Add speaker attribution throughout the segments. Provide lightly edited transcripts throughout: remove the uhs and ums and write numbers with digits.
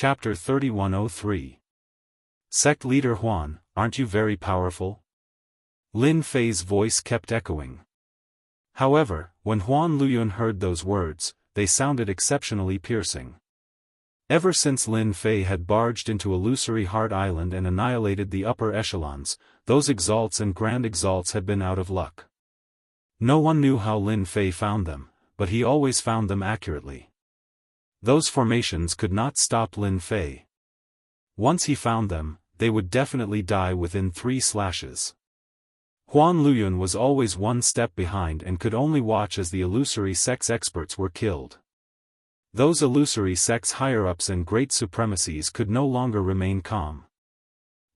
Speaker 1: Chapter 3103. Sect Leader Huan, aren't you very powerful? Lin Fei's voice kept echoing. However, when Huan Luyun heard those words, they sounded exceptionally piercing. Ever since Lin Fei had barged into Illusory Heart Island and annihilated the upper echelons, those exalts and grand exalts had been out of luck. No one knew how Lin Fei found them, but he always found them accurately. Those formations could not stop Lin Fei. Once he found them, they would definitely die within 3 slashes. Huan Luyun was always one step behind and could only watch as the illusory sects experts were killed. Those illusory sects higher-ups and great supremacies could no longer remain calm.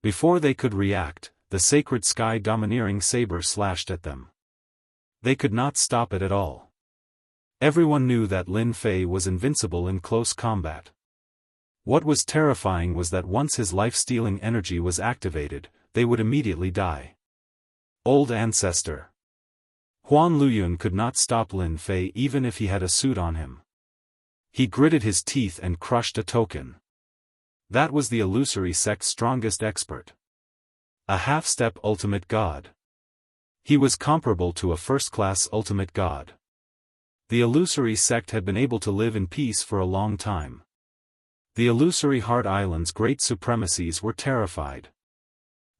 Speaker 1: Before they could react, the sacred sky domineering saber slashed at them. They could not stop it at all. Everyone knew that Lin Fei was invincible in close combat. What was terrifying was that once his life-stealing energy was activated, they would immediately die. Old Ancestor. Huan Luyun could not stop Lin Fei even if he had a suit on him. He gritted his teeth and crushed a token. That was the illusory sect's strongest expert. A half-step ultimate god. He was comparable to a first-class ultimate god. The illusory sect had been able to live in peace for a long time. The Illusory Heart Island's great supremacies were terrified.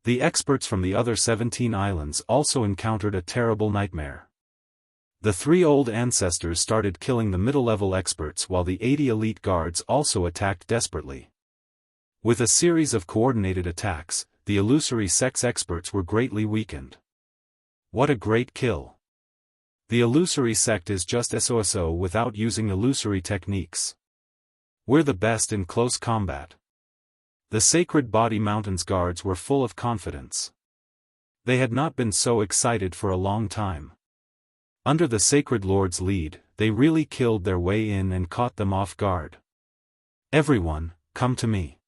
Speaker 1: The experts from the other 17 islands also encountered a terrible nightmare. The 3 old ancestors started killing the middle-level experts while the 80 elite guards also attacked desperately. With a series of coordinated attacks, the illusory sect's experts were greatly weakened. What a great kill! The illusory sect is just SOSO without using illusory techniques. We're the best in close combat. The Sacred Body Mountain's guards were full of confidence. They had not been so excited for a long time. Under the Sacred Lord's lead, they really killed their way in and caught them off guard. Everyone, come to me.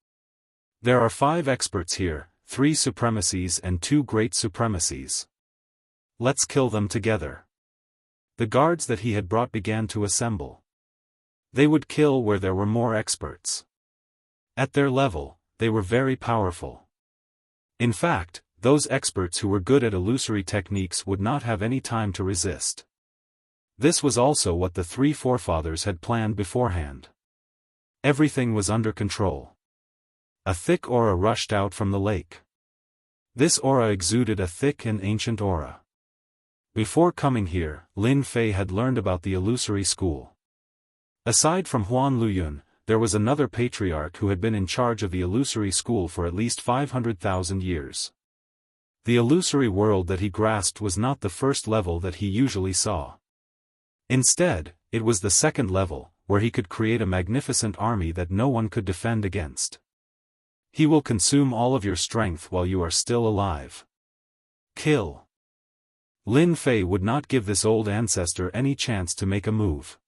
Speaker 1: There are 5 experts here, 3 supremacies and 2 great supremacies. Let's kill them together. The guards that he had brought began to assemble. They would kill where there were more experts. At their level, they were very powerful. In fact, those experts who were good at illusory techniques would not have any time to resist. This was also what the 3 forefathers had planned beforehand. Everything was under control. A thick aura rushed out from the lake. This aura exuded a thick and ancient aura. Before coming here, Lin Fei had learned about the illusory school. Aside from Huan Luyun, there was another patriarch who had been in charge of the illusory school for at least 500,000 years. The illusory world that he grasped was not the first level that he usually saw. Instead, it was the second level, where he could create a magnificent army that no one could defend against. He will consume all of your strength while you are still alive. Kill. Lin Fei would not give this old ancestor any chance to make a move.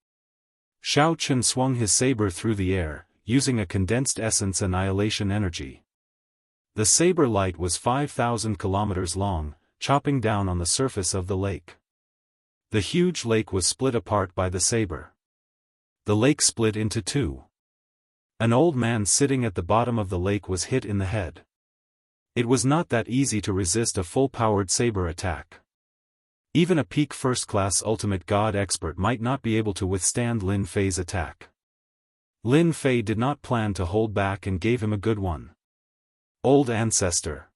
Speaker 1: Shao Chun swung his saber through the air, using a condensed essence annihilation energy. The saber light was 5,000 kilometers long, chopping down on the surface of the lake. The huge lake was split apart by the saber. The lake split into 2. An old man sitting at the bottom of the lake was hit in the head. It was not that easy to resist a full-powered saber attack. Even a peak first-class ultimate god expert might not be able to withstand Lin Fei's attack. Lin Fei did not plan to hold back and gave him a good one. Old Ancestor.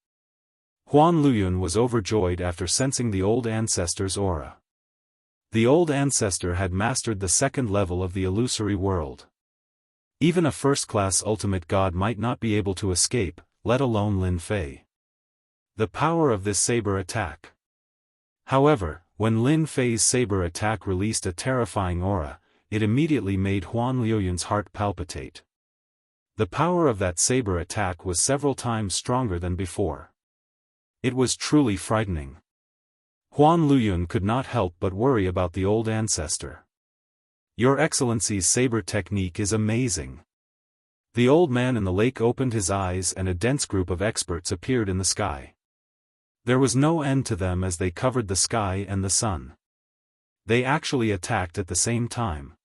Speaker 1: Huan Luyun was overjoyed after sensing the old ancestor's aura. The old ancestor had mastered the second level of the illusory world. Even a first-class ultimate god might not be able to escape, let alone Lin Fei. The power of this saber attack. However, when Lin Fei's saber attack released a terrifying aura, it immediately made Huan Luyun's heart palpitate. The power of that saber attack was several times stronger than before. It was truly frightening. Huan Luyun could not help but worry about the old ancestor. Your Excellency's saber technique is amazing. The old man in the lake opened his eyes and a dense group of experts appeared in the sky. There was no end to them as they covered the sky and the sun. They actually attacked at the same time.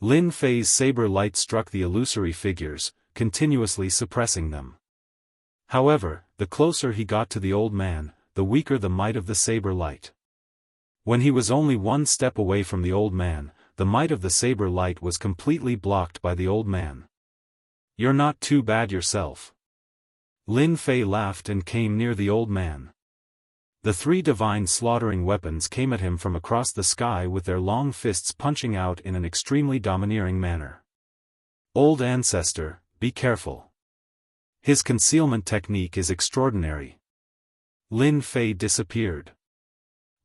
Speaker 1: Lin Fei's saber light struck the illusory figures, continuously suppressing them. However, the closer he got to the old man, the weaker the might of the saber light. When he was only one step away from the old man, the might of the saber light was completely blocked by the old man. "You're not too bad yourself." Lin Fei laughed and came near the old man. The three divine slaughtering weapons came at him from across the sky with their long fists punching out in an extremely domineering manner. "Old ancestor, be careful. His concealment technique is extraordinary." Lin Fei disappeared.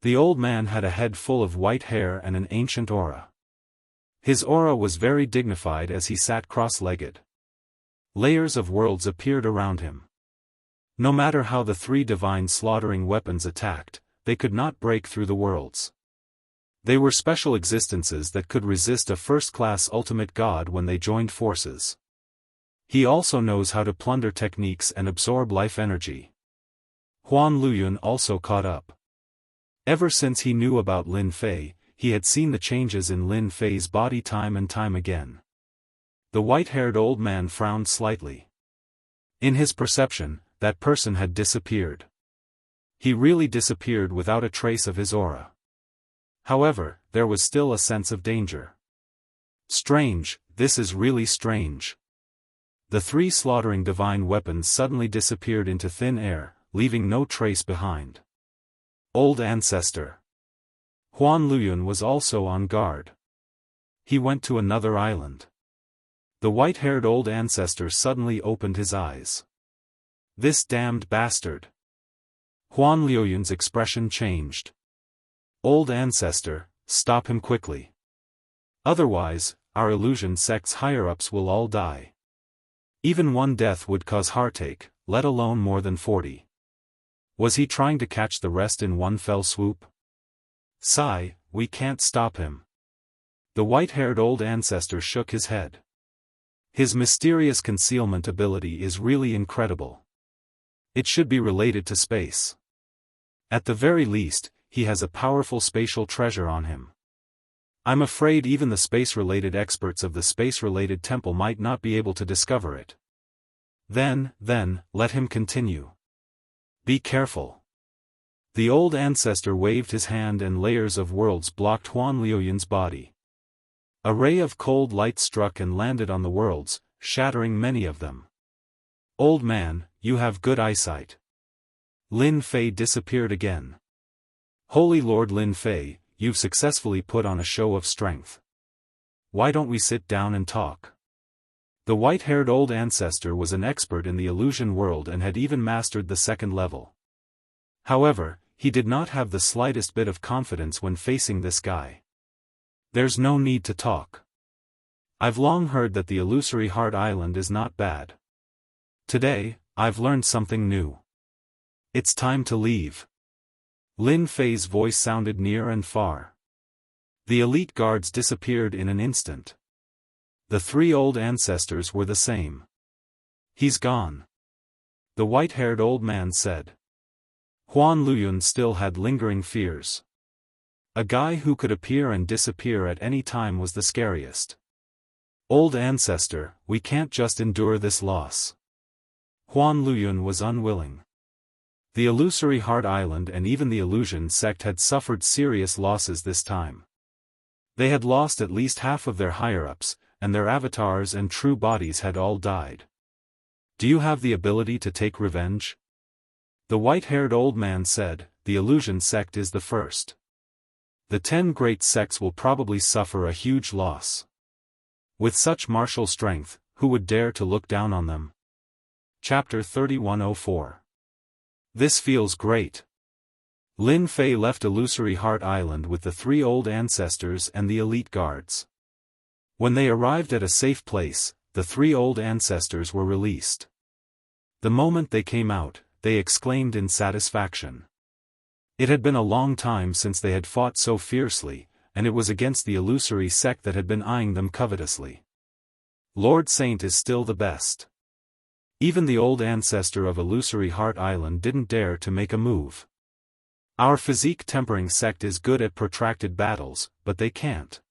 Speaker 1: The old man had a head full of white hair and an ancient aura. His aura was very dignified as he sat cross-legged. Layers of worlds appeared around him. No matter how the three divine slaughtering weapons attacked, they could not break through the worlds. They were special existences that could resist a first-class ultimate god when they joined forces. He also knows how to plunder techniques and absorb life energy. Huan Luyun also caught up. Ever since he knew about Lin Fei, he had seen the changes in Lin Fei's body time and time again. The white-haired old man frowned slightly. In his perception, that person had disappeared. He really disappeared without a trace of his aura. However, there was still a sense of danger. Strange, this is really strange. The three slaughtering divine weapons suddenly disappeared into thin air, leaving no trace behind. Old ancestor. Huan Luyun was also on guard. He went to another island. The white-haired old ancestor suddenly opened his eyes. "This damned bastard." Huan Luyun's expression changed. "Old ancestor, stop him quickly. Otherwise, our illusion sect's higher-ups will all die. Even one death would cause heartache, let alone more than 40. Was he trying to catch the rest in one fell swoop? Sigh, we can't stop him." The white-haired old ancestor shook his head. His mysterious concealment ability is really incredible. It should be related to space. At the very least, he has a powerful spatial treasure on him. I'm afraid even the space-related experts of the space-related temple might not be able to discover it. Then, let him continue. Be careful. The old ancestor waved his hand and layers of worlds blocked Huan Luyun's body. A ray of cold light struck and landed on the worlds, shattering many of them. "Old man, you have good eyesight." Lin Fei disappeared again. "Holy Lord Lin Fei, you've successfully put on a show of strength. Why don't we sit down and talk?" The white-haired old ancestor was an expert in the illusion world and had even mastered the second level. However, he did not have the slightest bit of confidence when facing this guy. "There's no need to talk. I've long heard that the illusory heart island is not bad. Today, I've learned something new. It's time to leave." Lin Fei's voice sounded near and far. The elite guards disappeared in an instant. The three old ancestors were the same. "He's gone," the white-haired old man said. Huan Luyun still had lingering fears. A guy who could appear and disappear at any time was the scariest. "Old ancestor, we can't just endure this loss." Huan Luyun was unwilling. The illusory heart island and even the illusion sect had suffered serious losses this time. They had lost at least half of their higher-ups, and their avatars and true bodies had all died. "Do you have the ability to take revenge?" The white-haired old man said, "The illusion sect is the first. The 10 great sects will probably suffer a huge loss. With such martial strength, who would dare to look down on them?" Chapter 3104. This feels great. Lin Fei left Illusory Heart Island with the three old ancestors and the elite guards. When they arrived at a safe place, the three old ancestors were released. The moment they came out, they exclaimed in satisfaction. It had been a long time since they had fought so fiercely, and it was against the illusory sect that had been eyeing them covetously. Lord Saint is still the best. Even the old ancestor of Illusory Heart Island didn't dare to make a move. Our physique tempering sect is good at protracted battles, but they can't.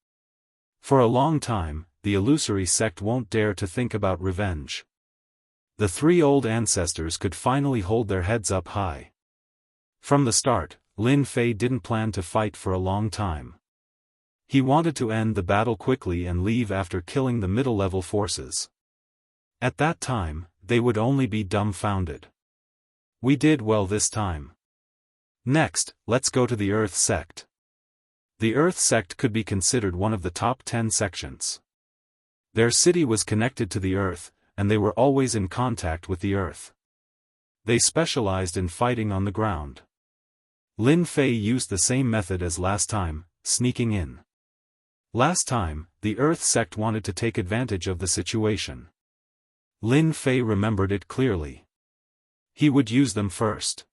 Speaker 1: For a long time, the illusory sect won't dare to think about revenge. The three old ancestors could finally hold their heads up high. From the start, Lin Fei didn't plan to fight for a long time. He wanted to end the battle quickly and leave after killing the middle-level forces. At that time, they would only be dumbfounded. We did well this time. Next, let's go to the Earth sect. The Earth sect could be considered one of the top 10 sections. Their city was connected to the Earth, and they were always in contact with the Earth. They specialized in fighting on the ground. Lin Fei used the same method as last time, sneaking in. Last time, the Earth sect wanted to take advantage of the situation. Lin Fei remembered it clearly. He would use them first.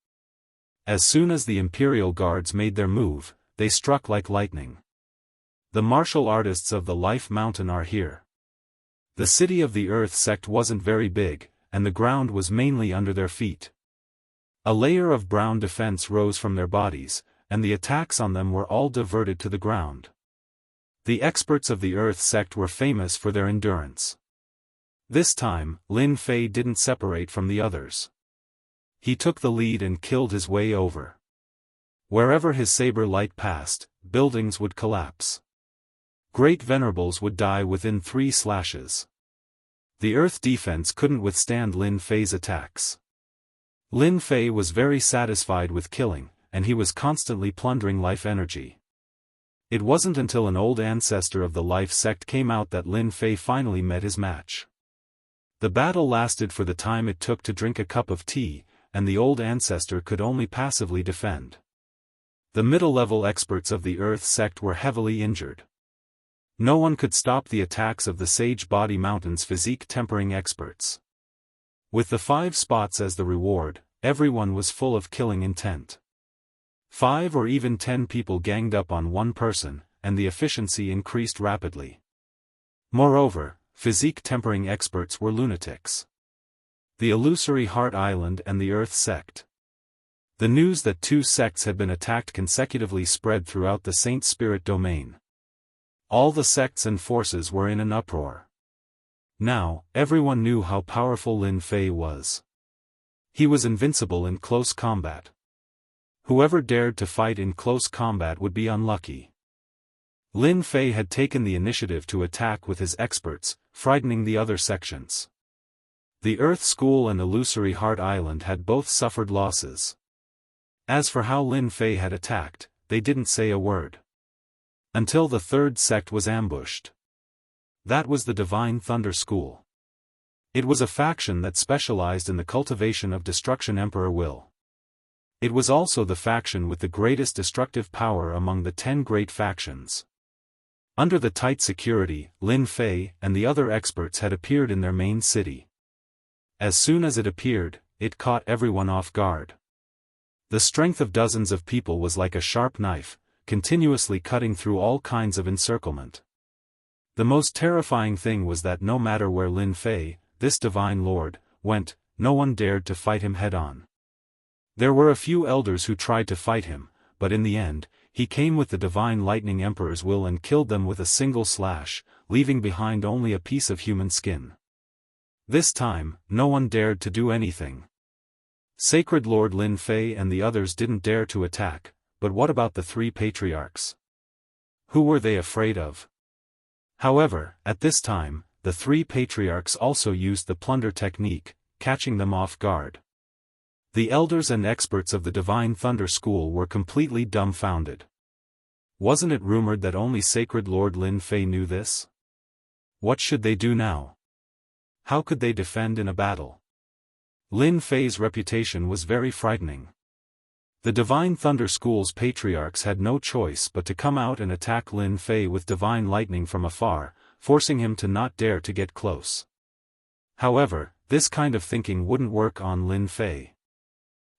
Speaker 1: As soon as the Imperial Guards made their move, they struck like lightning. The martial artists of the Life Mountain are here. The city of the Earth sect wasn't very big, and the ground was mainly under their feet. A layer of brown defense rose from their bodies, and the attacks on them were all diverted to the ground. The experts of the Earth sect were famous for their endurance. This time, Lin Fei didn't separate from the others. He took the lead and killed his way over. Wherever his saber light passed, buildings would collapse. Great venerables would die within 3 slashes. The Earth defense couldn't withstand Lin Fei's attacks. Lin Fei was very satisfied with killing, and he was constantly plundering life energy. It wasn't until an old ancestor of the Life sect came out that Lin Fei finally met his match. The battle lasted for the time it took to drink a cup of tea, and the old ancestor could only passively defend. The middle-level experts of the Earth sect were heavily injured. No one could stop the attacks of the Sage Body Mountain's physique-tempering experts. With the 5 spots as the reward, everyone was full of killing intent. 5 or even 10 people ganged up on one person, and the efficiency increased rapidly. Moreover, physique-tempering experts were lunatics. The illusory Heart Island and the Earth sect. The news that 2 sects had been attacked consecutively spread throughout the Saint Spirit domain. All the sects and forces were in an uproar. Now, everyone knew how powerful Lin Fei was. He was invincible in close combat. Whoever dared to fight in close combat would be unlucky. Lin Fei had taken the initiative to attack with his experts, frightening the other sections. The Earth School and Illusory Heart Island had both suffered losses. As for how Lin Fei had attacked, they didn't say a word. Until the 3rd sect was ambushed. That was the Divine Thunder School. It was a faction that specialized in the cultivation of destruction. Emperor Will. It was also the faction with the greatest destructive power among the 10 great factions. Under the tight security, Lin Fei and the other experts had appeared in their main city. As soon as it appeared, it caught everyone off guard. The strength of dozens of people was like a sharp knife, continuously cutting through all kinds of encirclement. The most terrifying thing was that no matter where Lin Fei, this divine lord, went, no one dared to fight him head-on. There were a few elders who tried to fight him, but in the end, he came with the divine lightning emperor's will and killed them with a single slash, leaving behind only a piece of human skin. This time, no one dared to do anything. Sacred Lord Lin Fei and the others didn't dare to attack, but what about the 3 patriarchs? Who were they afraid of? However, at this time, the 3 patriarchs also used the plunder technique, catching them off guard. The elders and experts of the Divine Thunder School were completely dumbfounded. Wasn't it rumored that only Sacred Lord Lin Fei knew this? What should they do now? How could they defend in a battle? Lin Fei's reputation was very frightening. The Divine Thunder School's patriarchs had no choice but to come out and attack Lin Fei with divine lightning from afar, forcing him to not dare to get close. However, this kind of thinking wouldn't work on Lin Fei.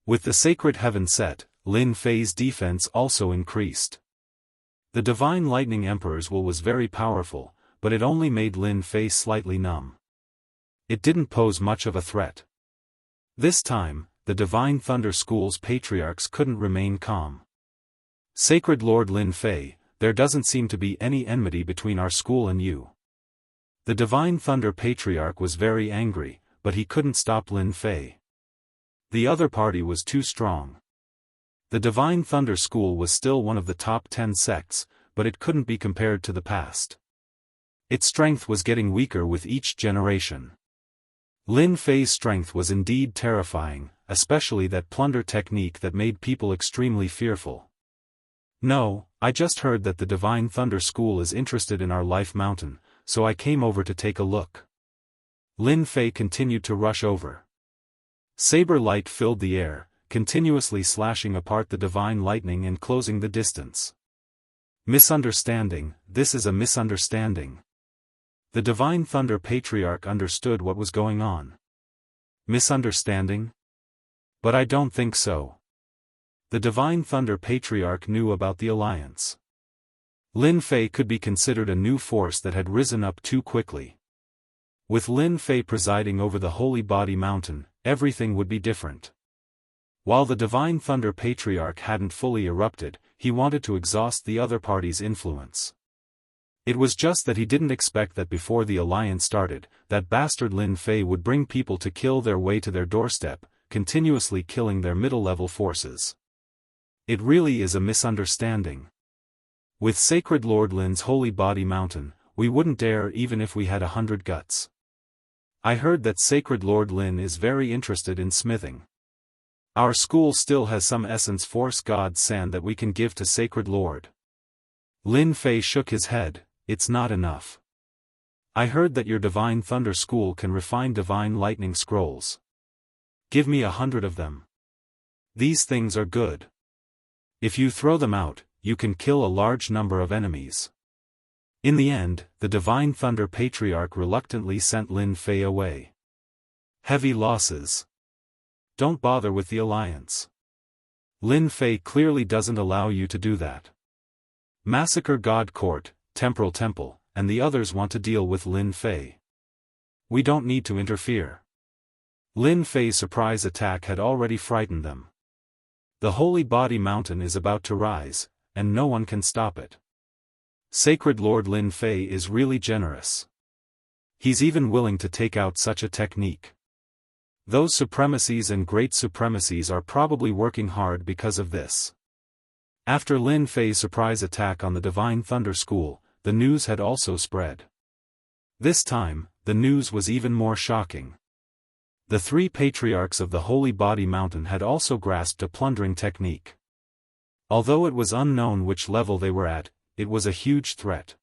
Speaker 1: With the sacred heaven set, Lin Fei's defense also increased. The divine lightning emperor's will was very powerful, but it only made Lin Fei slightly numb. It didn't pose much of a threat. This time, the Divine Thunder School's patriarchs couldn't remain calm. Sacred Lord Lin Fei, there doesn't seem to be any enmity between our school and you. The Divine Thunder Patriarch was very angry, but he couldn't stop Lin Fei. The other party was too strong. The Divine Thunder School was still one of the top 10 sects, but it couldn't be compared to the past. Its strength was getting weaker with each generation. Lin Fei's strength was indeed terrifying, especially that plunder technique that made people extremely fearful. "No, I just heard that the Divine Thunder School is interested in our Life Mountain, so I came over to take a look." Lin Fei continued to rush over. Saber light filled the air, continuously slashing apart the divine lightning and closing the distance. Misunderstanding, this is a misunderstanding. The Divine Thunder Patriarch understood what was going on. Misunderstanding? But I don't think so. The Divine Thunder Patriarch knew about the alliance. Lin Fei could be considered a new force that had risen up too quickly. With Lin Fei presiding over the Holy Body Mountain, everything would be different. While the Divine Thunder Patriarch hadn't fully erupted, he wanted to exhaust the other party's influence. It was just that he didn't expect that before the alliance started, that bastard Lin Fei would bring people to kill their way to their doorstep, continuously killing their middle-level forces. It really is a misunderstanding. With Sacred Lord Lin's Holy Body Mountain, we wouldn't dare even if we had 100 guts. I heard that Sacred Lord Lin is very interested in smithing. Our school still has some essence Force God sand that we can give to Sacred Lord. Lin Fei shook his head. It's not enough. I heard that your Divine Thunder School can refine Divine Lightning Scrolls. Give me 100 of them. These things are good. If you throw them out, you can kill a large number of enemies. In the end, the Divine Thunder Patriarch reluctantly sent Lin Fei away. Heavy losses. Don't bother with the alliance. Lin Fei clearly doesn't allow you to do that. Massacre God Court, Temporal Temple, and the others want to deal with Lin Fei. We don't need to interfere. Lin Fei's surprise attack had already frightened them. The Holy Body Mountain is about to rise, and no one can stop it. Sacred Lord Lin Fei is really generous. He's even willing to take out such a technique. Those supremacies and great supremacies are probably working hard because of this. After Lin Fei's surprise attack on the Divine Thunder School, the news had also spread. This time, the news was even more shocking. The 3 patriarchs of the Holy Body Mountain had also grasped a plundering technique. Although it was unknown which level they were at, it was a huge threat.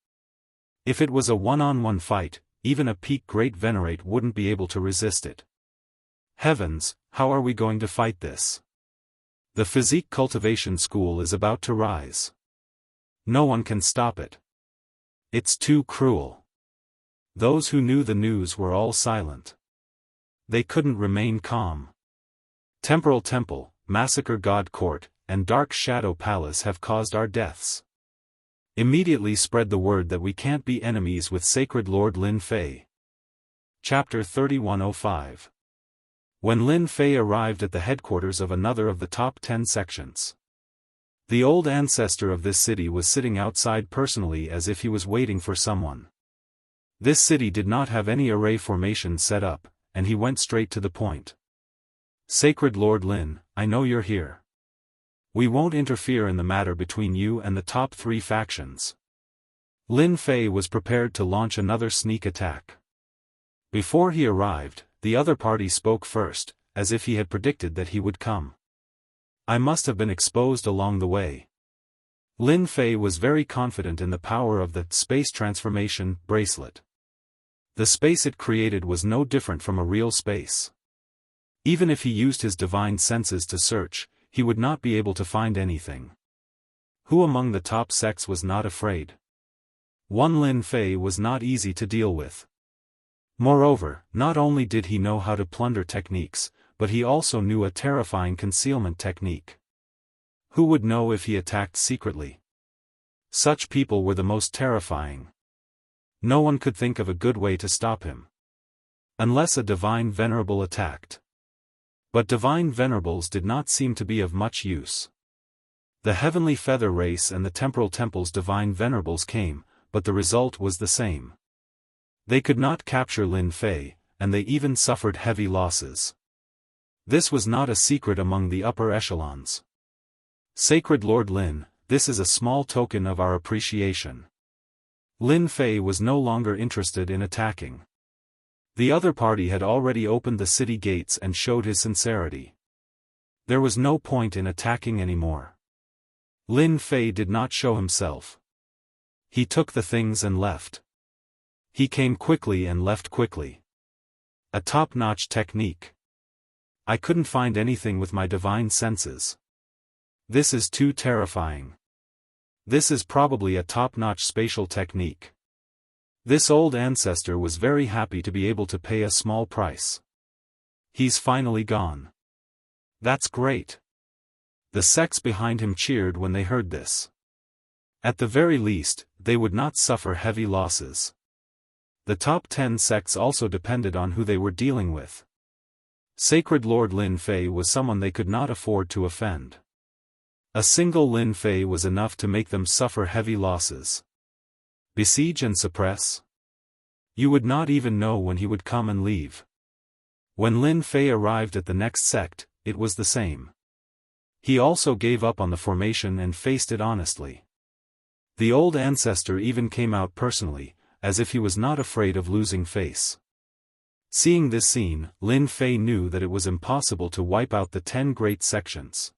Speaker 1: If it was a one-on-one fight, even a peak Great Venerate wouldn't be able to resist it. Heavens, how are we going to fight this? The Physique Cultivation School is about to rise. No one can stop it. It's too cruel. Those who knew the news were all silent. They couldn't remain calm. Temporal Temple, Massacre God Court, and Dark Shadow Palace have caused our deaths. Immediately spread the word that we can't be enemies with Sacred Lord Lin Fei. Chapter 3105. When Lin Fei arrived at the headquarters of another of the top 10 sections. The old ancestor of this city was sitting outside personally as if he was waiting for someone. This city did not have any array formation set up, and he went straight to the point. Sacred Lord Lin, I know you're here. We won't interfere in the matter between you and the top 3 factions. Lin Fei was prepared to launch another sneak attack. Before he arrived, the other party spoke first, as if he had predicted that he would come. I must have been exposed along the way. Lin Fei was very confident in the power of the space transformation bracelet. The space it created was no different from a real space. Even if he used his divine senses to search, he would not be able to find anything. Who among the top sects was not afraid? One Lin Fei was not easy to deal with. Moreover, not only did he know how to plunder techniques, but he also knew a terrifying concealment technique. Who would know if he attacked secretly? Such people were the most terrifying. No one could think of a good way to stop him. Unless a Divine Venerable attacked. But Divine Venerables did not seem to be of much use. The Heavenly Feather Race and the Temporal Temple's Divine Venerables came, but the result was the same. They could not capture Lin Fei, and they even suffered heavy losses. This was not a secret among the upper echelons. Sacred Lord Lin, this is a small token of our appreciation. Lin Fei was no longer interested in attacking. The other party had already opened the city gates and showed his sincerity. There was no point in attacking anymore. Lin Fei did not show himself. He took the things and left. He came quickly and left quickly. A top-notch technique. I couldn't find anything with my divine senses. This is too terrifying. This is probably a top-notch spatial technique. This old ancestor was very happy to be able to pay a small price. He's finally gone. That's great. The sects behind him cheered when they heard this. At the very least, they would not suffer heavy losses. The top 10 sects also depended on who they were dealing with. Sacred Lord Lin Fei was someone they could not afford to offend. A single Lin Fei was enough to make them suffer heavy losses. Besiege and suppress? You would not even know when he would come and leave. When Lin Fei arrived at the next sect, it was the same. He also gave up on the formation and faced it honestly. The old ancestor even came out personally, as if he was not afraid of losing face. Seeing this scene, Lin Fei knew that it was impossible to wipe out the 10 great sections.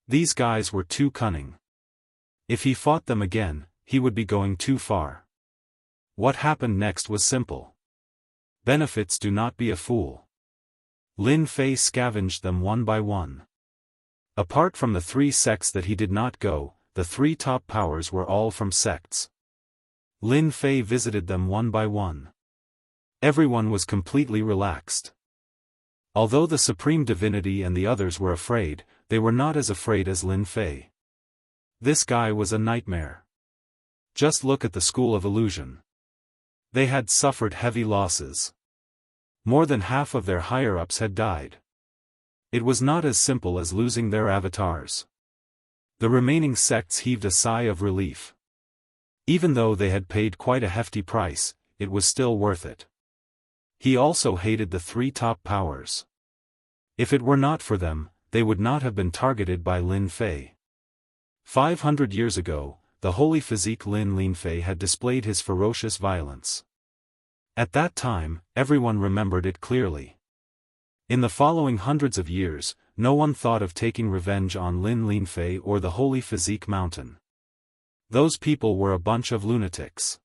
Speaker 1: These guys were too cunning. If he fought them again, he would be going too far. What happened next was simple. Benefits do not be a fool. Lin Fei scavenged them one by one. Apart from the 3 sects that he did not go, the 3 top powers were all from sects. Lin Fei visited them one by one. Everyone was completely relaxed. Although the Supreme Divinity and the others were afraid, they were not as afraid as Lin Fei. This guy was a nightmare. Just look at the School of Illusion. They had suffered heavy losses. More than half of their higher-ups had died. It was not as simple as losing their avatars. The remaining sects heaved a sigh of relief. Even though they had paid quite a hefty price, it was still worth it. He also hated the 3 top powers. If it were not for them, they would not have been targeted by Lin Fei. 500 years ago, the holy physique Lin Fei had displayed his ferocious violence. At that time, everyone remembered it clearly. In the following hundreds of years, no one thought of taking revenge on Lin Fei or the holy physique mountain. Those people were a bunch of lunatics.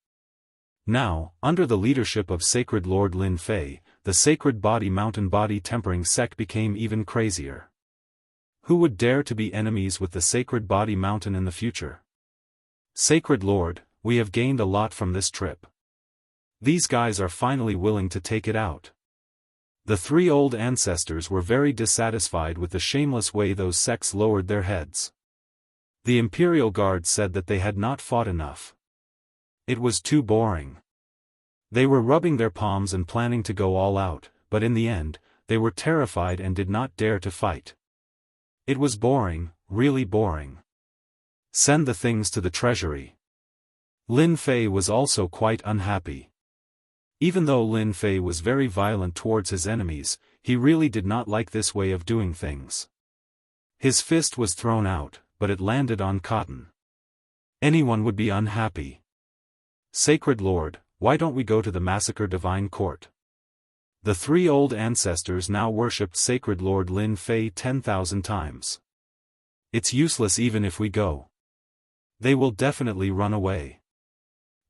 Speaker 1: Now, under the leadership of Sacred Lord Lin Fei, the Sacred Body Mountain Body Tempering sect became even crazier. Who would dare to be enemies with the Sacred Body Mountain in the future? Sacred Lord, we have gained a lot from this trip. These guys are finally willing to take it out. The 3 old ancestors were very dissatisfied with the shameless way those sects lowered their heads. The Imperial Guard said that they had not fought enough. It was too boring. They were rubbing their palms and planning to go all out, but in the end, they were terrified and did not dare to fight. It was boring, really boring. Send the things to the treasury. Lin Fei was also quite unhappy. Even though Lin Fei was very violent towards his enemies, he really did not like this way of doing things. His fist was thrown out, but it landed on cotton. Anyone would be unhappy. Sacred Lord, why don't we go to the Massacre Divine Court? The 3 old ancestors now worshipped Sacred Lord Lin Fei 10,000 times. It's useless even if we go. They will definitely run away.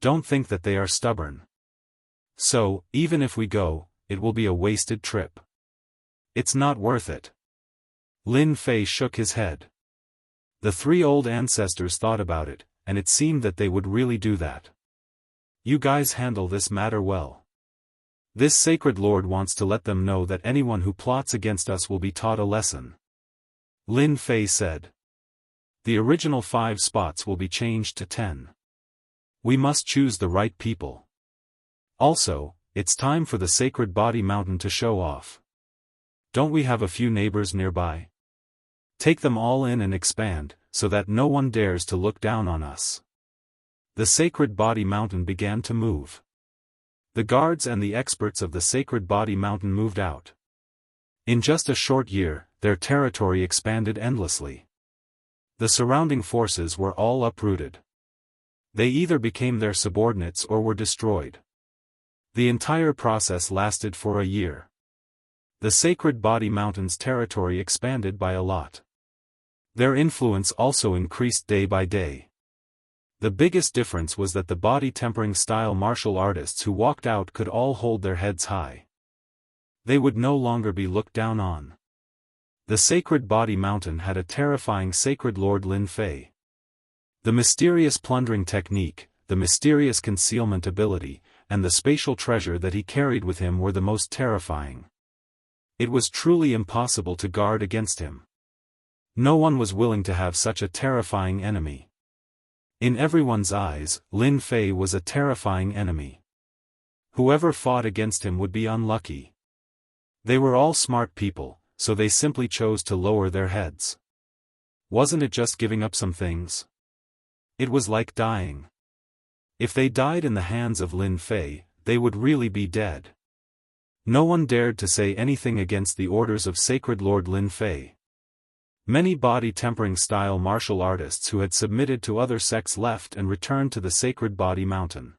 Speaker 1: Don't think that they are stubborn. So, even if we go, it will be a wasted trip. It's not worth it. Lin Fei shook his head. The 3 old ancestors thought about it, and it seemed that they would really do that. You guys handle this matter well. This Sacred Lord wants to let them know that anyone who plots against us will be taught a lesson. Lin Fei said. The original 5 spots will be changed to 10. We must choose the right people. Also, it's time for the Sacred Body Mountain to show off. Don't we have a few neighbors nearby? Take them all in and expand, so that no one dares to look down on us. The Sacred Body Mountain began to move. The guards and the experts of the Sacred Body Mountain moved out. In just a short year, their territory expanded endlessly. The surrounding forces were all uprooted. They either became their subordinates or were destroyed. The entire process lasted for a year. The Sacred Body Mountain's territory expanded by a lot. Their influence also increased day by day. The biggest difference was that the body-tempering style martial artists who walked out could all hold their heads high. They would no longer be looked down on. The Sacred Body Mountain had a terrifying Sacred Lord Lin Fei. The mysterious plundering technique, the mysterious concealment ability, and the spatial treasure that he carried with him were the most terrifying. It was truly impossible to guard against him. No one was willing to have such a terrifying enemy. In everyone's eyes, Lin Fei was a terrifying enemy. Whoever fought against him would be unlucky. They were all smart people, so they simply chose to lower their heads. Wasn't it just giving up some things? It was like dying. If they died in the hands of Lin Fei, they would really be dead. No one dared to say anything against the orders of Sacred Lord Lin Fei. Many body-tempering style martial artists who had submitted to other sects left and returned to the Sacred Body Mountain.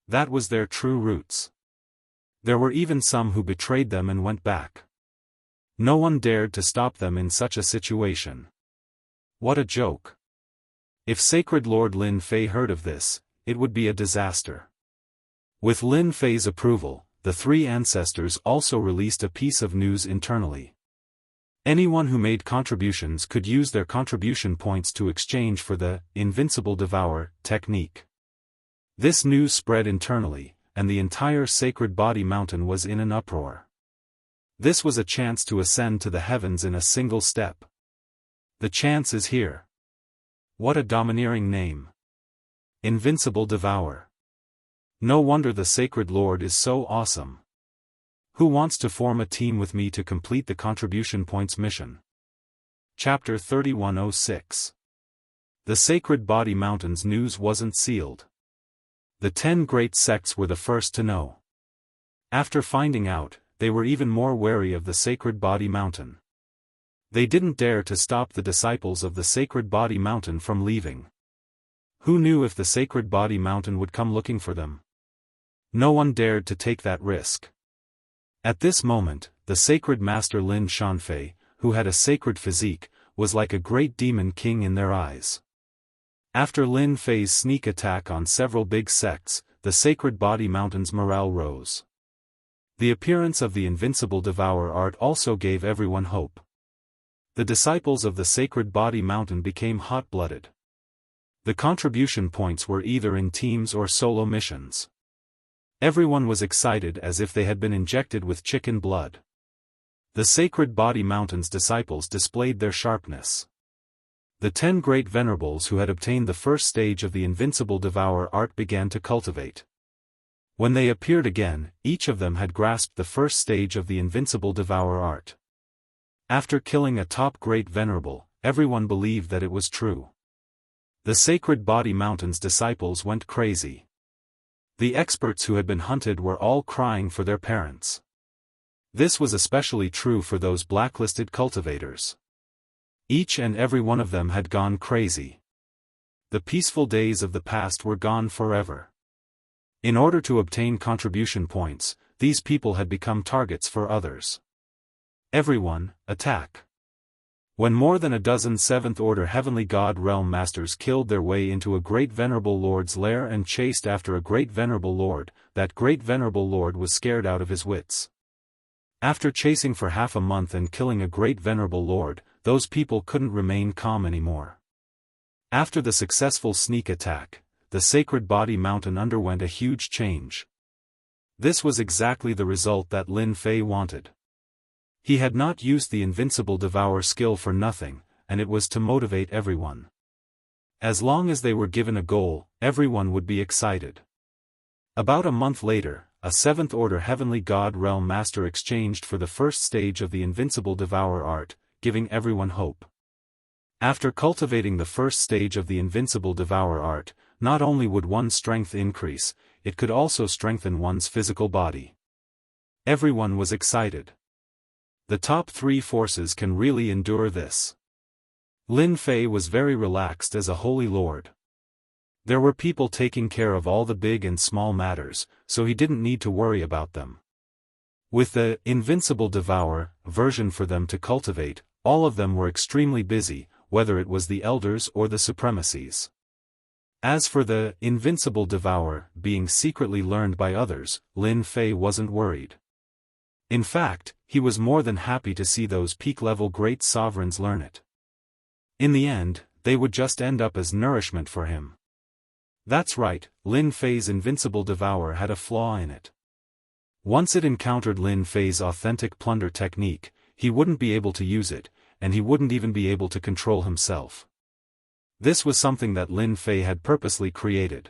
Speaker 1: That was their true roots. There were even some who betrayed them and went back. No one dared to stop them in such a situation. What a joke. If Sacred Lord Lin Fei heard of this, it would be a disaster. With Lin Fei's approval, the three ancestors also released a piece of news internally. Anyone who made contributions could use their contribution points to exchange for the Invincible Devour technique. This news spread internally, and the entire Sacred Body Mountain was in an uproar. This was a chance to ascend to the heavens in a single step. The chance is here. What a domineering name. Invincible Devour. No wonder the Sacred Lord is so awesome. Who wants to form a team with me to complete the contribution points mission? Chapter 3106. The Sacred Body Mountain's news wasn't sealed. The 10 great sects were the first to know. After finding out, they were even more wary of the Sacred Body Mountain. They didn't dare to stop the disciples of the Sacred Body Mountain from leaving. Who knew if the Sacred Body Mountain would come looking for them? No one dared to take that risk. At this moment, the Sacred Master Lin Shanfei, who had a sacred physique, was like a great demon king in their eyes. After Lin Fei's sneak attack on several big sects, the Sacred Body Mountain's morale rose. The appearance of the Invincible Devour art also gave everyone hope. The disciples of the Sacred Body Mountain became hot-blooded. The contribution points were either in teams or solo missions. Everyone was excited as if they had been injected with chicken blood. The Sacred Body Mountain's disciples displayed their sharpness. The 10 great venerables who had obtained the first stage of the Invincible Devour art began to cultivate. When they appeared again, each of them had grasped the first stage of the Invincible Devour art. After killing a top great venerable, everyone believed that it was true. The Sacred Body Mountain's disciples went crazy. The experts who had been hunted were all crying for their parents. This was especially true for those blacklisted cultivators. Each and every one of them had gone crazy. The peaceful days of the past were gone forever. In order to obtain contribution points, these people had become targets for others. Everyone, attack. When more than a dozen 7th Order Heavenly God Realm Masters killed their way into a great Venerable Lord's lair and chased after a great Venerable Lord, that great Venerable Lord was scared out of his wits. After chasing for half a month and killing a great Venerable Lord, those people couldn't remain calm anymore. After the successful sneak attack, the Sacred Body Mountain underwent a huge change. This was exactly the result that Lin Fei wanted. He had not used the Invincible Devour skill for nothing, and it was to motivate everyone. As long as they were given a goal, everyone would be excited. About a month later, a 7th Order Heavenly God Realm Master exchanged for the first stage of the Invincible Devour art, giving everyone hope. After cultivating the first stage of the Invincible Devour art, not only would one's strength increase, it could also strengthen one's physical body. Everyone was excited. The top 3 forces can really endure this. Lin Fei was very relaxed as a holy lord. There were people taking care of all the big and small matters, so he didn't need to worry about them. With the Invincible Devourer version for them to cultivate, all of them were extremely busy, whether it was the elders or the supremacies. As for the Invincible Devourer being secretly learned by others, Lin Fei wasn't worried. In fact, he was more than happy to see those peak-level great sovereigns learn it. In the end, they would just end up as nourishment for him. That's right, Lin Fei's Invincible Devourer had a flaw in it. Once it encountered Lin Fei's authentic plunder technique, he wouldn't be able to use it, and he wouldn't even be able to control himself. This was something that Lin Fei had purposely created.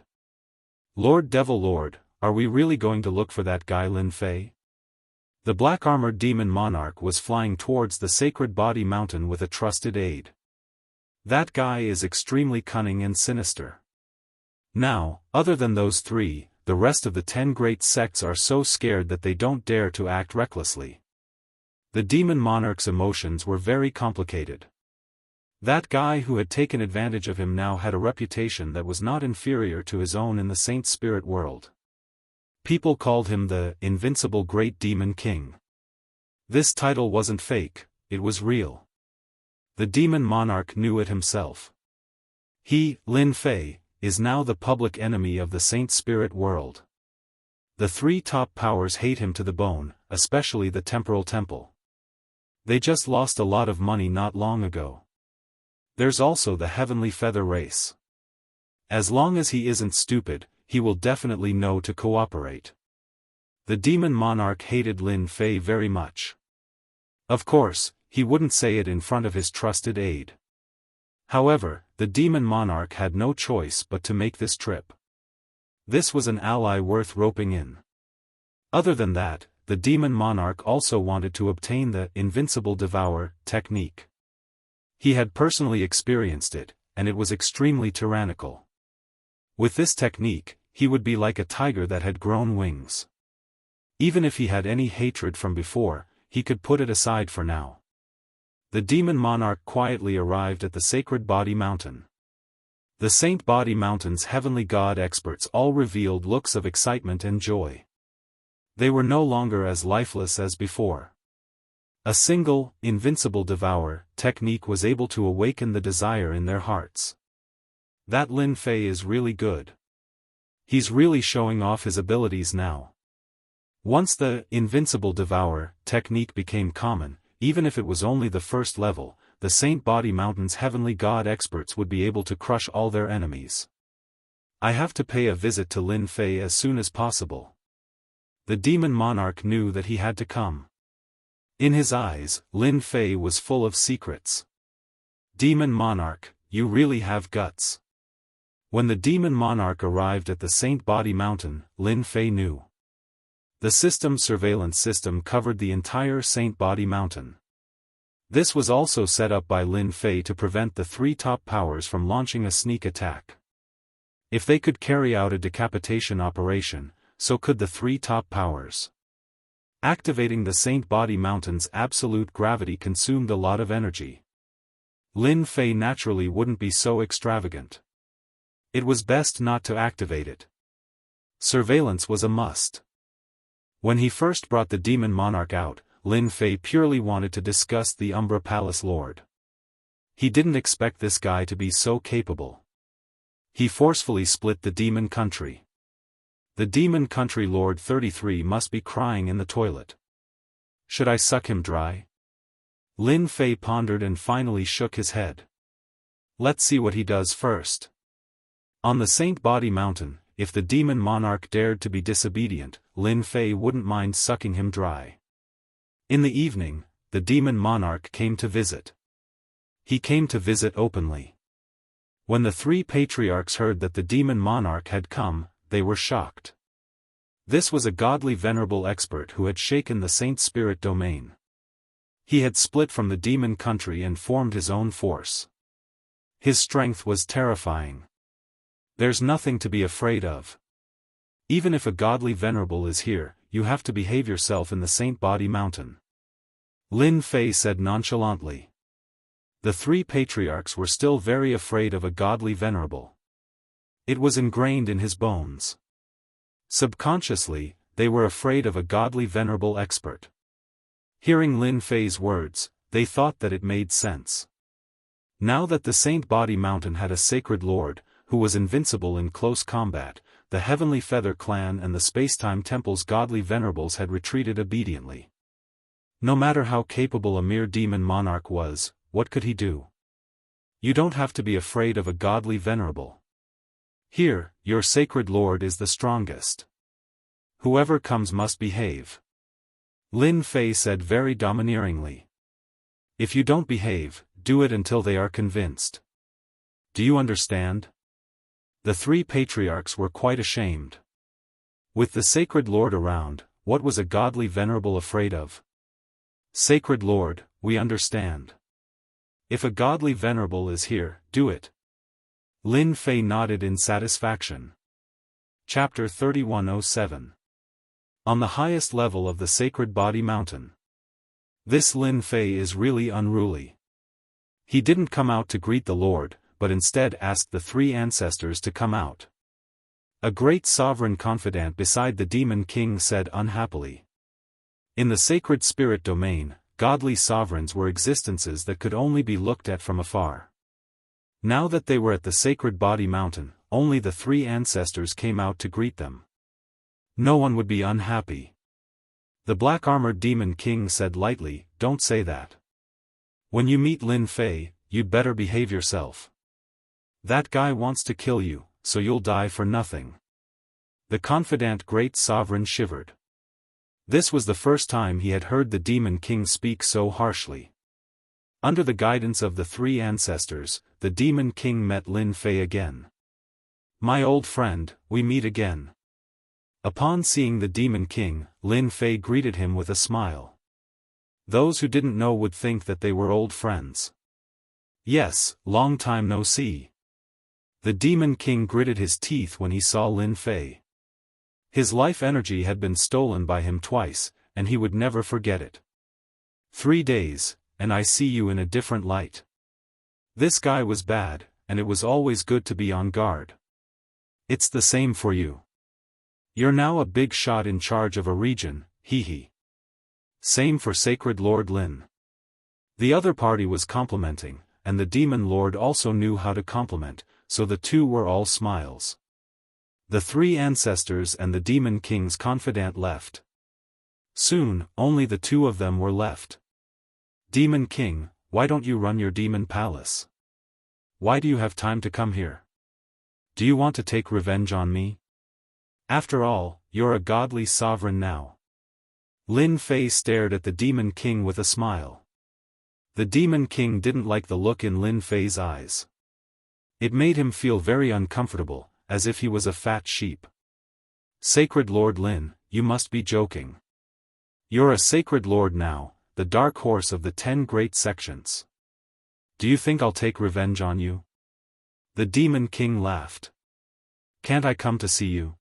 Speaker 1: Lord Devil Lord, are we really going to look for that guy Lin Fei? The black-armored demon monarch was flying towards the sacred body mountain with a trusted aide. That guy is extremely cunning and sinister. Now, other than those 3, the rest of the 10 great sects are so scared that they don't dare to act recklessly. The demon monarch's emotions were very complicated. That guy who had taken advantage of him now had a reputation that was not inferior to his own in the Saint Spirit world. People called him the Invincible Great Demon King. This title wasn't fake, it was real. The demon monarch knew it himself. He, Lin Fei, is now the public enemy of the Saint Spirit world. The 3 top powers hate him to the bone, especially the Temporal Temple. They just lost a lot of money not long ago. There's also the Heavenly Feather race. As long as he isn't stupid, he will definitely know to cooperate. The demon monarch hated Lin Fei very much. Of course, he wouldn't say it in front of his trusted aide. However, the demon monarch had no choice but to make this trip. This was an ally worth roping in. Other than that, the demon monarch also wanted to obtain the Invincible Devourer technique. He had personally experienced it, and it was extremely tyrannical. With this technique, he would be like a tiger that had grown wings. Even if he had any hatred from before, he could put it aside for now. The demon monarch quietly arrived at the sacred body mountain. The Saint Body Mountain's heavenly god experts all revealed looks of excitement and joy. They were no longer as lifeless as before. A single, Invincible Devourer technique was able to awaken the desire in their hearts. That Lin Fei is really good. He's really showing off his abilities now. Once the Invincible Devourer technique became common, even if it was only the first level, the Saint Body Mountain's heavenly god experts would be able to crush all their enemies. I have to pay a visit to Lin Fei as soon as possible. The demon monarch knew that he had to come. In his eyes, Lin Fei was full of secrets. Demon monarch, you really have guts. When the demon monarch arrived at the Saint Body Mountain, Lin Fei knew. The system's surveillance system covered the entire Saint Body Mountain. This was also set up by Lin Fei to prevent the 3 top powers from launching a sneak attack. If they could carry out a decapitation operation, so could the 3 top powers. Activating the Saint Body Mountain's absolute gravity consumed a lot of energy. Lin Fei naturally wouldn't be so extravagant. It was best not to activate it. Surveillance was a must. When he first brought the demon monarch out, Lin Fei purely wanted to discuss the Umbra Palace Lord. He didn't expect this guy to be so capable. He forcefully split the demon country. The demon country Lord 33 must be crying in the toilet. Should I suck him dry? Lin Fei pondered and finally shook his head. Let's see what he does first. On the Saint Body Mountain, if the demon monarch dared to be disobedient, Lin Fei wouldn't mind sucking him dry. In the evening, the demon monarch came to visit. He came to visit openly. When the 3 patriarchs heard that the demon monarch had come, they were shocked. This was a godly venerable expert who had shaken the Saint Spirit domain. He had split from the demon country and formed his own force. His strength was terrifying. There's nothing to be afraid of. Even if a godly venerable is here, you have to behave yourself in the Saint Body Mountain. Lin Fei said nonchalantly. The three patriarchs were still very afraid of a godly venerable. It was ingrained in his bones. Subconsciously, they were afraid of a godly venerable expert. Hearing Lin Fei's words, they thought that it made sense. Now that the Saint Body Mountain had a sacred lord, who was invincible in close combat, the Heavenly Feather Clan and the Spacetime Temple's godly venerables had retreated obediently. No matter how capable a mere demon monarch was, what could he do? You don't have to be afraid of a godly venerable. Here, your sacred lord is the strongest. Whoever comes must behave. Lin Fei said very domineeringly. If you don't behave, do it until they are convinced. Do you understand? The three patriarchs were quite ashamed. With the sacred lord around, what was a godly venerable afraid of? Sacred lord, we understand. If a godly venerable is here, do it. Lin Fei nodded in satisfaction. Chapter 3107. On the highest level of the Sacred Body Mountain. This Lin Fei is really unruly. He didn't come out to greet the Lord, but instead asked the three ancestors to come out. A great sovereign confidant beside the Demon King said unhappily. In the sacred spirit domain, godly sovereigns were existences that could only be looked at from afar. Now that they were at the Sacred Body Mountain, only the three ancestors came out to greet them. No one would be unhappy. The black-armored Demon King said lightly, "Don't say that. When you meet Lin Fei, you'd better behave yourself. That guy wants to kill you, so you'll die for nothing." The confidant great sovereign shivered. This was the first time he had heard the Demon King speak so harshly. Under the guidance of the three ancestors, the Demon King met Lin Fei again. "My old friend, we meet again." Upon seeing the Demon King, Lin Fei greeted him with a smile. Those who didn't know would think that they were old friends. "Yes, long time no see." The Demon King gritted his teeth when he saw Lin Fei. His life energy had been stolen by him twice, and he would never forget it. 3 days, and I see you in a different light. This guy was bad, and it was always good to be on guard. It's the same for you. You're now a big shot in charge of a region, hee. Same for Sacred Lord Lin. The other party was complimenting, and the Demon Lord also knew how to compliment, so the two were all smiles. The three ancestors and the Demon King's confidant left. Soon, only the two of them were left. "Demon King, why don't you run your demon palace? Why do you have time to come here? Do you want to take revenge on me? After all, you're a godly sovereign now." Lin Fei stared at the Demon King with a smile. The Demon King didn't like the look in Lin Fei's eyes. It made him feel very uncomfortable, as if he was a fat sheep. "Sacred Lord Lin, you must be joking. You're a sacred lord now, the dark horse of the 10 great sections. Do you think I'll take revenge on you?" The Demon King laughed. "Can't I come to see you?"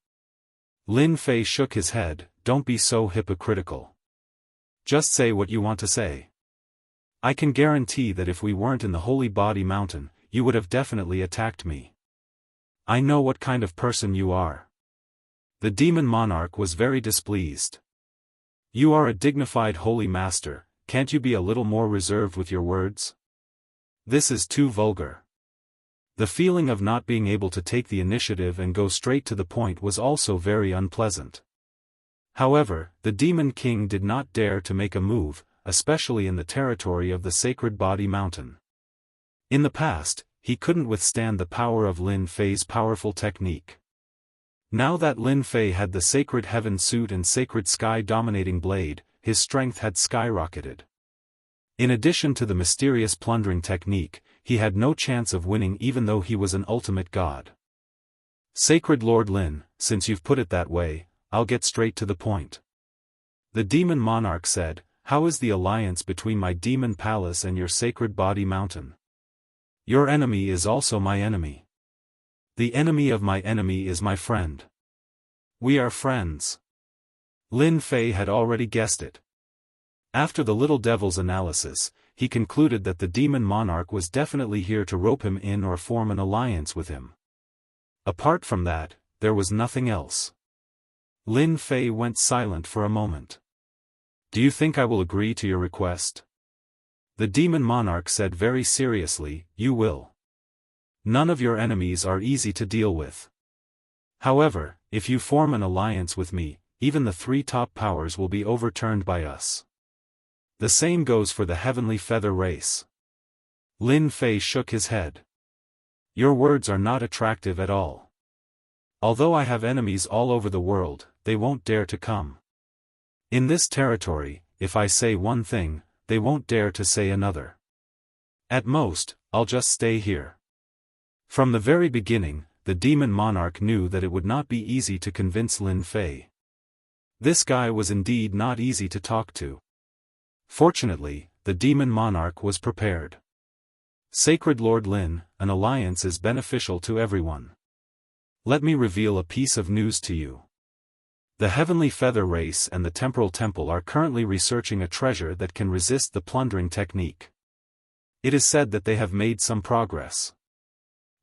Speaker 1: Lin Fei shook his head. "Don't be so hypocritical. Just say what you want to say. I can guarantee that if we weren't in the Holy Body Mountain, you would have definitely attacked me. I know what kind of person you are." The Demon Monarch was very displeased. "You are a dignified holy master, can't you be a little more reserved with your words? This is too vulgar." The feeling of not being able to take the initiative and go straight to the point was also very unpleasant. However, the Demon King did not dare to make a move, especially in the territory of the Sacred Body Mountain. In the past, he couldn't withstand the power of Lin Fei's powerful technique. Now that Lin Fei had the Sacred Heaven suit and Sacred Sky dominating blade, his strength had skyrocketed. In addition to the mysterious plundering technique, he had no chance of winning even though he was an ultimate god. "Sacred Lord Lin, since you've put it that way, I'll get straight to the point." The Demon Monarch said, "How is the alliance between my demon palace and your Sacred Body Mountain? Your enemy is also my enemy. The enemy of my enemy is my friend. We are friends. Lin Fei had already guessed it. After the little devil's analysis, he concluded that the demon monarch was definitely here to rope him in or form an alliance with him. Apart from that, there was nothing else. Lin Fei went silent for a moment. Do you think I will agree to your request? The demon monarch said very seriously, you will. None of your enemies are easy to deal with. However, if you form an alliance with me, even the 3 top powers will be overturned by us. The same goes for the heavenly feather race. Lin Fei shook his head. Your words are not attractive at all. Although I have enemies all over the world, they won't dare to come. In this territory, if I say one thing, they won't dare to say another. At most, I'll just stay here. From the very beginning, the demon monarch knew that it would not be easy to convince Lin Fei. This guy was indeed not easy to talk to. Fortunately, the demon monarch was prepared. Sacred Lord Lin, an alliance is beneficial to everyone. Let me reveal a piece of news to you. The Heavenly Feather Race and the Temporal Temple are currently researching a treasure that can resist the plundering technique. It is said that they have made some progress.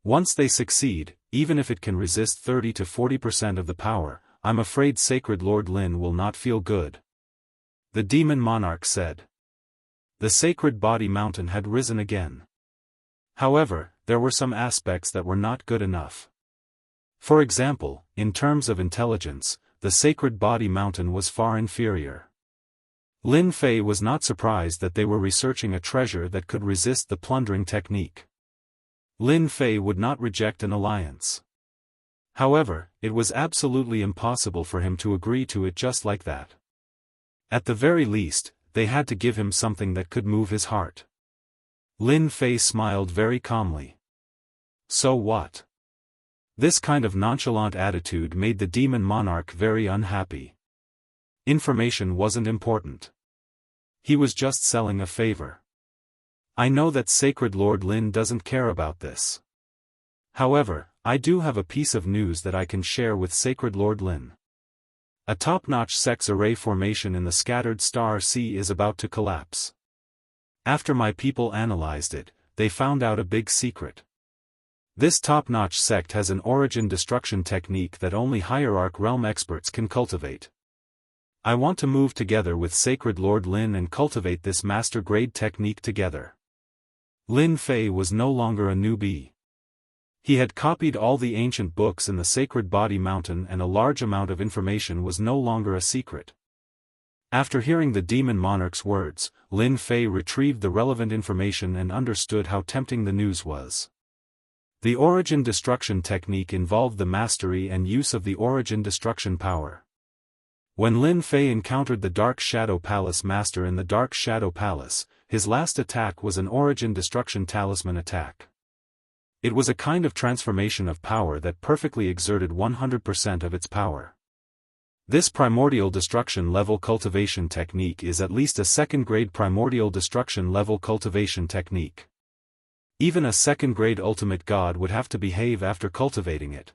Speaker 1: Once they succeed, even if it can resist 30 to 40% of the power, I'm afraid Sacred Lord Lin will not feel good. The demon monarch said. The sacred body mountain had risen again. However, there were some aspects that were not good enough. For example, in terms of intelligence, the sacred body mountain was far inferior. Lin Fei was not surprised that they were researching a treasure that could resist the plundering technique. Lin Fei would not reject an alliance. However, it was absolutely impossible for him to agree to it just like that. At the very least, they had to give him something that could move his heart. Lin Fei smiled very calmly. So what? This kind of nonchalant attitude made the demon monarch very unhappy. Information wasn't important. He was just selling a favor. I know that Sacred Lord Lin doesn't care about this. However, I do have a piece of news that I can share with Sacred Lord Lin. A top-notch sects array formation in the scattered star sea is about to collapse. After my people analyzed it, they found out a big secret. This top-notch sect has an origin destruction technique that only hierarch realm experts can cultivate. I want to move together with Sacred Lord Lin and cultivate this master-grade technique together. Lin Fei was no longer a newbie. He had copied all the ancient books in the Sacred Body Mountain and a large amount of information was no longer a secret. After hearing the demon monarch's words, Lin Fei retrieved the relevant information and understood how tempting the news was. The origin destruction technique involved the mastery and use of the origin destruction power. When Lin Fei encountered the Dark Shadow Palace Master in the Dark Shadow Palace, his last attack was an origin destruction talisman attack. It was a kind of transformation of power that perfectly exerted 100% of its power. This primordial destruction level cultivation technique is at least a second-grade primordial destruction level cultivation technique. Even a second-grade ultimate god would have to behave after cultivating it.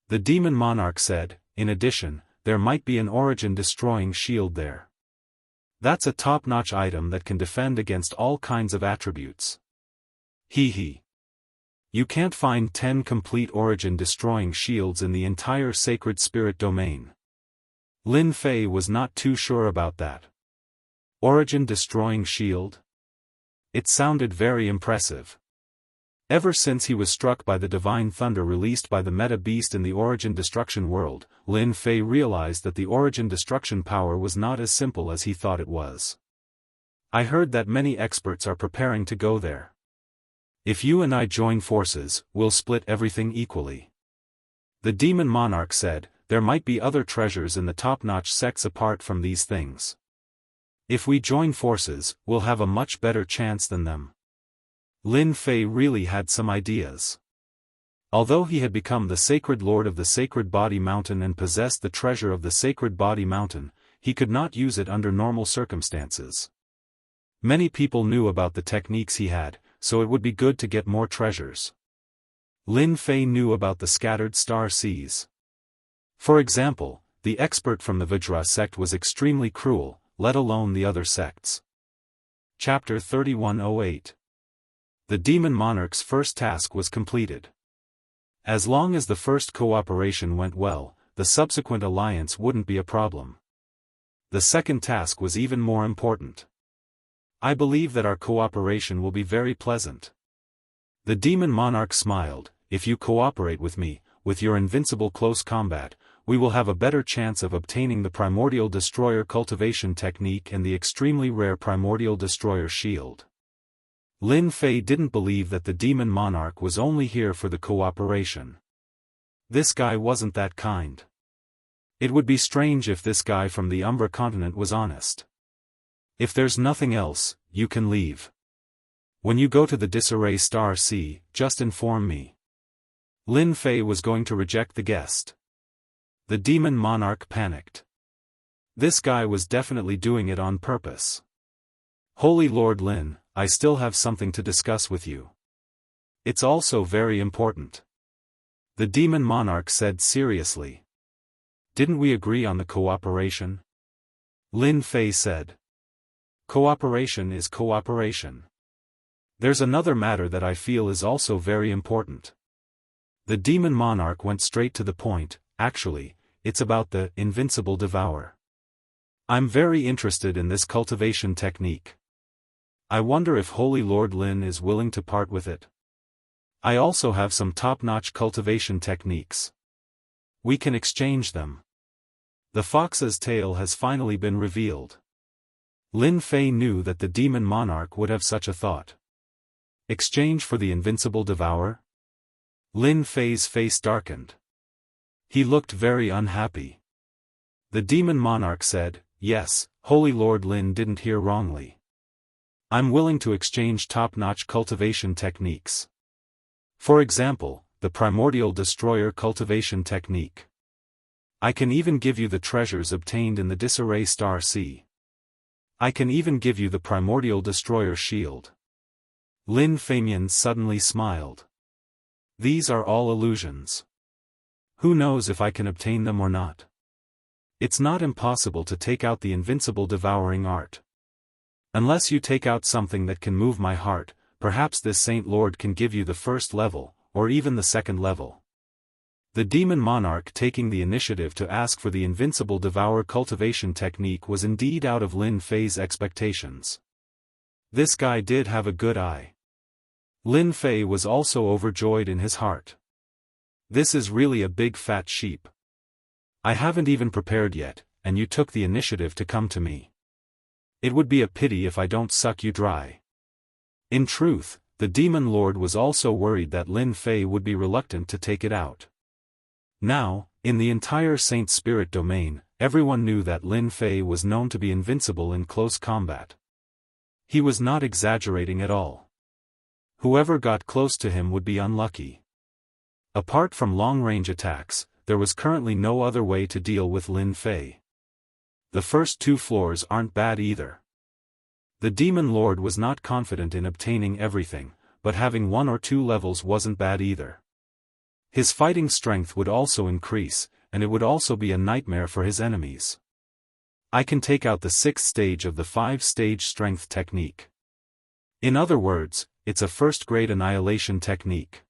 Speaker 1: The demon monarch said, in addition, there might be an origin-destroying shield there. That's a top-notch item that can defend against all kinds of attributes. Hee. You can't find 10 complete origin-destroying shields in the entire sacred spirit domain. Lin Fei was not too sure about that. Origin-destroying shield? It sounded very impressive. Ever since he was struck by the divine thunder released by the meta beast in the origin destruction world, Lin Fei realized that the origin destruction power was not as simple as he thought it was. I heard that many experts are preparing to go there. If you and I join forces, we'll split everything equally. The demon monarch said, there might be other treasures in the top-notch sects apart from these things. If we join forces, we'll have a much better chance than them. Lin Fei really had some ideas. Although he had become the sacred lord of the Sacred Body Mountain and possessed the treasure of the Sacred Body Mountain, he could not use it under normal circumstances. Many people knew about the techniques he had, so it would be good to get more treasures. Lin Fei knew about the scattered star seas. For example, the expert from the Vajra sect was extremely cruel, let alone the other sects. Chapter 3108. The Demon Monarch's first task was completed. As long as the first cooperation went well, the subsequent alliance wouldn't be a problem. The second task was even more important. I believe that our cooperation will be very pleasant. The Demon Monarch smiled. If you cooperate with me, with your invincible close combat, we will have a better chance of obtaining the Primordial Destroyer Cultivation technique and the extremely rare Primordial Destroyer shield. Lin Fei didn't believe that the Demon Monarch was only here for the cooperation. This guy wasn't that kind. It would be strange if this guy from the Umbra continent was honest. If there's nothing else, you can leave. When you go to the Disarray Star Sea, just inform me. Lin Fei was going to reject the guest. The Demon Monarch panicked. This guy was definitely doing it on purpose. Holy Lord Lin, I still have something to discuss with you. It's also very important. The Demon Monarch said seriously. Didn't we agree on the cooperation? Lin Fei said. Cooperation is cooperation. There's another matter that I feel is also very important. The Demon Monarch went straight to the point. Actually, it's about the Invincible Devourer. I'm very interested in this cultivation technique. I wonder if Holy Lord Lin is willing to part with it. I also have some top-notch cultivation techniques. We can exchange them. The fox's tail has finally been revealed. Lin Fei knew that the Demon Monarch would have such a thought. Exchange for the Invincible Devourer? Lin Fei's face darkened. He looked very unhappy. The Demon Monarch said, yes, Holy Lord Lin didn't hear wrongly. I'm willing to exchange top-notch cultivation techniques. For example, the Primordial Destroyer Cultivation technique. I can even give you the treasures obtained in the Disarray Star Sea. I can even give you the Primordial Destroyer shield. Lin Feimin suddenly smiled. These are all illusions. Who knows if I can obtain them or not? It's not impossible to take out the invincible devouring art. Unless you take out something that can move my heart, perhaps this Saint Lord can give you the first level, or even the second level. The Demon Monarch taking the initiative to ask for the Invincible Devourer cultivation technique was indeed out of Lin Fei's expectations. This guy did have a good eye. Lin Fei was also overjoyed in his heart. This is really a big fat sheep. I haven't even prepared yet, and you took the initiative to come to me. It would be a pity if I don't suck you dry. In truth, the Demon Lord was also worried that Lin Fei would be reluctant to take it out. Now, in the entire Saint Spirit domain, everyone knew that Lin Fei was known to be invincible in close combat. He was not exaggerating at all. Whoever got close to him would be unlucky. Apart from long-range attacks, there was currently no other way to deal with Lin Fei. The first 2 floors aren't bad either. The Demon Lord was not confident in obtaining everything, but having 1 or 2 levels wasn't bad either. His fighting strength would also increase, and it would also be a nightmare for his enemies. I can take out the 6th stage of the 5-stage strength technique. In other words, it's a first-grade annihilation technique.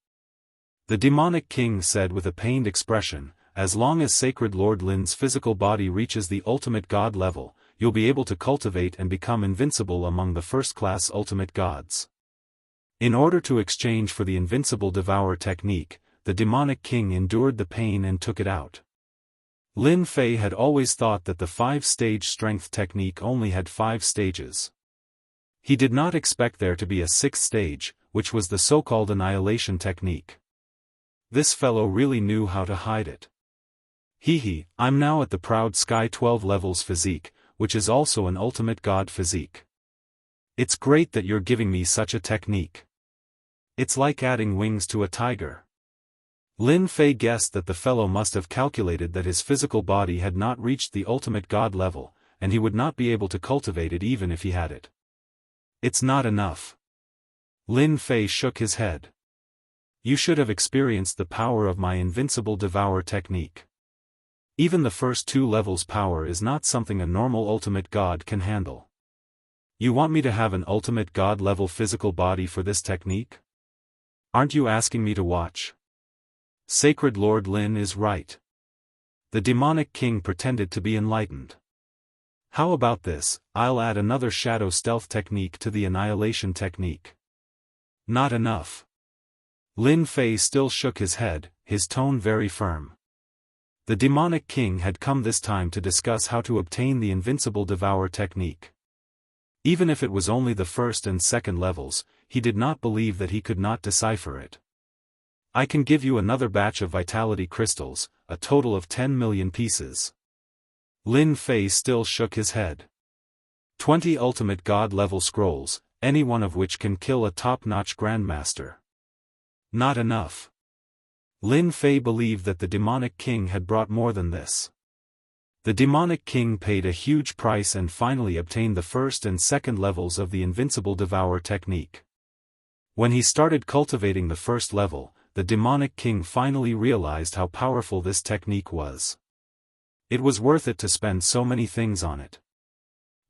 Speaker 1: The demonic king said with a pained expression, as long as Sacred Lord Lin's physical body reaches the ultimate god level, you'll be able to cultivate and become invincible among the first-class ultimate gods. In order to exchange for the Invincible Devourer technique, the demonic king endured the pain and took it out. Lin Fei had always thought that the 5-stage strength technique only had 5 stages. He did not expect there to be a 6th stage, which was the so-called annihilation technique. This fellow really knew how to hide it. I'm now at the proud Sky 12 levels physique, which is also an ultimate god physique. It's great that you're giving me such a technique. It's like adding wings to a tiger. Lin Fei guessed that the fellow must have calculated that his physical body had not reached the ultimate god level, and he would not be able to cultivate it even if he had it. It's not enough. Lin Fei shook his head. You should have experienced the power of my Invincible Devourer technique. Even the first 2 levels power is not something a normal ultimate god can handle. You want me to have an ultimate god level physical body for this technique? Aren't you asking me to watch? Sacred Lord Lin is right. The demonic king pretended to be enlightened. How about this? I'll add another shadow stealth technique to the annihilation technique. Not enough. Lin Fei still shook his head, his tone very firm. The demonic king had come this time to discuss how to obtain the invincible devour technique. Even if it was only the first and second levels, he did not believe that he could not decipher it. I can give you another batch of vitality crystals, a total of 10 million pieces. Lin Fei still shook his head. 20 ultimate god level scrolls, any one of which can kill a top-notch grandmaster. Not enough. Lin Fei believed that the demonic king had brought more than this. The demonic king paid a huge price and finally obtained the first and second levels of the invincible devour technique. When he started cultivating the first level, the demonic king finally realized how powerful this technique was. It was worth it to spend so many things on it.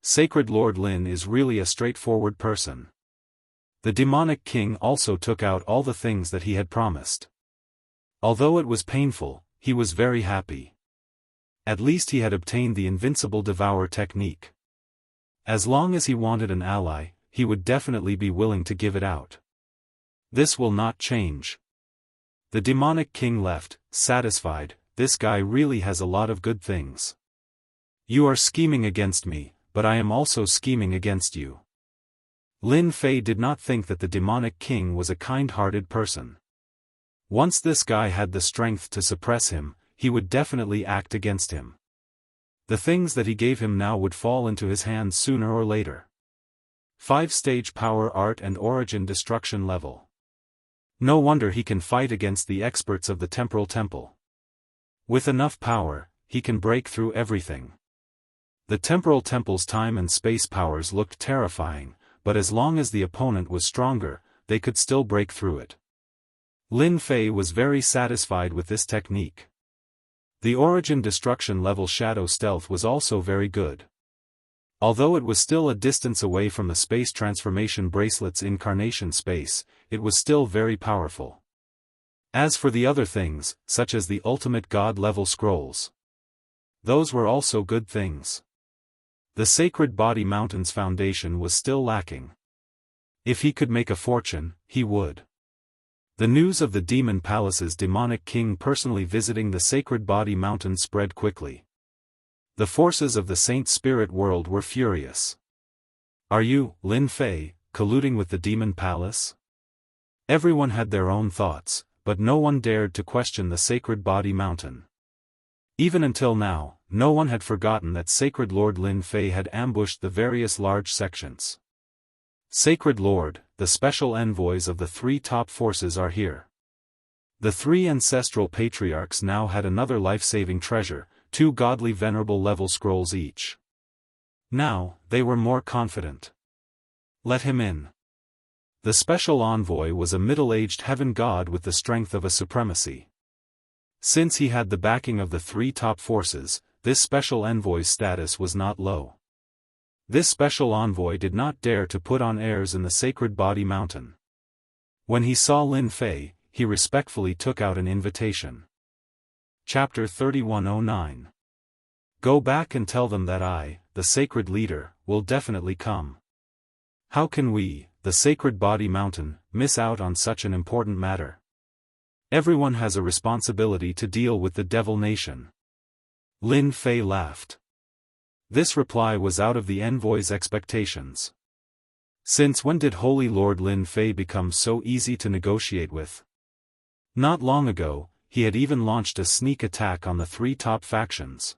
Speaker 1: Sacred Lord Lin is really a straightforward person. The demonic king also took out all the things that he had promised. Although it was painful, he was very happy. At least he had obtained the invincible devour technique. As long as he wanted an ally, he would definitely be willing to give it out. This will not change. The demonic king left, satisfied. This guy really has a lot of good things. You are scheming against me, but I am also scheming against you. Lin Fei did not think that the demonic king was a kind-hearted person. Once this guy had the strength to suppress him, he would definitely act against him. The things that he gave him now would fall into his hands sooner or later. 5-stage power art and origin destruction level. No wonder he can fight against the experts of the temporal temple. With enough power, he can break through everything. The temporal temple's time and space powers looked terrifying, but as long as the opponent was stronger, they could still break through it. Lin Fei was very satisfied with this technique. The origin destruction level shadow stealth was also very good. Although it was still a distance away from the space transformation bracelet's incarnation space, it was still very powerful. As for the other things, such as the ultimate god level scrolls, those were also good things. The Sacred Body Mountain's foundation was still lacking. If he could make a fortune, he would. The news of the Demon Palace's demonic king personally visiting the Sacred Body Mountain spread quickly. The forces of the Saint Spirit world were furious. Are you, Lin Fei, colluding with the Demon Palace? Everyone had their own thoughts, but no one dared to question the Sacred Body Mountain. Even until now, no one had forgotten that Sacred Lord Lin Fei had ambushed the various large sections. Sacred Lord, the special envoys of the 3 top forces are here. The 3 ancestral patriarchs now had another life-saving treasure, 2 godly venerable level scrolls each. Now, they were more confident. Let him in. The special envoy was a middle-aged heaven god with the strength of a supremacy. Since he had the backing of the 3 top forces, this special envoy's status was not low. This special envoy did not dare to put on airs in the Sacred Body Mountain. When he saw Lin Fei, he respectfully took out an invitation. Chapter 3109. Go back and tell them that I, the sacred leader, will definitely come. How can we, the Sacred Body Mountain, miss out on such an important matter? Everyone has a responsibility to deal with the Devil Nation. Lin Fei laughed. This reply was out of the envoy's expectations. Since when did Holy Lord Lin Fei become so easy to negotiate with? Not long ago, he had even launched a sneak attack on the 3 top factions.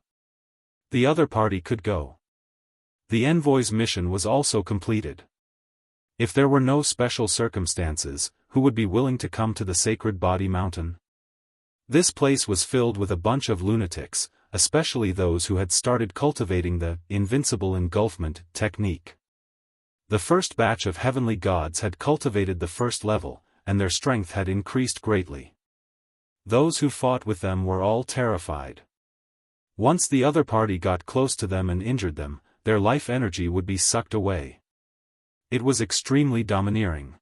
Speaker 1: The other party could go. The envoy's mission was also completed. If there were no special circumstances, who would be willing to come to the Sacred Body Mountain? This place was filled with a bunch of lunatics, especially those who had started cultivating the invincible engulfment technique. The first batch of heavenly gods had cultivated the first level, and their strength had increased greatly. Those who fought with them were all terrified. Once the other party got close to them and injured them, their life energy would be sucked away. It was extremely domineering.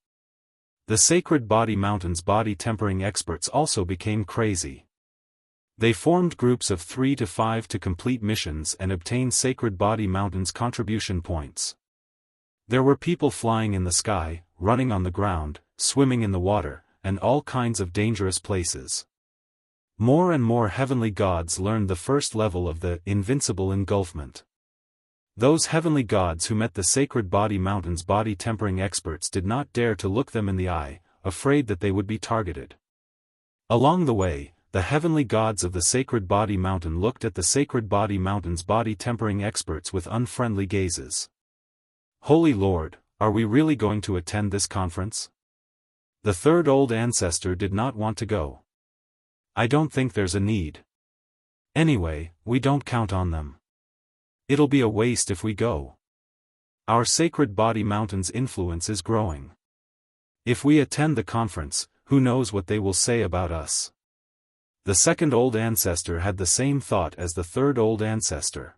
Speaker 1: The Sacred Body Mountain's body tempering experts also became crazy. They formed groups of 3 to 5 to complete missions and obtain Sacred Body Mountain's contribution points. There were people flying in the sky, running on the ground, swimming in the water, and all kinds of dangerous places. More and more heavenly gods learned the first level of the invincible engulfment. Those heavenly gods who met the Sacred Body Mountain's body tempering experts did not dare to look them in the eye, afraid that they would be targeted. Along the way, the heavenly gods of the Sacred Body Mountain looked at the Sacred Body Mountain's body tempering experts with unfriendly gazes. Holy Lord, are we really going to attend this conference? The third old ancestor did not want to go. I don't think there's a need. Anyway, we don't count on them. It'll be a waste if we go. Our Sacred Body Mountain's influence is growing. If we attend the conference, who knows what they will say about us? The second old ancestor had the same thought as the third old ancestor.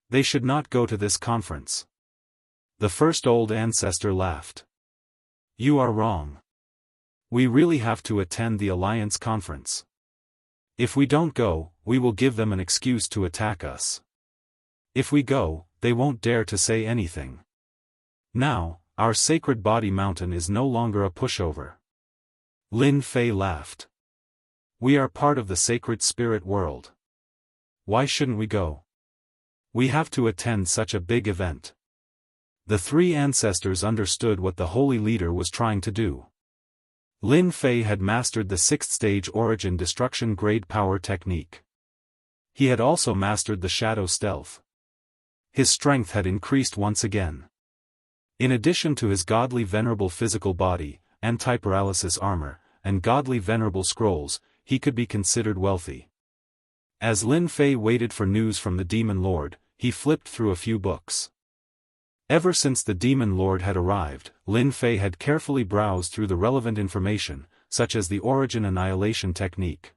Speaker 1: They should not go to this conference. The first old ancestor laughed. You are wrong. We really have to attend the Alliance conference. If we don't go, we will give them an excuse to attack us. If we go, they won't dare to say anything. Now, our Sacred Body Mountain is no longer a pushover. Lin Fei laughed. We are part of the sacred spirit world. Why shouldn't we go? We have to attend such a big event. The three ancestors understood what the holy leader was trying to do. Lin Fei had mastered the 6th stage origin destruction grade power technique. He had also mastered the shadow stealth. His strength had increased once again. In addition to his godly venerable physical body, anti-paralysis armor, and godly venerable scrolls, he could be considered wealthy. As Lin Fei waited for news from the Demon Lord, he flipped through a few books. Ever since the Demon Lord had arrived, Lin Fei had carefully browsed through the relevant information, such as the Origin Annihilation Technique.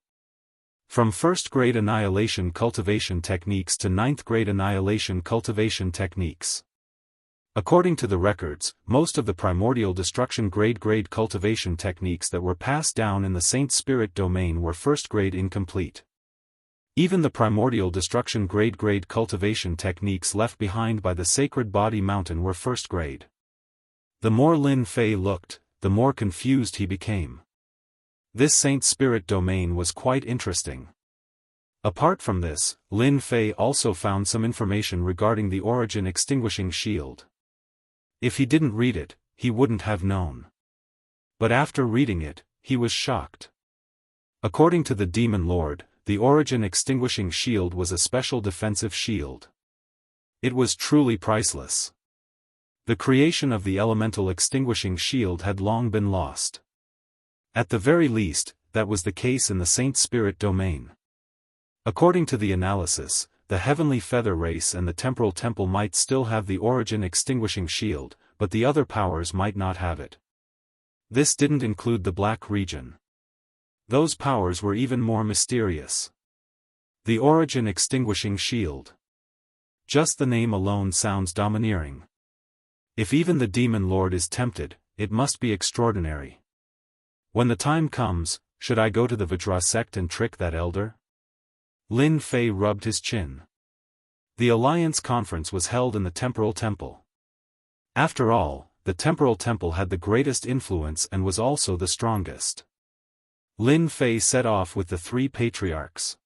Speaker 1: From 1st grade Annihilation Cultivation Techniques to 9th grade Annihilation Cultivation Techniques. According to the records, most of the primordial destruction grade cultivation techniques that were passed down in the Saint Spirit domain were 1st grade incomplete. Even the primordial destruction grade cultivation techniques left behind by the Sacred Body Mountain were 1st grade. The more Lin Fei looked, the more confused he became. This Saint Spirit domain was quite interesting. Apart from this, Lin Fei also found some information regarding the Origin Extinguishing Shield. If he didn't read it, he wouldn't have known. But after reading it, he was shocked. According to the Demon Lord, the Origin Extinguishing Shield was a special defensive shield. It was truly priceless. The creation of the Elemental Extinguishing Shield had long been lost. At the very least, that was the case in the Saint Spirit domain. According to the analysis, the Heavenly Feather Race and the Temporal Temple might still have the Origin Extinguishing Shield, but the other powers might not have it. This didn't include the Black Region. Those powers were even more mysterious. The Origin Extinguishing Shield. Just the name alone sounds domineering. If even the Demon Lord is tempted, it must be extraordinary. When the time comes, should I go to the Vajra sect and trick that elder? Lin Fei rubbed his chin. The Alliance conference was held in the Temporal Temple. After all, the Temporal Temple had the greatest influence and was also the strongest. Lin Fei set off with the 3 patriarchs.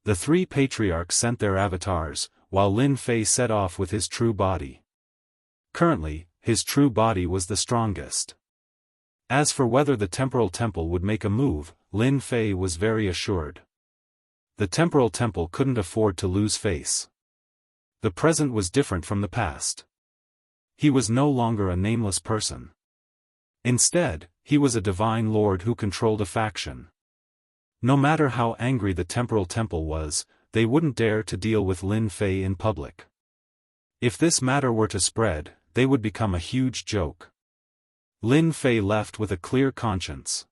Speaker 1: The 3 patriarchs sent their avatars, while Lin Fei set off with his true body. Currently, his true body was the strongest. As for whether the Temporal Temple would make a move, Lin Fei was very assured. The Temporal Temple couldn't afford to lose face. The present was different from the past. He was no longer a nameless person. Instead, he was a divine lord who controlled a faction. No matter how angry the Temporal Temple was, they wouldn't dare to deal with Lin Fei in public. If this matter were to spread, they would become a huge joke. Lin Fei left with a clear conscience.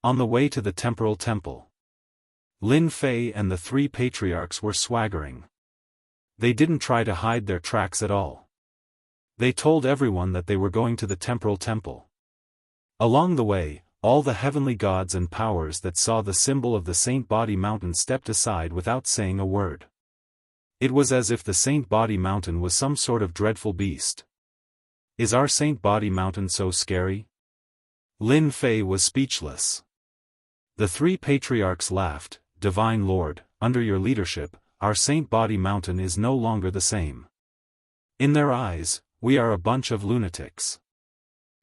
Speaker 1: On the way to the Temporal Temple, Lin Fei and the three patriarchs were swaggering. They didn't try to hide their tracks at all. They told everyone that they were going to the temporal temple. Along the way, all the heavenly gods and powers that saw the symbol of the Saint Body Mountain stepped aside without saying a word. It was as if the Saint Body Mountain was some sort of dreadful beast. Is our Saint Body Mountain so scary? Lin Fei was speechless. The three patriarchs laughed. Divine Lord, under your leadership, our Saint Body Mountain is no longer the same. In their eyes, we are a bunch of lunatics.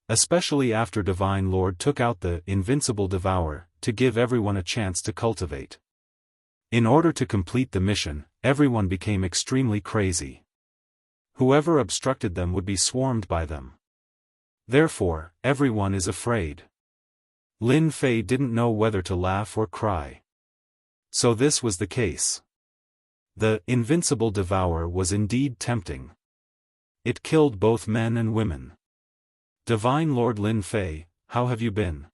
Speaker 1: Especially after Divine Lord took out the invincible devourer, to give everyone a chance to cultivate. In order to complete the mission, everyone became extremely crazy. Whoever obstructed them would be swarmed by them. Therefore, everyone is afraid. Lin Fei didn't know whether to laugh or cry. So this was the case. The invincible devourer was indeed tempting. It killed both men and women. Divine Lord Lin Fei, how have you been?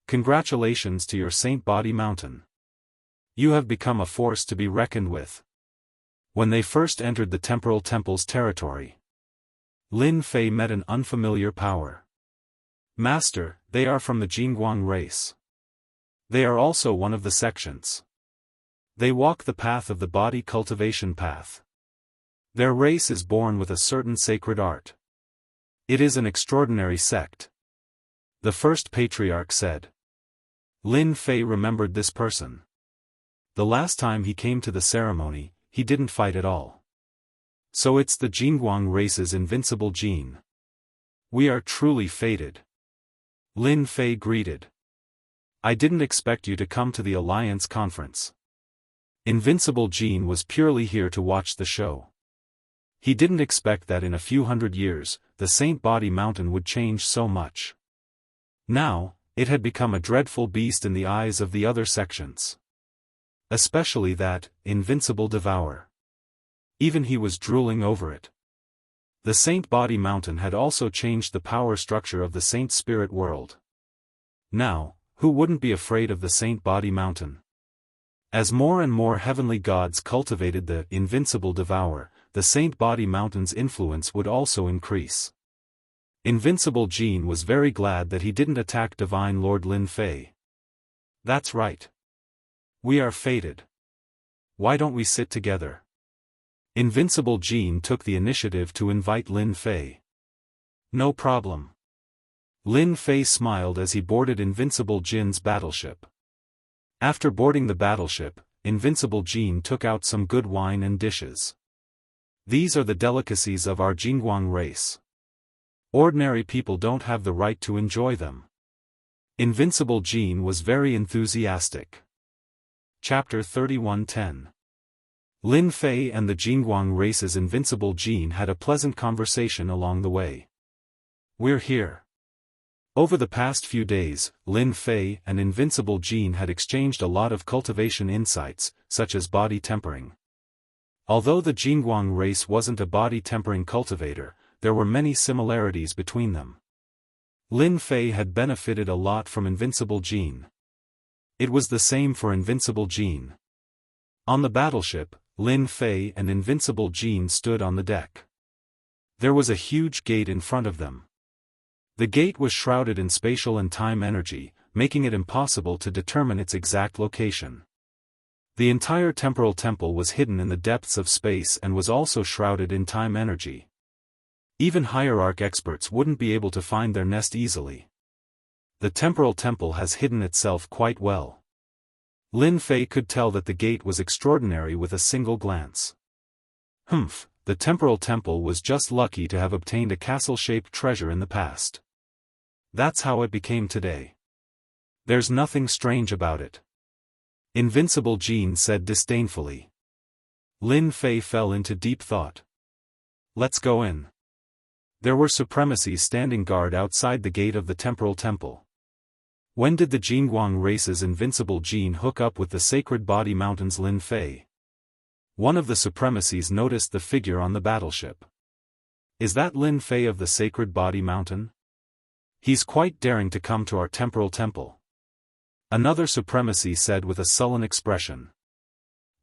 Speaker 1: Congratulations to your Saint Body Mountain. You have become a force to be reckoned with. When they first entered the temporal temple's territory, Lin Fei met an unfamiliar power. Master, they are from the Jianghu race. They are also one of the sections. They walk the path of the body cultivation path. Their race is born with a certain sacred art. It is an extraordinary sect. The first patriarch said. Lin Fei remembered this person. The last time he came to the ceremony, he didn't fight at all. So it's the Jianghu race's invincible gene. We are truly fated. Lin Fei greeted. I didn't expect you to come to the Alliance conference. Invincible Gene was purely here to watch the show. He didn't expect that in a few hundred years, the Saint Body Mountain would change so much. Now, it had become a dreadful beast in the eyes of the other sections. Especially that, invincible devourer. Even he was drooling over it. The Saint Body Mountain had also changed the power structure of the Saint Spirit world. Now, who wouldn't be afraid of the Saint Body Mountain? As more and more heavenly gods cultivated the invincible devourer, the Saint Body Mountain's influence would also increase. Invincible Gene was very glad that he didn't attack Divine Lord Lin Fei. That's right. We are fated. Why don't we sit together? Invincible Gene took the initiative to invite Lin Fei. No problem. Lin Fei smiled as he boarded Invincible Jin's battleship. After boarding the battleship, Invincible Gene took out some good wine and dishes. These are the delicacies of our Jianghu race. Ordinary people don't have the right to enjoy them. Invincible Gene was very enthusiastic. Chapter 31:10. Lin Fei and the Jianghu race's Invincible Gene had a pleasant conversation along the way. We're here. Over the past few days, Lin Fei and Invincible Gene had exchanged a lot of cultivation insights, such as body tempering. Although the Jianghu race wasn't a body tempering cultivator, there were many similarities between them. Lin Fei had benefited a lot from Invincible Gene. It was the same for Invincible Gene. On the battleship, Lin Fei and Invincible Gene stood on the deck. There was a huge gate in front of them. The gate was shrouded in spatial and time energy, making it impossible to determine its exact location. The entire temporal temple was hidden in the depths of space and was also shrouded in time energy. Even hierarch experts wouldn't be able to find their nest easily. The temporal temple has hidden itself quite well. Lin Fei could tell that the gate was extraordinary with a single glance. The temporal temple was just lucky to have obtained a castle-shaped treasure in the past. That's how it became today. There's nothing strange about it. Invincible Gene said disdainfully. Lin Fei fell into deep thought. Let's go in. There were supremacies standing guard outside the gate of the temporal temple. When did the Jianghu race's Invincible Gene hook up with the Sacred Body Mountain's Lin Fei? One of the supremacies noticed the figure on the battleship. Is that Lin Fei of the Sacred Body Mountain? He's quite daring to come to our temporal temple. Another supremacy said with a sullen expression.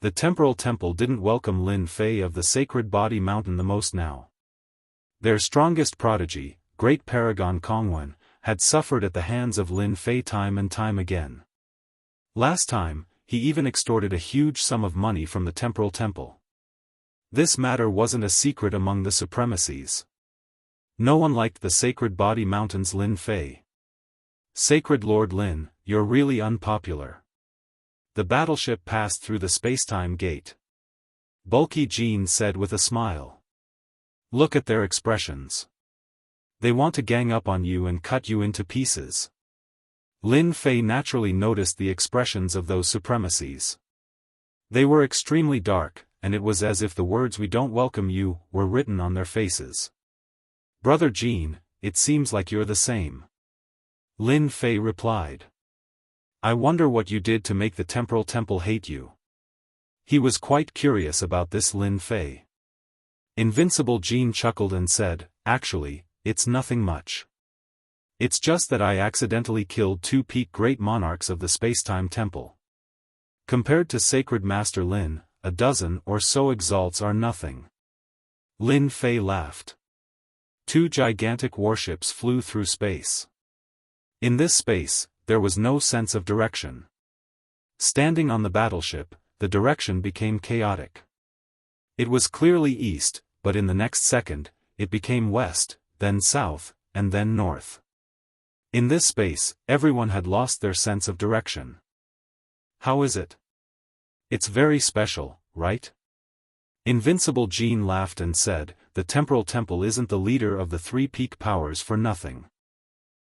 Speaker 1: The temporal temple didn't welcome Lin Fei of the Sacred Body Mountain the most now. Their strongest prodigy, great paragon Kongwen, had suffered at the hands of Lin Fei time and time again. Last time, he even extorted a huge sum of money from the temporal temple. This matter wasn't a secret among the supremacies. No one liked the Sacred Body Mountain's Lin Fei. Sacred Lord Lin, you're really unpopular. The battleship passed through the spacetime gate. Bulky Jean said with a smile. Look at their expressions. They want to gang up on you and cut you into pieces. Lin Fei naturally noticed the expressions of those supremacies. They were extremely dark, and it was as if the words "we don't welcome you" were written on their faces. Brother Jean, it seems like you're the same. Lin Fei replied. I wonder what you did to make the temporal temple hate you. He was quite curious about this Lin Fei. Invincible Jean chuckled and said, actually, it's nothing much. It's just that I accidentally killed 2 peak great monarchs of the spacetime temple. Compared to Sacred Master Lin, a dozen or so exalts are nothing. Lin Fei laughed. 2 gigantic warships flew through space. In this space, there was no sense of direction. Standing on the battleship, the direction became chaotic. It was clearly east, but in the next second, it became west, then south, and then north. In this space, everyone had lost their sense of direction. How is it? It's very special, right? Invincible Jean laughed and said, the temporal temple isn't the leader of the 3 peak powers for nothing.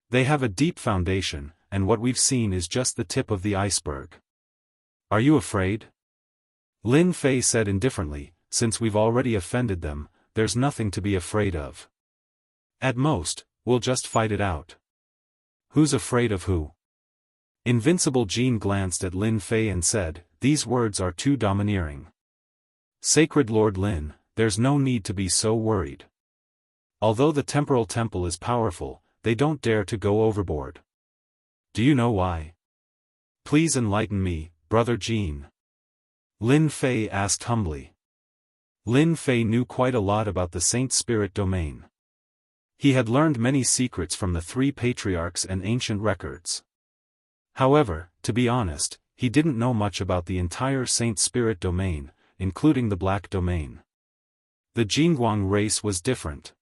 Speaker 1: They have a deep foundation, and what we've seen is just the tip of the iceberg. Are you afraid? Lin Fei said indifferently, since we've already offended them, there's nothing to be afraid of. At most, we'll just fight it out. Who's afraid of who? Invincible Jean glanced at Lin Fei and said, these words are too domineering. Sacred Lord Lin, there's no need to be so worried. Although the temporal temple is powerful, they don't dare to go overboard. Do you know why? Please enlighten me, Brother Jean. Lin Fei asked humbly. Lin Fei knew quite a lot about the Saint Spirit domain. He had learned many secrets from the 3 patriarchs and ancient records. However, to be honest, he didn't know much about the entire Saint Spirit domain, including the Black Domain. The Jingguang race was different.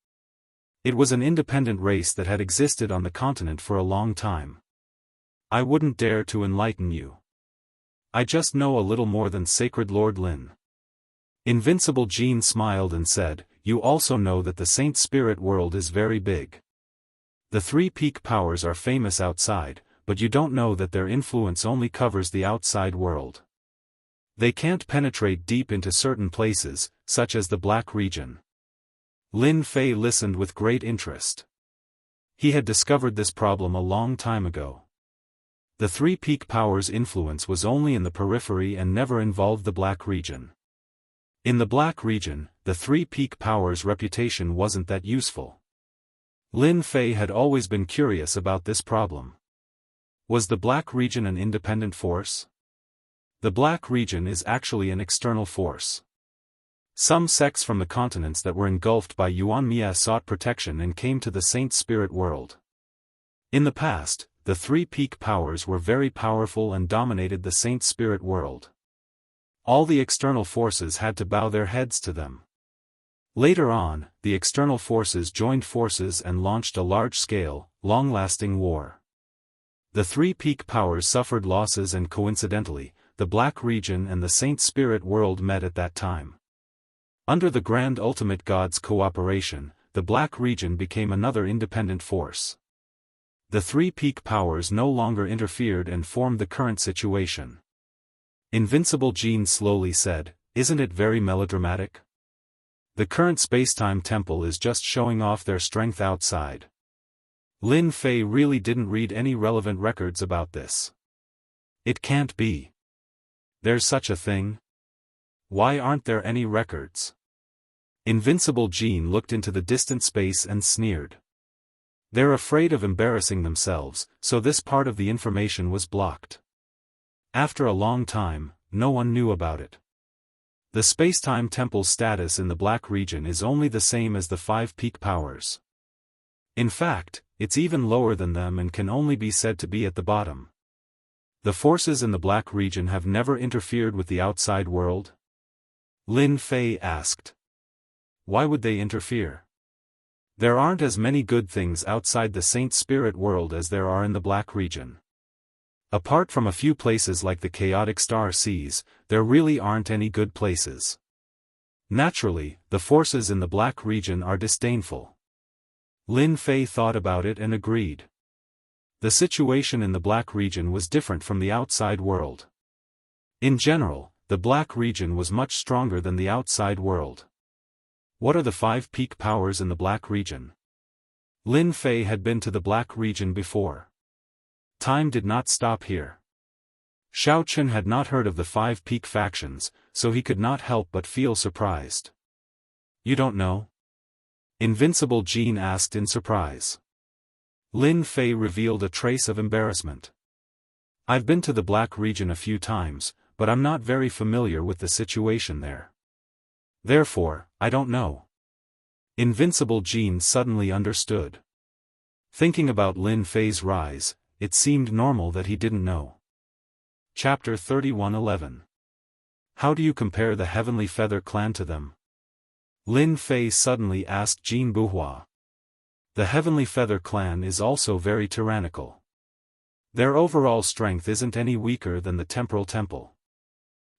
Speaker 1: It was an independent race that had existed on the continent for a long time. I wouldn't dare to enlighten you. I just know a little more than Sacred Lord Lin. Invincible Jean smiled and said, you also know that the Saint Spirit world is very big. The 3 peak powers are famous outside, but you don't know that their influence only covers the outside world. They can't penetrate deep into certain places, such as the Black region. Lin Fei listened with great interest. He had discovered this problem a long time ago. The 3 peak powers' influence was only in the periphery and never involved the Black region. In the Black region, the 3 peak powers' reputation wasn't that useful. Lin Fei had always been curious about this problem. Was the Black region an independent force? The Black region is actually an external force. Some sects from the continents that were engulfed by Yuanmia sought protection and came to the Saint Spirit world. In the past, the 3 peak powers were very powerful and dominated the Saint Spirit world. All the external forces had to bow their heads to them. Later on, the external forces joined forces and launched a large-scale, long-lasting war. The 3 peak powers suffered losses and coincidentally, the Black region and the Saint Spirit world met at that time. Under the Grand Ultimate God's cooperation, the Black region became another independent force. The 3 peak powers no longer interfered and formed the current situation. Invincible Jean slowly said, isn't it very melodramatic? The current spacetime temple is just showing off their strength outside. Lin Fei really didn't read any relevant records about this. It can't be. There's such a thing? Why aren't there any records? Invincible Jean looked into the distant space and sneered. They're afraid of embarrassing themselves, so this part of the information was blocked. After a long time, no one knew about it. The Spacetime Temple's status in the Black region is only the same as the 5 peak powers. In fact, it's even lower than them and can only be said to be at the bottom. The forces in the Black region have never interfered with the outside world? Lin Fei asked. Why would they interfere? There aren't as many good things outside the Saint Spirit world as there are in the Black region. Apart from a few places like the chaotic star seas, there really aren't any good places. Naturally, the forces in the Black region are disdainful. Lin Fei thought about it and agreed. The situation in the Black region was different from the outside world. In general, the Black region was much stronger than the outside world. What are the 5 peak powers in the Black region? Lin Fei had been to the Black region before. Time did not stop here. Xiao Chun had not heard of the 5 peak factions, so he could not help but feel surprised. You don't know? Invincible Jean asked in surprise. Lin Fei revealed a trace of embarrassment. I've been to the Black region a few times, but I'm not very familiar with the situation there. Therefore, I don't know. Invincible Jean suddenly understood. Thinking about Lin Fei's rise, it seemed normal that he didn't know. Chapter 31:11. How do you compare the Heavenly Feather clan to them? Lin Fei suddenly asked Jean Buhua. The Heavenly Feather clan is also very tyrannical. Their overall strength isn't any weaker than the Temporal Temple.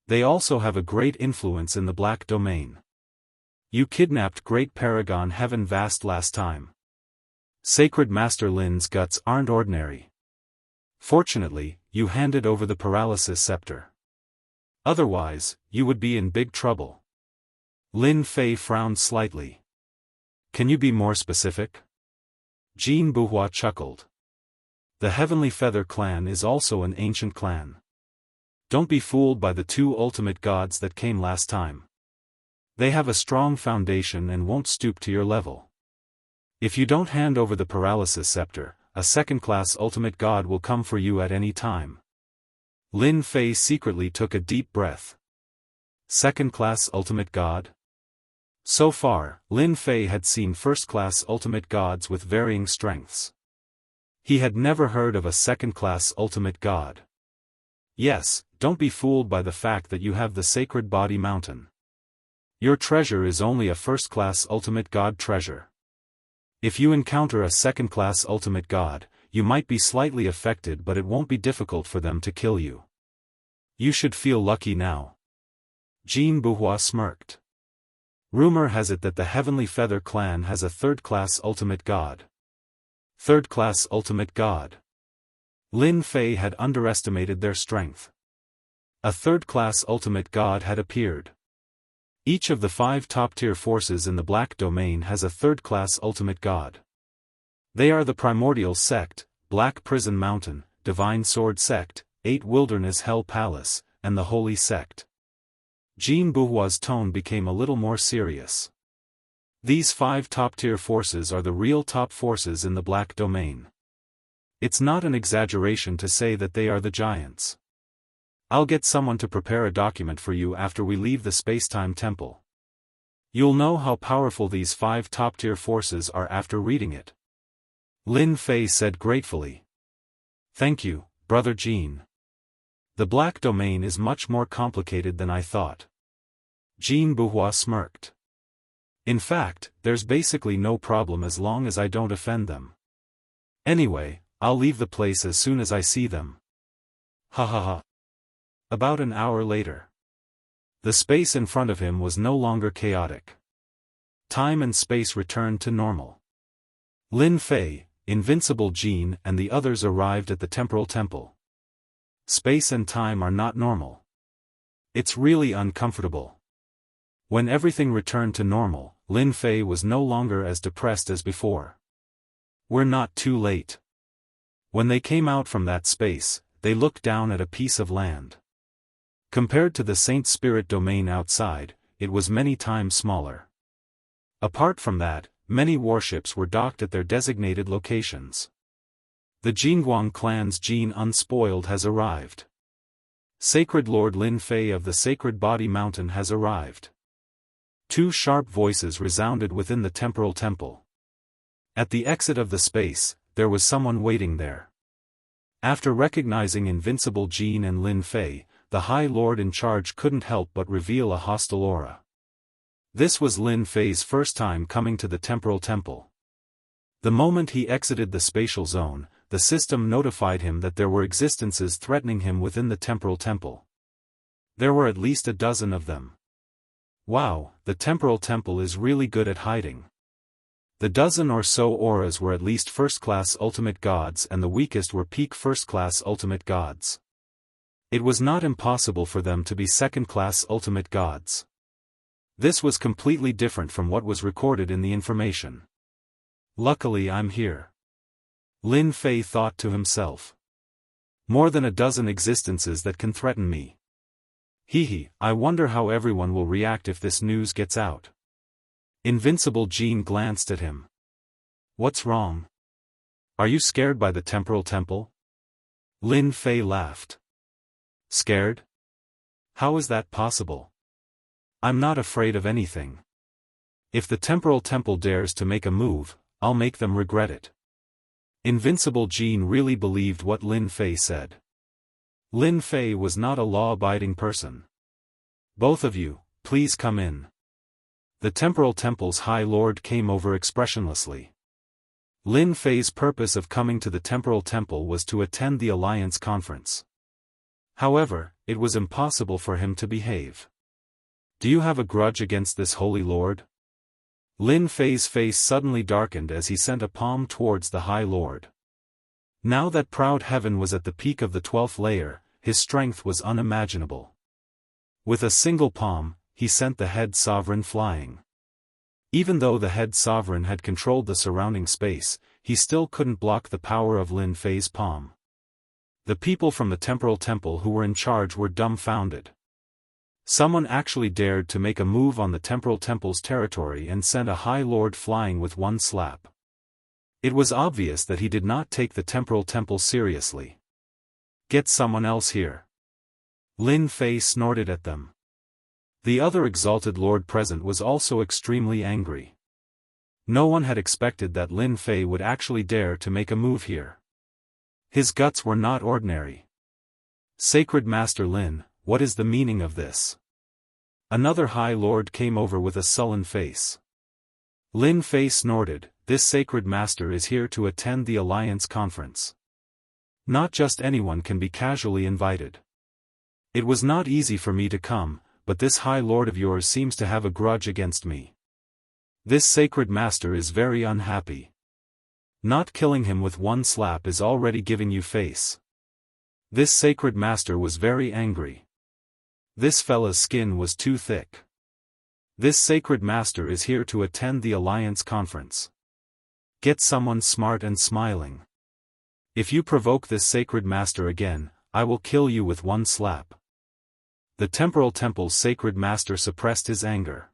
Speaker 1: They also have a great influence in the Black domain. You kidnapped Great Paragon Heaven Vast last time. Sacred Master Lin's guts aren't ordinary. Fortunately, you handed over the Paralysis Scepter. Otherwise, you would be in big trouble. Lin Fei frowned slightly. Can you be more specific? Jean Buhua chuckled. The Heavenly Feather clan is also an ancient clan. Don't be fooled by the 2 ultimate gods that came last time. They have a strong foundation and won't stoop to your level. If you don't hand over the Paralysis Scepter, a second-class ultimate god will come for you at any time. Lin Fei secretly took a deep breath. Second-class ultimate god? So far, Lin Fei had seen first-class ultimate gods with varying strengths. He had never heard of a second-class ultimate god. Yes, don't be fooled by the fact that you have the Sacred Body Mountain. Your treasure is only a first-class ultimate god treasure. If you encounter a second-class ultimate god, you might be slightly affected, but it won't be difficult for them to kill you. You should feel lucky now. Jean Buhua smirked. Rumor has it that the Heavenly Feather clan has a third-class ultimate god. Third-class ultimate god. Lin Fei had underestimated their strength. A third-class ultimate god had appeared. Each of the 5 top-tier forces in the Black domain has a third-class ultimate god. They are the Primordial Sect, Black Prison Mountain, Divine Sword Sect, 8 Wilderness Hell Palace, and the Holy Sect. Jean Buhua's tone became a little more serious. These 5 top-tier forces are the real top forces in the Black domain. It's not an exaggeration to say that they are the giants. I'll get someone to prepare a document for you after we leave the Spacetime Temple. You'll know how powerful these 5 top-tier forces are after reading it. Lin Fei said gratefully. Thank you, Brother Jean. The Black domain is much more complicated than I thought. Jean Buhua smirked. In fact, there's basically no problem as long as I don't offend them. Anyway, I'll leave the place as soon as I see them. Ha ha ha. About an hour later. The space in front of him was no longer chaotic. Time and space returned to normal. Lin Fei, Invincible Jean and the others arrived at the Temporal Temple. Space and time are not normal. It's really uncomfortable. When everything returned to normal, Lin Fei was no longer as depressed as before. We're not too late. When they came out from that space, they looked down at a piece of land. Compared to the Saint Spirit domain outside, it was many times smaller. Apart from that, many warships were docked at their designated locations. The Jingguang clan's Jean Unspoiled has arrived. Sacred Lord Lin Fei of the Sacred Body Mountain has arrived. Two sharp voices resounded within the temporal temple. At the exit of the space, there was someone waiting there. After recognizing Invincible Jean and Lin Fei, the High Lord in charge couldn't help but reveal a hostile aura. This was Lin Fei's first time coming to the temporal temple. The moment he exited the spatial zone, the system notified him that there were existences threatening him within the temporal temple. There were at least a dozen of them. Wow, the temporal temple is really good at hiding. The dozen or so auras were at least first-class ultimate gods and the weakest were peak first-class ultimate gods. It was not impossible for them to be second-class ultimate gods. This was completely different from what was recorded in the information. Luckily I'm here. Lin Fei thought to himself. More than a dozen existences that can threaten me. I wonder how everyone will react if this news gets out. Invincible Jean glanced at him. What's wrong? Are you scared by the temporal temple? Lin Fei laughed. Scared? How is that possible? I'm not afraid of anything. If the temporal temple dares to make a move, I'll make them regret it. Invincible Jean really believed what Lin Fei said. Lin Fei was not a law-abiding person. Both of you, please come in. The temporal temple's High Lord came over expressionlessly. Lin Fei's purpose of coming to the temporal temple was to attend the Alliance conference. However, it was impossible for him to behave. Do you have a grudge against this Holy Lord? Lin Fei's face suddenly darkened as he sent a palm towards the High Lord. Now that proud heaven was at the peak of the 12th layer, his strength was unimaginable. With a single palm, he sent the head sovereign flying. Even though the head sovereign had controlled the surrounding space, he still couldn't block the power of Lin Fei's palm. The people from the temporal temple who were in charge were dumbfounded. Someone actually dared to make a move on the temporal temple's territory and send a High Lord flying with one slap. It was obvious that he did not take the temporal temple seriously. Get someone else here. Lin Fei snorted at them. The other exalted lord present was also extremely angry. No one had expected that Lin Fei would actually dare to make a move here. His guts were not ordinary. Sacred Master Lin, what is the meaning of this? Another High Lord came over with a sullen face. Lin Fei snorted, this Sacred Master is here to attend the Alliance conference. Not just anyone can be casually invited. It was not easy for me to come, but this High Lord of yours seems to have a grudge against me. This Sacred Master is very unhappy. Not killing him with one slap is already giving you face. This Sacred Master was very angry. This fella's skin was too thick. This Sacred Master is here to attend the Alliance conference. Get someone smart and smiling. If you provoke this Sacred Master again, I will kill you with one slap. The temporal temple's Sacred Master suppressed his anger.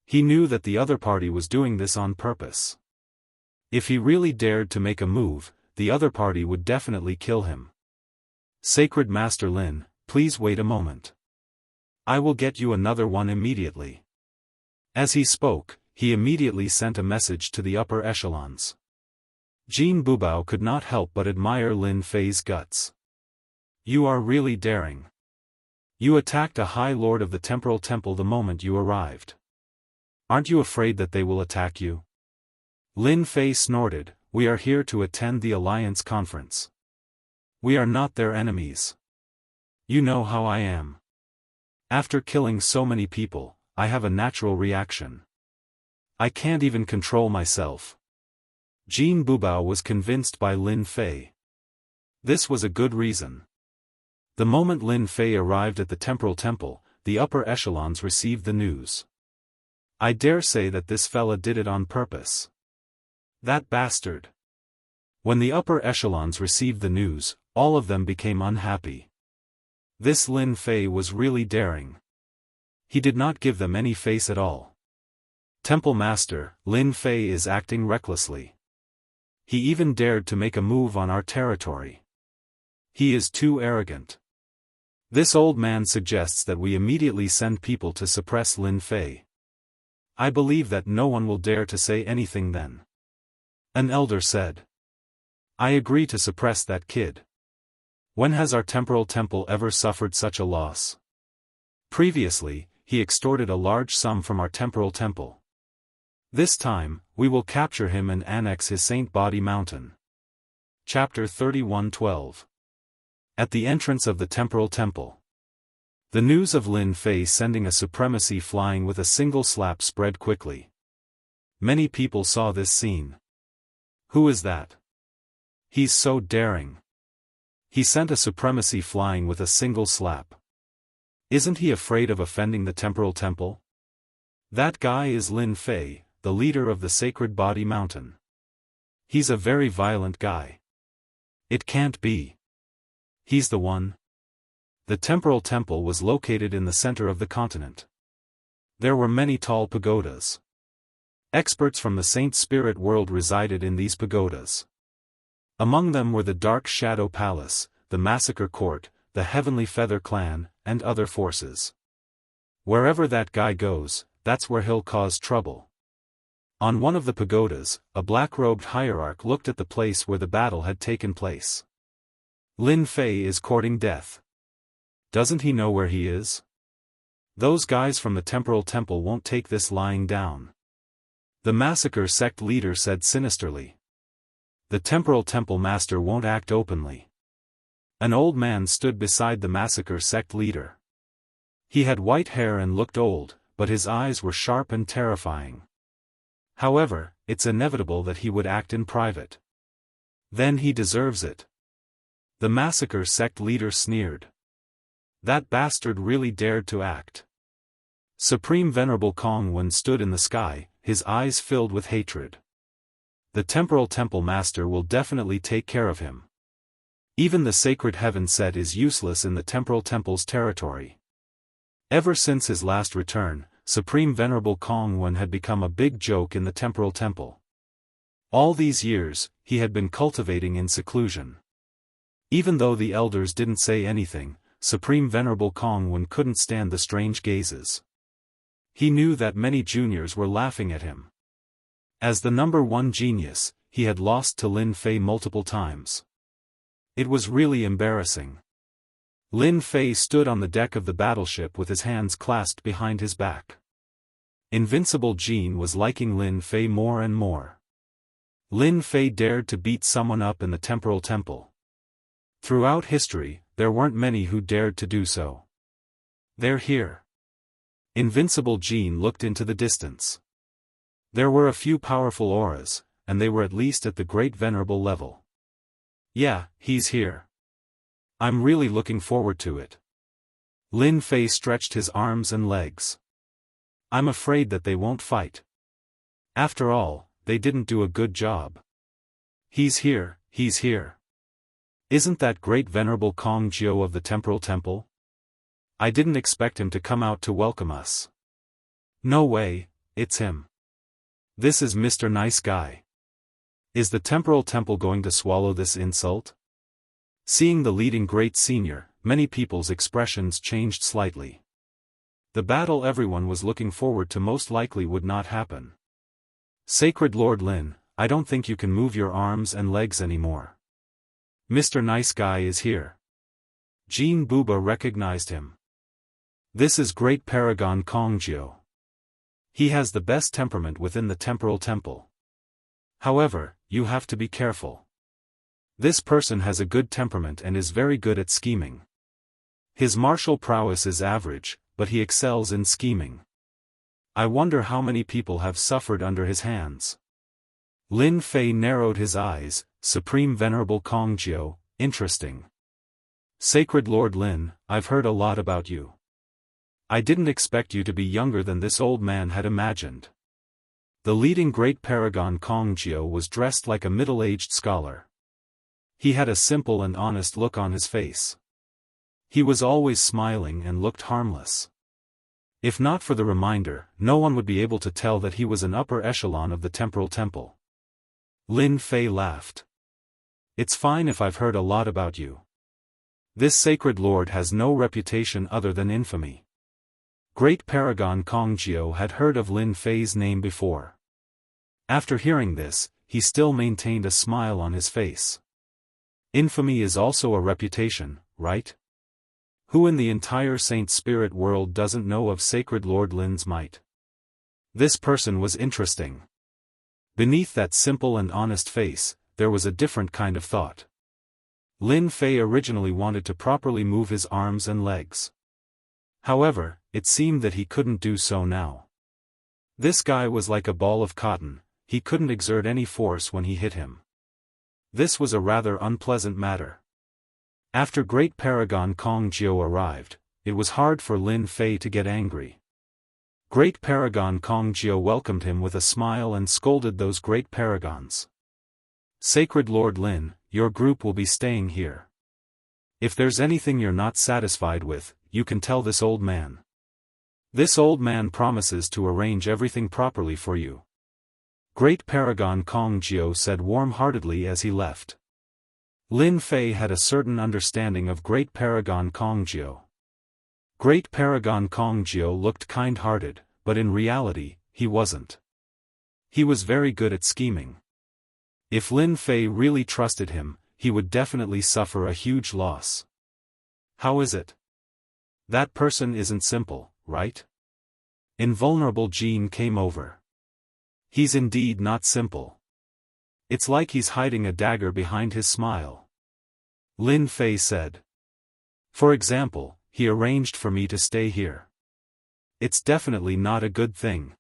Speaker 1: He knew that the other party was doing this on purpose. If he really dared to make a move, the other party would definitely kill him. Sacred Master Lin, please wait a moment. I will get you another one immediately. As he spoke, he immediately sent a message to the upper echelons. Jean Bubao could not help but admire Lin Fei's guts. You are really daring. You attacked a High Lord of the Temporal Temple the moment you arrived. Aren't you afraid that they will attack you? Lin Fei snorted, we are here to attend the Alliance conference. We are not their enemies. You know how I am. After killing so many people, I have a natural reaction. I can't even control myself. Jean Bubao was convinced by Lin Fei. This was a good reason. The moment Lin Fei arrived at the Temporal Temple, the upper echelons received the news. I dare say that this fella did it on purpose. That bastard. When the upper echelons received the news, all of them became unhappy. This Lin Fei was really daring. He did not give them any face at all. Temple Master, Lin Fei is acting recklessly. He even dared to make a move on our territory. He is too arrogant. This old man suggests that we immediately send people to suppress Lin Fei. I believe that no one will dare to say anything then. An elder said. I agree to suppress that kid. When has our temporal temple ever suffered such a loss? Previously, he extorted a large sum from our temporal temple. This time, we will capture him and annex his Saint Body Mountain. Chapter 31:12. At the entrance of the temporal temple. The news of Lin Fei sending a supremacy flying with a single slap spread quickly. Many people saw this scene. Who is that? He's so daring. He sent a supremacy flying with a single slap. Isn't he afraid of offending the temporal temple? That guy is Lin Fei, the leader of the Sacred Body Mountain. He's a very violent guy. It can't be. He's the one. The temporal temple was located in the center of the continent. There were many tall pagodas. Experts from the Saint Spirit world resided in these pagodas. Among them were the Dark Shadow Palace, the Massacre Court, the Heavenly Feather Clan, and other forces. Wherever that guy goes, that's where he'll cause trouble. On one of the pagodas, a black-robed hierarch looked at the place where the battle had taken place. Lin Fei is courting death. Doesn't he know where he is? Those guys from the temporal temple won't take this lying down. The massacre sect leader said sinisterly. The temporal temple master won't act openly. An old man stood beside the massacre sect leader. He had white hair and looked old, but his eyes were sharp and terrifying. However, it's inevitable that he would act in private. Then he deserves it. The massacre sect leader sneered. That bastard really dared to act. Supreme Venerable Kong Wen stood in the sky, his eyes filled with hatred. The temporal temple master will definitely take care of him. Even the sacred heaven set is useless in the temporal temple's territory. Ever since his last return, Supreme Venerable Kong Wen had become a big joke in the temporal temple. All these years, he had been cultivating in seclusion. Even though the elders didn't say anything, Supreme Venerable Kong Wen couldn't stand the strange gazes. He knew that many juniors were laughing at him. As the number one genius, he had lost to Lin Fei multiple times. It was really embarrassing. Lin Fei stood on the deck of the battleship with his hands clasped behind his back. Invincible Jean was liking Lin Fei more and more. Lin Fei dared to beat someone up in the temporal temple. Throughout history, there weren't many who dared to do so. They're here. Invincible Jean looked into the distance. There were a few powerful auras, and they were at least at the Great Venerable level. Yeah, he's here. I'm really looking forward to it. Lin Fei stretched his arms and legs. I'm afraid that they won't fight. After all, they didn't do a good job. He's here, he's here. Isn't that Great Venerable Kong Jiao of the Temporal Temple? I didn't expect him to come out to welcome us. No way, it's him. This is Mr. Nice Guy. Is the Temporal Temple going to swallow this insult? Seeing the leading great senior, many people's expressions changed slightly. The battle everyone was looking forward to most likely would not happen. Sacred Lord Lin, I don't think you can move your arms and legs anymore. Mr. Nice Guy is here. Jean Buba recognized him. This is Great Paragon Kong Jiao. He has the best temperament within the temporal temple. However, you have to be careful. This person has a good temperament and is very good at scheming. His martial prowess is average, but he excels in scheming. I wonder how many people have suffered under his hands. Lin Fei narrowed his eyes. Supreme Venerable Kong Jiao, interesting. Sacred Lord Lin, I've heard a lot about you. I didn't expect you to be younger than this old man had imagined. The leading Great Paragon Kong Jiao was dressed like a middle-aged scholar. He had a simple and honest look on his face. He was always smiling and looked harmless. If not for the reminder, no one would be able to tell that he was an upper echelon of the temporal temple. Lin Fei laughed. It's fine if I've heard a lot about you. This sacred lord has no reputation other than infamy. Great Paragon Kongjio had heard of Lin Fei's name before. After hearing this, he still maintained a smile on his face. Infamy is also a reputation, right? Who in the entire Saint Spirit world doesn't know of Sacred Lord Lin's might? This person was interesting. Beneath that simple and honest face, there was a different kind of thought. Lin Fei originally wanted to properly move his arms and legs. However, it seemed that he couldn't do so now. This guy was like a ball of cotton, he couldn't exert any force when he hit him. This was a rather unpleasant matter. After Great Paragon Kongjio arrived, it was hard for Lin Fei to get angry. Great Paragon Kongjio welcomed him with a smile and scolded those great paragons. Sacred Lord Lin, your group will be staying here. If there's anything you're not satisfied with, you can tell this old man. This old man promises to arrange everything properly for you. Great Paragon Kongjio said warm-heartedly as he left. Lin Fei had a certain understanding of Great Paragon Kongjio. Great Paragon Kongjio looked kind-hearted, but in reality, he wasn't. He was very good at scheming. If Lin Fei really trusted him, he would definitely suffer a huge loss. How is it? That person isn't simple, right? Invulnerable Jean came over. He's indeed not simple. It's like he's hiding a dagger behind his smile. Lin Fei said. For example, he arranged for me to stay here. It's definitely not a good thing.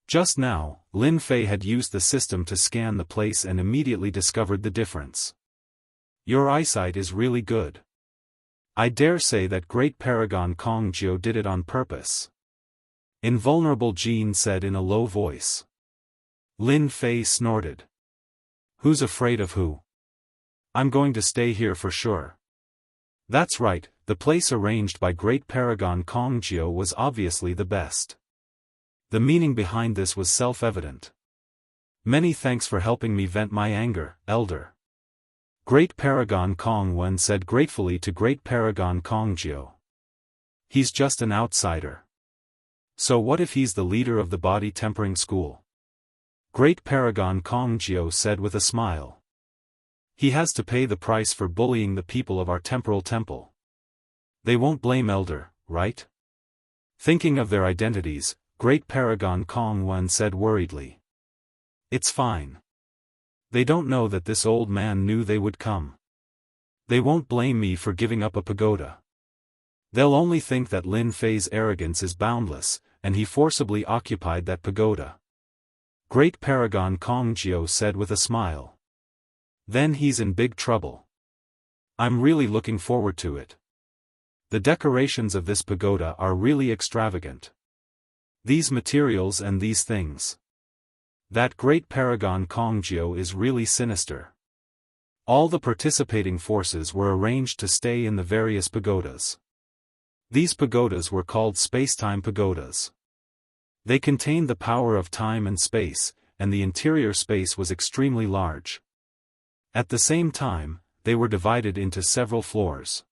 Speaker 1: Just now, Lin Fei had used the system to scan the place and immediately discovered the difference. Your eyesight is really good. I dare say that Great Paragon Kongjio did it on purpose. Invulnerable Jean said in a low voice. Lin Fei snorted. Who's afraid of who? I'm going to stay here for sure. That's right, the place arranged by Great Paragon Kongjio was obviously the best. The meaning behind this was self-evident. Many thanks for helping me vent my anger, Elder. Great Paragon Kongwen said gratefully to Great Paragon Kongjio. He's just an outsider. So what if he's the leader of the body tempering school? Great Paragon Kongjio said with a smile. He has to pay the price for bullying the people of our temporal temple. They won't blame Elder, right? Thinking of their identities, Great Paragon Kongwen said worriedly. It's fine. They don't know that this old man knew they would come. They won't blame me for giving up a pagoda. They'll only think that Lin Fei's arrogance is boundless, and he forcibly occupied that pagoda. Great Paragon Kongjio said with a smile. Then he's in big trouble. I'm really looking forward to it. The decorations of this pagoda are really extravagant. These materials and these things. That Great Paragon Kongjio is really sinister. All the participating forces were arranged to stay in the various pagodas. These pagodas were called space-time pagodas. They contained the power of time and space, and the interior space was extremely large. At the same time, they were divided into several floors.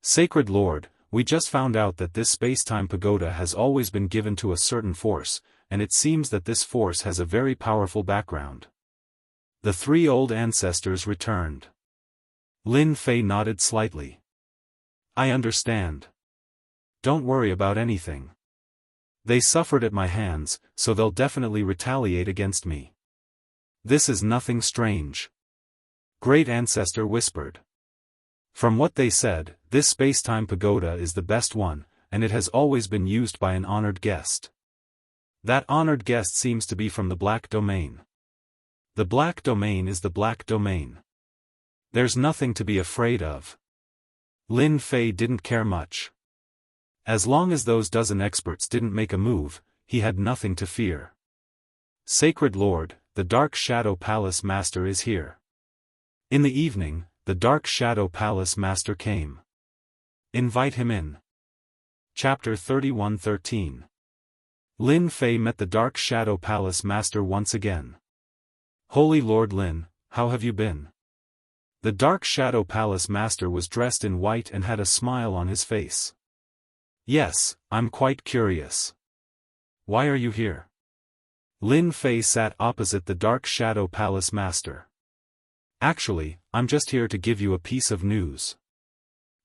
Speaker 1: Sacred Lord, we just found out that this space-time pagoda has always been given to a certain force, and it seems that this force has a very powerful background. The three old ancestors returned. Lin Fei nodded slightly. I understand. Don't worry about anything. They suffered at my hands, so they'll definitely retaliate against me. This is nothing strange. Great Ancestor whispered. From what they said, this space-time pagoda is the best one, and it has always been used by an honored guest. That honored guest seems to be from the Black Domain. The Black Domain is the Black Domain. There's nothing to be afraid of. Lin Fei didn't care much. As long as those dozen experts didn't make a move, he had nothing to fear. Sacred Lord, the Dark Shadow Palace Master is here. In the evening, the Dark Shadow Palace Master came. Invite him in. Chapter 31:13. Lin Fei met the Dark Shadow Palace Master once again. Holy Lord Lin, how have you been? The Dark Shadow Palace Master was dressed in white and had a smile on his face. Yes, I'm quite curious. Why are you here? Lin Fei sat opposite the Dark Shadow Palace Master. Actually, I'm just here to give you a piece of news.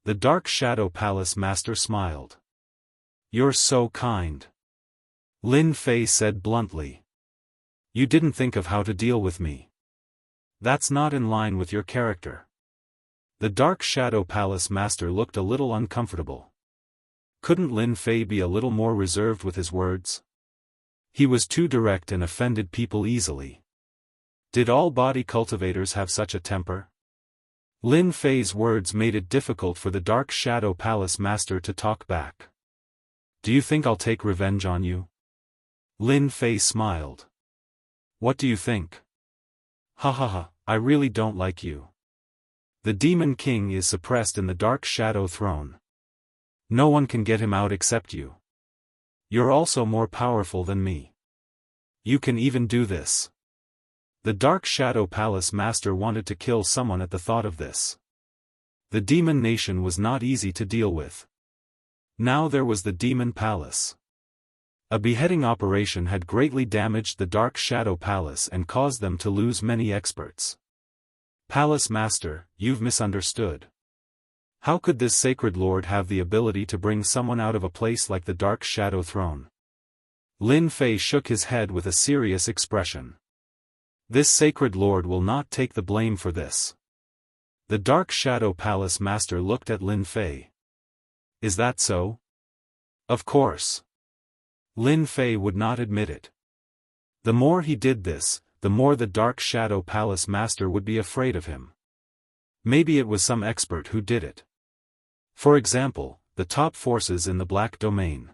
Speaker 1: The Dark Shadow Palace Master smiled. You're so kind. Lin Fei said bluntly. You didn't think of how to deal with me. That's not in line with your character. The Dark Shadow Palace Master looked a little uncomfortable. Couldn't Lin Fei be a little more reserved with his words? He was too direct and offended people easily. Did all body cultivators have such a temper? Lin Fei's words made it difficult for the Dark Shadow Palace Master to talk back. Do you think I'll take revenge on you? Lin Fei smiled. What do you think? Ha ha ha, I really don't like you. The Demon King is suppressed in the Dark Shadow Throne. No one can get him out except you. You're also more powerful than me. You can even do this. The Dark Shadow Palace Master wanted to kill someone at the thought of this. The Demon Nation was not easy to deal with. Now there was the Demon Palace. A beheading operation had greatly damaged the Dark Shadow Palace and caused them to lose many experts. Palace Master, you've misunderstood. How could this sacred lord have the ability to bring someone out of a place like the Dark Shadow Throne? Lin Fei shook his head with a serious expression. This sacred lord will not take the blame for this. The Dark Shadow Palace Master looked at Lin Fei. Is that so? Of course. Lin Fei would not admit it. The more he did this, the more the Dark Shadow Palace Master would be afraid of him. Maybe it was some expert who did it. For example, the top forces in the Black Domain.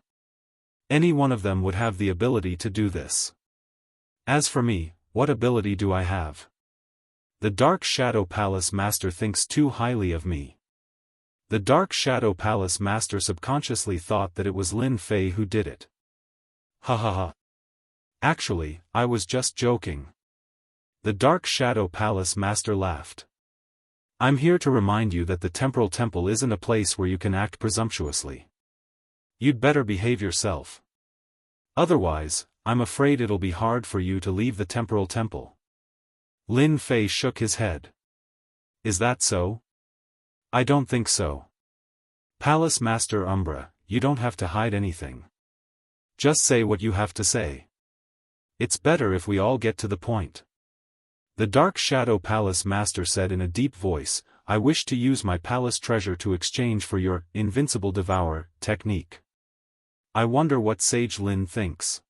Speaker 1: Any one of them would have the ability to do this. As for me, what ability do I have? The Dark Shadow Palace Master thinks too highly of me. The Dark Shadow Palace Master subconsciously thought that it was Lin Fei who did it. Ha ha ha. Actually, I was just joking. The Dark Shadow Palace Master laughed. I'm here to remind you that the Temporal Temple isn't a place where you can act presumptuously. You'd better behave yourself. Otherwise, I'm afraid it'll be hard for you to leave the Temporal Temple. Lin Fei shook his head. Is that so? I don't think so. Palace Master Umbra, you don't have to hide anything. Just say what you have to say. It's better if we all get to the point. The Dark Shadow Palace Master said in a deep voice, I wish to use my palace treasure to exchange for your invincible devour technique. I wonder what Sage Lin thinks.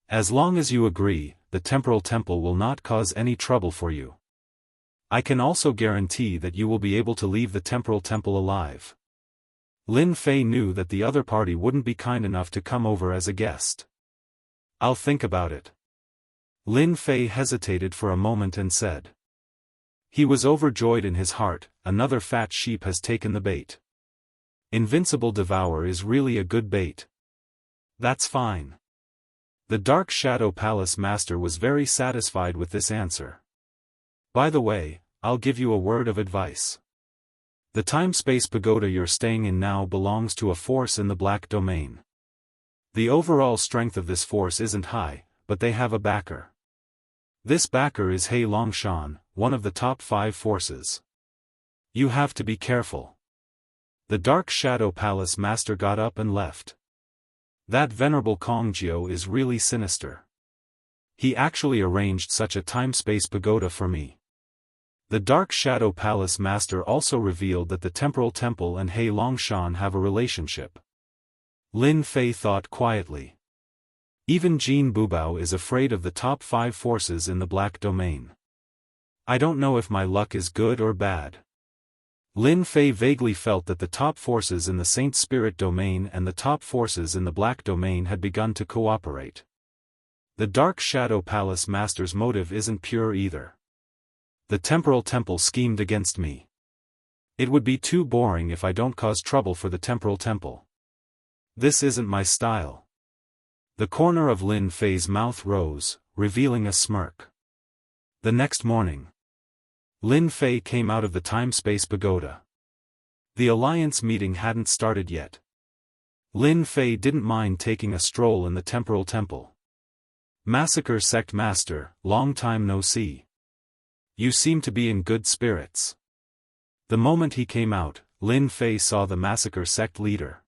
Speaker 1: As long as you agree, the Temporal Temple will not cause any trouble for you. I can also guarantee that you will be able to leave the Temporal Temple alive. Lin Fei knew that the other party wouldn't be kind enough to come over as a guest. I'll think about it. Lin Fei hesitated for a moment and said. He was overjoyed in his heart, another fat sheep has taken the bait. Invincible Devour is really a good bait. That's fine. The Dark Shadow Palace Master was very satisfied with this answer. By the way, I'll give you a word of advice. The time-space pagoda you're staying in now belongs to a force in the Black Domain. The overall strength of this force isn't high, but they have a backer. This backer is He Longshan, one of the top 5 forces. You have to be careful. The Dark Shadow Palace Master got up and left. That venerable Kongjiu is really sinister. He actually arranged such a time-space pagoda for me. The Dark Shadow Palace Master also revealed that the Temporal Temple and He Longshan have a relationship. Lin Fei thought quietly. Even Jin Bubao is afraid of the top 5 forces in the Black Domain. I don't know if my luck is good or bad. Lin Fei vaguely felt that the top forces in the Saint Spirit Domain and the top forces in the Black Domain had begun to cooperate. The Dark Shadow Palace Master's motive isn't pure either. The Temporal Temple schemed against me. It would be too boring if I don't cause trouble for the Temporal Temple. This isn't my style. The corner of Lin Fei's mouth rose, revealing a smirk. The next morning, Lin Fei came out of the time-space pagoda. The alliance meeting hadn't started yet. Lin Fei didn't mind taking a stroll in the temporal temple. Massacre Sect Master, long time no see. You seem to be in good spirits. The moment he came out, Lin Fei saw the Massacre Sect leader.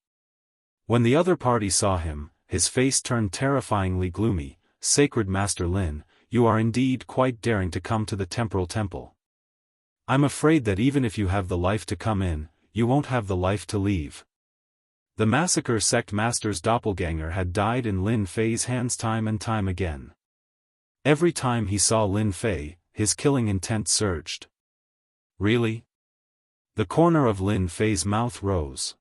Speaker 1: When the other party saw him, his face turned terrifyingly gloomy. Sacred Master Lin, you are indeed quite daring to come to the temporal temple. I'm afraid that even if you have the life to come in, you won't have the life to leave. The Massacre Sect Master's doppelganger had died in Lin Fei's hands time and time again. Every time he saw Lin Fei, his killing intent surged. Really? The corner of Lin Fei's mouth rose.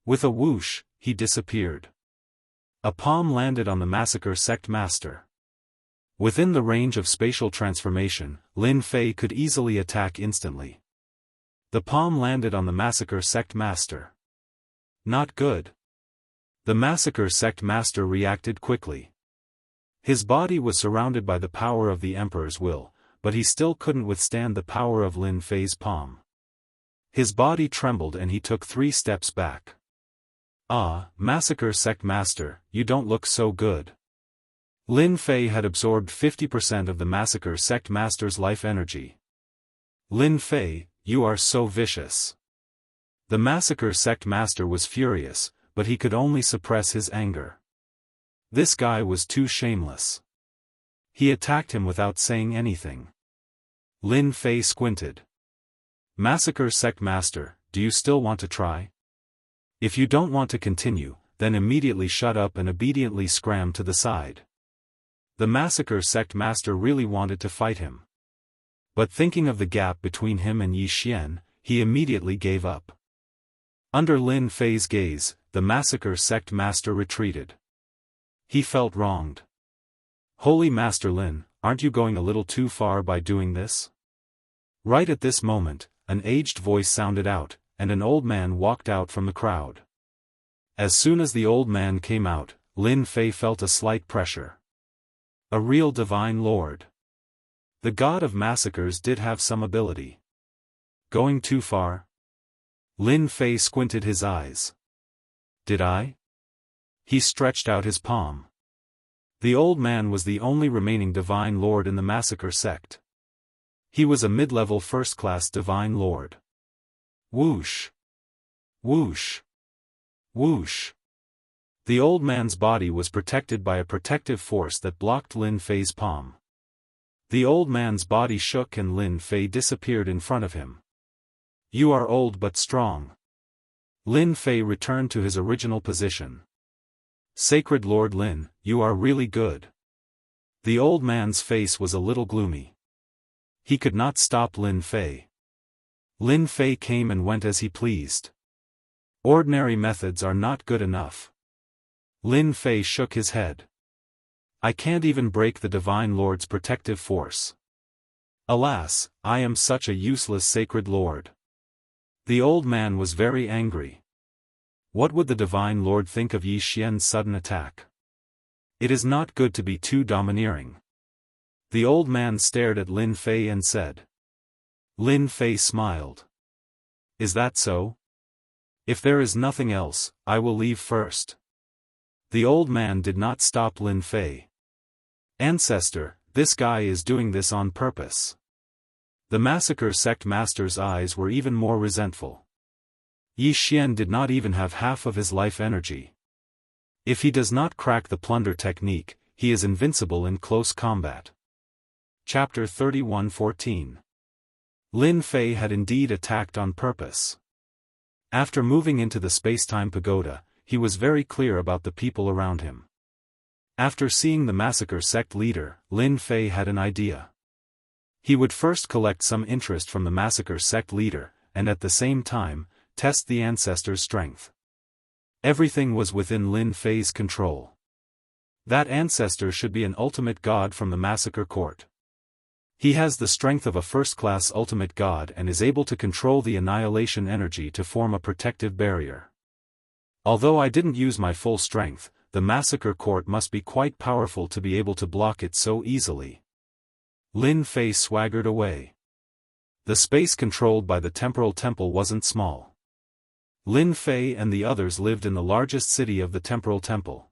Speaker 1: With a whoosh, he disappeared. A palm landed on the Massacre Sect Master. Within the range of spatial transformation, Lin Fei could easily attack instantly. The palm landed on the Massacre Sect Master. Not good. The Massacre Sect Master reacted quickly. His body was surrounded by the power of the Emperor's will, but he still couldn't withstand the power of Lin Fei's palm. His body trembled and he took 3 steps back. Ah, Massacre Sect Master, you don't look so good. Lin Fei had absorbed 50% of the Massacre Sect Master's life energy. Lin Fei, you are so vicious. The Massacre Sect Master was furious, but he could only suppress his anger. This guy was too shameless. He attacked him without saying anything. Lin Fei squinted. Massacre Sect Master, do you still want to try? If you don't want to continue, then immediately shut up and obediently scram to the side. The Massacre Sect Master really wanted to fight him. But thinking of the gap between him and Yi Xian, he immediately gave up. Under Lin Fei's gaze, the Massacre Sect Master retreated. He felt wronged. Holy Master Lin, aren't you going a little too far by doing this? Right at this moment, an aged voice sounded out, and an old man walked out from the crowd. As soon as the old man came out, Lin Fei felt a slight pressure. A real divine lord. The god of massacres did have some ability. Going too far? Lin Fei squinted his eyes. Did I? He stretched out his palm. The old man was the only remaining divine lord in the massacre sect. He was a mid-level first-class divine lord. Whoosh! Whoosh! Whoosh! The old man's body was protected by a protective force that blocked Lin Fei's palm. The old man's body shook and Lin Fei disappeared in front of him. You are old but strong. Lin Fei returned to his original position. Sacred Lord Lin, you are really good. The old man's face was a little gloomy. He could not stop Lin Fei. Lin Fei came and went as he pleased. Ordinary methods are not good enough. Lin Fei shook his head. I can't even break the Divine Lord's protective force. Alas, I am such a useless sacred lord. The old man was very angry. What would the Divine Lord think of Yi Xian's sudden attack? It is not good to be too domineering. The old man stared at Lin Fei and said. Lin Fei smiled. Is that so? If there is nothing else, I will leave first. The old man did not stop Lin Fei. Ancestor, this guy is doing this on purpose. The massacre sect master's eyes were even more resentful. Yi Xian did not even have half of his life energy. If he does not crack the plunder technique, he is invincible in close combat. Chapter 31:14. Lin Fei had indeed attacked on purpose. After moving into the space-time pagoda, he was very clear about the people around him. After seeing the massacre sect leader, Lin Fei had an idea. He would first collect some interest from the massacre sect leader, and at the same time, test the ancestor's strength. Everything was within Lin Fei's control. That ancestor should be an ultimate god from the massacre court. He has the strength of a first-class ultimate god and is able to control the annihilation energy to form a protective barrier. Although I didn't use my full strength, the massacre court must be quite powerful to be able to block it so easily. Lin Fei swaggered away. The space controlled by the temporal temple wasn't small. Lin Fei and the others lived in the largest city of the temporal temple.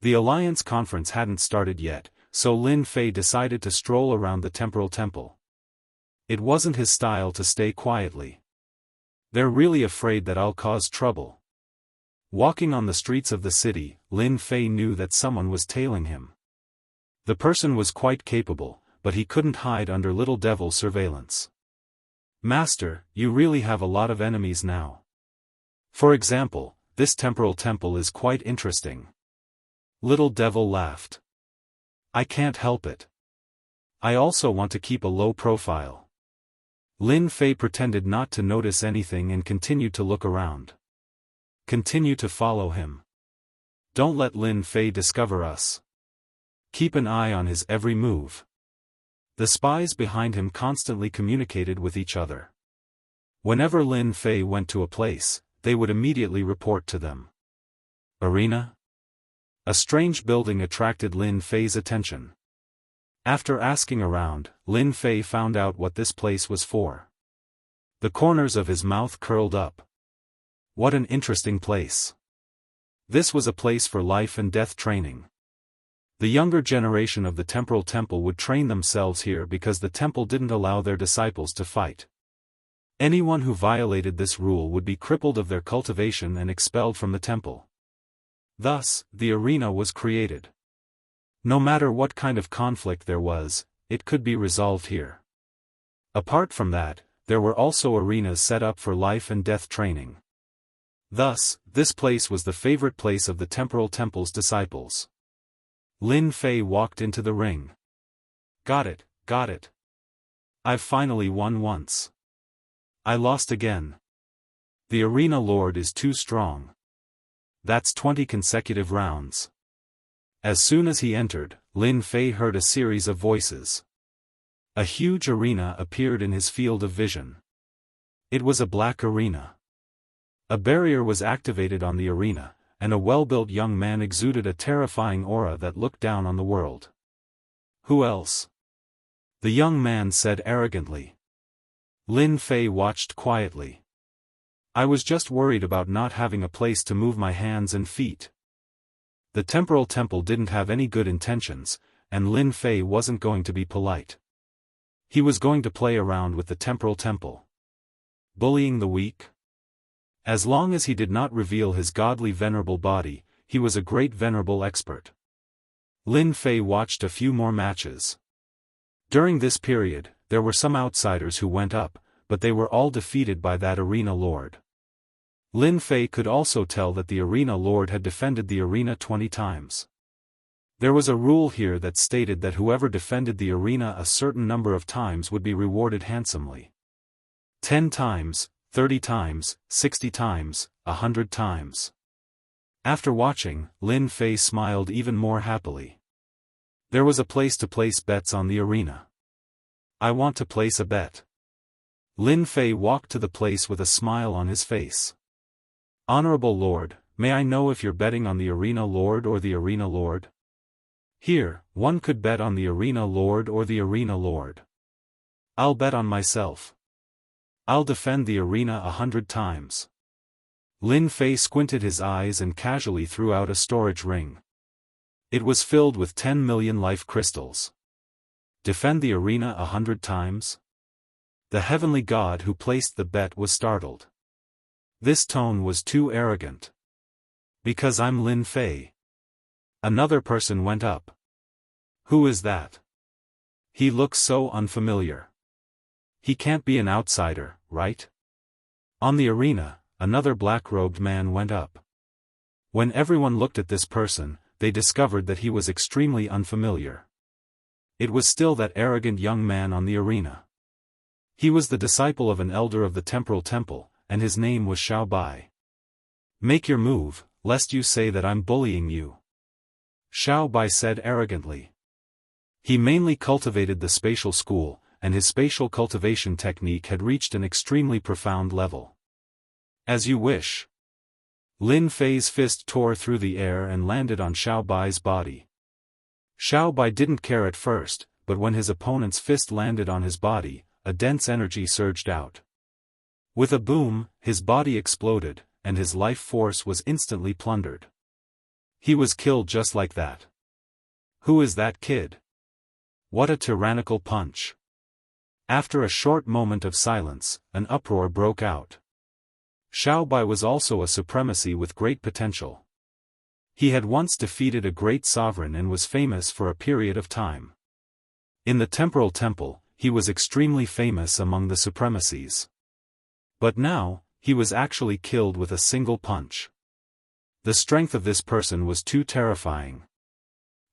Speaker 1: The Alliance conference hadn't started yet, so Lin Fei decided to stroll around the temporal temple. It wasn't his style to stay quietly. They're really afraid that I'll cause trouble. Walking on the streets of the city, Lin Fei knew that someone was tailing him. The person was quite capable, but he couldn't hide under Little Devil's surveillance. Master, you really have a lot of enemies now. For example, this temporal temple is quite interesting. Little Devil laughed. I can't help it. I also want to keep a low profile. Lin Fei pretended not to notice anything and continued to look around. Continue to follow him. Don't let Lin Fei discover us. Keep an eye on his every move. The spies behind him constantly communicated with each other. Whenever Lin Fei went to a place, they would immediately report to them. Arena? A strange building attracted Lin Fei's attention. After asking around, Lin Fei found out what this place was for. The corners of his mouth curled up. What an interesting place. This was a place for life and death training. The younger generation of the temporal temple would train themselves here because the temple didn't allow their disciples to fight. Anyone who violated this rule would be crippled of their cultivation and expelled from the temple. Thus, the arena was created. No matter what kind of conflict there was, it could be resolved here. Apart from that, there were also arenas set up for life and death training. Thus, this place was the favorite place of the temporal temple's disciples. Lin Fei walked into the ring. Got it, got it. I've finally won once. I lost again. The arena lord is too strong. That's 20 consecutive rounds. As soon as he entered, Lin Fei heard a series of voices. A huge arena appeared in his field of vision. It was a black arena. A barrier was activated on the arena, and a well-built young man exuded a terrifying aura that looked down on the world. Who else? The young man said arrogantly. Lin Fei watched quietly. I was just worried about not having a place to move my hands and feet. The temporal temple didn't have any good intentions, and Lin Fei wasn't going to be polite. He was going to play around with the temporal temple. Bullying the weak? As long as he did not reveal his godly venerable body, he was a great venerable expert. Lin Fei watched a few more matches. During this period, there were some outsiders who went up, but they were all defeated by that arena lord. Lin Fei could also tell that the arena lord had defended the arena 20 times. There was a rule here that stated that whoever defended the arena a certain number of times would be rewarded handsomely. 10 times, 30 times, 60 times, 100 times. After watching, Lin Fei smiled even more happily. There was a place to place bets on the arena. I want to place a bet. Lin Fei walked to the place with a smile on his face. Honorable Lord, may I know if you're betting on the arena lord or the arena lord? Here, one could bet on the arena lord or the arena lord. I'll bet on myself. I'll defend the arena 100 times. Lin Fei squinted his eyes and casually threw out a storage ring. It was filled with 10 million life crystals. Defend the arena 100 times? The heavenly god who placed the bet was startled. This tone was too arrogant. Because I'm Lin Fei. Another person went up. Who is that? He looks so unfamiliar. He can't be an outsider, right? On the arena, another black-robed man went up. When everyone looked at this person, they discovered that he was extremely unfamiliar. It was still that arrogant young man on the arena. He was the disciple of an elder of the temporal temple, and his name was Xiao Bai. Make your move, lest you say that I'm bullying you. Xiao Bai said arrogantly. He mainly cultivated the spatial school, and his spatial cultivation technique had reached an extremely profound level. As you wish. Lin Fei's fist tore through the air and landed on Xiao Bai's body. Xiao Bai didn't care at first, but when his opponent's fist landed on his body, a dense energy surged out. With a boom, his body exploded, and his life force was instantly plundered. He was killed just like that. Who is that kid? What a tyrannical punch! After a short moment of silence, an uproar broke out. Xiao Bai was also a supremacy with great potential. He had once defeated a great sovereign and was famous for a period of time. In the temporal temple, he was extremely famous among the supremacies. But now, he was actually killed with a single punch. The strength of this person was too terrifying.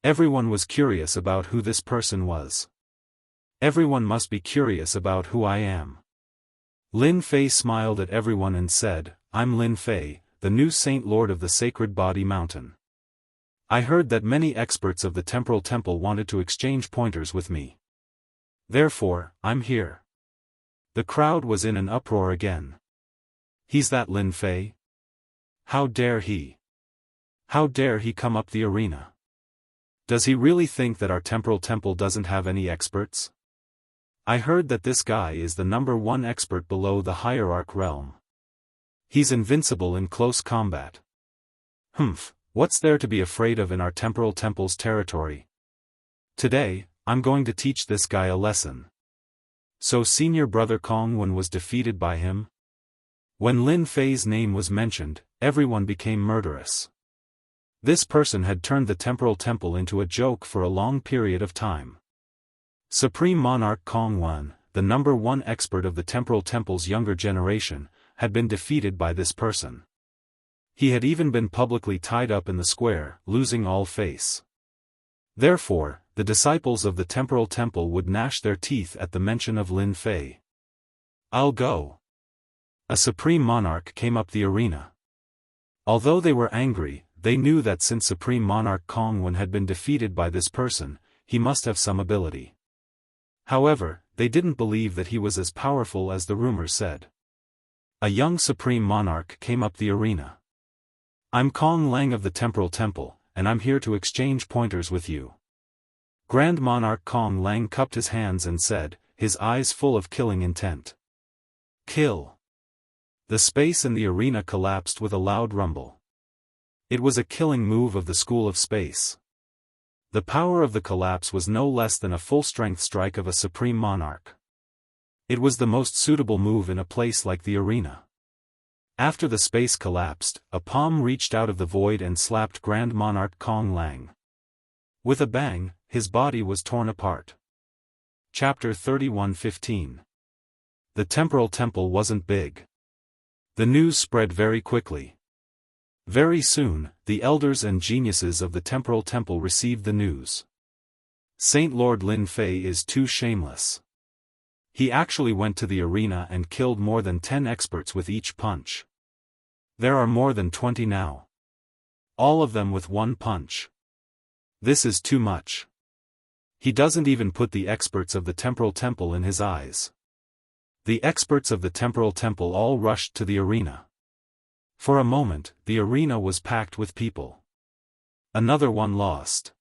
Speaker 1: Everyone was curious about who this person was. Everyone must be curious about who I am. Lin Fei smiled at everyone and said, I'm Lin Fei, the new Saint Lord of the Sacred Body Mountain. I heard that many experts of the Temporal Temple wanted to exchange pointers with me. Therefore, I'm here. The crowd was in an uproar again. He's that Lin Fei? How dare he? How dare he come up the arena? Does he really think that our Temporal Temple doesn't have any experts? I heard that this guy is the #1 expert below the hierarch realm. He's invincible in close combat. Humph, what's there to be afraid of in our Temporal Temple's territory? Today, I'm going to teach this guy a lesson. So senior brother Kong Wen was defeated by him? When Lin Fei's name was mentioned, everyone became murderous. This person had turned the Temporal Temple into a joke for a long period of time. Supreme Monarch Kong Wen, the #1 expert of the Temporal Temple's younger generation, had been defeated by this person. He had even been publicly tied up in the square, losing all face. Therefore, the disciples of the Temporal Temple would gnash their teeth at the mention of Lin Fei. I'll go. A Supreme Monarch came up the arena. Although they were angry, they knew that since Supreme Monarch Kong Wen had been defeated by this person, he must have some ability. However, they didn't believe that he was as powerful as the rumors said. A young Supreme Monarch came up the arena. I'm Kong Lang of the Temporal Temple, and I'm here to exchange pointers with you. Grand Monarch Kong Lang cupped his hands and said, his eyes full of killing intent. Kill. The space in the arena collapsed with a loud rumble. It was a killing move of the School of Space. The power of the collapse was no less than a full-strength strike of a Supreme Monarch. It was the most suitable move in a place like the arena. After the space collapsed, a palm reached out of the void and slapped Grand Monarch Kong Lang. With a bang, his body was torn apart. Chapter 31:15. The Temporal Temple wasn't big. The news spread very quickly. Very soon, the elders and geniuses of the Temporal Temple received the news. Saint Lord Lin Fei is too shameless. He actually went to the arena and killed more than 10 experts with each punch. There are more than 20 now. All of them with one punch. This is too much. He doesn't even put the experts of the Temporal Temple in his eyes. The experts of the Temporal Temple all rushed to the arena. For a moment, the arena was packed with people. Another one lost.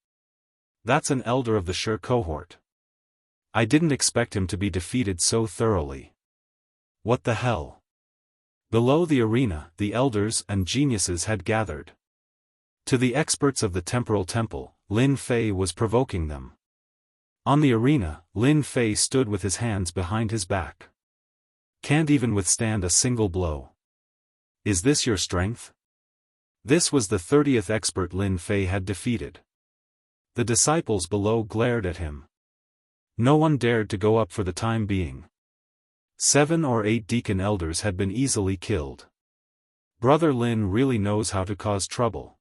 Speaker 1: That's an elder of the Shi cohort. I didn't expect him to be defeated so thoroughly. What the hell? Below the arena, the elders and geniuses had gathered. To the experts of the Temporal Temple, Lin Fei was provoking them. On the arena, Lin Fei stood with his hands behind his back. Can't even withstand a single blow. Is this your strength? This was the 30th expert Lin Fei had defeated. The disciples below glared at him. No one dared to go up for the time being. 7 or 8 deacon elders had been easily killed. Brother Lin really knows how to cause trouble.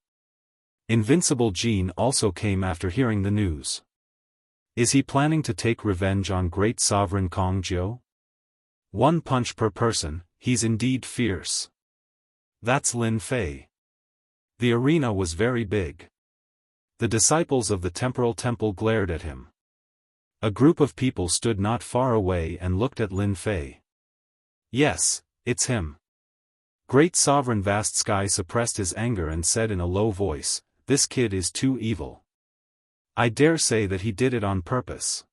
Speaker 1: Invincible Jean also came after hearing the news. Is he planning to take revenge on great sovereign Kong Jiu? 1 punch per person, he's indeed fierce. That's Lin Fei. The arena was very big. The disciples of the Temporal Temple glared at him. A group of people stood not far away and looked at Lin Fei. Yes, it's him. Great Sovereign Vast Sky suppressed his anger and said in a low voice, this kid is too evil. I dare say that he did it on purpose.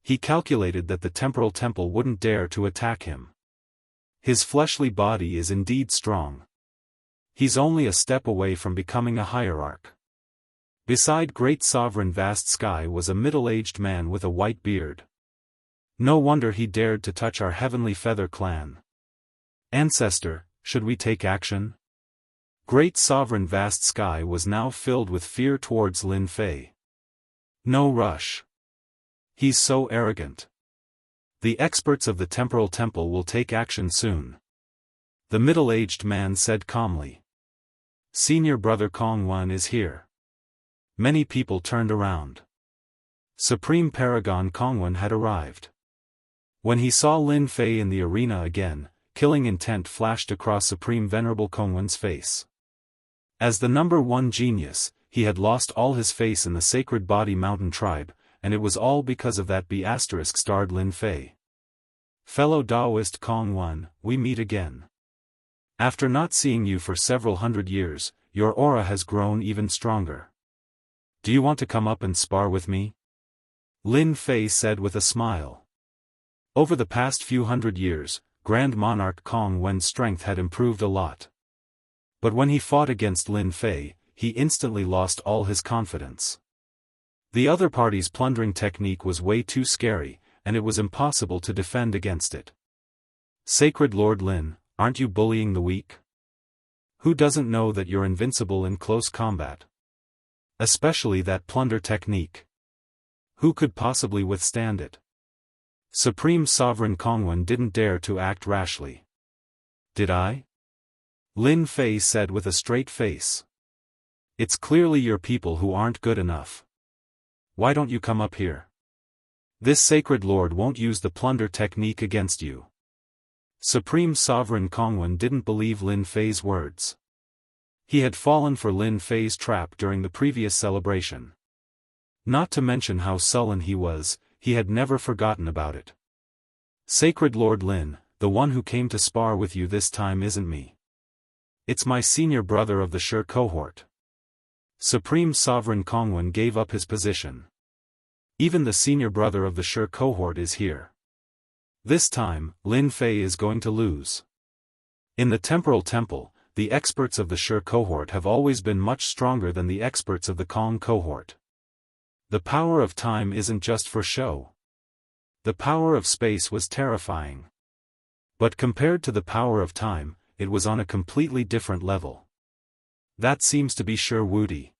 Speaker 1: He calculated that the temporal temple wouldn't dare to attack him. His fleshly body is indeed strong. He's only a step away from becoming a hierarch. Beside Great Sovereign Vast Sky was a middle-aged man with a white beard. No wonder he dared to touch our Heavenly Feather clan. Ancestor, should we take action? Great Sovereign Vast Sky was now filled with fear towards Lin Fei. No rush. He's so arrogant. The experts of the Temporal Temple will take action soon. The middle-aged man said calmly. Senior brother Kong Wan is here. Many people turned around. Supreme Paragon Kongwan had arrived. When he saw Lin Fei in the arena again, killing intent flashed across Supreme Venerable Kongwan's face. As the number one genius, he had lost all his face in the Sacred Body Mountain tribe, and it was all because of that B***starred Lin Fei. Fellow Daoist Kongwan, we meet again. After not seeing you for several hundred years, your aura has grown even stronger. Do you want to come up and spar with me? Lin Fei said with a smile. Over the past few hundred years, Grand Monarch Kong Wen's strength had improved a lot. But when he fought against Lin Fei, he instantly lost all his confidence. The other party's plundering technique was way too scary, and it was impossible to defend against it. Sacred Lord Lin, aren't you bullying the weak? Who doesn't know that you're invincible in close combat? Especially that plunder technique. Who could possibly withstand it? Supreme Sovereign Kongwan didn't dare to act rashly. Did I? Lin Fei said with a straight face. It's clearly your people who aren't good enough. Why don't you come up here? This sacred lord won't use the plunder technique against you. Supreme Sovereign Kongwan didn't believe Lin Fei's words. He had fallen for Lin Fei's trap during the previous celebration. Not to mention how sullen he was, he had never forgotten about it. Sacred Lord Lin, the one who came to spar with you this time isn't me. It's my senior brother of the Sure cohort. Supreme Sovereign Kongwan gave up his position. Even the senior brother of the Sure cohort is here. This time, Lin Fei is going to lose. In the Temporal Temple, the experts of the Sure cohort have always been much stronger than the experts of the Kong cohort. The power of time isn't just for show. The power of space was terrifying. But compared to the power of time, it was on a completely different level. That seems to be Sure Wudi.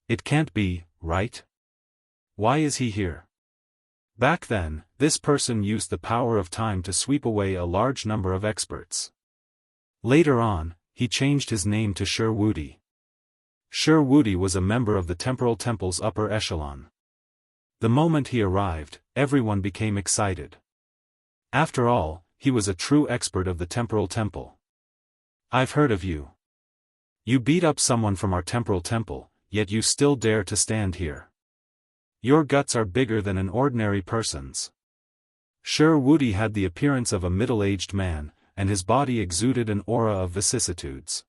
Speaker 1: It can't be, right? Why is he here? Back then, this person used the power of time to sweep away a large number of experts. Later on, he changed his name to Sure Wudi. Sure Wudi was a member of the Temporal Temple's upper echelon. The moment he arrived, everyone became excited. After all, he was a true expert of the Temporal Temple. I've heard of you. You beat up someone from our Temporal Temple, yet you still dare to stand here. Your guts are bigger than an ordinary person's. Sure Wudi had the appearance of a middle-aged man, and his body exuded an aura of vicissitudes.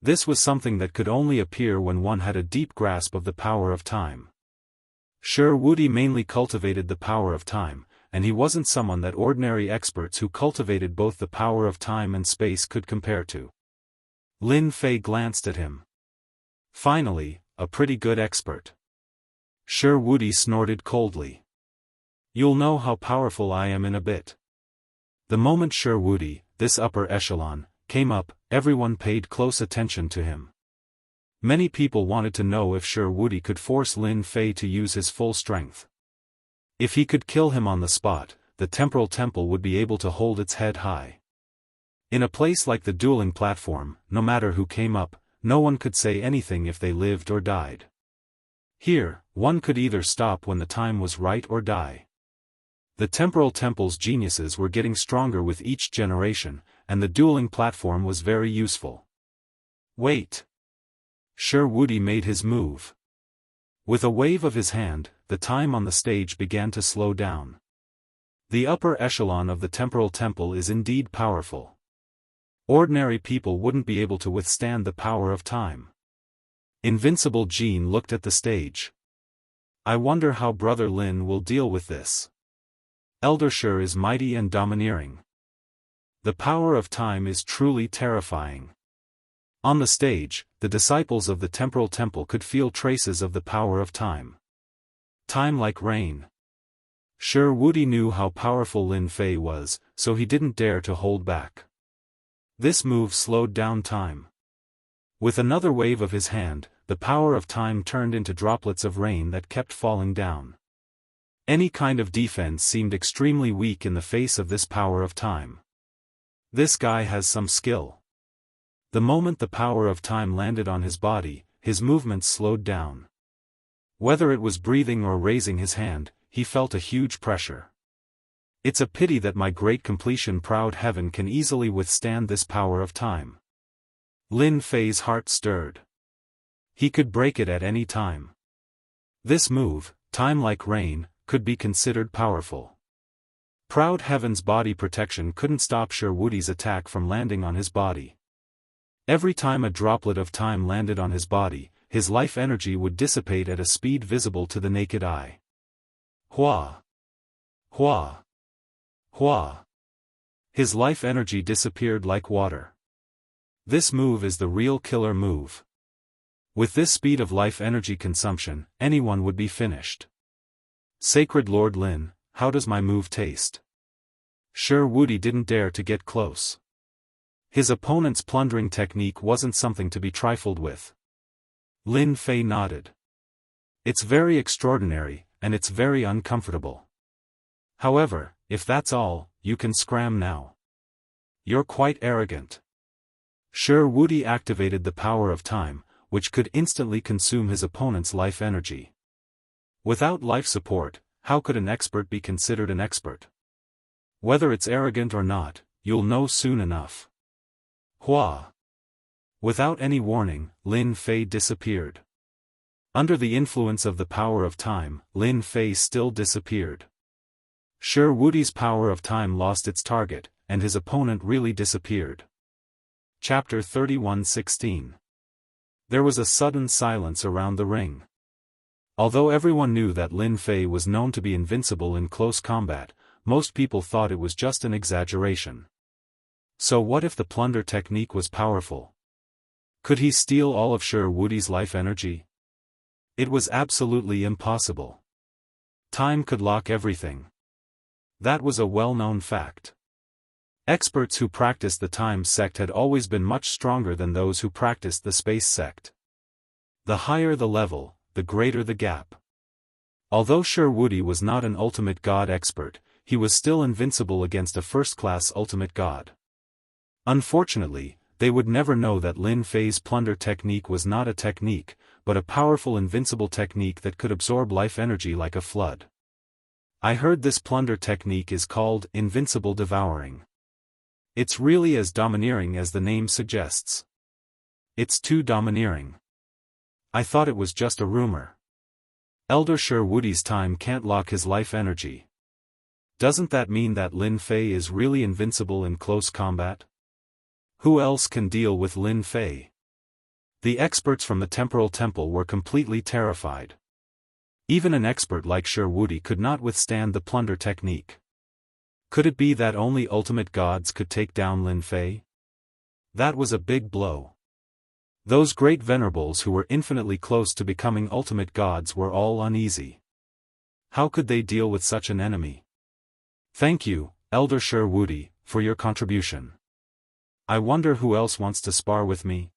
Speaker 1: This was something that could only appear when one had a deep grasp of the power of time. Sure Wudi mainly cultivated the power of time, and he wasn't someone that ordinary experts who cultivated both the power of time and space could compare to. Lin Fei glanced at him. Finally, a pretty good expert. Sure Wudi snorted coldly. You'll know how powerful I am in a bit. The moment Sure Wudi, this upper echelon, came up, everyone paid close attention to him. Many people wanted to know if Sure Wudi could force Lin Fei to use his full strength. If he could kill him on the spot, the Temporal Temple would be able to hold its head high. In a place like the dueling platform, no matter who came up, no one could say anything if they lived or died. Here, one could either stop when the time was right or die. The Temporal Temple's geniuses were getting stronger with each generation, and the dueling platform was very useful. Wait. Sure Wudi made his move. With a wave of his hand, the time on the stage began to slow down. The upper echelon of the Temporal Temple is indeed powerful. Ordinary people wouldn't be able to withstand the power of time. Invincible Jean looked at the stage. I wonder how Brother Lin will deal with this. Elder Shi is mighty and domineering. The power of time is truly terrifying. On the stage, the disciples of the temporal temple could feel traces of the power of time. Time like rain. Shi Wudi knew how powerful Lin Fei was, so he didn't dare to hold back. This move slowed down time. With another wave of his hand, the power of time turned into droplets of rain that kept falling down. Any kind of defense seemed extremely weak in the face of this power of time. This guy has some skill. The moment the power of time landed on his body, his movements slowed down. Whether it was breathing or raising his hand, he felt a huge pressure. It's a pity that my great completion proud heaven can easily withstand this power of time. Lin Fei's heart stirred. He could break it at any time. This move, time like rain, could be considered powerful. Proud heaven's body protection couldn't stop Shi Wudi's attack from landing on his body. Every time a droplet of time landed on his body, his life energy would dissipate at a speed visible to the naked eye. Hua! Hua! Hua! His life energy disappeared like water. This move is the real killer move. With this speed of life energy consumption, anyone would be finished. Sacred Lord Lin, how does my move taste? Shi Wudi didn't dare to get close. His opponent's plundering technique wasn't something to be trifled with. Lin Fei nodded. It's very extraordinary, and it's very uncomfortable. However, if that's all, you can scram now. You're quite arrogant. Shi Wudi activated the power of time, which could instantly consume his opponent's life energy. Without life support, how could an expert be considered an expert? Whether it's arrogant or not, you'll know soon enough. Hua! Without any warning, Lin Fei disappeared. Under the influence of the power of time, Lin Fei still disappeared. Shi Wudi's power of time lost its target, and his opponent really disappeared. Chapter 31:16. There was a sudden silence around the ring. Although everyone knew that Lin Fei was known to be invincible in close combat, most people thought it was just an exaggeration. So what if the plunder technique was powerful? Could he steal all of Shi Wudi's life energy? It was absolutely impossible. Time could lock everything. That was a well-known fact. Experts who practiced the time sect had always been much stronger than those who practiced the space sect. The higher the level, the greater the gap. Although Shi Wudi was not an ultimate god expert, he was still invincible against a first-class ultimate god. Unfortunately, they would never know that Lin Fei's plunder technique was not a technique, but a powerful invincible technique that could absorb life energy like a flood. I heard this plunder technique is called invincible devouring. It's really as domineering as the name suggests. It's too domineering. I thought it was just a rumor. Elder Shi Wudi's time can't lock his life energy. Doesn't that mean that Lin Fei is really invincible in close combat? Who else can deal with Lin Fei? The experts from the temporal temple were completely terrified. Even an expert like Shi Wudi could not withstand the plunder technique. Could it be that only ultimate gods could take down Lin Fei? That was a big blow. Those great venerables who were infinitely close to becoming ultimate gods were all uneasy. How could they deal with such an enemy? Thank you, Elder Shi Wudi, for your contribution. I wonder who else wants to spar with me?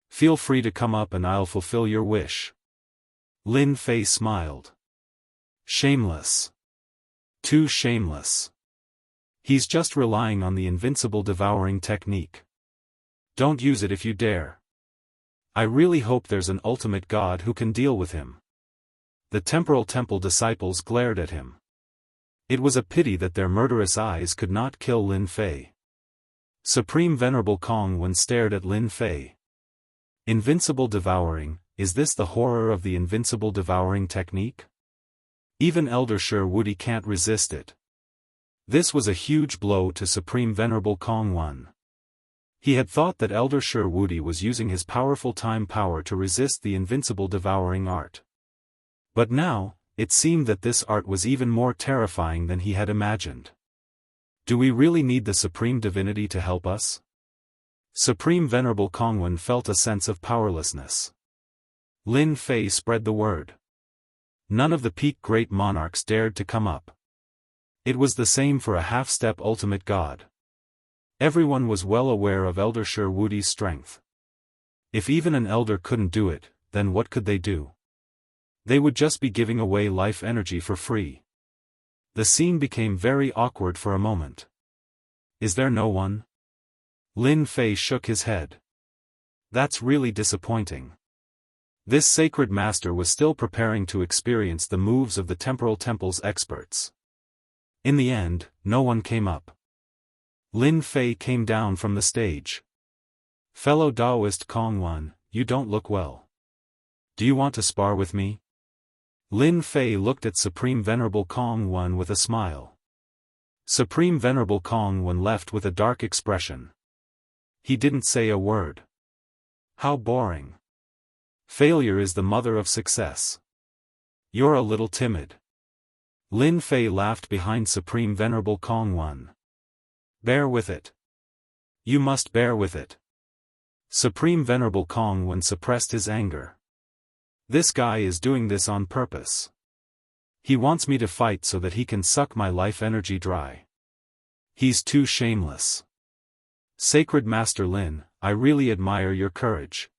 Speaker 1: Feel free to come up and I'll fulfill your wish. Lin Fei smiled. Shameless. Too shameless. He's just relying on the invincible devouring technique. Don't use it if you dare. I really hope there's an ultimate god who can deal with him. The temporal temple disciples glared at him. It was a pity that their murderous eyes could not kill Lin Fei. Supreme Venerable Kong Wen stared at Lin Fei. Invincible devouring, is this the horror of the invincible devouring technique? Even Elder Shi Wudi can't resist it. This was a huge blow to Supreme Venerable Kong Wen. He had thought that Elder Shi Wudi was using his powerful time power to resist the invincible devouring art. But now, it seemed that this art was even more terrifying than he had imagined. Do we really need the Supreme Divinity to help us? Supreme Venerable Kongwen felt a sense of powerlessness. Lin Fei spread the word. None of the peak great monarchs dared to come up. It was the same for a half-step ultimate god. Everyone was well aware of Elder Shi Wudi's strength. If even an elder couldn't do it, then what could they do? They would just be giving away life energy for free. The scene became very awkward for a moment. Is there no one? Lin Fei shook his head. That's really disappointing. This sacred master was still preparing to experience the moves of the temporal temple's experts. In the end, no one came up. Lin Fei came down from the stage. Fellow Daoist Kongwen, you don't look well. Do you want to spar with me? Lin Fei looked at Supreme Venerable Kongwen with a smile. Supreme Venerable Kongwen left with a dark expression. He didn't say a word. How boring. Failure is the mother of success. You're a little timid. Lin Fei laughed behind Supreme Venerable Kongwen. Bear with it. You must bear with it. Supreme Venerable Kongwen suppressed his anger. This guy is doing this on purpose. He wants me to fight so that he can suck my life energy dry. He's too shameless. Sacred Master Lin, I really admire your courage.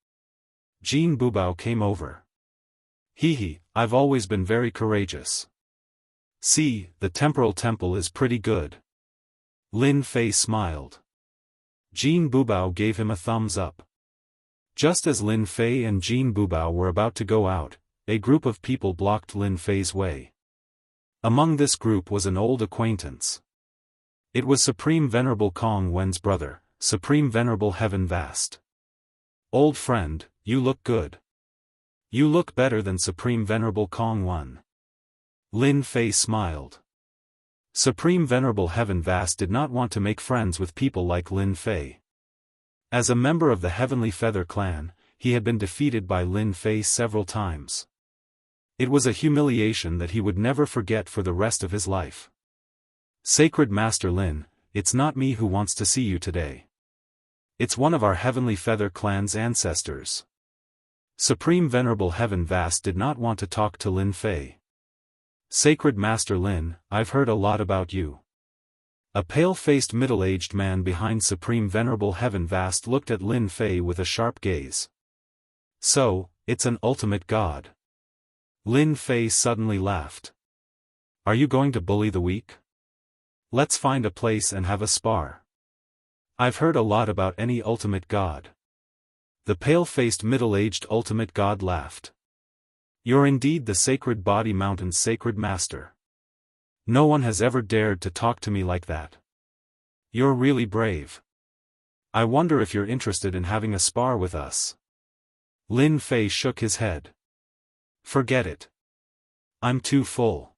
Speaker 1: Jin Bubao came over. Hee, I've always been very courageous. See, the temporal temple is pretty good. Lin Fei smiled. Jin Bubao gave him a thumbs up. Just as Lin Fei and Jin Bubao were about to go out, a group of people blocked Lin Fei's way. Among this group was an old acquaintance. It was Supreme Venerable Kongwen's brother, Supreme Venerable Heaven Vast. Old friend, you look good. You look better than Supreme Venerable Kongwen. Lin Fei smiled. Supreme Venerable Heaven Vast did not want to make friends with people like Lin Fei. As a member of the Heavenly Feather clan, he had been defeated by Lin Fei several times. It was a humiliation that he would never forget for the rest of his life. Sacred Master Lin, it's not me who wants to see you today. It's one of our Heavenly Feather clan's ancestors. Supreme Venerable Heaven Vast did not want to talk to Lin Fei. Sacred Master Lin, I've heard a lot about you. A pale-faced middle-aged man behind Supreme Venerable Heaven Vast looked at Lin Fei with a sharp gaze. So, it's an ultimate god. Lin Fei suddenly laughed. Are you going to bully the weak? Let's find a place and have a spar. I've heard a lot about any ultimate god. The pale-faced middle-aged ultimate god laughed. You're indeed the Sacred Body Mountain's sacred master. No one has ever dared to talk to me like that. You're really brave. I wonder if you're interested in having a spar with us. Lin Fei shook his head. Forget it. I'm too full.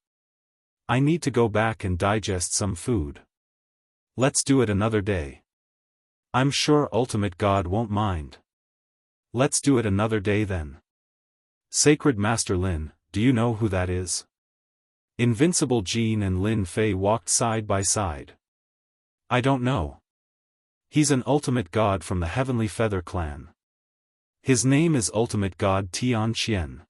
Speaker 1: I need to go back and digest some food. Let's do it another day. I'm sure Ultimate God won't mind. Let's do it another day then. Sacred Master Lin, do you know who that is? Invincible Jin and Lin Fei walked side by side. I don't know. He's an ultimate god from the Heavenly Feather clan. His name is Ultimate God Tian Qian.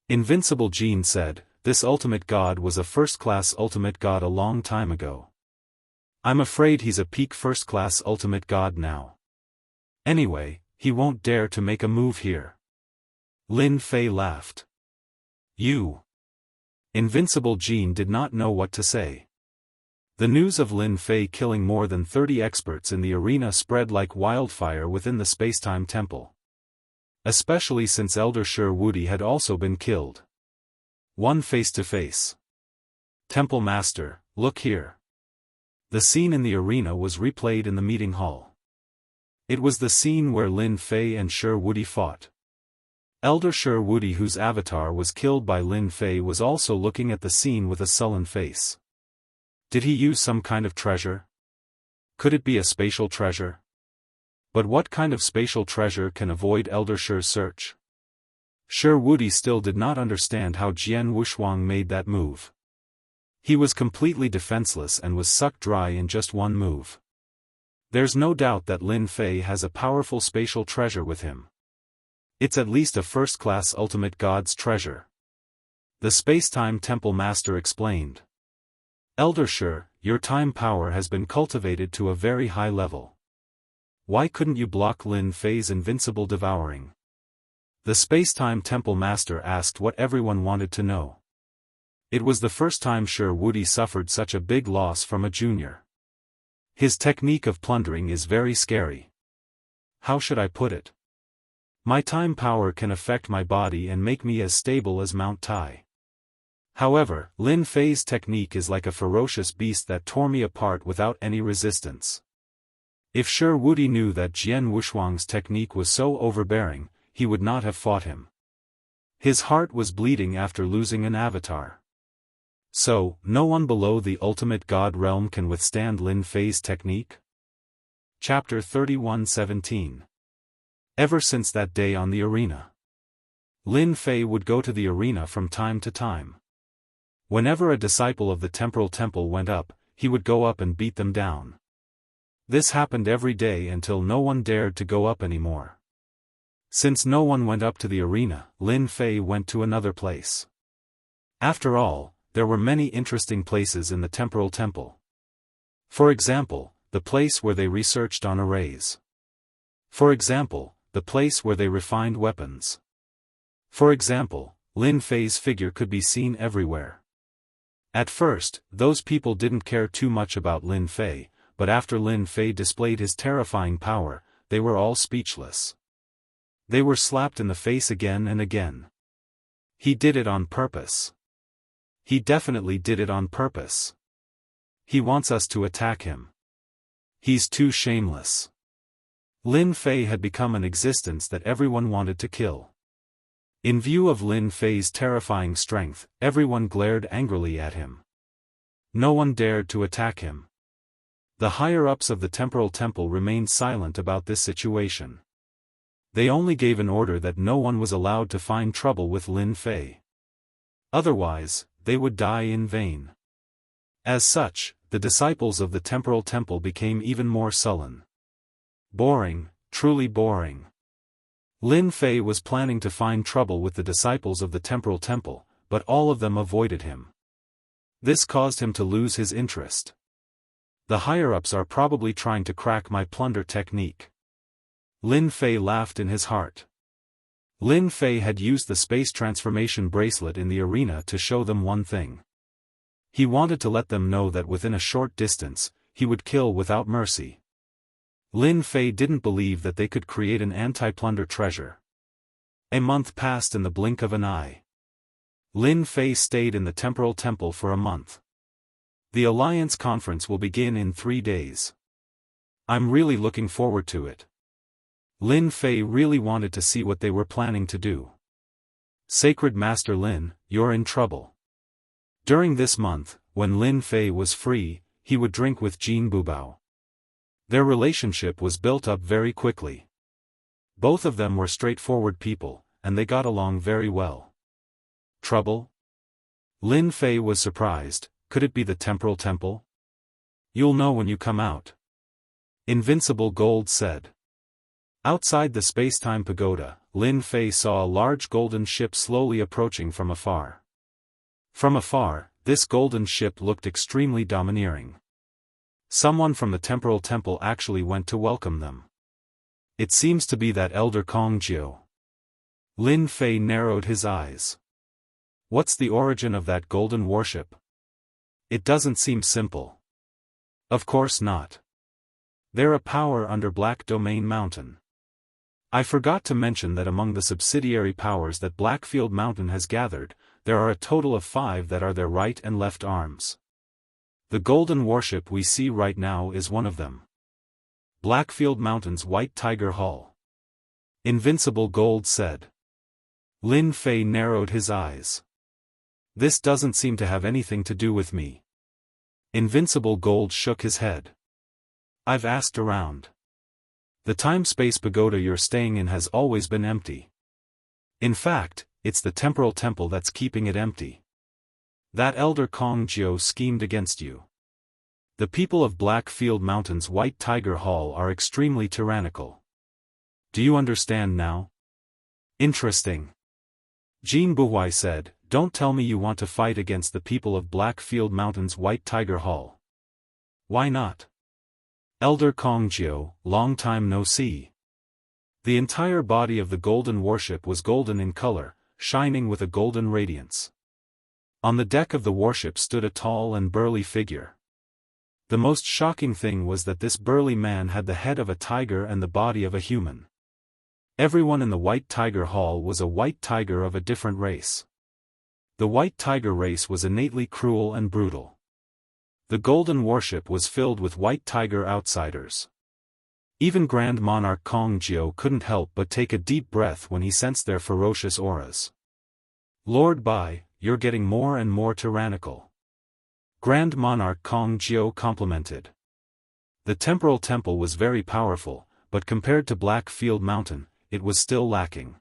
Speaker 1: Invincible Jin said, this ultimate god was a first-class ultimate god a long time ago. I'm afraid he's a peak first-class ultimate god now. Anyway, he won't dare to make a move here. Lin Fei laughed. You. Invincible Jin did not know what to say. The news of Lin Fei killing more than 30 experts in the arena spread like wildfire within the Spacetime Temple. Especially since Elder Shi Wudi had also been killed. One face-to-face. Temple Master, look here. The scene in the arena was replayed in the meeting hall. It was the scene where Lin Fei and Shi Wudi fought. Elder Shi Wudi, whose avatar was killed by Lin Fei, was also looking at the scene with a sullen face. Did he use some kind of treasure? Could it be a spatial treasure? But what kind of spatial treasure can avoid Elder Shi's search? Shi Wudi still did not understand how Jian Wushuang made that move. He was completely defenseless and was sucked dry in just one move. There's no doubt that Lin Fei has a powerful spatial treasure with him. It's at least a first-class ultimate god's treasure. The space-time temple master explained. Elder Shi, your time power has been cultivated to a very high level. Why couldn't you block Lin Fei's invincible devouring? The space-time temple master asked what everyone wanted to know. It was the first time Shi Wudi suffered such a big loss from a junior. His technique of plundering is very scary. How should I put it? My time power can affect my body and make me as stable as Mount Tai. However, Lin Fei's technique is like a ferocious beast that tore me apart without any resistance. If Shi Wudi knew that Jian Wushuang's technique was so overbearing, he would not have fought him. His heart was bleeding after losing an avatar. So, no one below the ultimate god realm can withstand Lin Fei's technique? Chapter 31:17. Ever since that day on the arena, Lin Fei would go to the arena from time to time. Whenever a disciple of the temporal temple went up, he would go up and beat them down. This happened every day until no one dared to go up anymore. Since no one went up to the arena, Lin Fei went to another place. After all, there were many interesting places in the temporal temple. For example, the place where they researched on arrays. For example, the place where they refined weapons. For example, Lin Fei's figure could be seen everywhere. At first, those people didn't care too much about Lin Fei, but after Lin Fei displayed his terrifying power, they were all speechless. They were slapped in the face again and again. He did it on purpose. He definitely did it on purpose. He wants us to attack him. He's too shameless. Lin Fei had become an existence that everyone wanted to kill. In view of Lin Fei's terrifying strength, everyone glared angrily at him. No one dared to attack him. The higher-ups of the temporal temple remained silent about this situation. They only gave an order that no one was allowed to find trouble with Lin Fei. Otherwise, they would die in vain. As such, the disciples of the temporal temple became even more sullen. Boring, truly boring. Lin Fei was planning to find trouble with the disciples of the temporal temple, but all of them avoided him. This caused him to lose his interest. The higher-ups are probably trying to crack my plunder technique. Lin Fei laughed in his heart. Lin Fei had used the space transformation bracelet in the arena to show them one thing. He wanted to let them know that within a short distance, he would kill without mercy. Lin Fei didn't believe that they could create an anti-plunder treasure. A month passed in the blink of an eye. Lin Fei stayed in the temporal temple for a month. The Alliance conference will begin in 3 days. I'm really looking forward to it. Lin Fei really wanted to see what they were planning to do. Sacred Master Lin, you're in trouble. During this month, when Lin Fei was free, he would drink with Jin Bubao. Their relationship was built up very quickly. Both of them were straightforward people, and they got along very well. Trouble? Lin Fei was surprised. Could it be the temporal temple? You'll know when you come out. Invincible Gold said. Outside the space-time pagoda, Lin Fei saw a large golden ship slowly approaching from afar. From afar, this golden ship looked extremely domineering. Someone from the temporal temple actually went to welcome them. It seems to be that Elder Kongjiu. Lin Fei narrowed his eyes. What's the origin of that golden warship? It doesn't seem simple. Of course not. They're a power under Black Domain Mountain. I forgot to mention that among the subsidiary powers that Blackfield Mountain has gathered, there are a total of 5 that are their right and left arms. The golden warship we see right now is one of them. Blackfield Mountain's White Tiger Hull. Invincible Gold said. Lin Fei narrowed his eyes. This doesn't seem to have anything to do with me. Invincible Gold shook his head. I've asked around. The time-space pagoda you're staying in has always been empty. In fact, it's the temporal temple that's keeping it empty. That elder Kong Jiao schemed against you. The people of Blackfield Mountain's White Tiger Hall are extremely tyrannical. Do you understand now? Interesting. Jean Buhui said, don't tell me you want to fight against the people of Blackfield Mountain's White Tiger Hall. Why not? Elder Kong Jiao, long time no see. The entire body of the golden warship was golden in color, shining with a golden radiance. On the deck of the warship stood a tall and burly figure. The most shocking thing was that this burly man had the head of a tiger and the body of a human. Everyone in the White Tiger Hall was a white tiger of a different race. The White Tiger race was innately cruel and brutal. The golden warship was filled with White Tiger outsiders. Even Grand Monarch Kong Jiao couldn't help but take a deep breath when he sensed their ferocious auras. Lord Bai, you're getting more and more tyrannical. Grand Monarch Kong Jiao complimented. The temporal temple was very powerful, but compared to Blackfield Mountain, it was still lacking.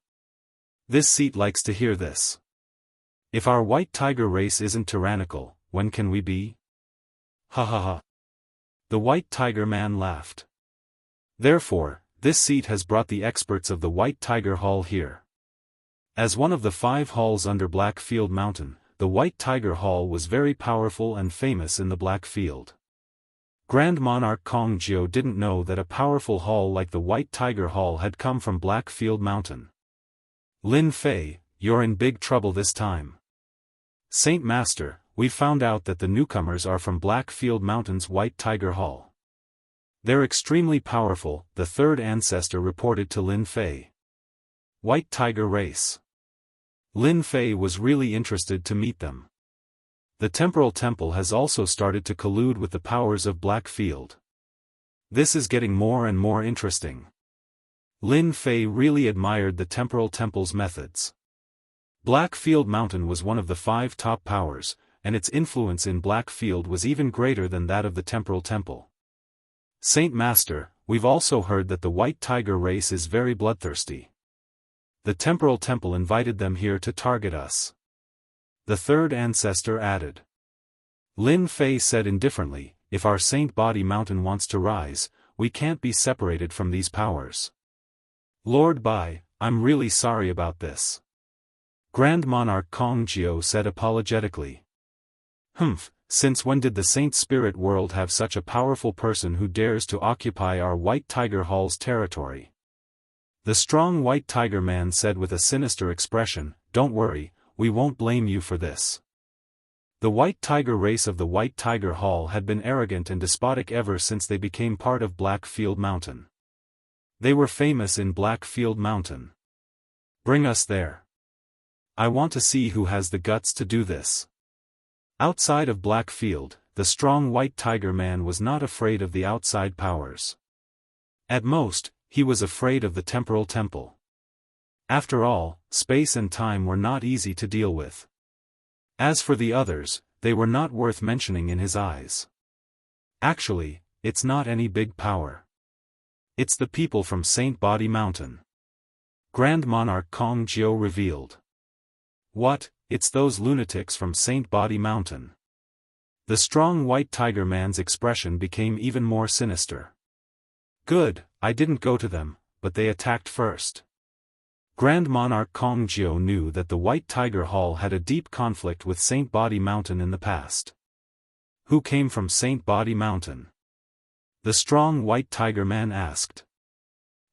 Speaker 1: This seat likes to hear this. If our White Tiger race isn't tyrannical, when can we be? Ha ha ha. The White Tiger man laughed. Therefore, this seat has brought the experts of the White Tiger Hall here. As one of the 5 halls under Blackfield Mountain, the White Tiger Hall was very powerful and famous in the Blackfield. Grand Monarch Kong Jiao didn't know that a powerful hall like the White Tiger Hall had come from Blackfield Mountain. Lin Fei, you're in big trouble this time. Saint Master, we found out that the newcomers are from Blackfield Mountain's White Tiger Hall. They're extremely powerful, the third ancestor reported to Lin Fei. White Tiger race. Lin Fei was really interested to meet them. The temporal temple has also started to collude with the powers of Blackfield. This is getting more and more interesting. Lin Fei really admired the temporal temple's methods. Blackfield Mountain was one of the 5 top powers, and its influence in Blackfield was even greater than that of the temporal temple. Saint Master, we've also heard that the White Tiger race is very bloodthirsty. The temporal temple invited them here to target us. The third ancestor added. Lin Fei said indifferently, if our Saint Body Mountain wants to rise, we can't be separated from these powers. Lord Bai, I'm really sorry about this. Grand Monarch Kong Jiao said apologetically. Since when did the Saint Spirit world have such a powerful person who dares to occupy our White Tiger Hall's territory? The strong White Tiger man said with a sinister expression, don't worry, we won't blame you for this. The White Tiger race of the White Tiger Hall had been arrogant and despotic ever since they became part of Blackfield Mountain. They were famous in Blackfield Mountain. Bring us there. I want to see who has the guts to do this. Outside of Blackfield, the strong White Tiger man was not afraid of the outside powers. At most, he was afraid of the temporal temple. After all, space and time were not easy to deal with. As for the others, they were not worth mentioning in his eyes. Actually, it's not any big power. It's the people from Saint Body Mountain. Grand Monarch Kong Jiao revealed. What, it's those lunatics from Saint Body Mountain. The strong White Tiger man's expression became even more sinister. Good, I didn't go to them, but they attacked first. Grand Monarch Kong Jiao knew that the White Tiger Hall had a deep conflict with Saint Body Mountain in the past. Who came from Saint Body Mountain? The strong White Tiger man asked.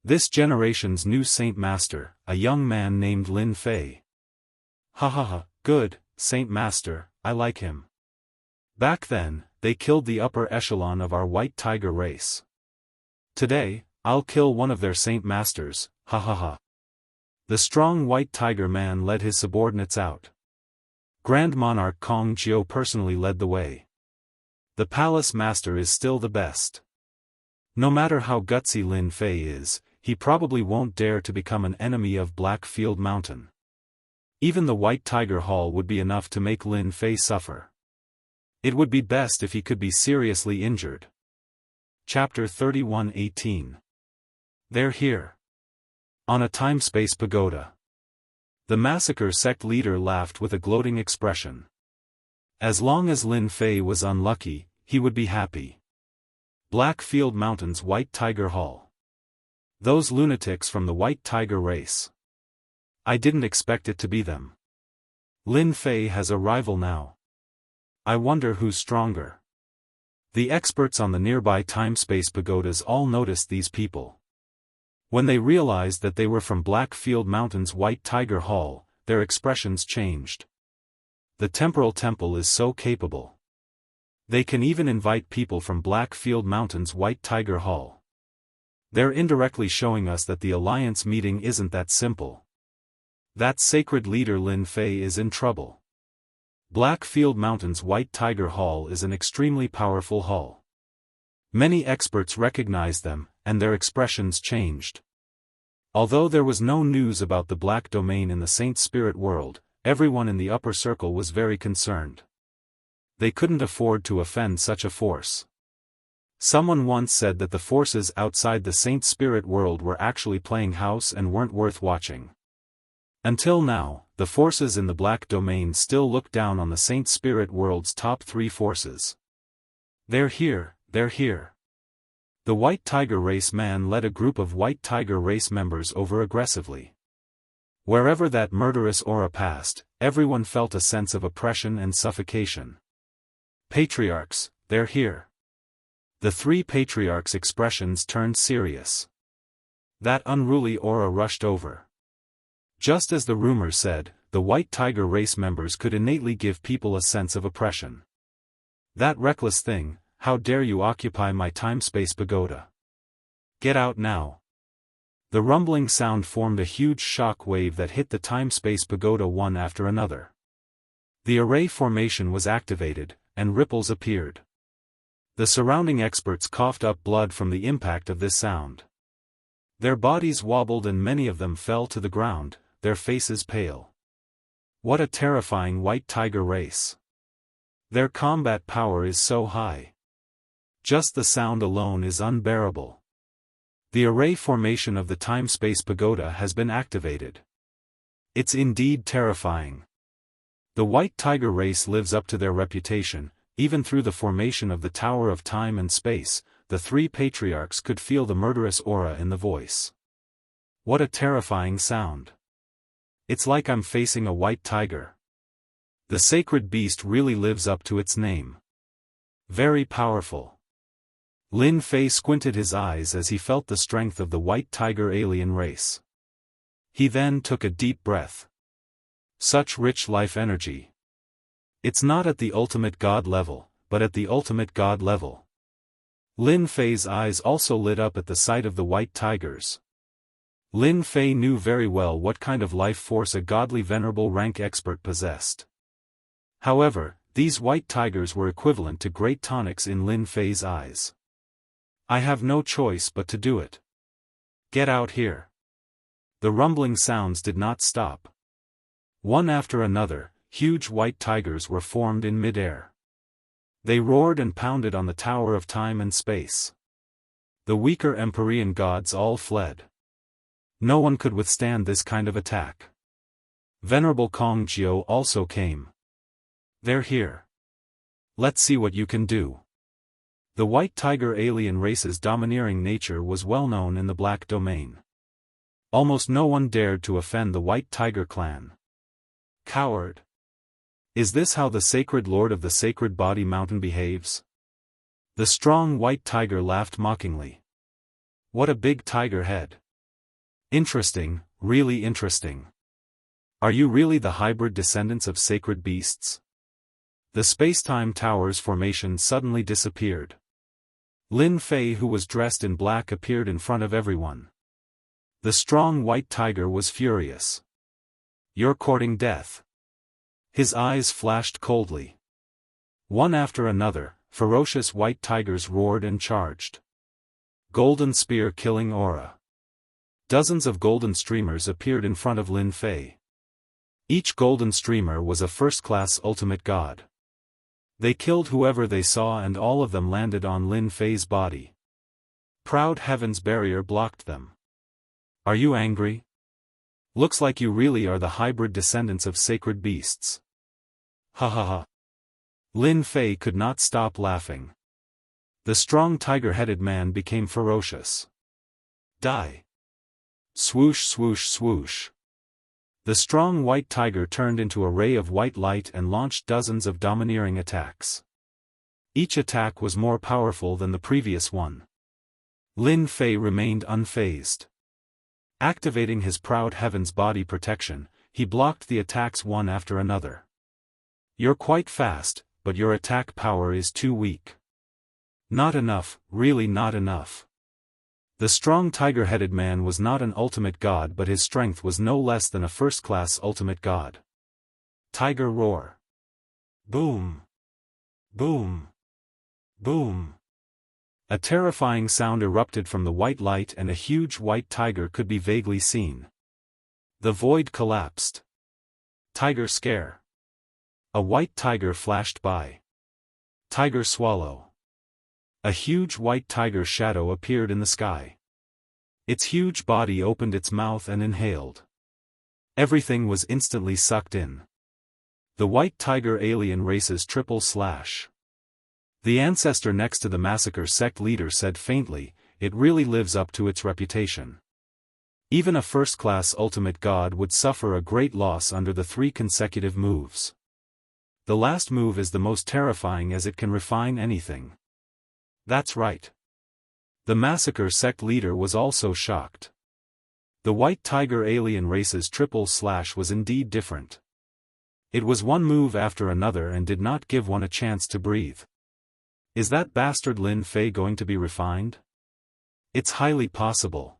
Speaker 1: This generation's new Saint Master, a young man named Lin Fei. Ha ha ha, good, Saint Master, I like him. Back then, they killed the upper echelon of our White Tiger race. Today, I'll kill one of their Saint Masters, ha ha ha. The strong White Tiger man led his subordinates out. Grand Monarch Kong Jiao personally led the way. The Palace Master is still the best. No matter how gutsy Lin Fei is, he probably won't dare to become an enemy of Blackfield Mountain. Even the White Tiger Hall would be enough to make Lin Fei suffer. It would be best if he could be seriously injured. Chapter 31:18. They're here. On a time-space pagoda. The massacre sect leader laughed with a gloating expression. As long as Lin Fei was unlucky, he would be happy. Blackfield Mountains White Tiger Hall. Those lunatics from the White Tiger race. I didn't expect it to be them. Lin Fei has a rival now. I wonder who's stronger. The experts on the nearby time-space pagodas all noticed these people. When they realized that they were from Blackfield Mountains White Tiger Hall, their expressions changed. The temporal temple is so capable. They can even invite people from Blackfield Mountains White Tiger Hall. They're indirectly showing us that the alliance meeting isn't that simple. That sacred leader Lin Fei is in trouble. Blackfield Mountains White Tiger Hall is an extremely powerful hall. Many experts recognized them, and their expressions changed. Although there was no news about the Black Domain in the Saint Spirit world, everyone in the upper circle was very concerned. They couldn't afford to offend such a force. Someone once said that the forces outside the Saint Spirit world were actually playing house and weren't worth watching. Until now, the forces in the Black Domain still look down on the Saint Spirit world's top 3 forces. They're here, they're here. The White Tiger race man led a group of White Tiger race members over aggressively. Wherever that murderous aura passed, everyone felt a sense of oppression and suffocation. Patriarchs, they're here. The 3 patriarchs' expressions turned serious. That unruly aura rushed over. Just as the rumor said, the White Tiger race members could innately give people a sense of oppression. That reckless thing, how dare you occupy my time-space pagoda? Get out now. The rumbling sound formed a huge shock wave that hit the time-space pagoda one after another. The array formation was activated, and ripples appeared. The surrounding experts coughed up blood from the impact of this sound. Their bodies wobbled and many of them fell to the ground, their faces pale. What a terrifying White Tiger race. Their combat power is so high. Just the sound alone is unbearable. The array formation of the time-space pagoda has been activated. It's indeed terrifying. The White Tiger race lives up to their reputation. Even through the formation of the Tower of Time and Space, the 3 patriarchs could feel the murderous aura in the voice. What a terrifying sound. It's like I'm facing a white tiger. The sacred beast really lives up to its name. Very powerful. Lin Fei squinted his eyes as he felt the strength of the White Tiger alien race. He then took a deep breath. Such rich life energy. It's not at the ultimate god level, but at the ultimate god level. Lin Fei's eyes also lit up at the sight of the White Tigers. Lin Fei knew very well what kind of life force a godly venerable rank expert possessed. However, these White Tigers were equivalent to great tonics in Lin Fei's eyes. I have no choice but to do it. Get out here. The rumbling sounds did not stop. One after another, huge White Tigers were formed in mid-air. They roared and pounded on the Tower of Time and Space. The weaker Empyrean gods all fled. No one could withstand this kind of attack. Venerable Kong Jiao also came. They're here. Let's see what you can do. The White Tiger alien race's domineering nature was well known in the Black Domain. Almost no one dared to offend the White Tiger clan. Coward. Is this how the sacred lord of the sacred body mountain behaves? The strong White Tiger laughed mockingly. What a big tiger head. Interesting, really interesting. Are you really the hybrid descendants of sacred beasts? The space-time tower's formation suddenly disappeared. Lin Fei, who was dressed in black, appeared in front of everyone. The strong White Tiger was furious. You're courting death. His eyes flashed coldly. One after another, ferocious White Tigers roared and charged. Golden spear killing aura. Dozens of golden streamers appeared in front of Lin Fei. Each golden streamer was a first-class ultimate god. They killed whoever they saw and all of them landed on Lin Fei's body. Proud Heaven's barrier blocked them. Are you angry? Looks like you really are the hybrid descendants of sacred beasts. Ha ha ha. Lin Fei could not stop laughing. The strong tiger-headed man became ferocious. Die! Swoosh swoosh swoosh. The strong white tiger turned into a ray of white light and launched dozens of domineering attacks. Each attack was more powerful than the previous one. Lin Fei remained unfazed. Activating his proud heaven's body protection, he blocked the attacks one after another. You're quite fast, but your attack power is too weak. Not enough, really not enough. The strong tiger-headed man was not an ultimate god, but his strength was no less than a first-class ultimate god. Tiger roar. Boom. Boom. Boom. A terrifying sound erupted from the white light and a huge white tiger could be vaguely seen. The void collapsed. Tiger scare. A white tiger flashed by. Tiger swallow. A huge white tiger shadow appeared in the sky. Its huge body opened its mouth and inhaled. Everything was instantly sucked in. The white tiger alien race's triple slash. The ancestor next to the massacre sect leader said faintly, it really lives up to its reputation. Even a first-class ultimate god would suffer a great loss under the 3 consecutive moves. The last move is the most terrifying as it can refine anything. That's right. The massacre sect leader was also shocked. The white tiger alien race's triple slash was indeed different. It was one move after another and did not give one a chance to breathe. Is that bastard Lin Fei going to be refined? It's highly possible.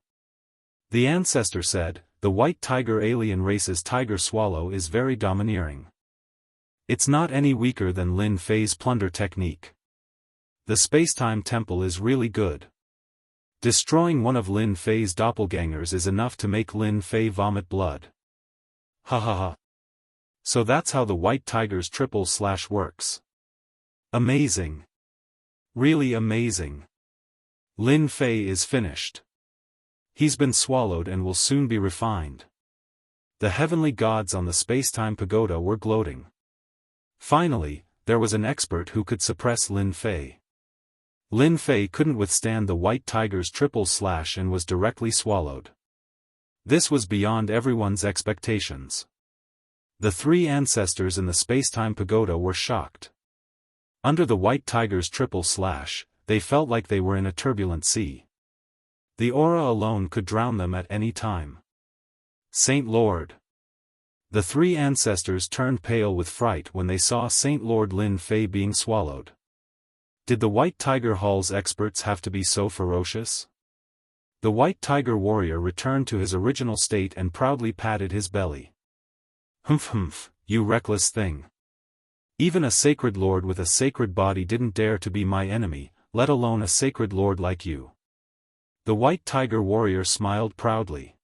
Speaker 1: The ancestor said, the white tiger alien race's tiger swallow is very domineering. It's not any weaker than Lin Fei's plunder technique. The spacetime temple is really good. Destroying one of Lin Fei's doppelgangers is enough to make Lin Fei vomit blood. Ha ha ha. So that's how the white tiger's triple slash works. Amazing. Really amazing. Lin Fei is finished. He's been swallowed and will soon be refined. The heavenly gods on the spacetime pagoda were gloating. Finally, there was an expert who could suppress Lin Fei. Lin Fei couldn't withstand the white tiger's triple slash and was directly swallowed. This was beyond everyone's expectations. The 3 ancestors in the spacetime pagoda were shocked. Under the white tiger's triple slash, they felt like they were in a turbulent sea. The aura alone could drown them at any time. Saint Lord. The 3 ancestors turned pale with fright when they saw Saint Lord Lin Fei being swallowed. Did the White Tiger Hall's experts have to be so ferocious? The White Tiger warrior returned to his original state and proudly patted his belly. Humph humph, you reckless thing. Even a sacred lord with a sacred body didn't dare to be my enemy, let alone a sacred lord like you. The White Tiger warrior smiled proudly.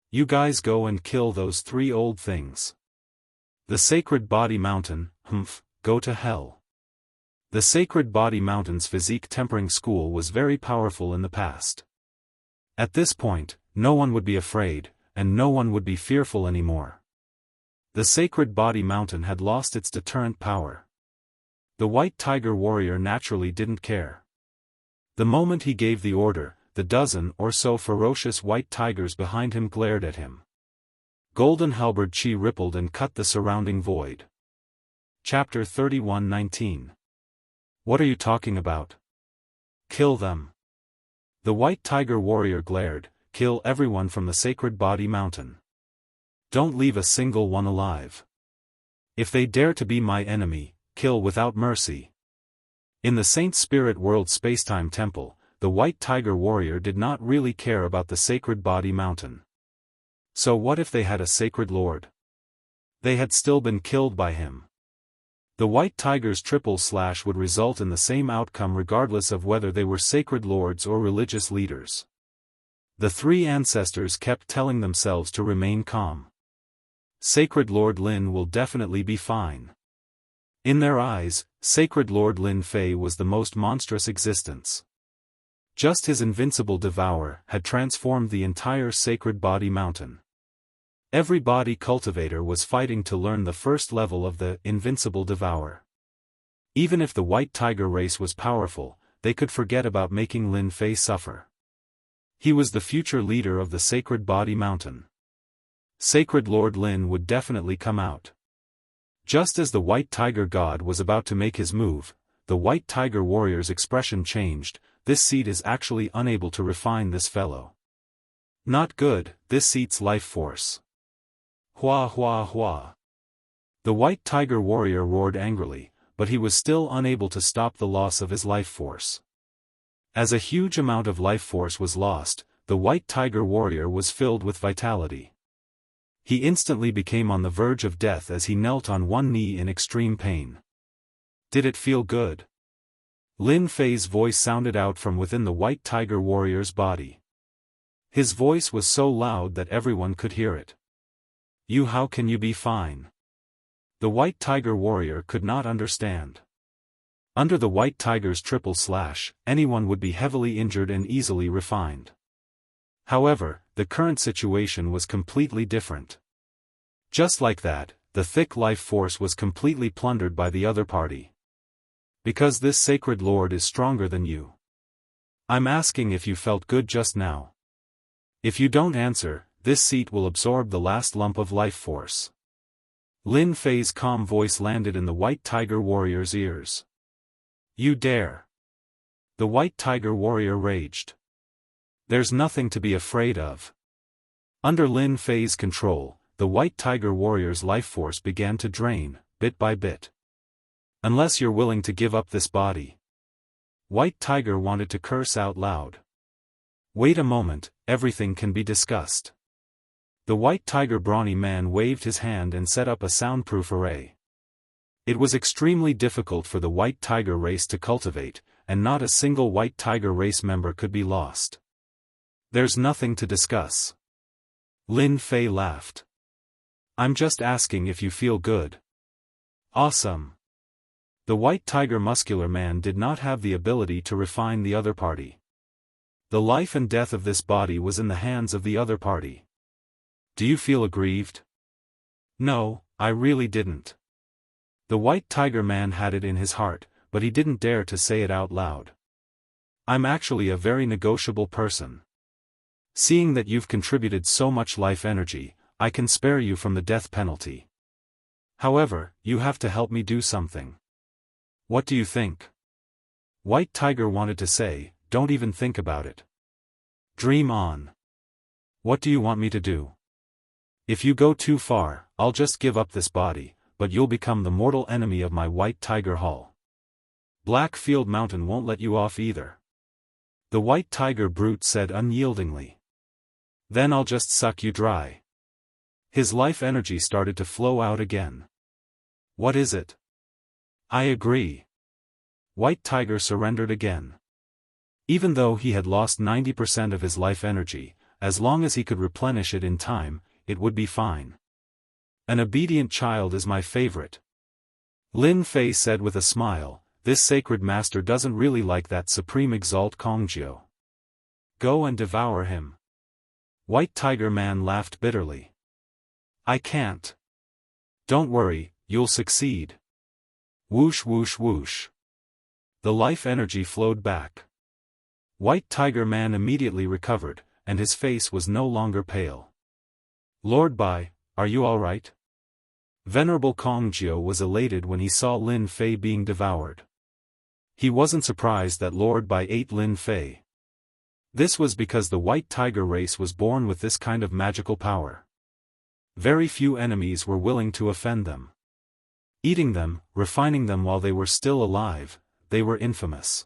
Speaker 1: You guys go and kill those 3 old things. The Sacred Body Mountain, humph, go to hell. The Sacred Body Mountain's physique tempering school was very powerful in the past. At this point, no one would be afraid, and no one would be fearful anymore. The Sacred Body Mountain had lost its deterrent power. The White Tiger warrior naturally didn't care. The moment he gave the order, the dozen or so ferocious white tigers behind him glared at him. Golden halberd chi rippled and cut the surrounding void. Chapter 31:19. What are you talking about? Kill them. The White Tiger warrior glared, kill everyone from the Sacred Body Mountain. Don't leave a single one alive. If they dare to be my enemy, kill without mercy. In the Saint Spirit World Spacetime Temple, the White Tiger warrior did not really care about the Sacred Body Mountain. So what if they had a sacred lord? They had still been killed by him. The White Tiger's triple slash would result in the same outcome regardless of whether they were sacred lords or religious leaders. The 3 ancestors kept telling themselves to remain calm. Sacred Lord Lin will definitely be fine. In their eyes, Sacred Lord Lin Fei was the most monstrous existence. Just his invincible devour had transformed the entire Sacred Body Mountain. Every body cultivator was fighting to learn the first level of the invincible devour. Even if the white tiger race was powerful, they could forget about making Lin Fei suffer. He was the future leader of the Sacred Body Mountain. Sacred Lord Lin would definitely come out. Just as the white tiger god was about to make his move, the white tiger warrior's expression changed. This seat is actually unable to refine this fellow. Not good, this seat's life force. Hua hua hua. The white tiger warrior roared angrily, but he was still unable to stop the loss of his life force. As a huge amount of life force was lost, the white tiger warrior was filled with vitality. He instantly became on the verge of death as he knelt on one knee in extreme pain. Did it feel good? Lin Fei's voice sounded out from within the white tiger warrior's body. His voice was so loud that everyone could hear it. How can you be fine? The white tiger warrior could not understand. Under the white tiger's triple slash, anyone would be heavily injured and easily refined. However, the current situation was completely different. Just like that, the thick life force was completely plundered by the other party. Because this sacred lord is stronger than you. I'm asking if you felt good just now. If you don't answer, this seat will absorb the last lump of life force. Lin Fei's calm voice landed in the white tiger warrior's ears. You dare! The white tiger warrior raged. There's nothing to be afraid of. Under Lin Fei's control, the white tiger warrior's life force began to drain, bit by bit. Unless you're willing to give up this body. White tiger wanted to curse out loud. Wait a moment, everything can be discussed. The white tiger brawny man waved his hand and set up a soundproof array. It was extremely difficult for the white tiger race to cultivate, and not a single white tiger race member could be lost. There's nothing to discuss. Lin Fei laughed. I'm just asking if you feel good. Awesome. The white tiger muscular man did not have the ability to refine the other party. The life and death of this body was in the hands of the other party. Do you feel aggrieved? No, I really didn't. The white tiger man had it in his heart, but he didn't dare to say it out loud. I'm actually a very negotiable person. Seeing that you've contributed so much life energy, I can spare you from the death penalty. However, you have to help me do something. What do you think? White tiger wanted to say, don't even think about it. Dream on. What do you want me to do? If you go too far, I'll just give up this body, but you'll become the mortal enemy of my white tiger hall. Blackfield Mountain won't let you off either. The white tiger brute said unyieldingly. Then I'll just suck you dry. His life energy started to flow out again. What is it? I agree. White tiger surrendered again. Even though he had lost 90% of his life energy, as long as he could replenish it in time, it would be fine. An obedient child is my favorite. Lin Fei said with a smile, this sacred master doesn't really like that supreme exalt Kongjiu. Go and devour him. White tiger man laughed bitterly. I can't. Don't worry, you'll succeed. Whoosh whoosh whoosh. The life energy flowed back. White tiger man immediately recovered, and his face was no longer pale. Lord Bai, are you alright? Venerable Kongjiu was elated when he saw Lin Fei being devoured. He wasn't surprised that Lord Bai ate Lin Fei. This was because the white tiger race was born with this kind of magical power. Very few enemies were willing to offend them. Eating them, refining them while they were still alive, they were infamous.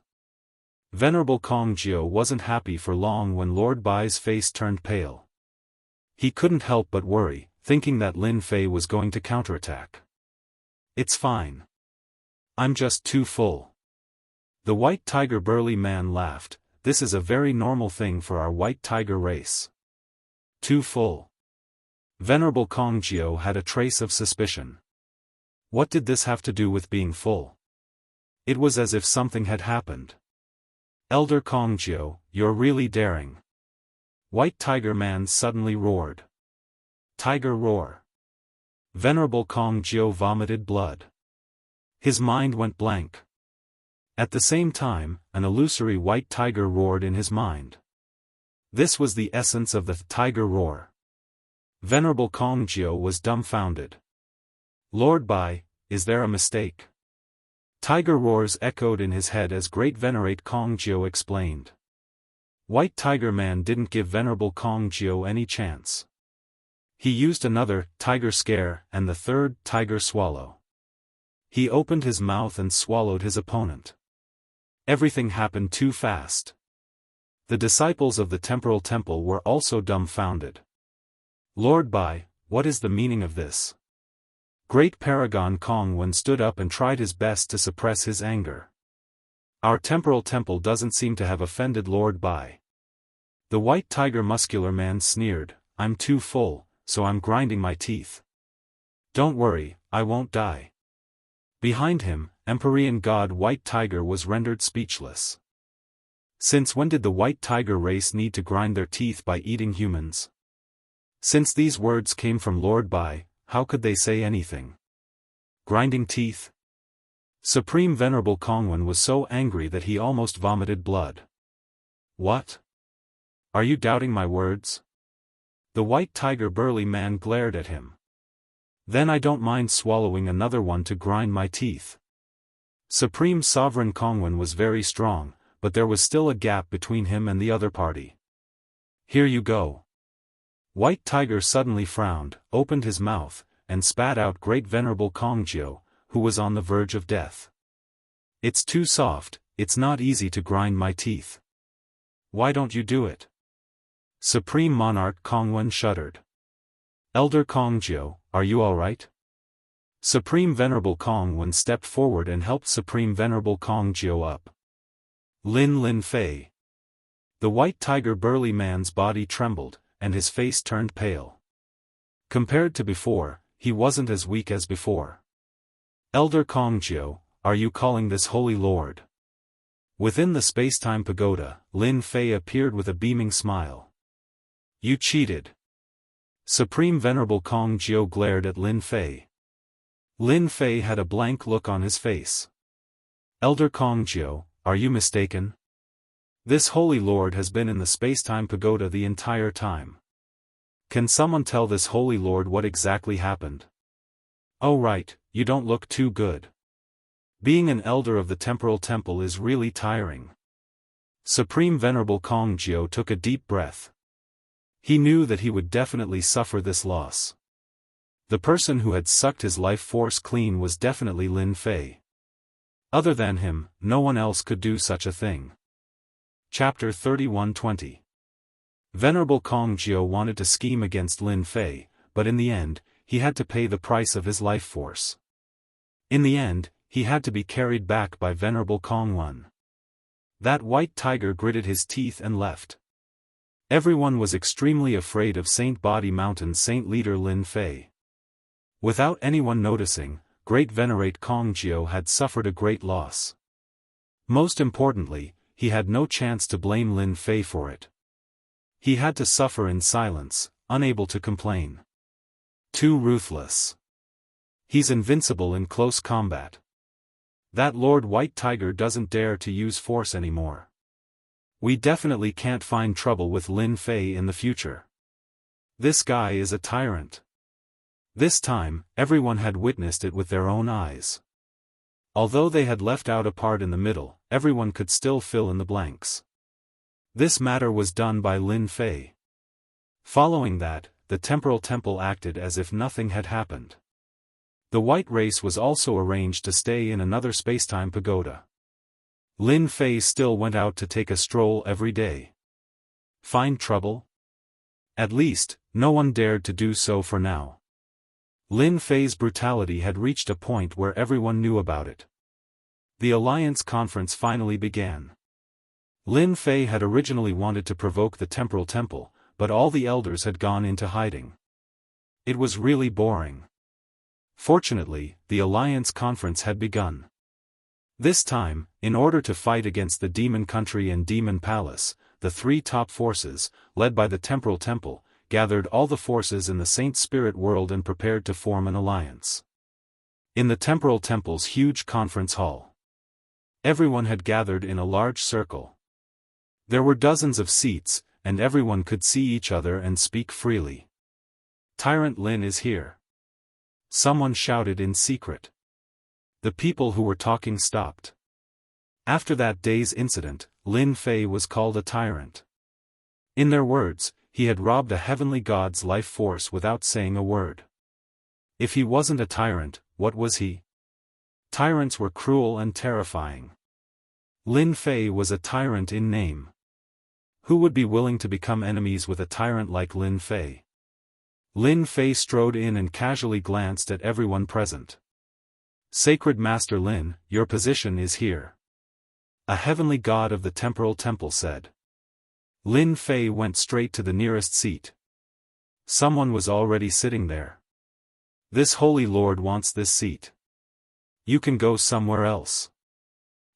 Speaker 1: Venerable Kongjiu wasn't happy for long when Lord Bai's face turned pale. He couldn't help but worry, thinking that Lin Fei was going to counterattack. It's fine. I'm just too full. The white tiger burly man laughed, this is a very normal thing for our white tiger race. Too full. Venerable Kongjiu had a trace of suspicion. What did this have to do with being full? It was as if something had happened. Elder Kongjiu, you're really daring. White tiger man suddenly roared. Tiger roar. Venerable Kong Jiao vomited blood. His mind went blank. At the same time, an illusory white tiger roared in his mind. This was the essence of the tiger roar. Venerable Kong Jiao was dumbfounded. Lord Bai, is there a mistake? Tiger roars echoed in his head as Great Venerate Kong Jiao explained. White Tiger Man didn't give Venerable Kong Jiao any chance. He used another tiger scare and the third tiger swallow. He opened his mouth and swallowed his opponent. Everything happened too fast. The disciples of the temporal temple were also dumbfounded. Lord Bai, what is the meaning of this? Great Paragon Kongwen stood up and tried his best to suppress his anger. Our temporal temple doesn't seem to have offended Lord Bai. The white tiger muscular man sneered, I'm too full, so I'm grinding my teeth. Don't worry, I won't die. Behind him, Empyrean god White Tiger was rendered speechless. Since when did the White Tiger race need to grind their teeth by eating humans? Since these words came from Lord Bai, how could they say anything? Grinding teeth? Supreme Venerable Kongwen was so angry that he almost vomited blood. What? Are you doubting my words? The White Tiger burly man glared at him. Then I don't mind swallowing another one to grind my teeth. Supreme Sovereign Kongwen was very strong, but there was still a gap between him and the other party. Here you go. White Tiger suddenly frowned, opened his mouth, and spat out Great Venerable Kong Jiao, who was on the verge of death. It's too soft, it's not easy to grind my teeth. Why don't you do it? Supreme Monarch Kongwen shuddered. Elder Kong Jiao, are you alright? Supreme Venerable Kongwen stepped forward and helped Supreme Venerable Kong Jiao up. Lin Fei. The White Tiger burly man's body trembled, and his face turned pale. Compared to before, he wasn't as weak as before. Elder Kong Jiao, are you calling this Holy Lord? Within the space-time pagoda, Lin Fei appeared with a beaming smile. You cheated. Supreme Venerable Kong Jiao glared at Lin Fei. Lin Fei had a blank look on his face. Elder Kong Jiao, are you mistaken? This Holy Lord has been in the space-time pagoda the entire time. Can someone tell this Holy Lord what exactly happened? Oh right, you don't look too good. Being an elder of the temporal temple is really tiring. Supreme Venerable Kong Jiao took a deep breath. He knew that he would definitely suffer this loss. The person who had sucked his life force clean was definitely Lin Fei. Other than him, no one else could do such a thing. Chapter 31:20. Venerable Kong Jiao wanted to scheme against Lin Fei, but in the end, he had to pay the price of his life force. In the end, he had to be carried back by Venerable Kongwen. That white tiger gritted his teeth and left. Everyone was extremely afraid of Saint Body Mountain's Saint Leader Lin Fei. Without anyone noticing, Great Venerate Kong Jiao had suffered a great loss. Most importantly, he had no chance to blame Lin Fei for it. He had to suffer in silence, unable to complain. Too ruthless. He's invincible in close combat. That Lord White Tiger doesn't dare to use force anymore. We definitely can't find trouble with Lin Fei in the future. This guy is a tyrant. This time, everyone had witnessed it with their own eyes. Although they had left out a part in the middle, everyone could still fill in the blanks. This matter was done by Lin Fei. Following that, the temporal temple acted as if nothing had happened. The white race was also arranged to stay in another spacetime pagoda. Lin Fei still went out to take a stroll every day. Find trouble? At least, no one dared to do so for now. Lin Fei's brutality had reached a point where everyone knew about it. The Alliance Conference finally began. Lin Fei had originally wanted to provoke the temporal temple, but all the elders had gone into hiding. It was really boring. Fortunately, the Alliance Conference had begun. This time, in order to fight against the Demon Country and Demon Palace, the three top forces, led by the Temporal Temple, gathered all the forces in the Saint Spirit world and prepared to form an alliance. In the Temporal Temple's huge conference hall, everyone had gathered in a large circle. There were dozens of seats, and everyone could see each other and speak freely. "Tyrant Lin is here," someone shouted in secret. The people who were talking stopped. After that day's incident, Lin Fei was called a tyrant. In their words, he had robbed a heavenly god's life force without saying a word. If he wasn't a tyrant, what was he? Tyrants were cruel and terrifying. Lin Fei was a tyrant in name. Who would be willing to become enemies with a tyrant like Lin Fei? Lin Fei strode in and casually glanced at everyone present. "Sacred Master Lin, your position is here," a heavenly god of the Temporal Temple said. Lin Fei went straight to the nearest seat. Someone was already sitting there. "This holy lord wants this seat. You can go somewhere else."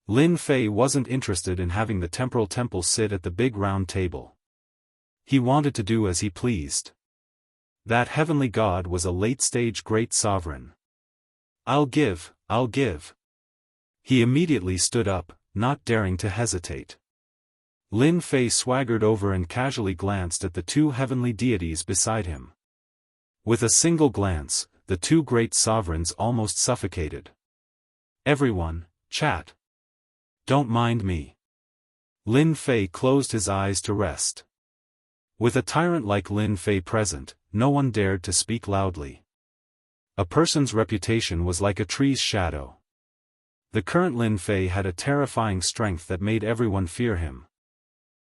Speaker 1: Lin Fei wasn't interested in having the Temporal Temple sit at the big round table. He wanted to do as he pleased. That heavenly god was a late-stage great sovereign. I'll give. He immediately stood up, not daring to hesitate. Lin Fei swaggered over and casually glanced at the two heavenly deities beside him. With a single glance, the two great sovereigns almost suffocated. "Everyone, chat. Don't mind me." Lin Fei closed his eyes to rest. With a tyrant like Lin Fei present, no one dared to speak loudly. A person's reputation was like a tree's shadow. The current Lin Fei had a terrifying strength that made everyone fear him.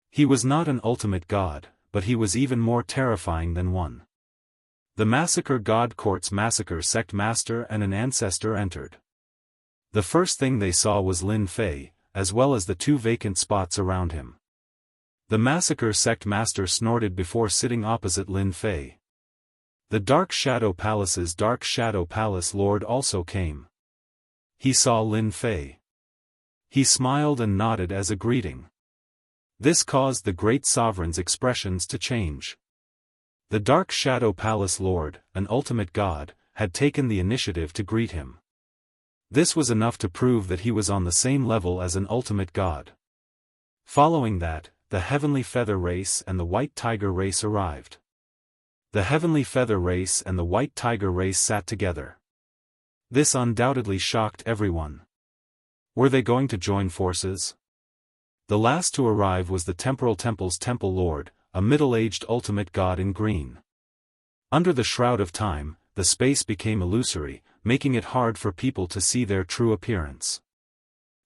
Speaker 1: He was not an ultimate god, but he was even more terrifying than one. The Massacre God Court's Massacre Sect Master and an ancestor entered. The first thing they saw was Lin Fei, as well as the two vacant spots around him. The Massacre Sect Master snorted before sitting opposite Lin Fei. The Dark Shadow Palace's Dark Shadow Palace Lord also came. He saw Lin Fei. He smiled and nodded as a greeting. This caused the great sovereign's expressions to change. The Dark Shadow Palace Lord, an ultimate god, had taken the initiative to greet him. This was enough to prove that he was on the same level as an ultimate god. Following that, the Heavenly Feather Race and the White Tiger Race arrived. The Heavenly Feather Race and the White Tiger Race sat together. This undoubtedly shocked everyone. Were they going to join forces? The last to arrive was the Temporal Temple's Temple Lord, a middle-aged ultimate god in green. Under the shroud of time, the space became illusory, making it hard for people to see their true appearance.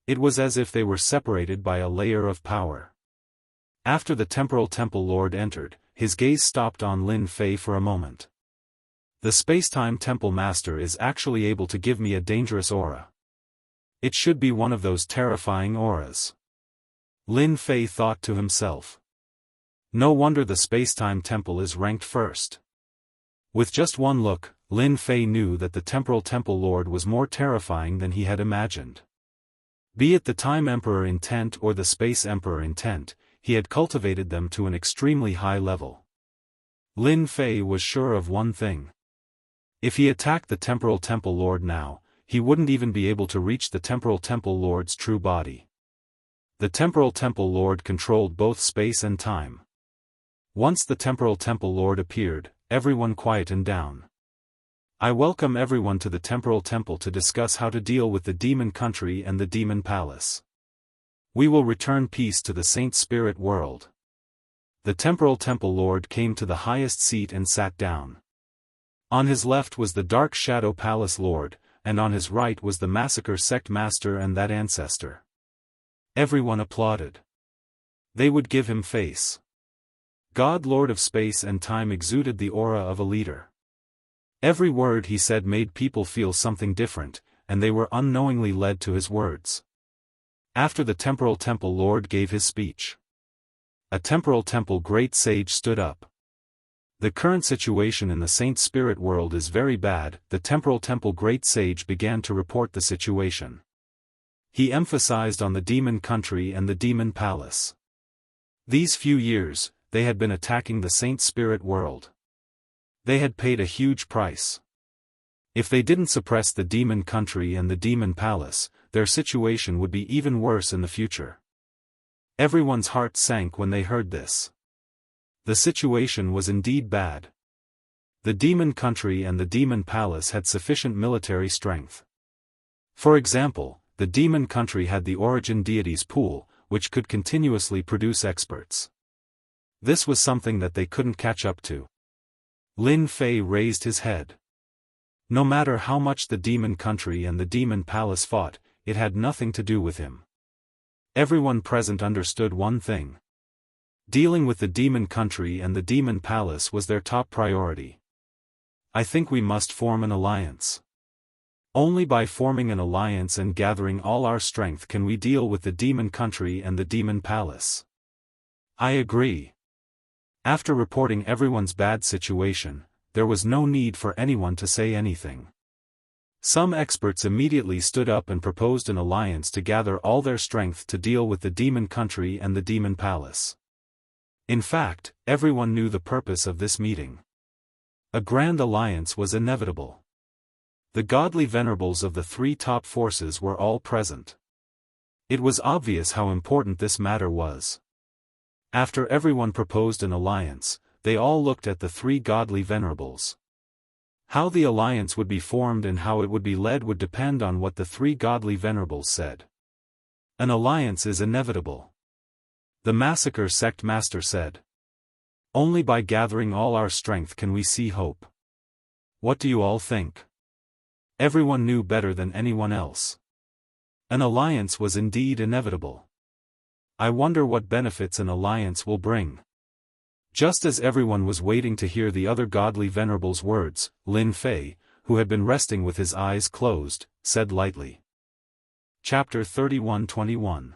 Speaker 1: It was as if they were separated by a layer of power. After the Temporal Temple Lord entered, his gaze stopped on Lin Fei for a moment. "The Spacetime Temple Master is actually able to give me a dangerous aura. It should be one of those terrifying auras." Lin Fei thought to himself. No wonder the Spacetime Temple is ranked first. With just one look, Lin Fei knew that the Temporal Temple Lord was more terrifying than he had imagined. Be it the Time Emperor intent or the Space Emperor intent, he had cultivated them to an extremely high level. Lin Fei was sure of one thing. If he attacked the Temporal Temple Lord now, he wouldn't even be able to reach the Temporal Temple Lord's true body. The Temporal Temple Lord controlled both space and time. Once the Temporal Temple Lord appeared, everyone quietened down. "I welcome everyone to the Temporal Temple to discuss how to deal with the Demon Country and the Demon Palace. We will return peace to the Saint Spirit world." The Temporal Temple Lord came to the highest seat and sat down. On his left was the Dark Shadow Palace Lord, and on his right was the Massacre Sect Master and that ancestor. Everyone applauded. They would give him face. God Lord of Space and Time exuded the aura of a leader. Every word he said made people feel something different, and they were unknowingly led to his words. After the Temporal Temple Lord gave his speech, a Temporal Temple Great Sage stood up. "The current situation in the Saint Spirit world is very bad." The Temporal Temple Great Sage began to report the situation. He emphasized on the Demon Country and the Demon Palace. These few years, they had been attacking the Saint Spirit world. They had paid a huge price. If they didn't suppress the demon country and the demon palace, their situation would be even worse in the future. Everyone's heart sank when they heard this. The situation was indeed bad. The demon country and the demon palace had sufficient military strength. For example, the demon country had the origin deities pool, which could continuously produce experts. This was something that they couldn't catch up to. Lin Fei raised his head. No matter how much the demon country and the demon palace fought, it had nothing to do with him. Everyone present understood one thing. Dealing with the demon country and the demon palace was their top priority. I think we must form an alliance. Only by forming an alliance and gathering all our strength can we deal with the demon country and the demon palace. I agree. After reporting everyone's bad situation, there was no need for anyone to say anything. Some experts immediately stood up and proposed an alliance to gather all their strength to deal with the demon country and the demon palace. In fact, everyone knew the purpose of this meeting. A grand alliance was inevitable. The godly venerables of the three top forces were all present. It was obvious how important this matter was. After everyone proposed an alliance, they all looked at the three godly venerables. How the alliance would be formed and how it would be led would depend on what the three godly venerables said. An alliance is inevitable. The massacre sect master said. Only by gathering all our strength can we see hope. What do you all think? Everyone knew better than anyone else. An alliance was indeed inevitable. I wonder what benefits an alliance will bring. Just as everyone was waiting to hear the other godly venerable's words, Lin Fei, who had been resting with his eyes closed, said lightly. Chapter 31:21.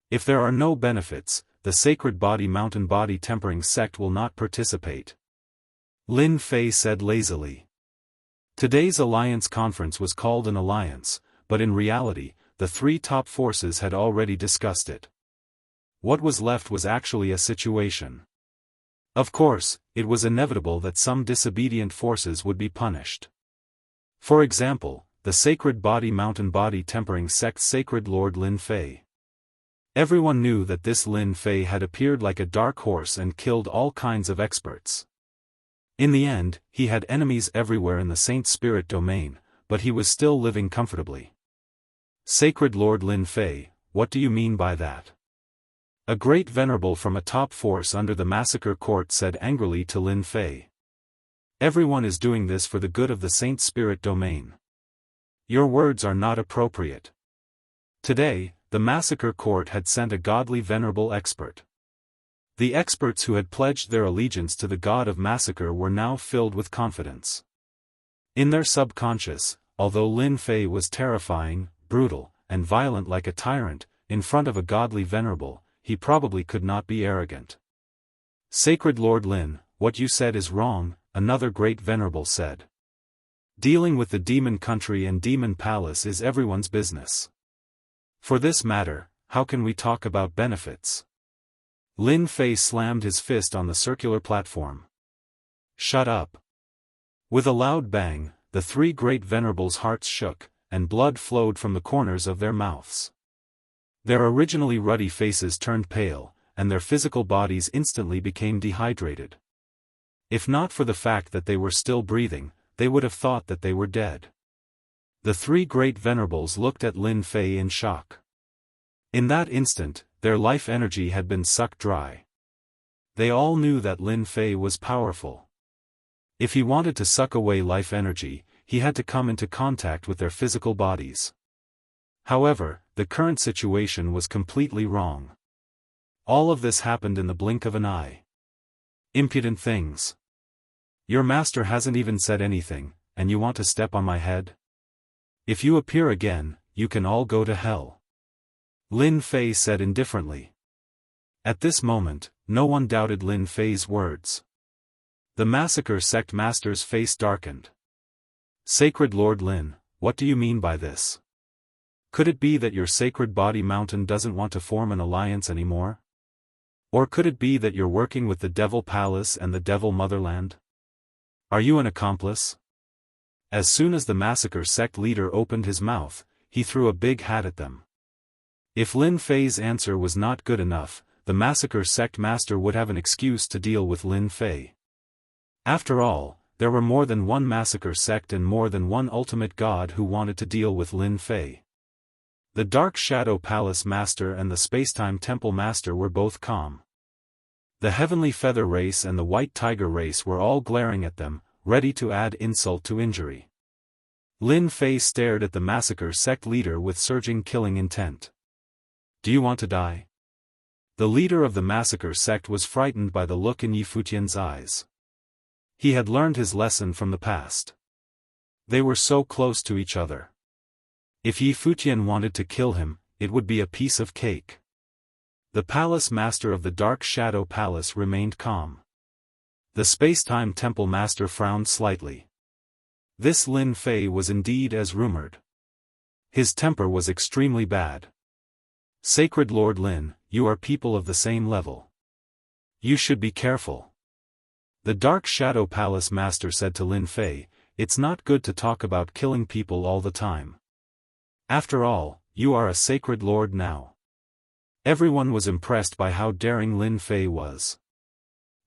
Speaker 1: If there are no benefits, the sacred body mountain body tempering sect will not participate. Lin Fei said lazily. Today's alliance conference was called an alliance, but in reality, the three top forces had already discussed it. What was left was actually a situation. Of course, it was inevitable that some disobedient forces would be punished. For example, the sacred body mountain body tempering sect sacred Lord Lin Fei. Everyone knew that this Lin Fei had appeared like a dark horse and killed all kinds of experts. In the end, he had enemies everywhere in the Saint Spirit domain, but he was still living comfortably. Sacred Lord Lin Fei, what do you mean by that? A great venerable from a top force under the massacre court said angrily to Lin Fei. Everyone is doing this for the good of the Saint Spirit domain. Your words are not appropriate. Today, the massacre court had sent a godly venerable expert. The experts who had pledged their allegiance to the god of massacre were now filled with confidence. In their subconscious, although Lin Fei was terrifying, brutal, and violent like a tyrant, in front of a godly venerable, he probably could not be arrogant. Sacred Lord Lin, what you said is wrong, another great venerable said. Dealing with the demon country and demon palace is everyone's business. For this matter, how can we talk about benefits? Lin Fei slammed his fist on the circular platform. Shut up. With a loud bang, the three great venerables' hearts shook, and blood flowed from the corners of their mouths. Their originally ruddy faces turned pale, and their physical bodies instantly became dehydrated. If not for the fact that they were still breathing, they would have thought that they were dead. The three great venerables looked at Lin Fei in shock. In that instant, their life energy had been sucked dry. They all knew that Lin Fei was powerful. If he wanted to suck away life energy, he had to come into contact with their physical bodies. However, the current situation was completely wrong. All of this happened in the blink of an eye. Impudent things. Your master hasn't even said anything, and you want to step on my head? If you appear again, you can all go to hell. Lin Fei said indifferently. At this moment, no one doubted Lin Fei's words. The massacre sect master's face darkened. Sacred Lord Lin, what do you mean by this? Could it be that your sacred body mountain doesn't want to form an alliance anymore? Or could it be that you're working with the Devil Palace and the Devil Motherland? Are you an accomplice? As soon as the massacre sect leader opened his mouth, he threw a big hat at them. If Lin Fei's answer was not good enough, the massacre sect master would have an excuse to deal with Lin Fei. After all, there were more than one massacre sect and more than one ultimate god who wanted to deal with Lin Fei. The Dark Shadow Palace Master and the Spacetime Temple Master were both calm. The Heavenly Feather Race and the White Tiger Race were all glaring at them, ready to add insult to injury. Lin Fei stared at the massacre sect leader with surging killing intent. Do you want to die? The leader of the massacre sect was frightened by the look in Yi Futian's eyes. He had learned his lesson from the past. They were so close to each other. If Yi Futian wanted to kill him, it would be a piece of cake. The palace master of the Dark Shadow Palace remained calm. The Spacetime Temple Master frowned slightly. This Lin Fei was indeed as rumored. His temper was extremely bad. Sacred Lord Lin, you are people of the same level. You should be careful. The Dark Shadow Palace Master said to Lin Fei, it's not good to talk about killing people all the time. After all, you are a sacred lord now. Everyone was impressed by how daring Lin Fei was.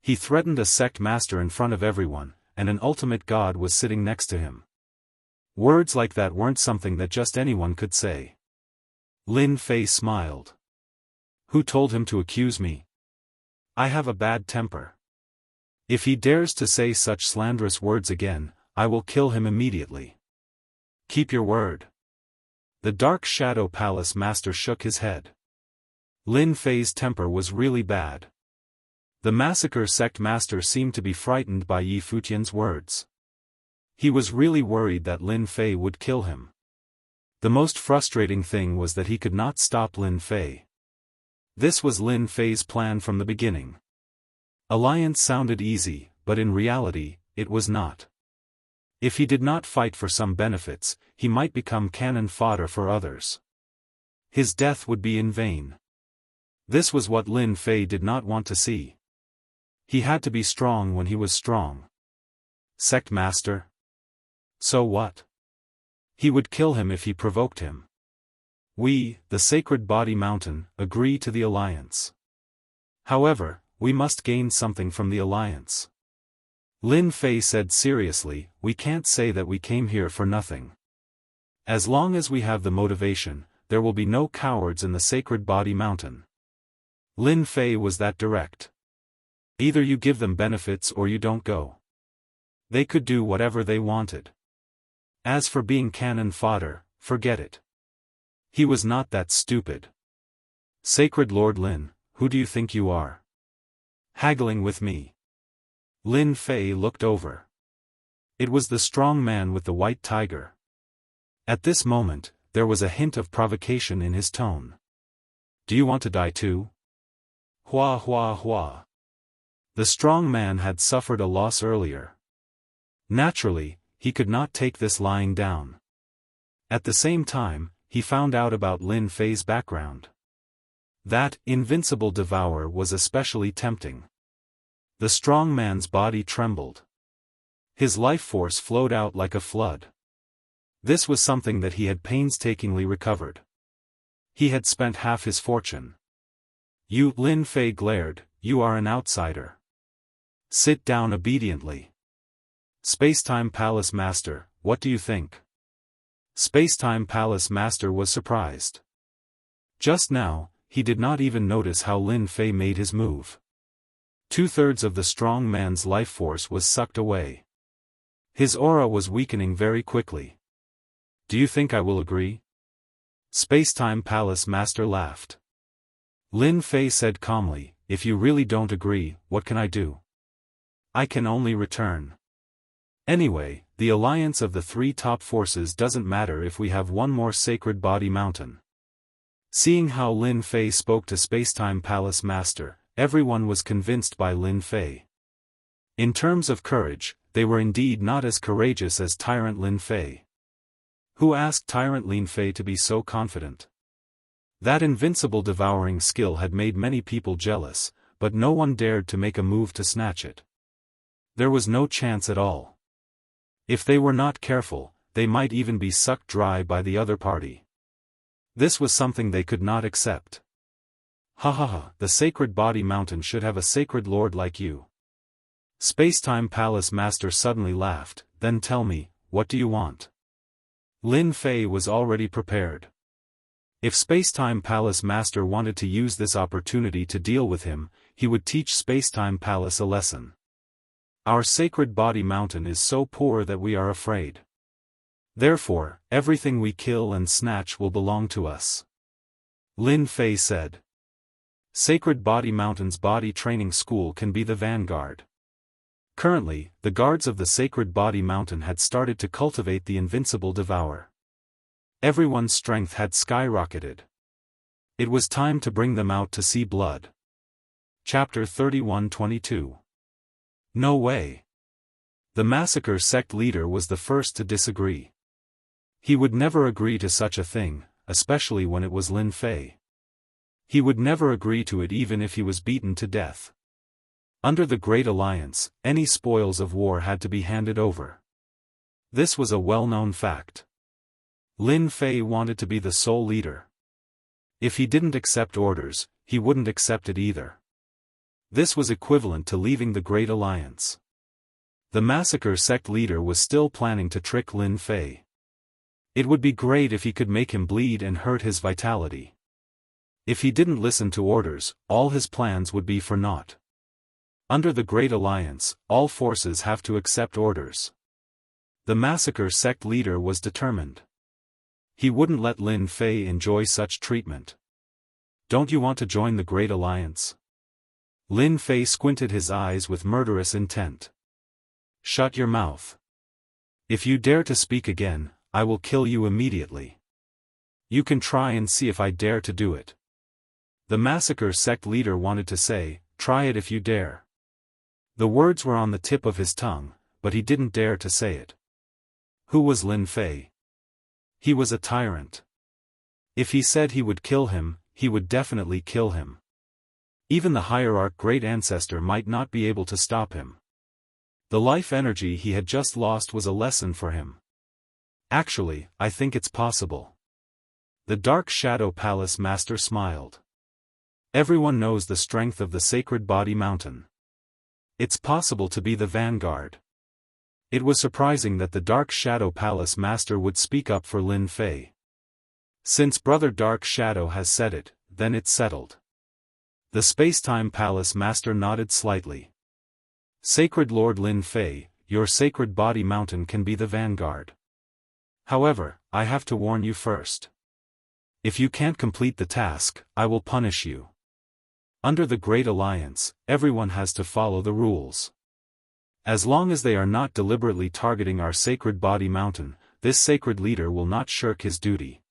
Speaker 1: He threatened a sect master in front of everyone, and an ultimate god was sitting next to him. Words like that weren't something that just anyone could say. Lin Fei smiled. Who told him to accuse me? I have a bad temper. If he dares to say such slanderous words again, I will kill him immediately. Keep your word. The Dark Shadow Palace Master shook his head. Lin Fei's temper was really bad. The massacre sect master seemed to be frightened by Yi Futian's words. He was really worried that Lin Fei would kill him. The most frustrating thing was that he could not stop Lin Fei. This was Lin Fei's plan from the beginning. Alliance sounded easy, but in reality, it was not. If he did not fight for some benefits, he might become cannon fodder for others. His death would be in vain. This was what Lin Fei did not want to see. He had to be strong when he was strong. Sect Master? So what? He would kill him if he provoked him. We, the Sacred Body Mountain, agree to the alliance. However, we must gain something from the alliance. Lin Fei said seriously, we can't say that we came here for nothing. As long as we have the motivation, there will be no cowards in the Sacred Body Mountain. Lin Fei was that direct. Either you give them benefits or you don't go. They could do whatever they wanted. As for being cannon fodder, forget it. He was not that stupid. Sacred Lord Lin, who do you think you are? Haggling with me. Lin Fei looked over. It was the strong man with the white tiger. At this moment, there was a hint of provocation in his tone. Do you want to die too? Hua hua hua. The strong man had suffered a loss earlier. Naturally, he could not take this lying down. At the same time, he found out about Lin Fei's background. That invincible devourer was especially tempting. The strong man's body trembled. His life force flowed out like a flood. This was something that he had painstakingly recovered. He had spent half his fortune. You, Lin Fei glared, you are an outsider. Sit down obediently. Spacetime Palace Master, what do you think? Spacetime Palace Master was surprised. Just now, he did not even notice how Lin Fei made his move. 2/3 of the strong man's life force was sucked away. His aura was weakening very quickly. Do you think I will agree? Spacetime Palace Master laughed. Lin Fei said calmly, if you really don't agree, what can I do? I can only return. Anyway, the alliance of the 3 top forces doesn't matter if we have one more Sacred Body Mountain. Seeing how Lin Fei spoke to Spacetime Palace Master, everyone was convinced by Lin Fei. In terms of courage, they were indeed not as courageous as Tyrant Lin Fei. Who asked Tyrant Lin Fei to be so confident? That invincible devouring skill had made many people jealous, but no one dared to make a move to snatch it. There was no chance at all. If they were not careful, they might even be sucked dry by the other party. This was something they could not accept. Ha ha ha, the sacred body mountain should have a sacred lord like you. Spacetime Palace Master suddenly laughed. Then tell me, what do you want? Lin Fei was already prepared. If Spacetime Palace Master wanted to use this opportunity to deal with him, he would teach Spacetime Palace a lesson. Our sacred body mountain is so poor that we are afraid. Therefore, everything we kill and snatch will belong to us. Lin Fei said. Sacred Body Mountain's body training school can be the vanguard. Currently, the guards of the Sacred Body Mountain had started to cultivate the invincible devour. Everyone's strength had skyrocketed. It was time to bring them out to see blood. Chapter 31-22. No way. The massacre sect leader was the first to disagree. He would never agree to such a thing, especially when it was Lin Fei. He would never agree to it even if he was beaten to death. Under the Great Alliance, any spoils of war had to be handed over. This was a well-known fact. Lin Fei wanted to be the sole leader. If he didn't accept orders, he wouldn't accept it either. This was equivalent to leaving the Great Alliance. The massacre sect leader was still planning to trick Lin Fei. It would be great if he could make him bleed and hurt his vitality. If he didn't listen to orders, all his plans would be for naught. Under the Great Alliance, all forces have to accept orders. The massacre sect leader was determined. He wouldn't let Lin Fei enjoy such treatment. Don't you want to join the Great Alliance? Lin Fei squinted his eyes with murderous intent. Shut your mouth. If you dare to speak again, I will kill you immediately. You can try and see if I dare to do it. The massacre sect leader wanted to say, try it if you dare. The words were on the tip of his tongue, but he didn't dare to say it. Who was Lin Fei? He was a tyrant. If he said he would kill him, he would definitely kill him. Even the hierarch great ancestor might not be able to stop him. The life energy he had just lost was a lesson for him. Actually, I think it's possible. The Dark Shadow Palace Master smiled. Everyone knows the strength of the Sacred Body Mountain. It's possible to be the vanguard. It was surprising that the Dark Shadow Palace Master would speak up for Lin Fei. Since Brother Dark Shadow has said it, then it's settled. The Spacetime Palace Master nodded slightly. Sacred Lord Lin Fei, your Sacred Body Mountain can be the vanguard. However, I have to warn you first. If you can't complete the task, I will punish you. Under the Great Alliance, everyone has to follow the rules. As long as they are not deliberately targeting our Sacred Body Mountain, this sacred leader will not shirk his duty.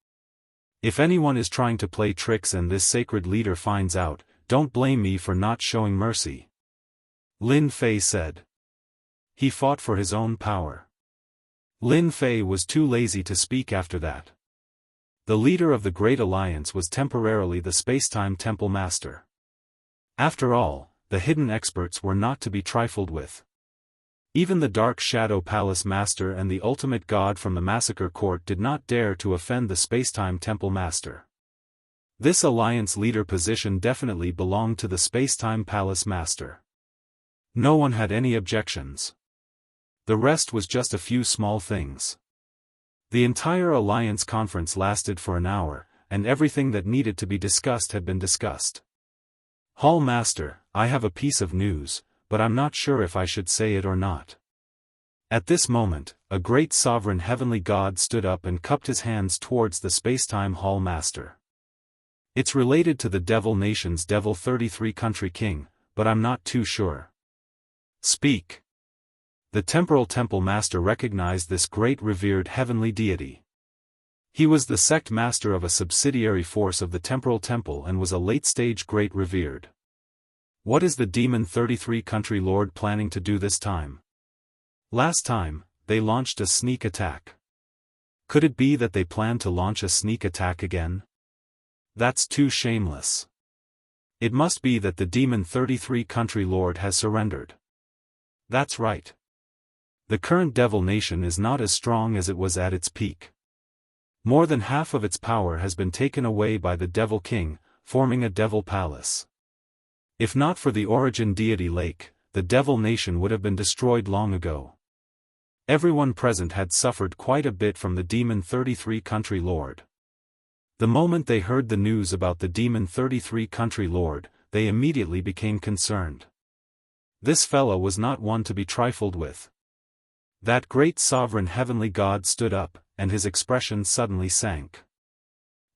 Speaker 1: If anyone is trying to play tricks and this sacred leader finds out, don't blame me for not showing mercy. Lin Fei said. He fought for his own power. Lin Fei was too lazy to speak after that. The leader of the Great Alliance was temporarily the Spacetime Temple Master. After all, the hidden experts were not to be trifled with. Even the Dark Shadow Palace Master and the ultimate god from the Massacre Court did not dare to offend the Spacetime Temple Master. This alliance leader position definitely belonged to the Spacetime Palace Master. No one had any objections. The rest was just a few small things. The entire alliance conference lasted for an hour, and everything that needed to be discussed had been discussed. Hall Master, I have a piece of news, but I'm not sure if I should say it or not. At this moment, a great sovereign heavenly god stood up and cupped his hands towards the Spacetime Hall Master. It's related to the Devil Nation's Devil 33 Country King, but I'm not too sure. Speak. The Temporal Temple Master recognized this great revered heavenly deity. He was the sect master of a subsidiary force of the Temporal Temple and was a late-stage great revered. What is the Demon 33 Country Lord planning to do this time? Last time, they launched a sneak attack. Could it be that they plan to launch a sneak attack again? That's too shameless. It must be that the Demon 33 country lord has surrendered. That's right. The current Devil Nation is not as strong as it was at its peak. More than half of its power has been taken away by the Devil King, forming a Devil Palace. If not for the origin deity Lake, the Devil Nation would have been destroyed long ago. Everyone present had suffered quite a bit from the Demon 33 country lord. The moment they heard the news about the Demon 33 country lord, they immediately became concerned. This fellow was not one to be trifled with. That great sovereign heavenly god stood up, and his expression suddenly sank.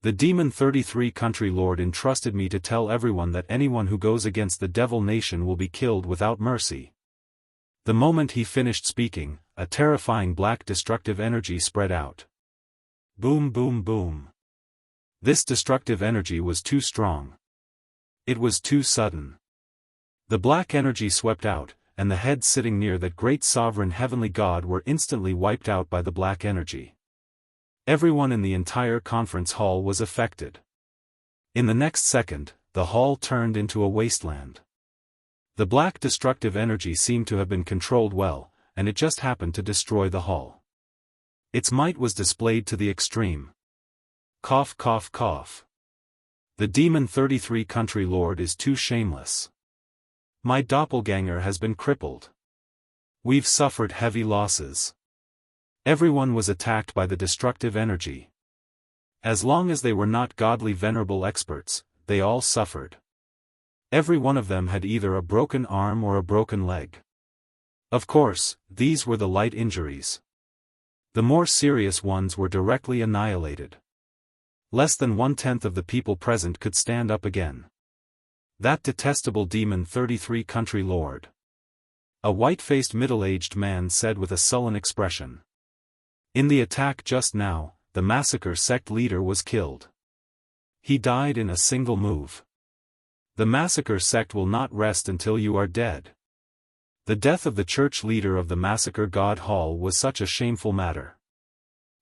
Speaker 1: The Demon 33 country lord entrusted me to tell everyone that anyone who goes against the Devil Nation will be killed without mercy. The moment he finished speaking, a terrifying black destructive energy spread out. Boom boom boom. This destructive energy was too strong. It was too sudden. The black energy swept out, and the heads sitting near that great sovereign heavenly god were instantly wiped out by the black energy. Everyone in the entire conference hall was affected. In the next second, the hall turned into a wasteland. The black destructive energy seemed to have been controlled well, and it just happened to destroy the hall. Its might was displayed to the extreme. Cough cough cough. The Demon 33 country lord is too shameless. My doppelganger has been crippled. We've suffered heavy losses. Everyone was attacked by the destructive energy. As long as they were not godly venerable experts, they all suffered. Every one of them had either a broken arm or a broken leg. Of course, these were the light injuries. The more serious ones were directly annihilated. Less than 1/10 of the people present could stand up again. That detestable Demon 33 country lord. A white-faced middle-aged man said with a sullen expression. In the attack just now, the massacre sect leader was killed. He died in a single move. The massacre sect will not rest until you are dead. The death of the church leader of the massacre god hall was such a shameful matter.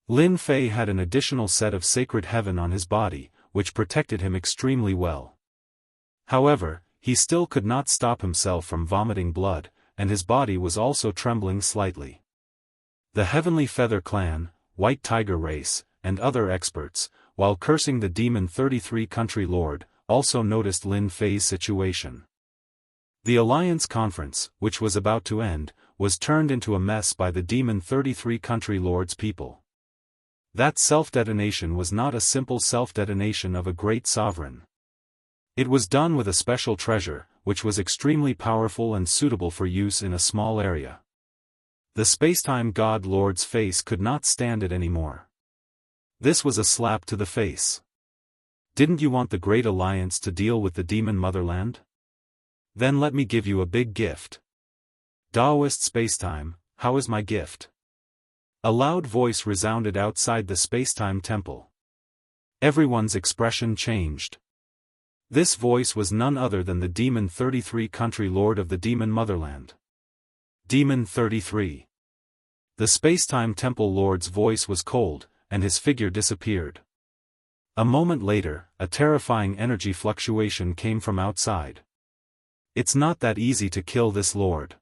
Speaker 1: Lin Fei had an additional set of sacred heaven on his body, which protected him extremely well. However, he still could not stop himself from vomiting blood, and his body was also trembling slightly. The Heavenly Feather Clan, White Tiger Race, and other experts, while cursing the Demon 33 country lord, also noticed Lin Fei's situation. The Alliance Conference, which was about to end, was turned into a mess by the Demon 33 country lord's people. That self-detonation was not a simple self-detonation of a great sovereign. It was done with a special treasure, which was extremely powerful and suitable for use in a small area. The Spacetime God Lord's face could not stand it anymore. This was a slap to the face. Didn't you want the Great Alliance to deal with the Demon Motherland? Then let me give you a big gift. Daoist Spacetime, how is my gift? A loud voice resounded outside the Spacetime Temple. Everyone's expression changed. This voice was none other than the Demon 33 country lord of the Demon Motherland. Demon 33. The Spacetime Temple Lord's voice was cold, and his figure disappeared. A moment later, a terrifying energy fluctuation came from outside. It's not that easy to kill this lord.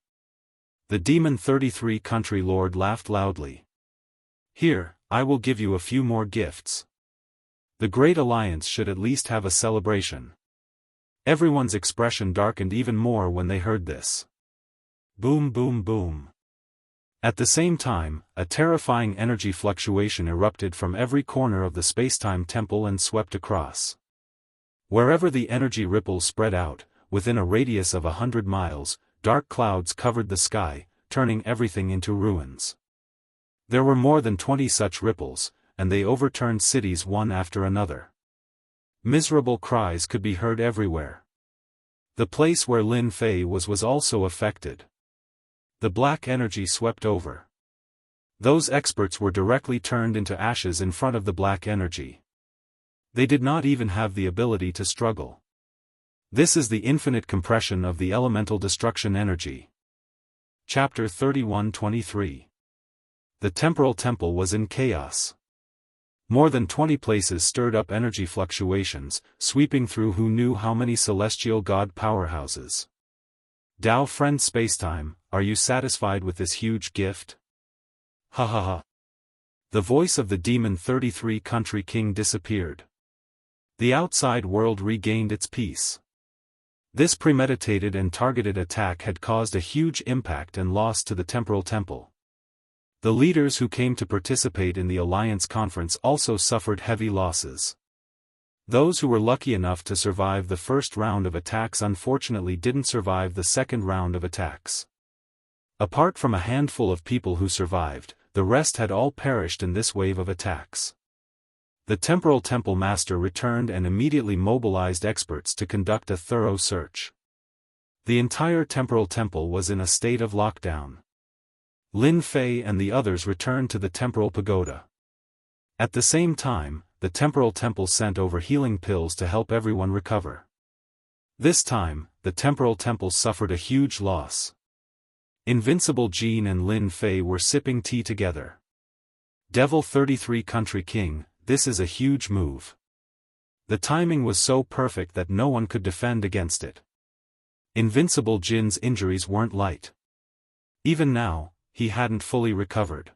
Speaker 1: The Demon 33 country lord laughed loudly. Here, I will give you a few more gifts. The Great Alliance should at least have a celebration. Everyone's expression darkened even more when they heard this. Boom boom boom. At the same time, a terrifying energy fluctuation erupted from every corner of the Spacetime Temple and swept across. Wherever the energy ripples spread out, within a radius of 100 miles, dark clouds covered the sky, turning everything into ruins. There were more than 20 such ripples, and they overturned cities one after another. Miserable cries could be heard everywhere. The place where Lin Fei was also affected. The black energy swept over. Those experts were directly turned into ashes in front of the black energy. They did not even have the ability to struggle. This is the infinite compression of the elemental destruction energy. Chapter 31-23. The temporal temple was in chaos. More than 20 places stirred up energy fluctuations, sweeping through who knew how many celestial god powerhouses. Dao friend Spacetime, are you satisfied with this huge gift? Ha ha ha. The voice of the demon 33 country king disappeared. The outside world regained its peace. This premeditated and targeted attack had caused a huge impact and loss to the temporal temple. The leaders who came to participate in the Alliance conference also suffered heavy losses. Those who were lucky enough to survive the first round of attacks unfortunately didn't survive the second round of attacks. Apart from a handful of people who survived, the rest had all perished in this wave of attacks. The temporal temple master returned and immediately mobilized experts to conduct a thorough search. The entire temporal temple was in a state of lockdown. Lin Fei and the others returned to the temporal pagoda. At the same time, the temporal temple sent over healing pills to help everyone recover. This time, the temporal temple suffered a huge loss. Invincible Jean and Lin Fei were sipping tea together. Devil 33 Country King, this is a huge move. The timing was so perfect that no one could defend against it. Invincible Jin's injuries weren't light. Even now, he hadn't fully recovered.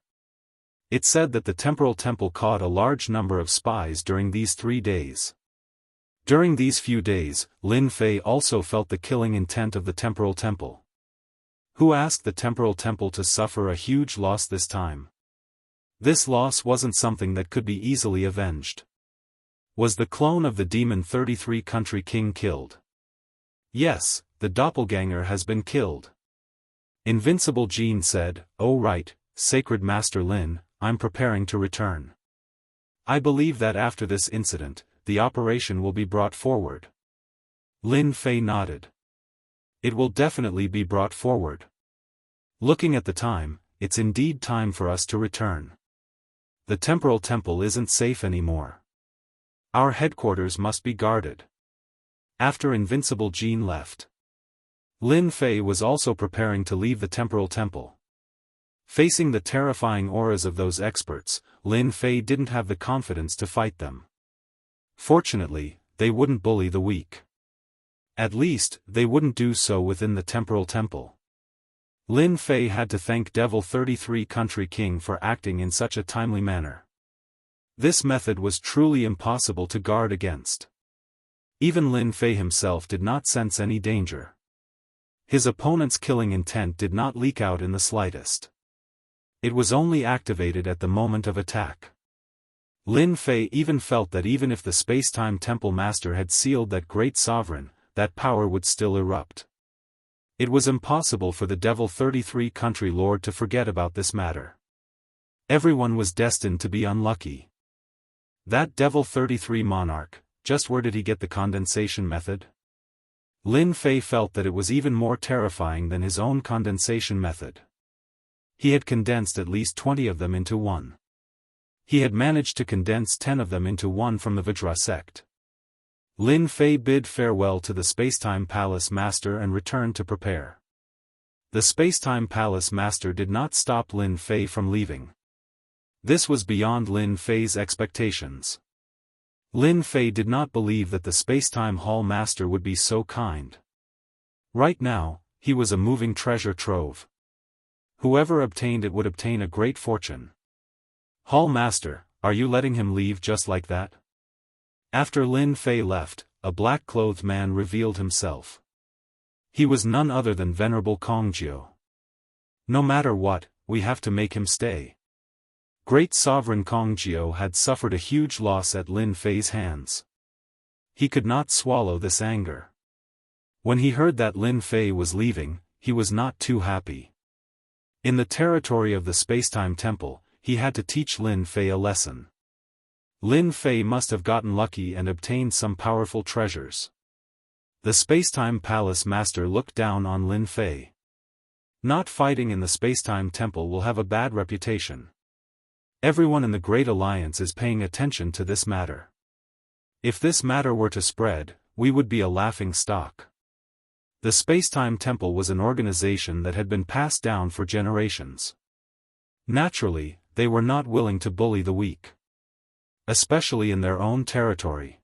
Speaker 1: It said that the temporal temple caught a large number of spies during these 3 days. During these few days, Lin Fei also felt the killing intent of the temporal temple. Who asked the temporal temple to suffer a huge loss this time? This loss wasn't something that could be easily avenged. Was the clone of the demon 33 Country King killed? Yes, the doppelganger has been killed. Invincible Jean said, "Oh right, Sacred Master Lin, I'm preparing to return. I believe that after this incident, the operation will be brought forward." Lin Fei nodded. It will definitely be brought forward. Looking at the time, it's indeed time for us to return. The temporal temple isn't safe anymore. Our headquarters must be guarded. After Invincible Jean left, Lin Fei was also preparing to leave the temporal temple. Facing the terrifying auras of those experts, Lin Fei didn't have the confidence to fight them. Fortunately, they wouldn't bully the weak. At least, they wouldn't do so within the temporal temple. Lin Fei had to thank Devil 33 Country King for acting in such a timely manner. This method was truly impossible to guard against. Even Lin Fei himself did not sense any danger. His opponent's killing intent did not leak out in the slightest. It was only activated at the moment of attack. Lin Fei even felt that even if the Spacetime Temple Master had sealed that great sovereign, that power would still erupt. It was impossible for the Devil 33 Country Lord to forget about this matter. Everyone was destined to be unlucky. That Devil 33 monarch, just where did he get the condensation method? Lin Fei felt that it was even more terrifying than his own condensation method. He had condensed at least 20 of them into one. He had managed to condense 10 of them into one from the Vajra sect. Lin Fei bid farewell to the Spacetime Palace Master and returned to prepare. The Spacetime Palace Master did not stop Lin Fei from leaving. This was beyond Lin Fei's expectations. Lin Fei did not believe that the Spacetime Hall Master would be so kind. Right now, he was a moving treasure trove. Whoever obtained it would obtain a great fortune. Hall Master, are you letting him leave just like that? After Lin Fei left, a black-clothed man revealed himself. He was none other than Venerable Kongjiu. No matter what, we have to make him stay. Great Sovereign Kongjiu had suffered a huge loss at Lin Fei's hands. He could not swallow this anger. When he heard that Lin Fei was leaving, he was not too happy. In the territory of the Spacetime Temple, he had to teach Lin Fei a lesson. Lin Fei must have gotten lucky and obtained some powerful treasures. The Spacetime Palace Master looked down on Lin Fei. Not fighting in the Spacetime Temple will have a bad reputation. Everyone in the Great Alliance is paying attention to this matter. If this matter were to spread, we would be a laughing stock. The Spacetime Temple was an organization that had been passed down for generations. Naturally, they were not willing to bully the weak. especially in their own territory.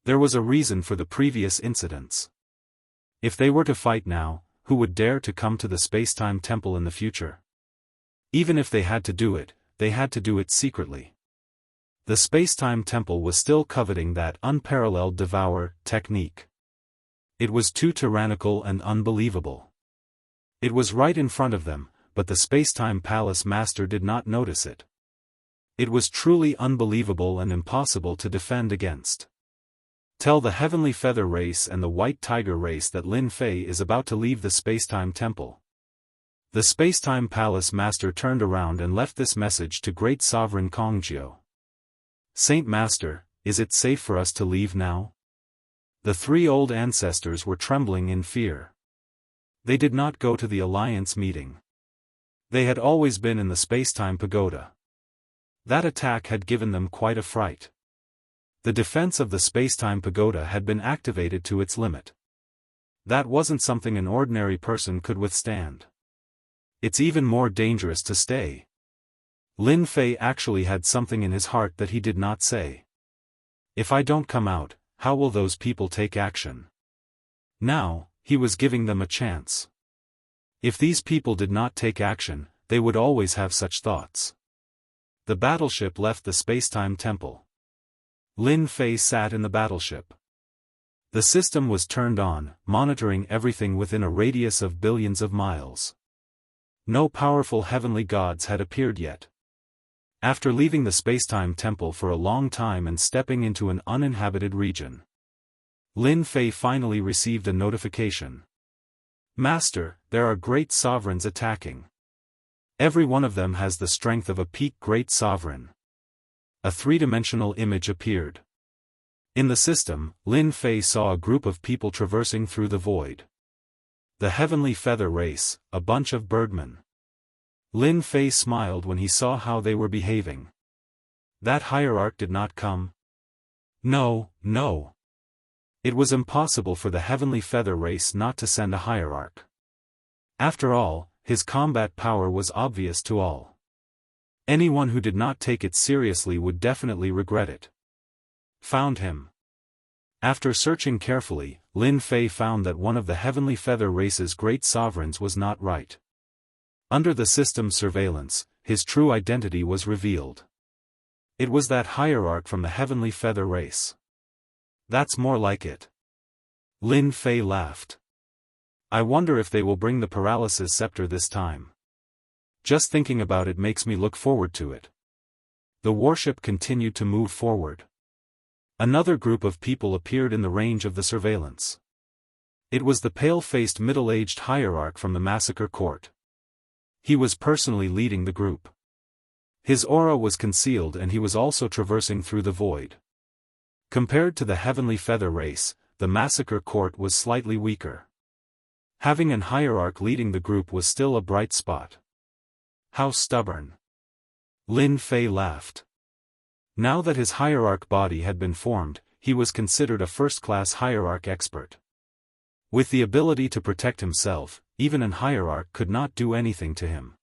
Speaker 1: There was a reason for the previous incidents. If they were to fight now, who would dare to come to the Spacetime Temple in the future? Even if they had to do it, they had to do it secretly. The Spacetime Temple was still coveting that unparalleled devour technique. It was too tyrannical and unbelievable. It was right in front of them, but the Spacetime Palace Master did not notice it. It was truly unbelievable and impossible to defend against. Tell the Heavenly Feather race and the White Tiger race that Lin Fei is about to leave the Spacetime Temple. The Spacetime Palace Master turned around and left this message to Great Sovereign Kongjiu. Saint Master, is it safe for us to leave now? The three old ancestors were trembling in fear. They did not go to the Alliance meeting. They had always been in the Spacetime Pagoda. That attack had given them quite a fright. The defense of the Spacetime Pagoda had been activated to its limit. That wasn't something an ordinary person could withstand. It's even more dangerous to stay. Lin Fei actually had something in his heart that he did not say. If I don't come out, how will those people take action? Now, he was giving them a chance. If these people did not take action, they would always have such thoughts. The battleship left the Spacetime Temple. Lin Fei sat in the battleship. The system was turned on, monitoring everything within a radius of billions of miles. No powerful heavenly gods had appeared yet. After leaving the Spacetime Temple for a long time and stepping into an uninhabited region, Lin Fei finally received a notification. Master, there are great sovereigns attacking. Every one of them has the strength of a peak great sovereign. A three-dimensional image appeared. In the system, Lin Fei saw a group of people traversing through the void. The Heavenly Feather race, a bunch of birdmen. Lin Fei smiled when he saw how they were behaving. That hierarch did not come? No. It was impossible for the Heavenly Feather race not to send a hierarch. After all, his combat power was obvious to all. Anyone who did not take it seriously would definitely regret it. Found him. After searching carefully, Lin Fei found that one of the Heavenly Feather race's great sovereigns was not right. Under the system's surveillance, his true identity was revealed. It was that hierarch from the Heavenly Feather race. That's more like it. Lin Fei laughed. I wonder if they will bring the paralysis scepter this time. Just thinking about it makes me look forward to it. The warship continued to move forward. Another group of people appeared in the range of the surveillance. It was the pale-faced middle-aged hierarch from the massacre court. He was personally leading the group. His aura was concealed and he was also traversing through the void. Compared to the Heavenly Feather race, the massacre court was slightly weaker. Having an hierarch leading the group was still a bright spot. How stubborn. Lin Fei laughed. Now that his hierarch body had been formed, he was considered a first-class hierarch expert. With the ability to protect himself, even an hierarch could not do anything to him.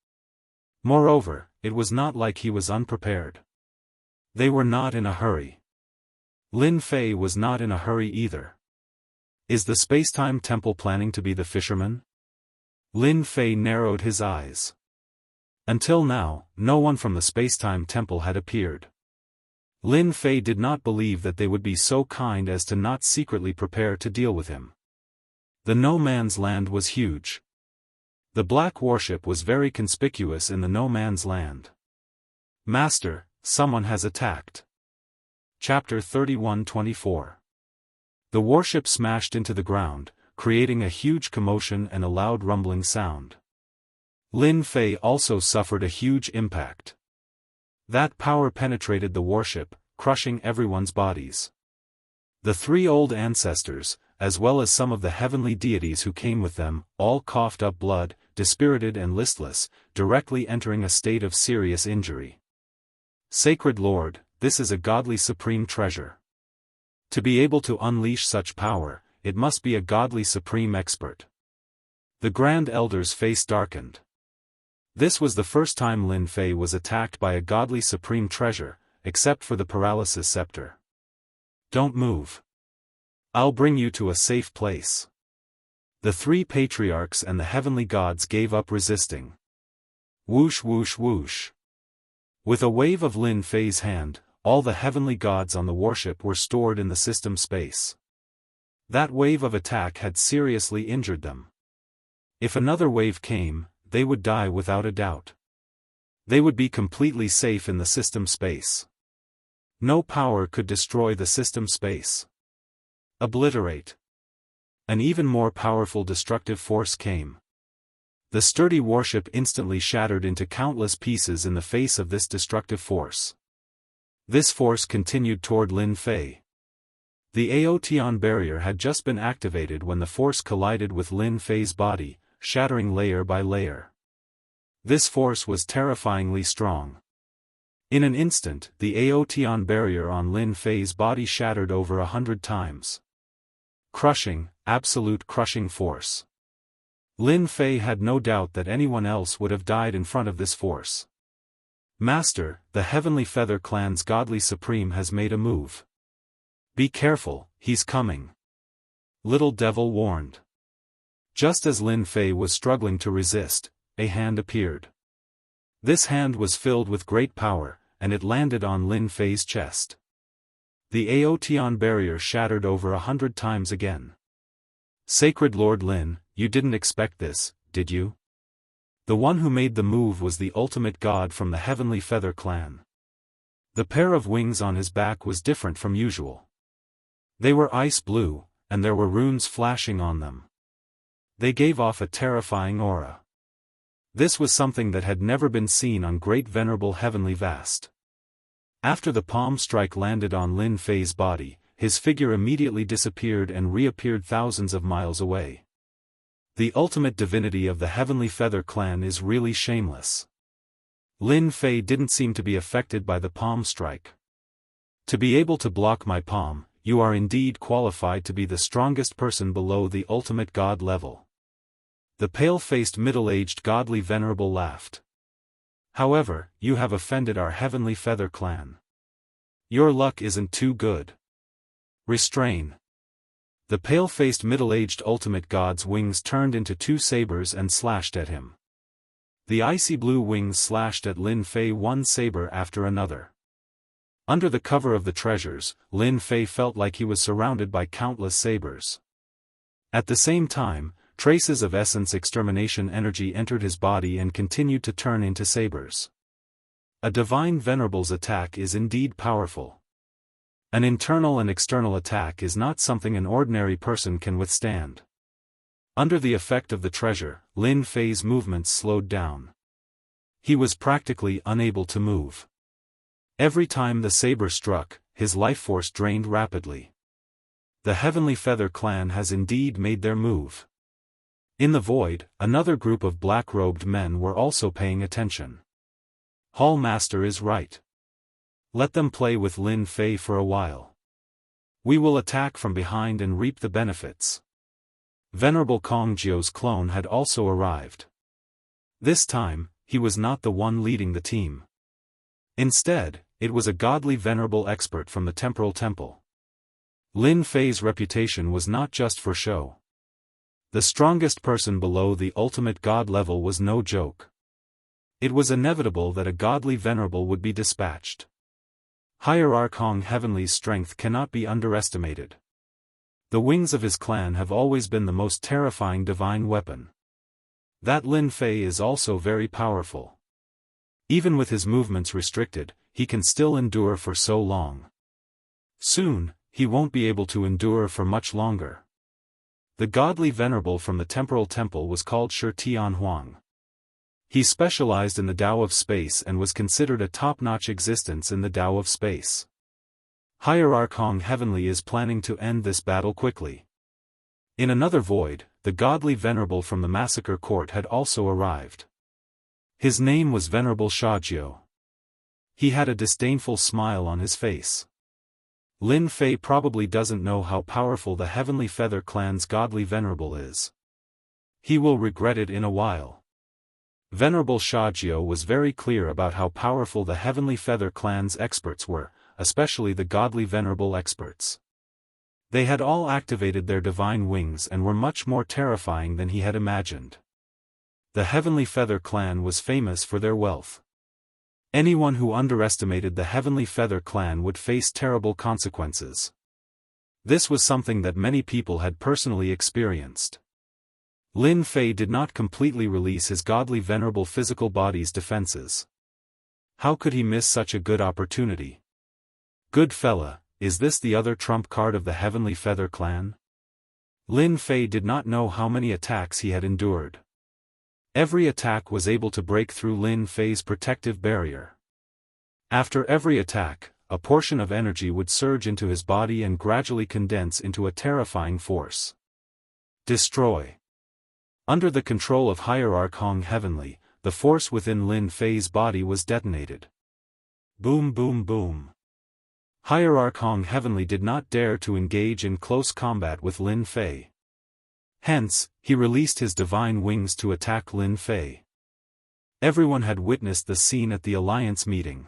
Speaker 1: Moreover, it was not like he was unprepared. They were not in a hurry. Lin Fei was not in a hurry either. Is the Spacetime Temple planning to be the fisherman? Lin Fei narrowed his eyes. Until now, no one from the Spacetime Temple had appeared. Lin Fei did not believe that they would be so kind as to not secretly prepare to deal with him. The No Man's Land was huge. The black warship was very conspicuous in the No Man's Land. Master, someone has attacked. Chapter 31-24. The warship smashed into the ground, creating a huge commotion and a loud rumbling sound. Lin Fei also suffered a huge impact. That power penetrated the warship, crushing everyone's bodies. The three old ancestors, as well as some of the heavenly deities who came with them, all coughed up blood, dispirited and listless, directly entering a state of serious injury. Sacred Lord, this is a godly supreme treasure. To be able to unleash such power, it must be a godly supreme expert. The Grand Elder's face darkened. This was the first time Lin Fei was attacked by a godly supreme treasure, except for the paralysis scepter. Don't move. I'll bring you to a safe place. The three patriarchs and the heavenly gods gave up resisting. Whoosh whoosh whoosh. With a wave of Lin Fei's hand, all the heavenly gods on the warship were stored in the system space. That wave of attack had seriously injured them. If another wave came, they would die without a doubt. They would be completely safe in the system space. No power could destroy the system space. Obliterate. An even more powerful destructive force came. The sturdy warship instantly shattered into countless pieces in the face of this destructive force. This force continued toward Lin Fei. The Aotian barrier had just been activated when the force collided with Lin Fei's body, shattering layer by layer. This force was terrifyingly strong. In an instant, the Aotian barrier on Lin Fei's body shattered over 100 times. Crushing, absolute crushing force. Lin Fei had no doubt that anyone else would have died in front of this force. Master, the Heavenly Feather Clan's godly supreme has made a move. Be careful, he's coming. Little Devil warned. Just as Lin Fei was struggling to resist, a hand appeared. This hand was filled with great power, and it landed on Lin Fei's chest. The Aotian barrier shattered over 100 times again. Sacred Lord Lin, you didn't expect this, did you? The one who made the move was the ultimate god from the Heavenly Feather Clan. The pair of wings on his back was different from usual. They were ice blue, and there were runes flashing on them. They gave off a terrifying aura. This was something that had never been seen on Great Venerable Heavenly Vast. After the palm strike landed on Lin Fei's body, his figure immediately disappeared and reappeared thousands of miles away. The ultimate divinity of the Heavenly Feather Clan is really shameless. Lin Fei didn't seem to be affected by the palm strike. To be able to block my palm, you are indeed qualified to be the strongest person below the ultimate god level. The pale-faced middle-aged godly venerable laughed. However, you have offended our Heavenly Feather Clan. Your luck isn't too good. Restrain. The pale-faced middle-aged ultimate god's wings turned into two sabers and slashed at him. The icy blue wings slashed at Lin Fei one saber after another. Under the cover of the treasures, Lin Fei felt like he was surrounded by countless sabers. At the same time, traces of essence extermination energy entered his body and continued to turn into sabers. A divine venerable's attack is indeed powerful. An internal and external attack is not something an ordinary person can withstand. Under the effect of the treasure, Lin Fei's movements slowed down. He was practically unable to move. Every time the saber struck, his life force drained rapidly. The Heavenly Feather Clan has indeed made their move. In the void, another group of black-robed men were also paying attention. Hall Master is right. Let them play with Lin Fei for a while. We will attack from behind and reap the benefits. Venerable Kong Jiu's clone had also arrived. This time, he was not the one leading the team. Instead, it was a godly venerable expert from the Temporal Temple. Lin Fei's reputation was not just for show. The strongest person below the ultimate god level was no joke. It was inevitable that a godly venerable would be dispatched. Hierarch Hong Heavenly's strength cannot be underestimated. The wings of his clan have always been the most terrifying divine weapon. That Lin Fei is also very powerful. Even with his movements restricted, he can still endure for so long. Soon, he won't be able to endure for much longer. The godly venerable from the Temporal Temple was called Shi Tian Huang. He specialized in the Tao of space and was considered a top-notch existence in the Tao of space. Hierarch Hong Heavenly is planning to end this battle quickly. In another void, the godly venerable from the massacre court had also arrived. His name was Venerable Shajiu. He had a disdainful smile on his face. Lin Fei probably doesn't know how powerful the Heavenly Feather Clan's godly venerable is. He will regret it in a while. Venerable Xiaojio was very clear about how powerful the Heavenly Feather Clan's experts were, especially the godly Venerable experts. They had all activated their divine wings and were much more terrifying than he had imagined. The Heavenly Feather Clan was famous for their wealth. Anyone who underestimated the Heavenly Feather Clan would face terrible consequences. This was something that many people had personally experienced. Lin Fei did not completely release his godly venerable physical body's defenses. How could he miss such a good opportunity? Good fella, is this the other trump card of the Heavenly Feather Clan? Lin Fei did not know how many attacks he had endured. Every attack was able to break through Lin Fei's protective barrier. After every attack, a portion of energy would surge into his body and gradually condense into a terrifying force. Destroy. Under the control of Hierarch Hong Heavenly, the force within Lin Fei's body was detonated. Boom boom boom. Hierarch Hong Heavenly did not dare to engage in close combat with Lin Fei. Hence, he released his divine wings to attack Lin Fei. Everyone had witnessed the scene at the Alliance meeting.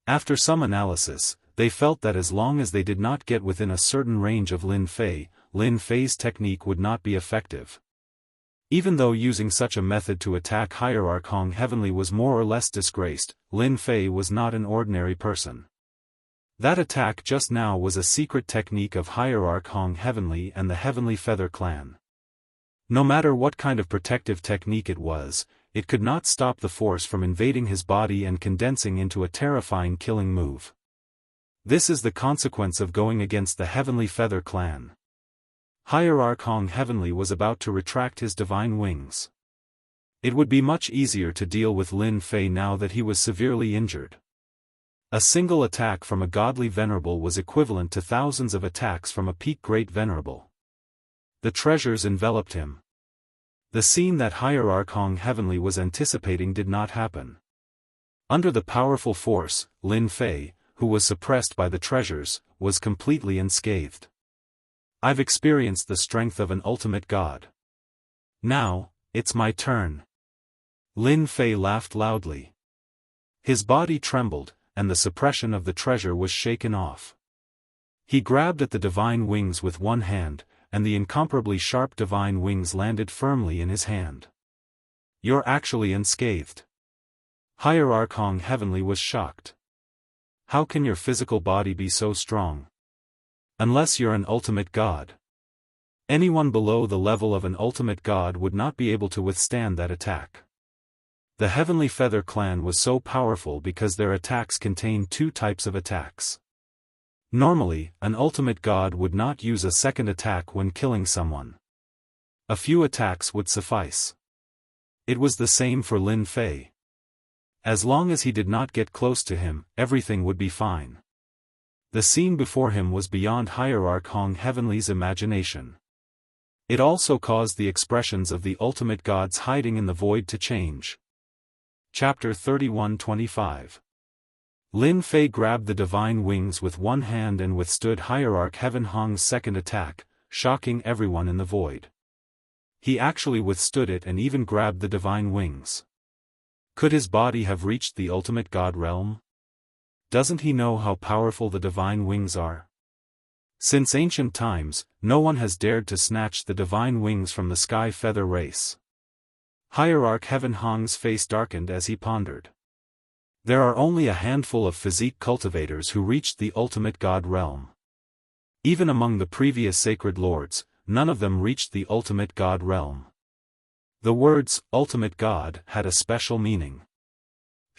Speaker 1: After some analysis, they felt that as long as they did not get within a certain range of Lin Fei's technique would not be effective. Even though using such a method to attack Hierarch Hong Heavenly was more or less disgraced, Lin Fei was not an ordinary person. That attack just now was a secret technique of Hierarch Hong Heavenly and the Heavenly Feather Clan. No matter what kind of protective technique it was, it could not stop the force from invading his body and condensing into a terrifying killing move. This is the consequence of going against the Heavenly Feather Clan. Hierarch Hong Heavenly was about to retract his divine wings. It would be much easier to deal with Lin Fei now that he was severely injured. A single attack from a godly venerable was equivalent to thousands of attacks from a peak great venerable. The treasures enveloped him. The scene that Hierarch Hong Heavenly was anticipating did not happen. Under the powerful force, Lin Fei, who was suppressed by the treasures, was completely unscathed. I've experienced the strength of an ultimate god. Now, it's my turn. Lin Fei laughed loudly. His body trembled, and the suppression of the treasure was shaken off. He grabbed at the divine wings with one hand, and the incomparably sharp divine wings landed firmly in his hand. You're actually unscathed. Hierarch Hong Heavenly was shocked. How can your physical body be so strong? Unless you're an ultimate god. Anyone below the level of an ultimate god would not be able to withstand that attack. The Heavenly Feather Clan was so powerful because their attacks contained two types of attacks. Normally, an ultimate god would not use a second attack when killing someone. A few attacks would suffice. It was the same for Lin Fei. As long as he did not get close to him, everything would be fine. The scene before him was beyond Hierarch Hong Heavenly's imagination. It also caused the expressions of the ultimate gods hiding in the void to change. Chapter 31-25. Lin Fei grabbed the divine wings with one hand and withstood Hierarch Heaven Hong's second attack, shocking everyone in the void. He actually withstood it and even grabbed the divine wings. Could his body have reached the ultimate god realm? Doesn't he know how powerful the divine wings are? Since ancient times, no one has dared to snatch the divine wings from the Sky Feather race. Hierarch Heaven Hong's face darkened as he pondered. There are only a handful of physique cultivators who reached the ultimate god realm. Even among the previous sacred lords, none of them reached the ultimate god realm. The words, ultimate god, had a special meaning.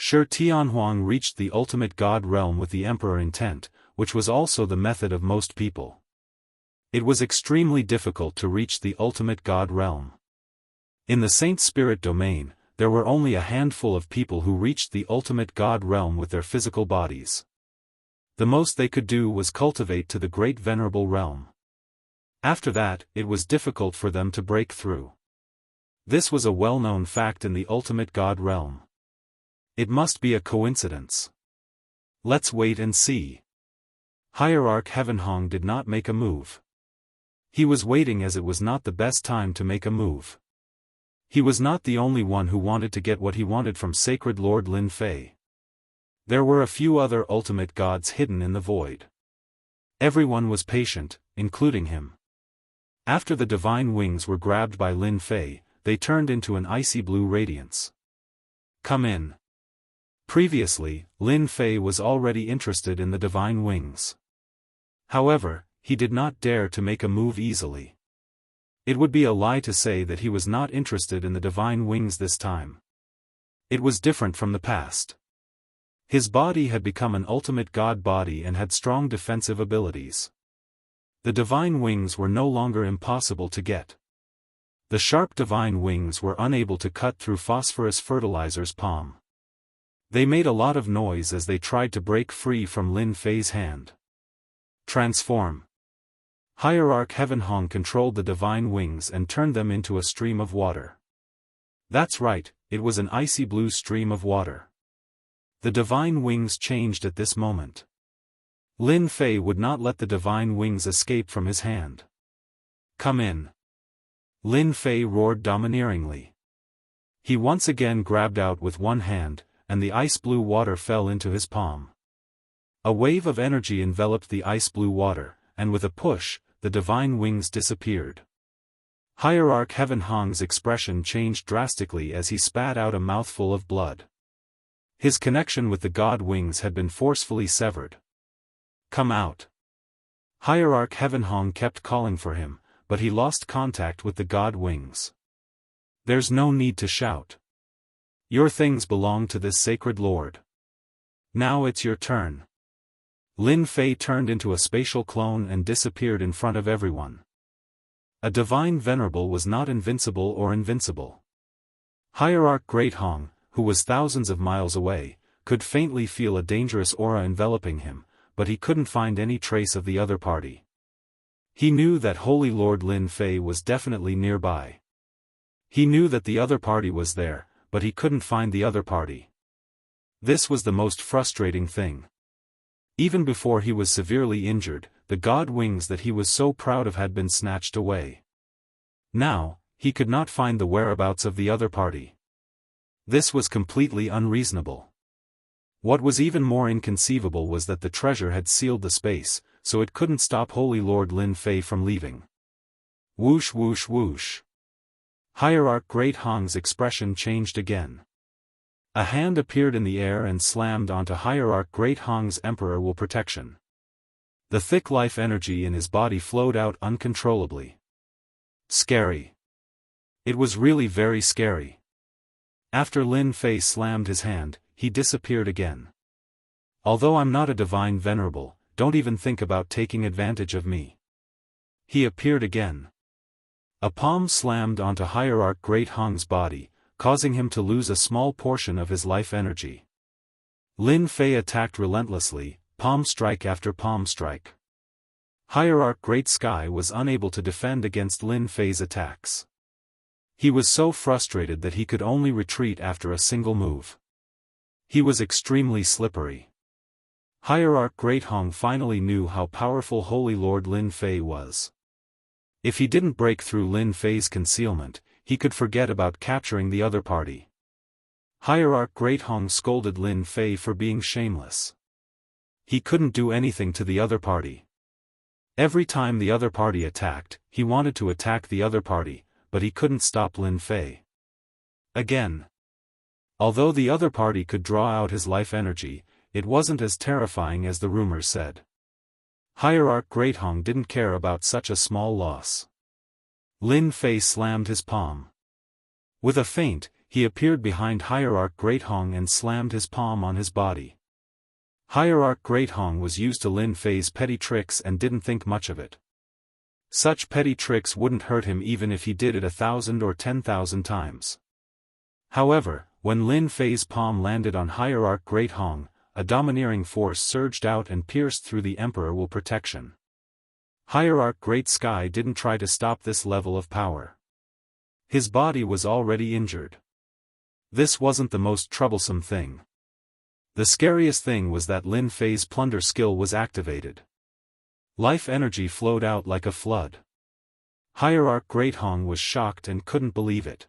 Speaker 1: Shi Tianhuang reached the ultimate god realm with the emperor intent, which was also the method of most people. It was extremely difficult to reach the ultimate god realm. In the Saint Spirit domain, there were only a handful of people who reached the ultimate god realm with their physical bodies. The most they could do was cultivate to the great venerable realm. After that, it was difficult for them to break through. This was a well-known fact in the ultimate god realm. It must be a coincidence. Let's wait and see. Hierarch Heaven Hong did not make a move. He was waiting as it was not the best time to make a move. He was not the only one who wanted to get what he wanted from Sacred Lord Lin Fei. There were a few other ultimate gods hidden in the void. Everyone was patient, including him. After the divine wings were grabbed by Lin Fei, they turned into an icy blue radiance. Come in. Previously, Lin Fei was already interested in the divine wings. However, he did not dare to make a move easily. It would be a lie to say that he was not interested in the divine wings this time. It was different from the past. His body had become an ultimate god body and had strong defensive abilities. The divine wings were no longer impossible to get. The sharp divine wings were unable to cut through Phosphorus Fertilizer's palm. They made a lot of noise as they tried to break free from Lin Fei's hand. Transform. Hierarch Heaven Hong controlled the divine wings and turned them into a stream of water. That's right, it was an icy blue stream of water. The divine wings changed at this moment. Lin Fei would not let the divine wings escape from his hand. Come in. Lin Fei roared domineeringly. He once again grabbed out with one hand, and the ice blue water fell into his palm. A wave of energy enveloped the ice blue water, and with a push, the divine wings disappeared. Hierarch Heaven Hong's expression changed drastically as he spat out a mouthful of blood. His connection with the god wings had been forcefully severed. Come out. Hierarch Heaven Hong kept calling for him, but he lost contact with the god wings. There's no need to shout. Your things belong to this sacred lord. Now it's your turn. Lin Fei turned into a spatial clone and disappeared in front of everyone. A divine venerable was not invincible or invincible. Hierarch Great Hong, who was thousands of miles away, could faintly feel a dangerous aura enveloping him, but he couldn't find any trace of the other party. He knew that Holy Lord Lin Fei was definitely nearby. He knew that the other party was there, but he couldn't find the other party. This was the most frustrating thing. Even before he was severely injured, the god wings that he was so proud of had been snatched away. Now, he could not find the whereabouts of the other party. This was completely unreasonable. What was even more inconceivable was that the treasure had sealed the space, so it couldn't stop Holy Lord Lin Fei from leaving. Whoosh whoosh whoosh. Hierarch Great Hong's expression changed again. A hand appeared in the air and slammed onto Hierarch Great Hong's Emperor Will protection. The thick life energy in his body flowed out uncontrollably. Scary. It was really very scary. After Lin Fei slammed his hand, he disappeared again. Although I'm not a divine venerable, don't even think about taking advantage of me. He appeared again. A palm slammed onto Hierarch Great Hong's body, causing him to lose a small portion of his life energy. Lin Fei attacked relentlessly, palm strike after palm strike. Hierarch Great Sky was unable to defend against Lin Fei's attacks. He was so frustrated that he could only retreat after a single move. He was extremely slippery. Hierarch Great Hong finally knew how powerful Holy Lord Lin Fei was. If he didn't break through Lin Fei's concealment, he could forget about capturing the other party. Hierarch Great Hong scolded Lin Fei for being shameless. He couldn't do anything to the other party. Every time the other party attacked, he wanted to attack the other party, but he couldn't stop Lin Fei. Again. Although the other party could draw out his life energy, it wasn't as terrifying as the rumors said. Hierarch Great Hong didn't care about such a small loss. Lin Fei slammed his palm. With a feint, he appeared behind Hierarch Great Hong and slammed his palm on his body. Hierarch Great Hong was used to Lin Fei's petty tricks and didn't think much of it. Such petty tricks wouldn't hurt him even if he did it 1,000 or 10,000 times. However, when Lin Fei's palm landed on Hierarch Great Hong, a domineering force surged out and pierced through the Emperor Will protection. Hierarch Great Sky didn't try to stop this level of power. His body was already injured. This wasn't the most troublesome thing. The scariest thing was that Lin Fei's plunder skill was activated. Life energy flowed out like a flood. Hierarch Great Hong was shocked and couldn't believe it.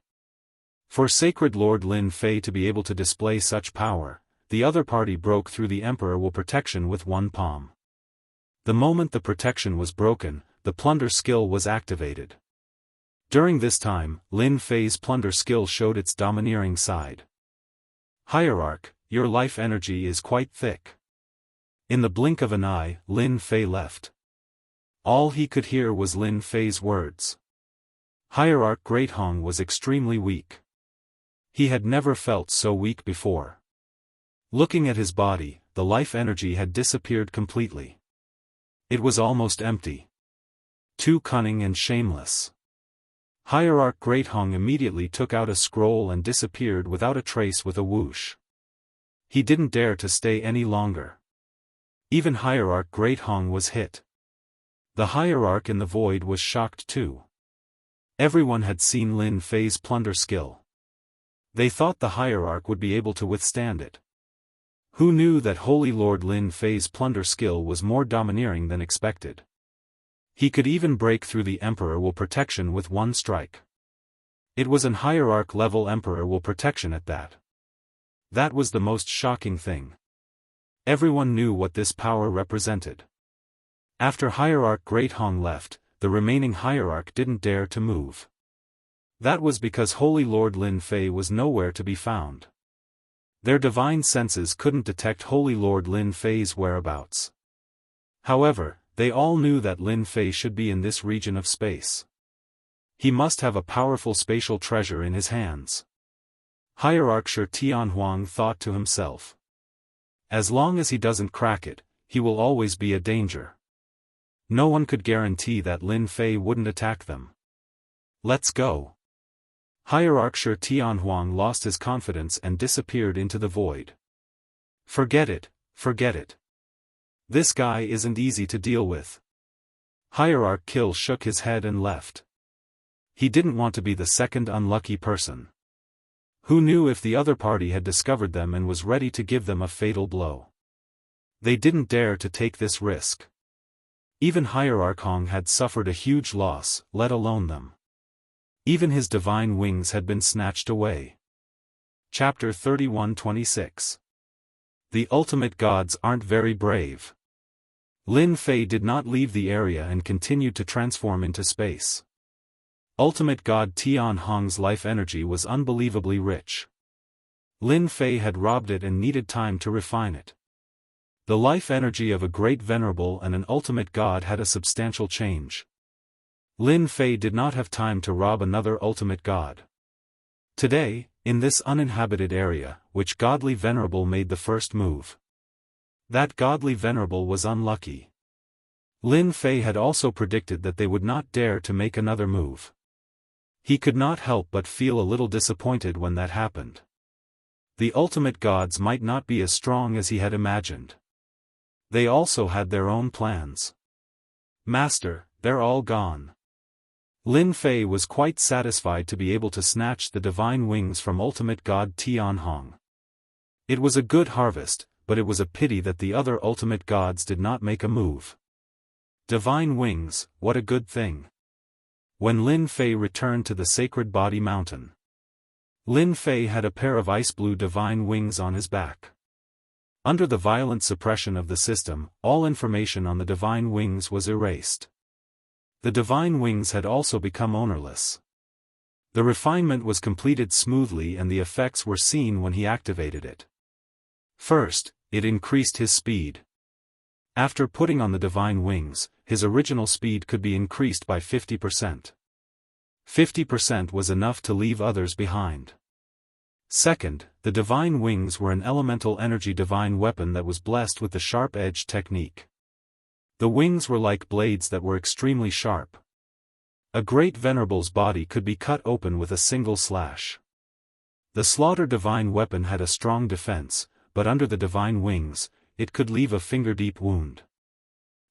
Speaker 1: For Sacred Lord Lin Fei to be able to display such power, the other party broke through the Emperor Will protection with one palm. The moment the protection was broken, the plunder skill was activated. During this time, Lin Fei's plunder skill showed its domineering side. Hierarch, your life energy is quite thick. In the blink of an eye, Lin Fei left. All he could hear was Lin Fei's words. Hierarch Great Hong was extremely weak. He had never felt so weak before. Looking at his body, the life energy had disappeared completely. It was almost empty. Too cunning and shameless. Hierarch Great Hong immediately took out a scroll and disappeared without a trace with a whoosh. He didn't dare to stay any longer. Even Hierarch Great Hong was hit. The Hierarch in the void was shocked too. Everyone had seen Lin Fei's plunder skill. They thought the Hierarch would be able to withstand it. Who knew that Holy Lord Lin Fei's plunder skill was more domineering than expected? He could even break through the Emperor Will protection with one strike. It was an Hierarch level Emperor Will protection at that. That was the most shocking thing. Everyone knew what this power represented. After Hierarch Great Hong left, the remaining Hierarch didn't dare to move. That was because Holy Lord Lin Fei was nowhere to be found. Their divine senses couldn't detect Holy Lord Lin Fei's whereabouts. However, they all knew that Lin Fei should be in this region of space. He must have a powerful spatial treasure in his hands. Hierarch Shi Tianhuang thought to himself. As long as he doesn't crack it, he will always be a danger. No one could guarantee that Lin Fei wouldn't attack them. Let's go. Hierarch Shi Tianhuang lost his confidence and disappeared into the void. Forget it, forget it. This guy isn't easy to deal with. Hierarch Kill shook his head and left. He didn't want to be the second unlucky person. Who knew if the other party had discovered them and was ready to give them a fatal blow? They didn't dare to take this risk. Even Hierarch Hong had suffered a huge loss, let alone them. Even his divine wings had been snatched away. Chapter 31-26. The ultimate gods aren't very brave. Lin Fei did not leave the area and continued to transform into space. Ultimate god Tian Hong's life energy was unbelievably rich. Lin Fei had robbed it and needed time to refine it. The life energy of a great venerable and an ultimate god had a substantial change. Lin Fei did not have time to rob another ultimate god. Today, in this uninhabited area, which godly venerable made the first move? That godly venerable was unlucky. Lin Fei had also predicted that they would not dare to make another move. He could not help but feel a little disappointed when that happened. The ultimate gods might not be as strong as he had imagined. They also had their own plans. Master, they're all gone. Lin Fei was quite satisfied to be able to snatch the divine wings from ultimate god Tian Hong. It was a good harvest, but it was a pity that the other ultimate gods did not make a move. Divine wings, what a good thing. When Lin Fei returned to the sacred body mountain, Lin Fei had a pair of ice-blue divine wings on his back. Under the violent suppression of the system, all information on the divine wings was erased. The divine wings had also become ownerless. The refinement was completed smoothly and the effects were seen when he activated it. First, it increased his speed. After putting on the divine wings, his original speed could be increased by 50%. 50% was enough to leave others behind. Second, the divine wings were an elemental energy divine weapon that was blessed with the sharp-edged technique. The wings were like blades that were extremely sharp. A great venerable's body could be cut open with a single slash. The slaughter divine weapon had a strong defense, but under the divine wings, it could leave a finger-deep wound.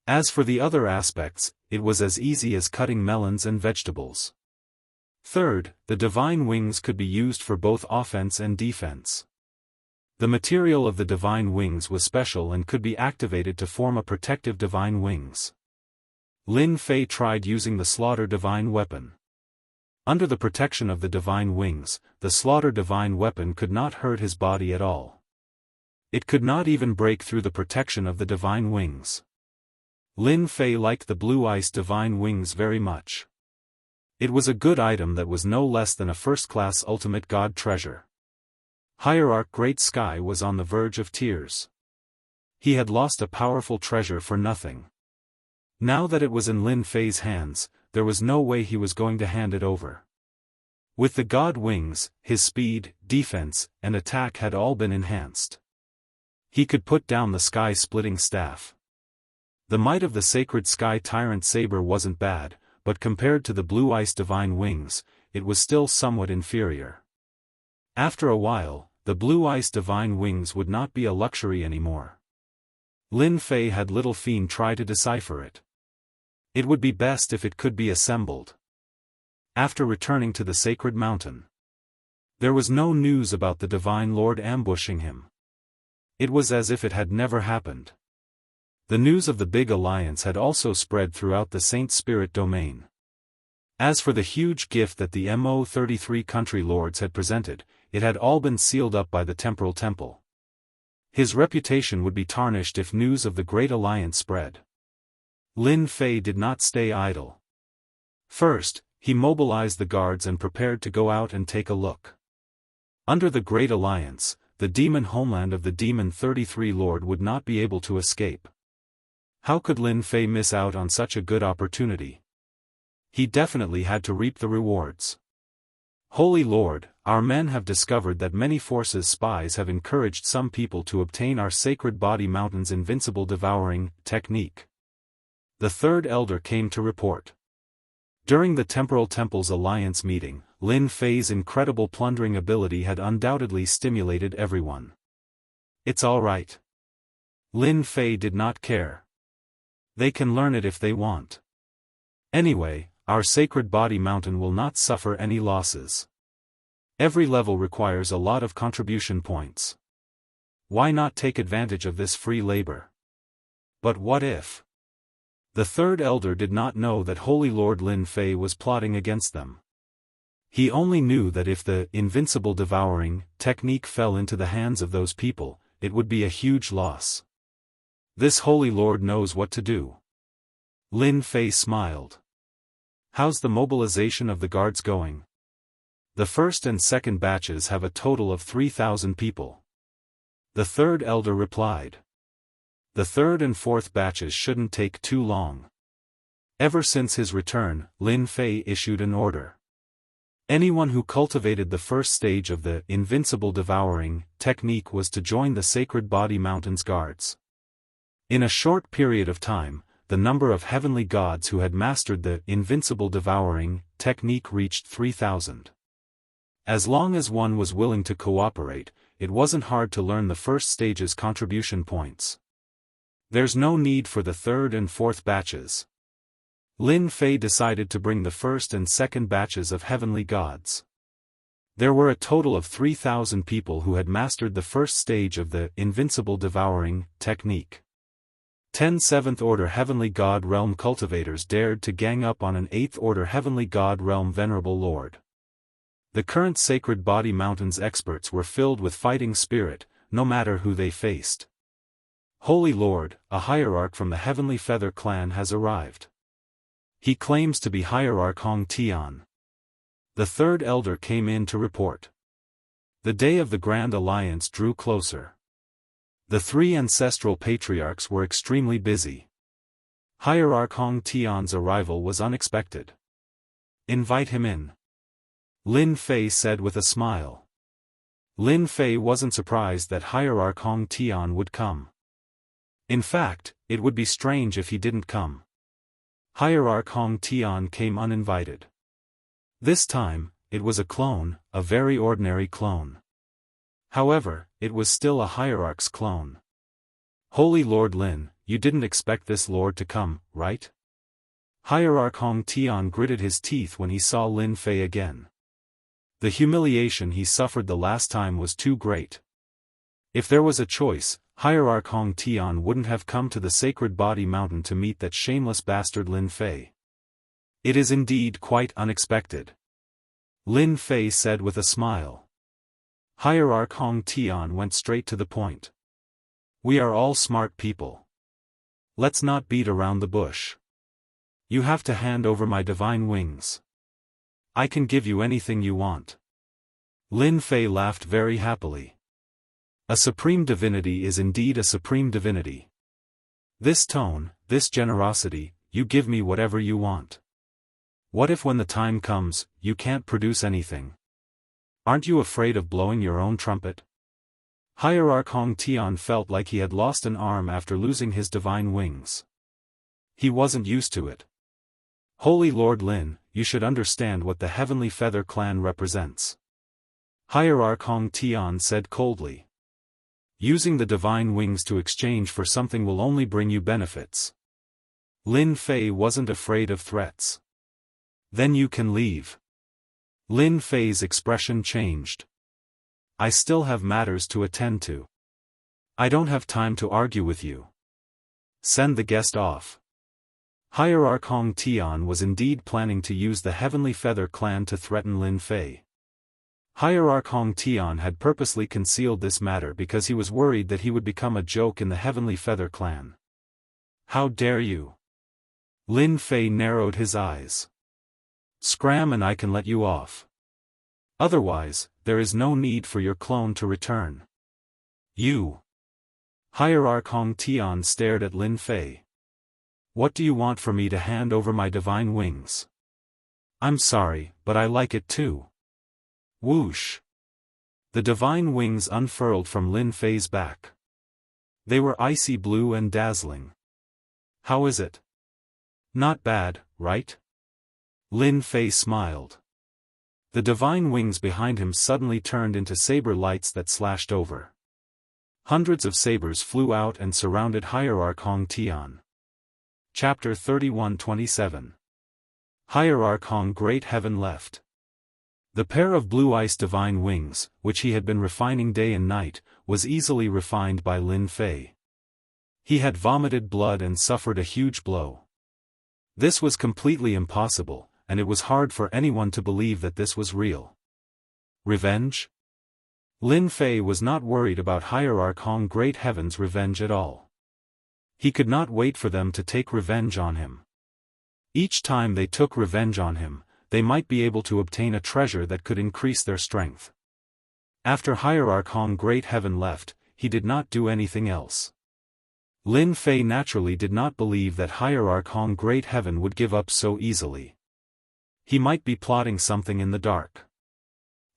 Speaker 1: As for the other aspects, it was as easy as cutting melons and vegetables. Third, the divine wings could be used for both offense and defense. The material of the divine wings was special and could be activated to form a protective divine wings. Lin Fei tried using the slaughter divine weapon. Under the protection of the divine wings, the slaughter divine weapon could not hurt his body at all. It could not even break through the protection of the divine wings. Lin Fei liked the blue ice divine wings very much. It was a good item that was no less than a first-class ultimate god treasure. Hierarch Great Sky was on the verge of tears. He had lost a powerful treasure for nothing. Now that it was in Lin Fei's hands, there was no way he was going to hand it over. With the god wings, his speed, defense, and attack had all been enhanced. He could put down the sky-splitting staff. The might of the sacred sky tyrant saber wasn't bad, but compared to the blue ice divine wings, it was still somewhat inferior. After a while, the blue ice divine wings would not be a luxury anymore. Lin Fei had Little Fiend try to decipher it. It would be best if it could be assembled. After returning to the sacred mountain, there was no news about the divine lord ambushing him. It was as if it had never happened. The news of the big alliance had also spread throughout the Saint Spirit domain. As for the huge gift that the Mo33 country lords had presented, it had all been sealed up by the temporal temple. His reputation would be tarnished if news of the great alliance spread. Lin Fei did not stay idle. First, he mobilized the guards and prepared to go out and take a look. Under the Great Alliance, the demon homeland of the Demon 33 Lord would not be able to escape. How could Lin Fei miss out on such a good opportunity? He definitely had to reap the rewards. Holy Lord, our men have discovered that many forces' spies have encouraged some people to obtain our sacred body mountain's invincible devouring technique. The third elder came to report. During the Temporal Temple's alliance meeting, Lin Fei's incredible plundering ability had undoubtedly stimulated everyone. It's all right. Lin Fei did not care. They can learn it if they want. Anyway, our sacred body mountain will not suffer any losses. Every level requires a lot of contribution points. Why not take advantage of this free labor? But what if? The third elder did not know that Holy Lord Lin Fei was plotting against them. He only knew that if the invincible devouring technique fell into the hands of those people, it would be a huge loss. This Holy Lord knows what to do. Lin Fei smiled. How's the mobilization of the guards going? The first and second batches have a total of 3,000 people. The third elder replied. The third and fourth batches shouldn't take too long. Ever since his return, Lin Fei issued an order. Anyone who cultivated the first stage of the invincible devouring technique was to join the Sacred Body Mountain's guards. In a short period of time, the number of heavenly gods who had mastered the invincible devouring technique reached 3,000. As long as one was willing to cooperate, it wasn't hard to learn the first stage's contribution points. There's no need for the third and fourth batches. Lin Fei decided to bring the first and second batches of heavenly gods. There were a total of 3,000 people who had mastered the first stage of the invincible devouring technique. 10 7th-order Heavenly God Realm cultivators dared to gang up on an 8th-order Heavenly God Realm Venerable Lord. The current Sacred Body Mountain's experts were filled with fighting spirit, no matter who they faced. Holy Lord, a hierarch from the Heavenly Feather clan has arrived. He claims to be Hierarch Hong Tian. The third elder came in to report. The day of the Grand Alliance drew closer. The three ancestral patriarchs were extremely busy. Hierarch Hong Tian's arrival was unexpected. Invite him in. Lin Fei said with a smile. Lin Fei wasn't surprised that Hierarch Hong Tian would come. In fact, it would be strange if he didn't come. Hierarch Hong Tian came uninvited. This time, it was a clone, a very ordinary clone. However, it was still a hierarch's clone. Holy Lord Lin, you didn't expect this lord to come, right? Hierarch Hong Tian gritted his teeth when he saw Lin Fei again. The humiliation he suffered the last time was too great. If there was a choice, Hierarch Hong Tian wouldn't have come to the Sacred Body Mountain to meet that shameless bastard Lin Fei. It is indeed quite unexpected. Lin Fei said with a smile. Hierarch Hong Tian went straight to the point. We are all smart people. Let's not beat around the bush. You have to hand over my divine wings. I can give you anything you want. Lin Fei laughed very happily. A supreme divinity is indeed a supreme divinity. This tone, this generosity, you give me whatever you want. What if when the time comes, you can't produce anything? Aren't you afraid of blowing your own trumpet? Hierarch Hong Tian felt like he had lost an arm after losing his divine wings. He wasn't used to it. Holy Lord Lin, you should understand what the Heavenly Feather clan represents. Hierarch Hong Tian said coldly. Using the divine wings to exchange for something will only bring you benefits. Lin Fei wasn't afraid of threats. Then you can leave. Lin Fei's expression changed. I still have matters to attend to. I don't have time to argue with you. Send the guest off. Hierarch Hong Tian was indeed planning to use the Heavenly Feather clan to threaten Lin Fei. Hierarch Hong Tian had purposely concealed this matter because he was worried that he would become a joke in the Heavenly Feather clan. How dare you? Lin Fei narrowed his eyes. Scram and I can let you off. Otherwise, there is no need for your clone to return. You. Hierarch Hong Tian stared at Lin Fei. What do you want for me to hand over my divine wings? I'm sorry, but I like it too. Whoosh. The divine wings unfurled from Lin Fei's back. They were icy blue and dazzling. How is it? Not bad, right? Lin Fei smiled. The divine wings behind him suddenly turned into saber lights that slashed over. Hundreds of sabers flew out and surrounded Hierarch Hong Tian. Chapter 31-27. Hierarch Hong Great Heaven left. The pair of blue ice divine wings, which he had been refining day and night, was easily refined by Lin Fei. He had vomited blood and suffered a huge blow. This was completely impossible, and it was hard for anyone to believe that this was real. Revenge? Lin Fei was not worried about Hierarch Hong Great Heaven's revenge at all. He could not wait for them to take revenge on him. Each time they took revenge on him, they might be able to obtain a treasure that could increase their strength. After Hierarch Hong Great Heaven left, he did not do anything else. Lin Fei naturally did not believe that Hierarch Hong Great Heaven would give up so easily. He might be plotting something in the dark.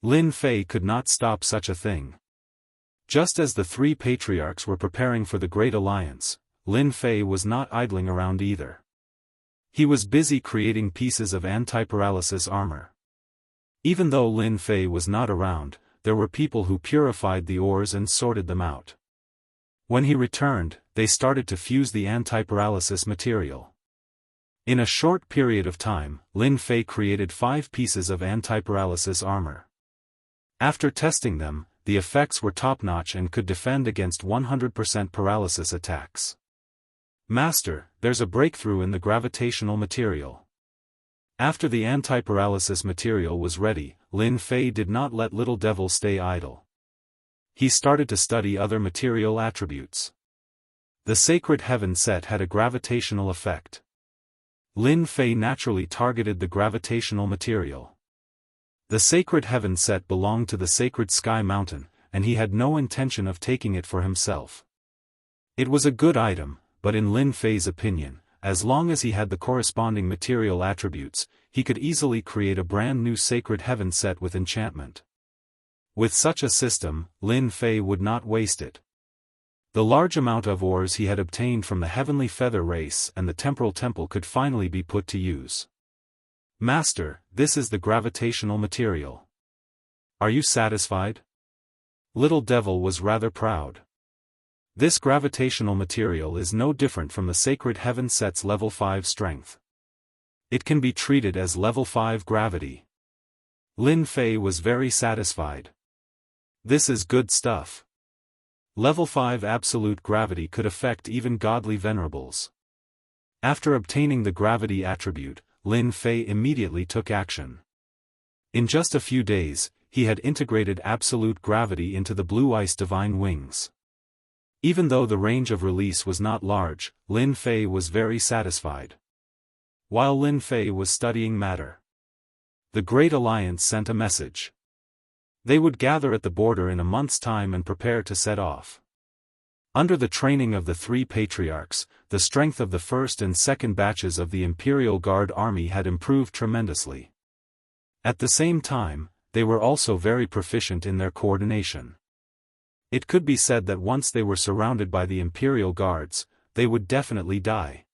Speaker 1: Lin Fei could not stop such a thing. Just as the three patriarchs were preparing for the Great Alliance, Lin Fei was not idling around either. He was busy creating pieces of anti-paralysis armor. Even though Lin Fei was not around, there were people who purified the ores and sorted them out. When he returned, they started to fuse the anti-paralysis material. In a short period of time, Lin Fei created 5 pieces of anti-paralysis armor. After testing them, the effects were top-notch and could defend against 100% paralysis attacks. Master, there's a breakthrough in the gravitational material. After the anti-paralysis material was ready, Lin Fei did not let Little Devil stay idle. He started to study other material attributes. The Sacred Heaven set had a gravitational effect. Lin Fei naturally targeted the gravitational material. The Sacred Heaven set belonged to the Sacred Sky Mountain, and he had no intention of taking it for himself. It was a good item, but in Lin Fei's opinion, as long as he had the corresponding material attributes, he could easily create a brand new Sacred Heaven set with enchantment. With such a system, Lin Fei would not waste it. The large amount of ores he had obtained from the Heavenly Feather race and the Temporal Temple could finally be put to use. Master, this is the gravitational material. Are you satisfied? Little Devil was rather proud. This gravitational material is no different from the Sacred Heaven set's level 5 strength. It can be treated as level 5 gravity. Lin Fei was very satisfied. This is good stuff. Level 5 absolute gravity could affect even godly venerables. After obtaining the gravity attribute, Lin Fei immediately took action. In just a few days, he had integrated absolute gravity into the blue ice divine wings. Even though the range of release was not large, Lin Fei was very satisfied. While Lin Fei was studying matter, the Great Alliance sent a message. They would gather at the border in a month's time and prepare to set off. Under the training of the three patriarchs, the strength of the first and second batches of the Imperial Guard army had improved tremendously. At the same time, they were also very proficient in their coordination. It could be said that once they were surrounded by the Imperial Guards, they would definitely die.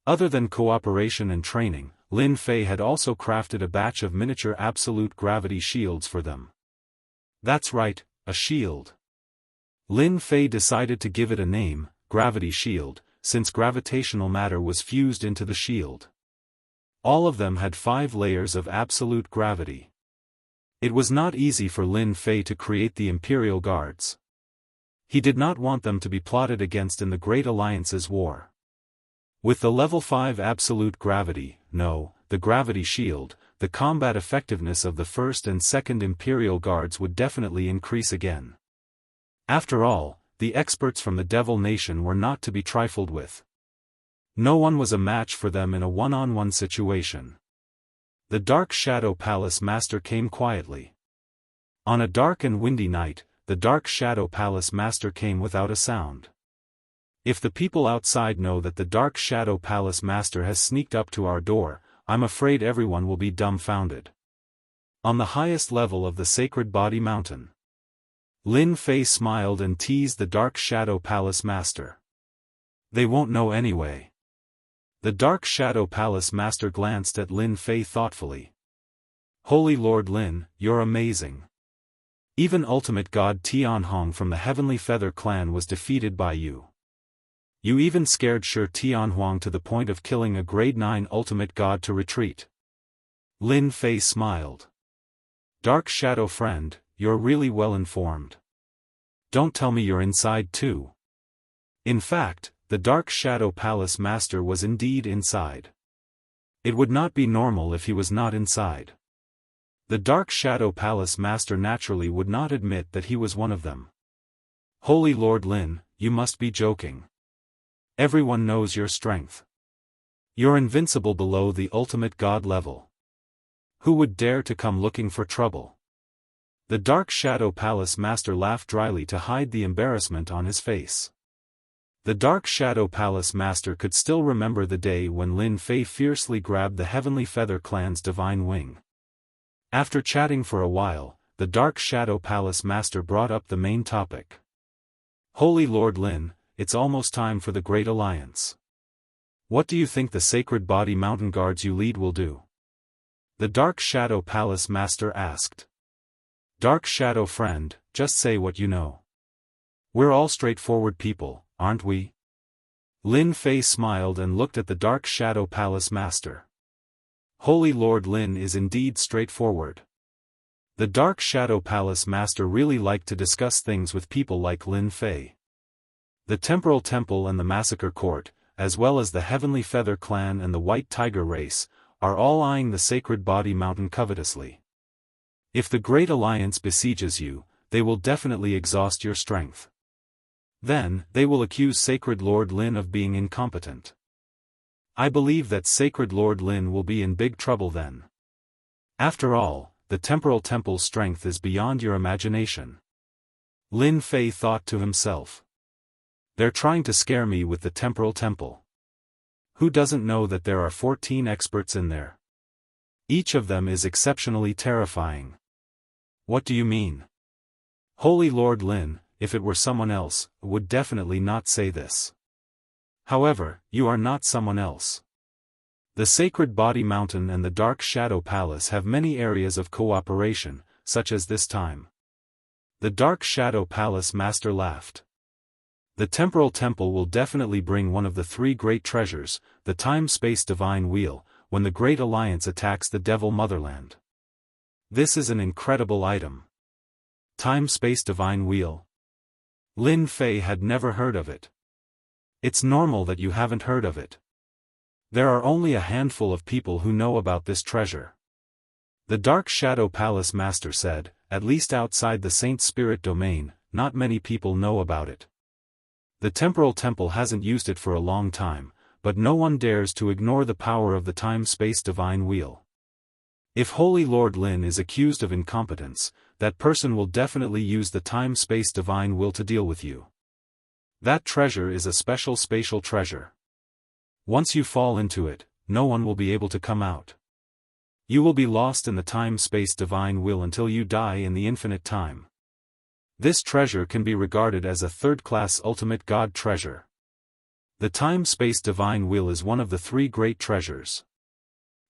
Speaker 1: Other than cooperation and training, Lin Fei had also crafted a batch of miniature absolute gravity shields for them. That's right, a shield. Lin Fei decided to give it a name, Gravity Shield, since gravitational matter was fused into the shield. All of them had 5 layers of absolute gravity. It was not easy for Lin Fei to create the Imperial Guards. He did not want them to be plotted against in the Great Alliance's war. With the level 5 absolute gravity, the gravity shield, the combat effectiveness of the first and second Imperial Guards would definitely increase again. After all, the experts from the Devil Nation were not to be trifled with. No one was a match for them in a one-on-one situation. The Dark Shadow Palace Master came quietly. On a dark and windy night, the Dark Shadow Palace Master came without a sound. If the people outside know that the Dark Shadow Palace Master has sneaked up to our door, I'm afraid everyone will be dumbfounded. On the highest level of the Sacred Body Mountain, Lin Fei smiled and teased the Dark Shadow Palace Master. They won't know anyway. The Dark Shadow Palace Master glanced at Lin Fei thoughtfully. Holy Lord Lin, you're amazing. Even Ultimate God Tianhong from the Heavenly Feather Clan was defeated by you. You even scared Shi Tianhuang to the point of killing a Grade 9 Ultimate God to retreat. Lin Fei smiled. Dark Shadow friend, you're really well informed. Don't tell me you're inside too. In fact, the Dark Shadow Palace Master was indeed inside. It would not be normal if he was not inside. The Dark Shadow Palace Master naturally would not admit that he was one of them. Holy Lord Lin, you must be joking. Everyone knows your strength. You're invincible below the ultimate god level. Who would dare to come looking for trouble? The Dark Shadow Palace Master laughed dryly to hide the embarrassment on his face. The Dark Shadow Palace Master could still remember the day when Lin Fei fiercely grabbed the Heavenly Feather Clan's divine wing. After chatting for a while, the Dark Shadow Palace Master brought up the main topic. Holy Lord Lin, it's almost time for the Great Alliance. What do you think the Sacred Body Mountain Guards you lead will do? The Dark Shadow Palace Master asked. Dark Shadow friend, just say what you know. We're all straightforward people, aren't we? Lin Fei smiled and looked at the Dark Shadow Palace Master. Holy Lord Lin is indeed straightforward. The Dark Shadow Palace Master really liked to discuss things with people like Lin Fei. The Temporal Temple and the Massacre Court, as well as the Heavenly Feather Clan and the White Tiger race, are all eyeing the Sacred Body Mountain covetously. If the Great Alliance besieges you, they will definitely exhaust your strength. Then, they will accuse Sacred Lord Lin of being incompetent. I believe that Sacred Lord Lin will be in big trouble then. After all, the Temporal Temple's strength is beyond your imagination. Lin Fei thought to himself. They're trying to scare me with the Temporal Temple. Who doesn't know that there are 14 experts in there? Each of them is exceptionally terrifying. What do you mean? Holy Lord Lin, if it were someone else, would definitely not say this. However, you are not someone else. The Sacred Body Mountain and the Dark Shadow Palace have many areas of cooperation, such as this time. The Dark Shadow Palace Master laughed. The Temporal Temple will definitely bring one of the 3 great treasures, the Time-Space Divine Wheel, when the Great Alliance attacks the Devil Motherland. This is an incredible item. Time-Space Divine Wheel. Lin Fei had never heard of it. It's normal that you haven't heard of it. There are only a handful of people who know about this treasure. The Dark Shadow Palace Master said, "At least outside the Saint Spirit domain, not many people know about it. The Temporal Temple hasn't used it for a long time, but no one dares to ignore the power of the Time-Space Divine Wheel. If Holy Lord Lin is accused of incompetence, that person will definitely use the Time-Space Divine Will to deal with you. That treasure is a special spatial treasure. Once you fall into it, no one will be able to come out. You will be lost in the Time-Space Divine Will until you die in the infinite time. This treasure can be regarded as a third-class ultimate God treasure. The Time-Space Divine Will is one of the three great treasures.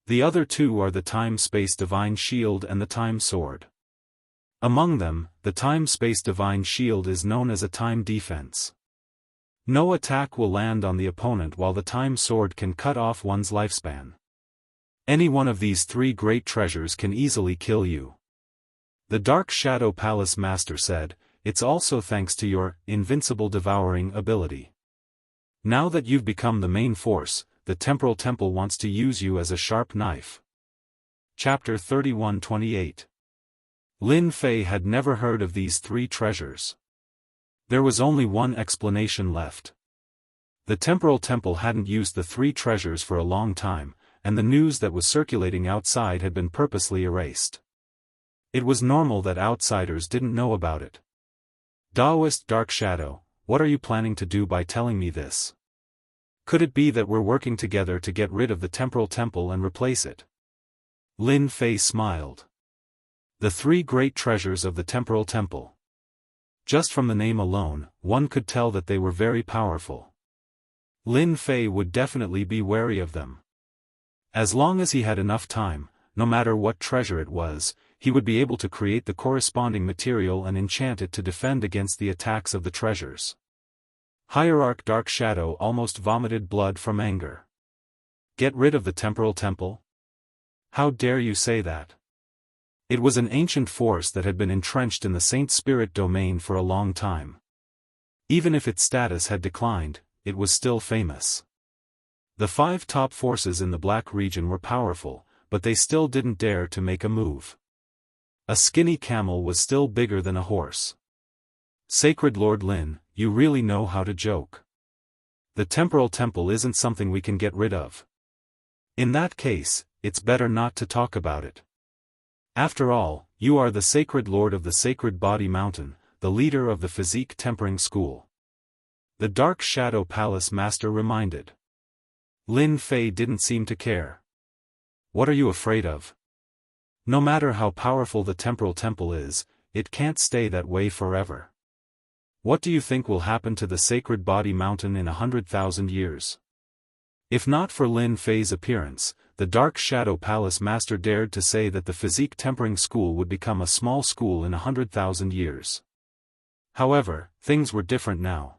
Speaker 1: The other two are the Time-Space Divine Shield and the Time Sword. Among them, the Time-Space Divine Shield is known as a time defense. No attack will land on the opponent, while the Time Sword can cut off one's lifespan. Any one of these three great treasures can easily kill you. The Dark Shadow Palace Master said, "It's also thanks to your invincible devouring ability. Now that you've become the main force, the Temporal Temple wants to use you as a sharp knife." Chapter 31:28. Lin Fei had never heard of these three treasures. There was only one explanation left. The Temporal Temple hadn't used the three treasures for a long time, and the news that was circulating outside had been purposely erased. It was normal that outsiders didn't know about it. Daoist Dark Shadow, what are you planning to do by telling me this? Could it be that we're working together to get rid of the Temporal Temple and replace it? Lin Fei smiled. The three great treasures of the Temporal Temple. Just from the name alone, one could tell that they were very powerful. Lin Fei would definitely be wary of them. As long as he had enough time, no matter what treasure it was, he would be able to create the corresponding material and enchant it to defend against the attacks of the treasures. Hierarch Dark Shadow almost vomited blood from anger. Get rid of the Temporal Temple? How dare you say that? It was an ancient force that had been entrenched in the Saint Spirit domain for a long time. Even if its status had declined, it was still famous. The 5 top forces in the Black region were powerful, but they still didn't dare to make a move. A skinny camel was still bigger than a horse. Sacred Lord Lin, you really know how to joke. The Temporal Temple isn't something we can get rid of. In that case, it's better not to talk about it. After all, you are the Sacred Lord of the Sacred Body Mountain, the leader of the Physique Tempering School. The Dark Shadow Palace Master reminded. Lin Fei didn't seem to care. What are you afraid of? No matter how powerful the Temporal Temple is, it can't stay that way forever. What do you think will happen to the Sacred Body Mountain in 100,000 years? If not for Lin Fei's appearance, the Dark Shadow Palace Master dared to say that the Physique Tempering School would become a small school in 100,000 years. However, things were different now.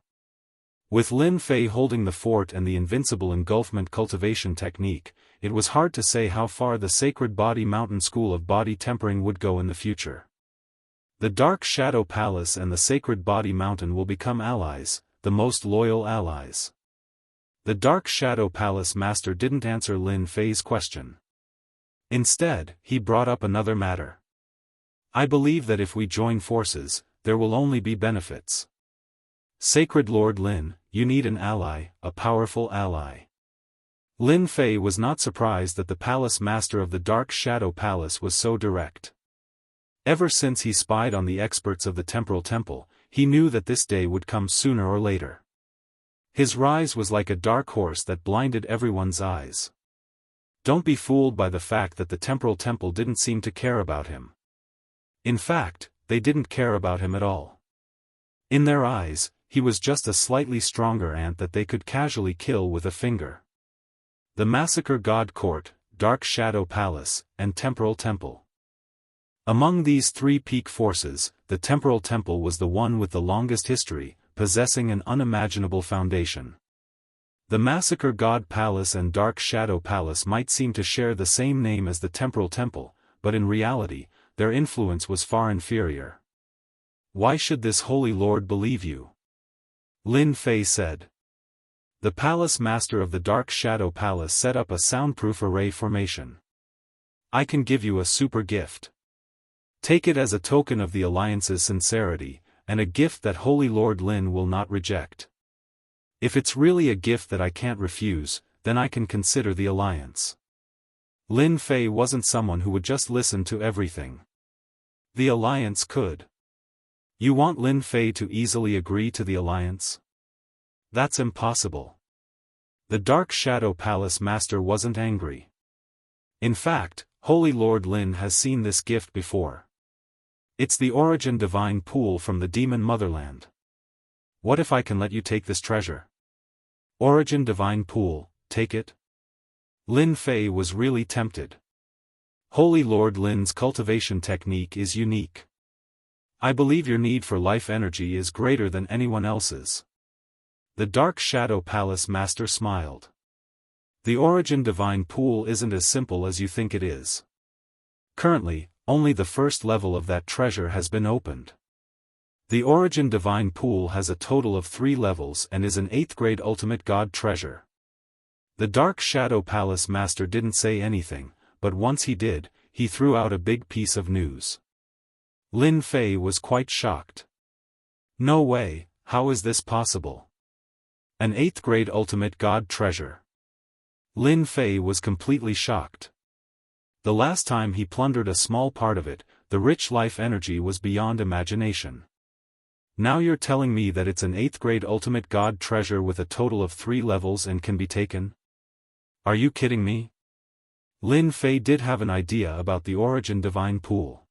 Speaker 1: With Lin Fei holding the fort and the invincible engulfment cultivation technique, it was hard to say how far the Sacred Body Mountain School of Body Tempering would go in the future. The Dark Shadow Palace and the Sacred Body Mountain will become allies, the most loyal allies. The Dark Shadow Palace Master didn't answer Lin Fei's question. Instead, he brought up another matter. I believe that if we join forces, there will only be benefits. Sacred Lord Lin, you need an ally, a powerful ally. Lin Fei was not surprised that the Palace Master of the Dark Shadow Palace was so direct. Ever since he spied on the experts of the Temporal Temple, he knew that this day would come sooner or later. His rise was like a dark horse that blinded everyone's eyes. Don't be fooled by the fact that the Temporal Temple didn't seem to care about him. In fact, they didn't care about him at all. In their eyes, he was just a slightly stronger ant that they could casually kill with a finger. The Massacre God Court, Dark Shadow Palace, and Temporal Temple. Among these three peak forces, the Temporal Temple was the one with the longest history, possessing an unimaginable foundation. The Massacre God Palace and Dark Shadow Palace might seem to share the same name as the Temporal Temple, but in reality, their influence was far inferior. Why should this Holy Lord believe you? Lin Fei said. The Palace Master of the Dark Shadow Palace set up a soundproof array formation. I can give you a super gift. Take it as a token of the Alliance's sincerity, and a gift that Holy Lord Lin will not reject. If it's really a gift that I can't refuse, then I can consider the Alliance. Lin Fei wasn't someone who would just listen to everything. The Alliance could. You want Lin Fei to easily agree to the Alliance? That's impossible. The Dark Shadow Palace Master wasn't angry. In fact, Holy Lord Lin has seen this gift before. It's the Origin Divine Pool from the Demon Motherland. What if I can let you take this treasure? Origin Divine Pool, take it? Lin Fei was really tempted. Holy Lord Lin's cultivation technique is unique. I believe your need for life energy is greater than anyone else's. The Dark Shadow Palace Master smiled. The Origin Divine Pool isn't as simple as you think it is. Currently, only the first level of that treasure has been opened. The Origin Divine Pool has a total of 3 levels and is an 8th grade Ultimate God treasure. The Dark Shadow Palace Master didn't say anything, but once he did, he threw out a big piece of news. Lin Fei was quite shocked. No way, how is this possible? An 8th grade Ultimate God treasure. Lin Fei was completely shocked. The last time he plundered a small part of it, the rich life energy was beyond imagination. Now you're telling me that it's an 8th grade Ultimate God treasure with a total of 3 levels and can be taken? Are you kidding me? Lin Fei did have an idea about the Origin Divine Pool.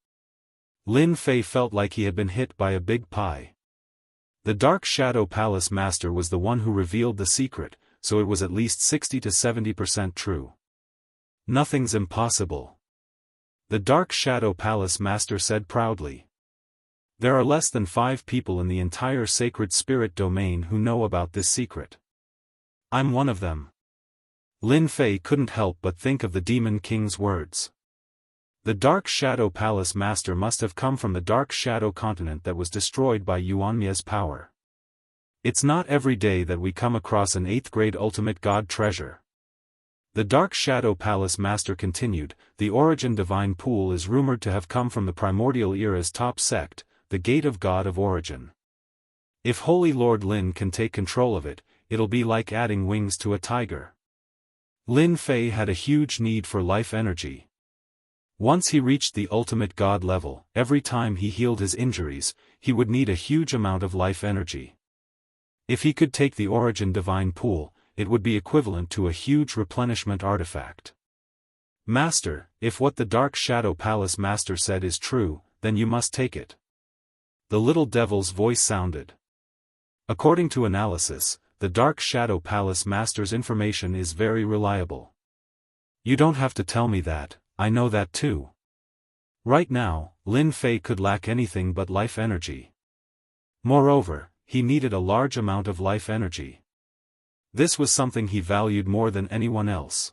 Speaker 1: Lin Fei felt like he had been hit by a big pie. The Dark Shadow Palace Master was the one who revealed the secret, so it was at least 60 to 70% true. Nothing's impossible. The Dark Shadow Palace Master said proudly. There are less than 5 people in the entire Sacred Spirit domain who know about this secret. I'm one of them. Lin Fei couldn't help but think of the Demon King's words. The Dark Shadow Palace Master must have come from the Dark Shadow continent that was destroyed by Yuanmia's power. It's not every day that we come across an 8th grade Ultimate God treasure. The Dark Shadow Palace Master continued, the Origin Divine Pool is rumored to have come from the Primordial Era's top sect, the Gate of God of Origin. If Holy Lord Lin can take control of it, it'll be like adding wings to a tiger. Lin Fei had a huge need for life energy. Once he reached the Ultimate God level, every time he healed his injuries, he would need a huge amount of life energy. If he could take the Origin Divine Pool, it would be equivalent to a huge replenishment artifact. Master, if what the Dark Shadow Palace Master said is true, then you must take it. The little devil's voice sounded. According to analysis, the Dark Shadow Palace Master's information is very reliable. You don't have to tell me that, I know that too. Right now, Lin Fei could lack anything but life energy. Moreover, he needed a large amount of life energy. This was something he valued more than anyone else.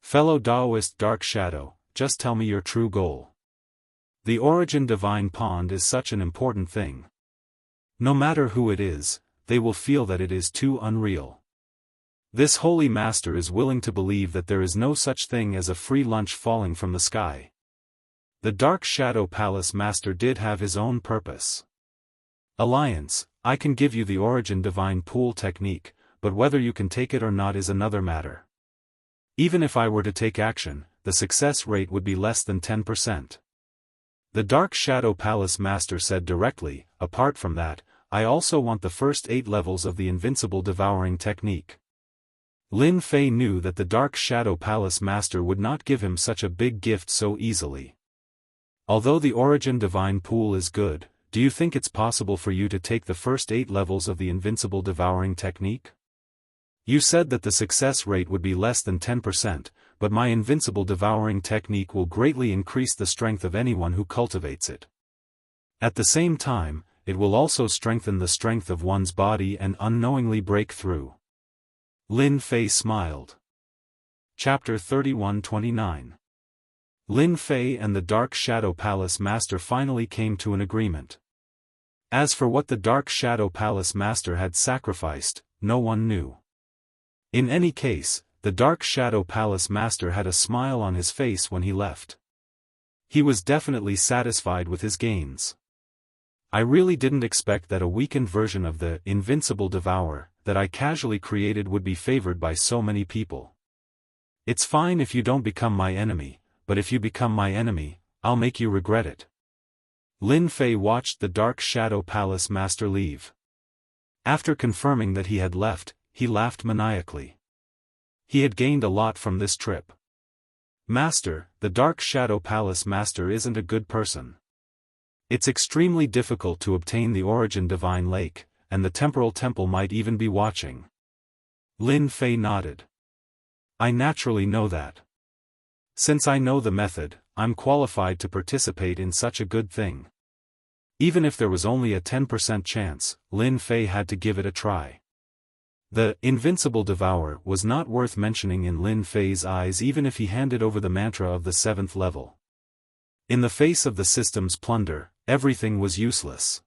Speaker 1: Fellow Daoist Dark Shadow, just tell me your true goal. The Origin Divine Pond is such an important thing. No matter who it is, they will feel that it is too unreal. This holy master is willing to believe that there is no such thing as a free lunch falling from the sky. The Dark Shadow Palace Master did have his own purpose. Alliance, I can give you the Origin Divine Pool technique, but whether you can take it or not is another matter. Even if I were to take action, the success rate would be less than 10%. The Dark Shadow Palace Master said directly, apart from that, I also want the first 8 levels of the Invincible Devouring technique. Lin Fei knew that the Dark Shadow Palace Master would not give him such a big gift so easily. Although the Origin Divine Pool is good, do you think it's possible for you to take the first 8 levels of the Invincible Devouring technique? You said that the success rate would be less than 10%, but my Invincible Devouring technique will greatly increase the strength of anyone who cultivates it. At the same time, it will also strengthen the strength of one's body and unknowingly break through. Lin Fei smiled. Chapter 31-29. Lin Fei and the Dark Shadow Palace Master finally came to an agreement. As for what the Dark Shadow Palace Master had sacrificed, no one knew. In any case, the Dark Shadow Palace Master had a smile on his face when he left. He was definitely satisfied with his gains. I really didn't expect that a weakened version of the Invincible Devourer that I casually created would be favored by so many people. It's fine if you don't become my enemy, but if you become my enemy, I'll make you regret it. Lin Fei watched the Dark Shadow Palace Master leave. After confirming that he had left, he laughed maniacally. He had gained a lot from this trip. Master, the Dark Shadow Palace Master isn't a good person. It's extremely difficult to obtain the Origin Divine Lake, and the Temporal Temple might even be watching. Lin Fei nodded. I naturally know that. Since I know the method, I'm qualified to participate in such a good thing. Even if there was only a 10% chance, Lin Fei had to give it a try. The Invincible Devourer was not worth mentioning in Lin Fei's eyes even if he handed over the mantra of the 7th level. In the face of the system's plunder, everything was useless.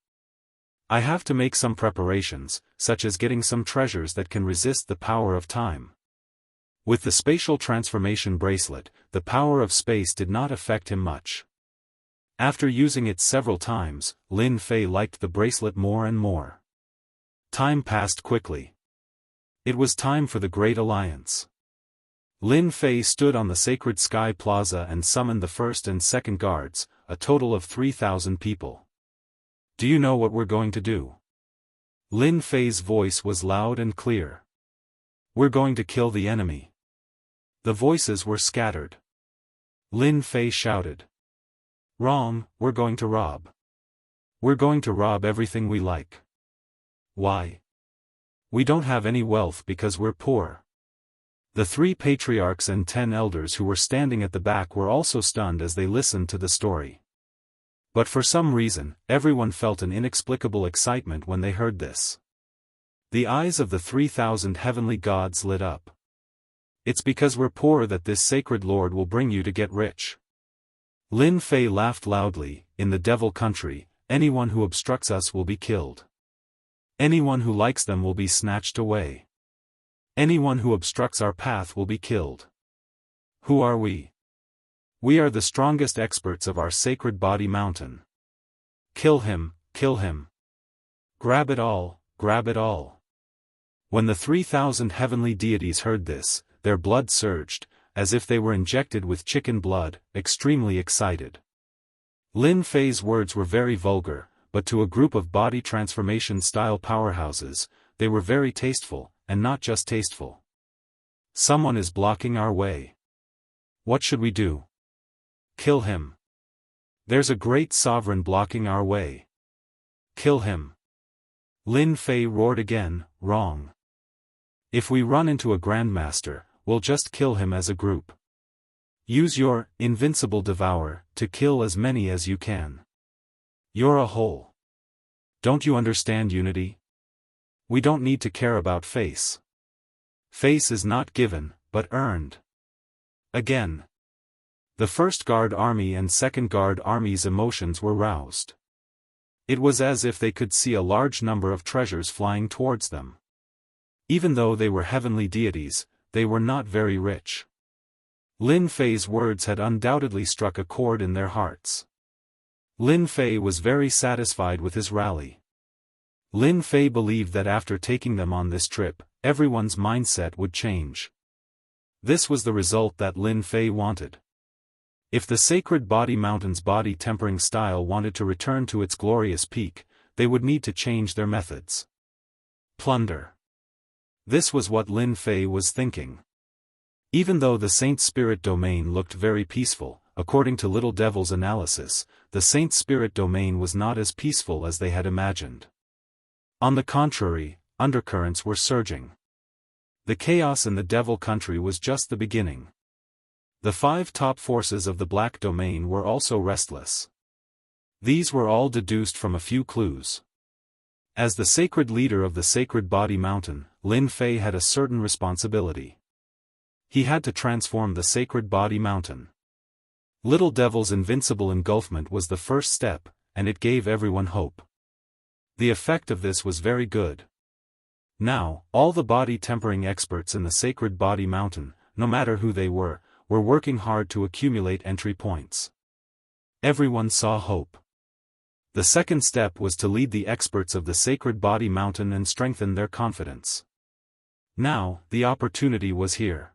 Speaker 1: I have to make some preparations, such as getting some treasures that can resist the power of time. With the spatial transformation bracelet, the power of space did not affect him much. After using it several times, Lin Fei liked the bracelet more and more. Time passed quickly. It was time for the Great Alliance. Lin Fei stood on the Sacred Sky Plaza and summoned the 1st and 2nd guards, a total of 3,000 people. Do you know what we're going to do? Lin Fei's voice was loud and clear. We're going to kill the enemy. The voices were scattered. Lin Fei shouted. Wrong, we're going to rob. We're going to rob everything we like. Why? We don't have any wealth because we're poor. The 3 patriarchs and 10 elders who were standing at the back were also stunned as they listened to the story. But for some reason, everyone felt an inexplicable excitement when they heard this. The eyes of the 3,000 heavenly gods lit up. It's because we're poor that this sacred lord will bring you to get rich. Lin Fei laughed loudly. In the devil country, anyone who obstructs us will be killed. Anyone who likes them will be snatched away. Anyone who obstructs our path will be killed. Who are we? We are the strongest experts of our sacred body mountain. Kill him, kill him. Grab it all, grab it all. When the 3,000 heavenly deities heard this, their blood surged, as if they were injected with chicken blood, extremely excited. Lin Fei's words were very vulgar, but to a group of body transformation style powerhouses, they were very tasteful, and not just tasteful. Someone is blocking our way. What should we do? Kill him. There's a great sovereign blocking our way. Kill him. Lin Fei roared again, wrong. If we run into a grandmaster, we'll just kill him as a group. Use your Invincible Devourer to kill as many as you can. You're a whole. Don't you understand unity? We don't need to care about face. Face is not given, but earned. Again. The 1st Guard Army and 2nd Guard Army's emotions were roused. It was as if they could see a large number of treasures flying towards them. Even though they were heavenly deities, they were not very rich. Lin Fei's words had undoubtedly struck a chord in their hearts. Lin Fei was very satisfied with his rally. Lin Fei believed that after taking them on this trip, everyone's mindset would change. This was the result that Lin Fei wanted. If the Sacred Body Mountain's body tempering style wanted to return to its glorious peak, they would need to change their methods. Plunder. This was what Lin Fei was thinking. Even though the Saint Spirit domain looked very peaceful, according to Little Devil's analysis, the Saint Spirit domain was not as peaceful as they had imagined. On the contrary, undercurrents were surging. The chaos in the Devil Country was just the beginning. The 5 top forces of the Black Domain were also restless. These were all deduced from a few clues. As the sacred leader of the Sacred Body Mountain, Lin Fei had a certain responsibility. He had to transform the Sacred Body Mountain. Little Devil's invincible engulfment was the first step, and it gave everyone hope. The effect of this was very good. Now, all the body-tempering experts in the Sacred Body Mountain, no matter who they were working hard to accumulate entry points. Everyone saw hope. The second step was to lead the experts of the Sacred Body Mountain and strengthen their confidence. Now, the opportunity was here.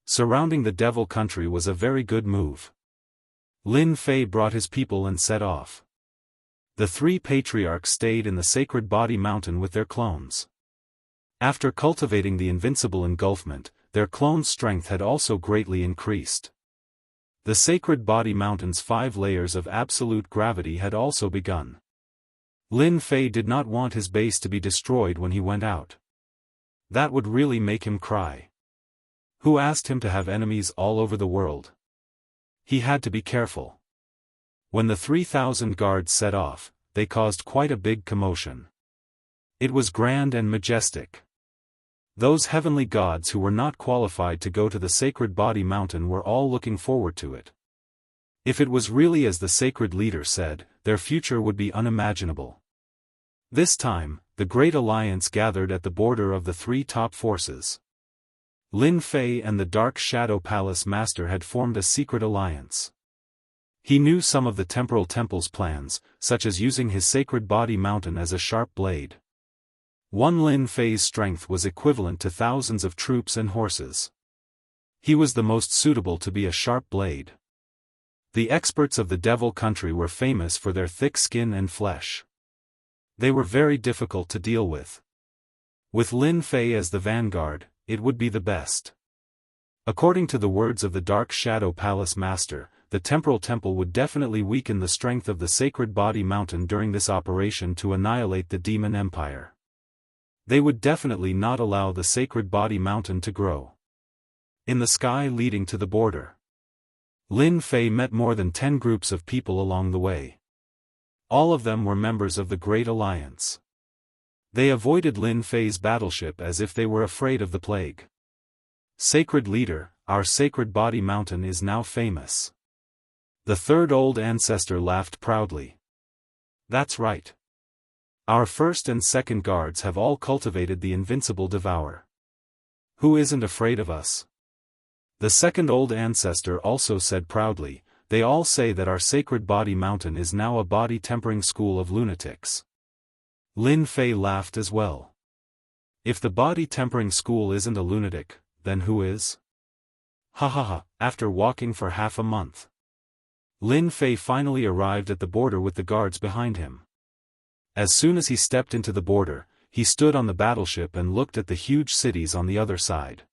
Speaker 1: Surrounding the Devil Country was a very good move. Lin Fei brought his people and set off. The three patriarchs stayed in the Sacred Body Mountain with their clones. After cultivating the invincible engulfment, their clone's strength had also greatly increased. The Sacred Body Mountain's 5 layers of absolute gravity had also begun. Lin Fei did not want his base to be destroyed when he went out. That would really make him cry. Who asked him to have enemies all over the world? He had to be careful. When the 3,000 guards set off, they caused quite a big commotion. It was grand and majestic. Those heavenly gods who were not qualified to go to the Sacred Body Mountain were all looking forward to it. If it was really as the sacred leader said, their future would be unimaginable. This time, the Great Alliance gathered at the border of the 3 top forces. Lin Fei and the Dark Shadow Palace Master had formed a secret alliance. He knew some of the Temporal Temple's plans, such as using his Sacred Body Mountain as a sharp blade. One Lin Fei's strength was equivalent to thousands of troops and horses. He was the most suitable to be a sharp blade. The experts of the Devil Country were famous for their thick skin and flesh. They were very difficult to deal with. With Lin Fei as the vanguard, it would be the best. According to the words of the Dark Shadow Palace Master, the Temporal Temple would definitely weaken the strength of the Sacred Body Mountain during this operation to annihilate the Demon Empire. They would definitely not allow the Sacred Body Mountain to grow. In the sky leading to the border, Lin Fei met more than 10 groups of people along the way. All of them were members of the Great Alliance. They avoided Lin Fei's battleship as if they were afraid of the plague. Sacred Leader, our Sacred Body Mountain is now famous. The third old ancestor laughed proudly. That's right. Our first and second guards have all cultivated the invincible devour. Who isn't afraid of us? The second old ancestor also said proudly, they all say that our Sacred Body Mountain is now a body-tempering school of lunatics. Lin Fei laughed as well. If the body-tempering school isn't a lunatic, then who is? Ha ha ha, after walking for half a month. Lin Fei finally arrived at the border with the guards behind him. As soon as he stepped into the border, he stood on the battleship and looked at the huge cities on the other side.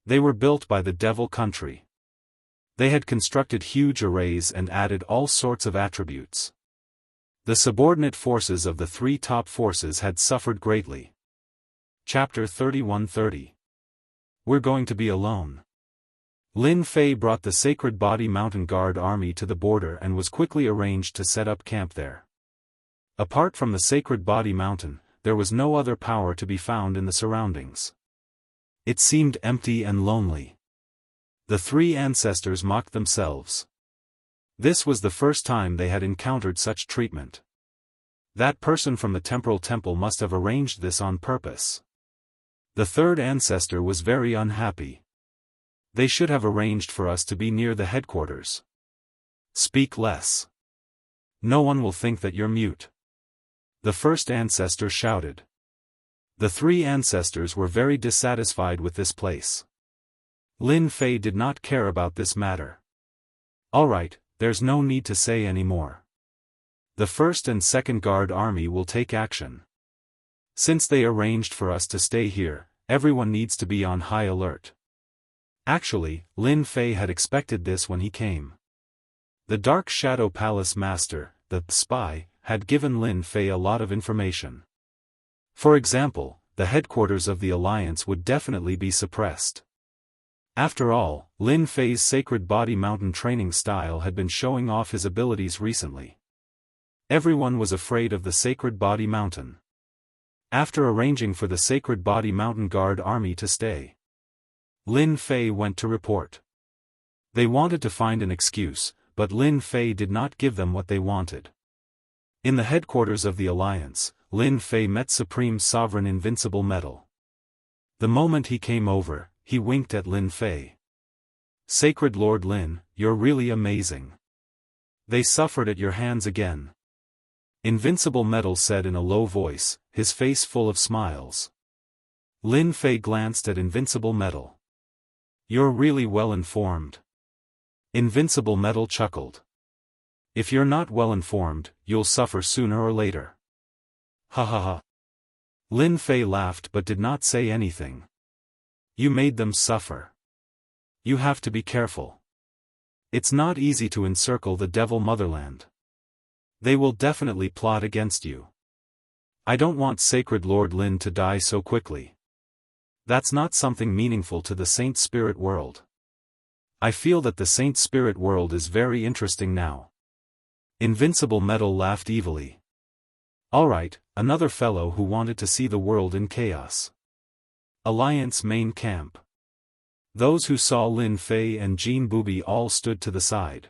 Speaker 1: They were built by the Devil Country. They had constructed huge arrays and added all sorts of attributes. The subordinate forces of the 3 top forces had suffered greatly. Chapter 31:30. We're going to be alone. Lin Fei brought the Sacred Body Mountain Guard army to the border and was quickly arranged to set up camp there. Apart from the Sacred Body Mountain, there was no other power to be found in the surroundings. It seemed empty and lonely. The 3 ancestors mocked themselves. This was the first time they had encountered such treatment. That person from the Temporal Temple must have arranged this on purpose. The third ancestor was very unhappy. They should have arranged for us to be near the headquarters. Speak less. No one will think that you're mute. The first ancestor shouted. The 3 ancestors were very dissatisfied with this place. Lin Fei did not care about this matter. Alright, there's no need to say any more. The first and second guard army will take action. Since they arranged for us to stay here, everyone needs to be on high alert. Actually, Lin Fei had expected this when he came. The Dark Shadow Palace Master, the spy, had given Lin Fei a lot of information. For example, the headquarters of the Alliance would definitely be suppressed. After all, Lin Fei's Sacred Body Mountain training style had been showing off his abilities recently. Everyone was afraid of the Sacred Body Mountain. After arranging for the Sacred Body Mountain Guard army to stay, Lin Fei went to report. They wanted to find an excuse, but Lin Fei did not give them what they wanted. In the headquarters of the Alliance, Lin Fei met Supreme Sovereign Invincible Metal. The moment he came over, he winked at Lin Fei. Sacred Lord Lin, you're really amazing. They suffered at your hands again. Invincible Metal said in a low voice, his face full of smiles. Lin Fei glanced at Invincible Metal. You're really well informed. Invincible Metal chuckled. If you're not well informed, you'll suffer sooner or later. Ha ha ha. Lin Fei laughed but did not say anything. You made them suffer. You have to be careful. It's not easy to encircle the Devil Motherland. They will definitely plot against you. I don't want Sacred Lord Lin to die so quickly. That's not something meaningful to the Saint Spirit world. I feel that the Saint Spirit world is very interesting now. Invincible Metal laughed evilly. Alright, another fellow who wanted to see the world in chaos. Alliance main camp. Those who saw Lin Fei and Jean Bubi all stood to the side.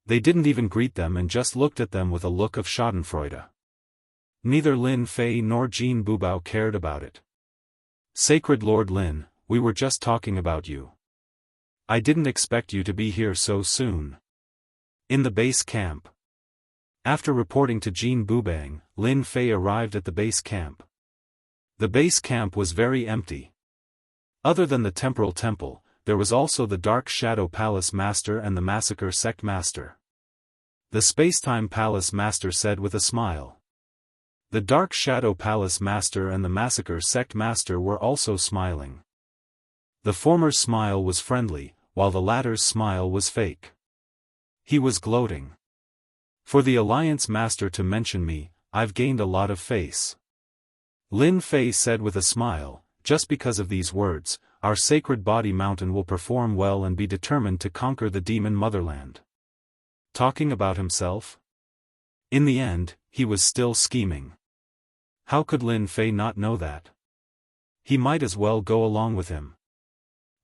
Speaker 1: They didn't even greet them and just looked at them with a look of schadenfreude. Neither Lin Fei nor Jean Bubao cared about it. Sacred Lord Lin, we were just talking about you. I didn't expect you to be here so soon. In the base camp. After reporting to Jean Bubang, Lin Fei arrived at the base camp. The base camp was very empty. Other than the Temporal Temple, there was also the Dark Shadow Palace Master and the Massacre Sect Master. The Spacetime Palace Master said with a smile. The Dark Shadow Palace Master and the Massacre Sect Master were also smiling. The former's smile was friendly, while the latter's smile was fake. He was gloating. For the Alliance Master to mention me, I've gained a lot of face. Lin Fei said with a smile, just because of these words, our sacred body mountain will perform well and be determined to conquer the demon motherland. Talking about himself? In the end, he was still scheming. How could Lin Fei not know that? He might as well go along with him.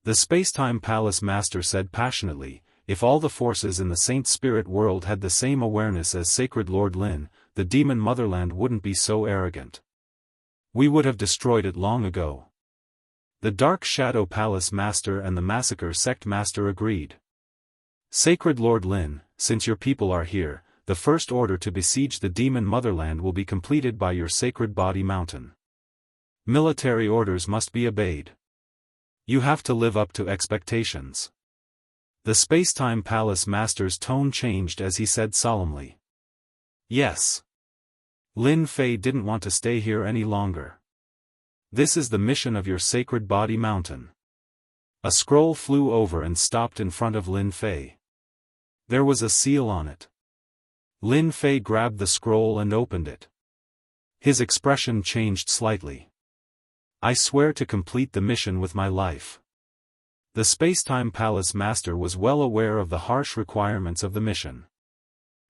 Speaker 1: The Spacetime Palace Master said passionately, if all the forces in the Saint Spirit world had the same awareness as Sacred Lord Lin, the demon motherland wouldn't be so arrogant. We would have destroyed it long ago. The Dark Shadow Palace Master and the Massacre Sect Master agreed. Sacred Lord Lin, since your people are here, the first order to besiege the demon motherland will be completed by your sacred body mountain. Military orders must be obeyed. You have to live up to expectations. The Spacetime Palace Master's tone changed as he said solemnly. Yes. Lin Fei didn't want to stay here any longer. This is the mission of your sacred body mountain. A scroll flew over and stopped in front of Lin Fei. There was a seal on it. Lin Fei grabbed the scroll and opened it. His expression changed slightly. I swear to complete the mission with my life. The Spacetime Palace Master was well aware of the harsh requirements of the mission.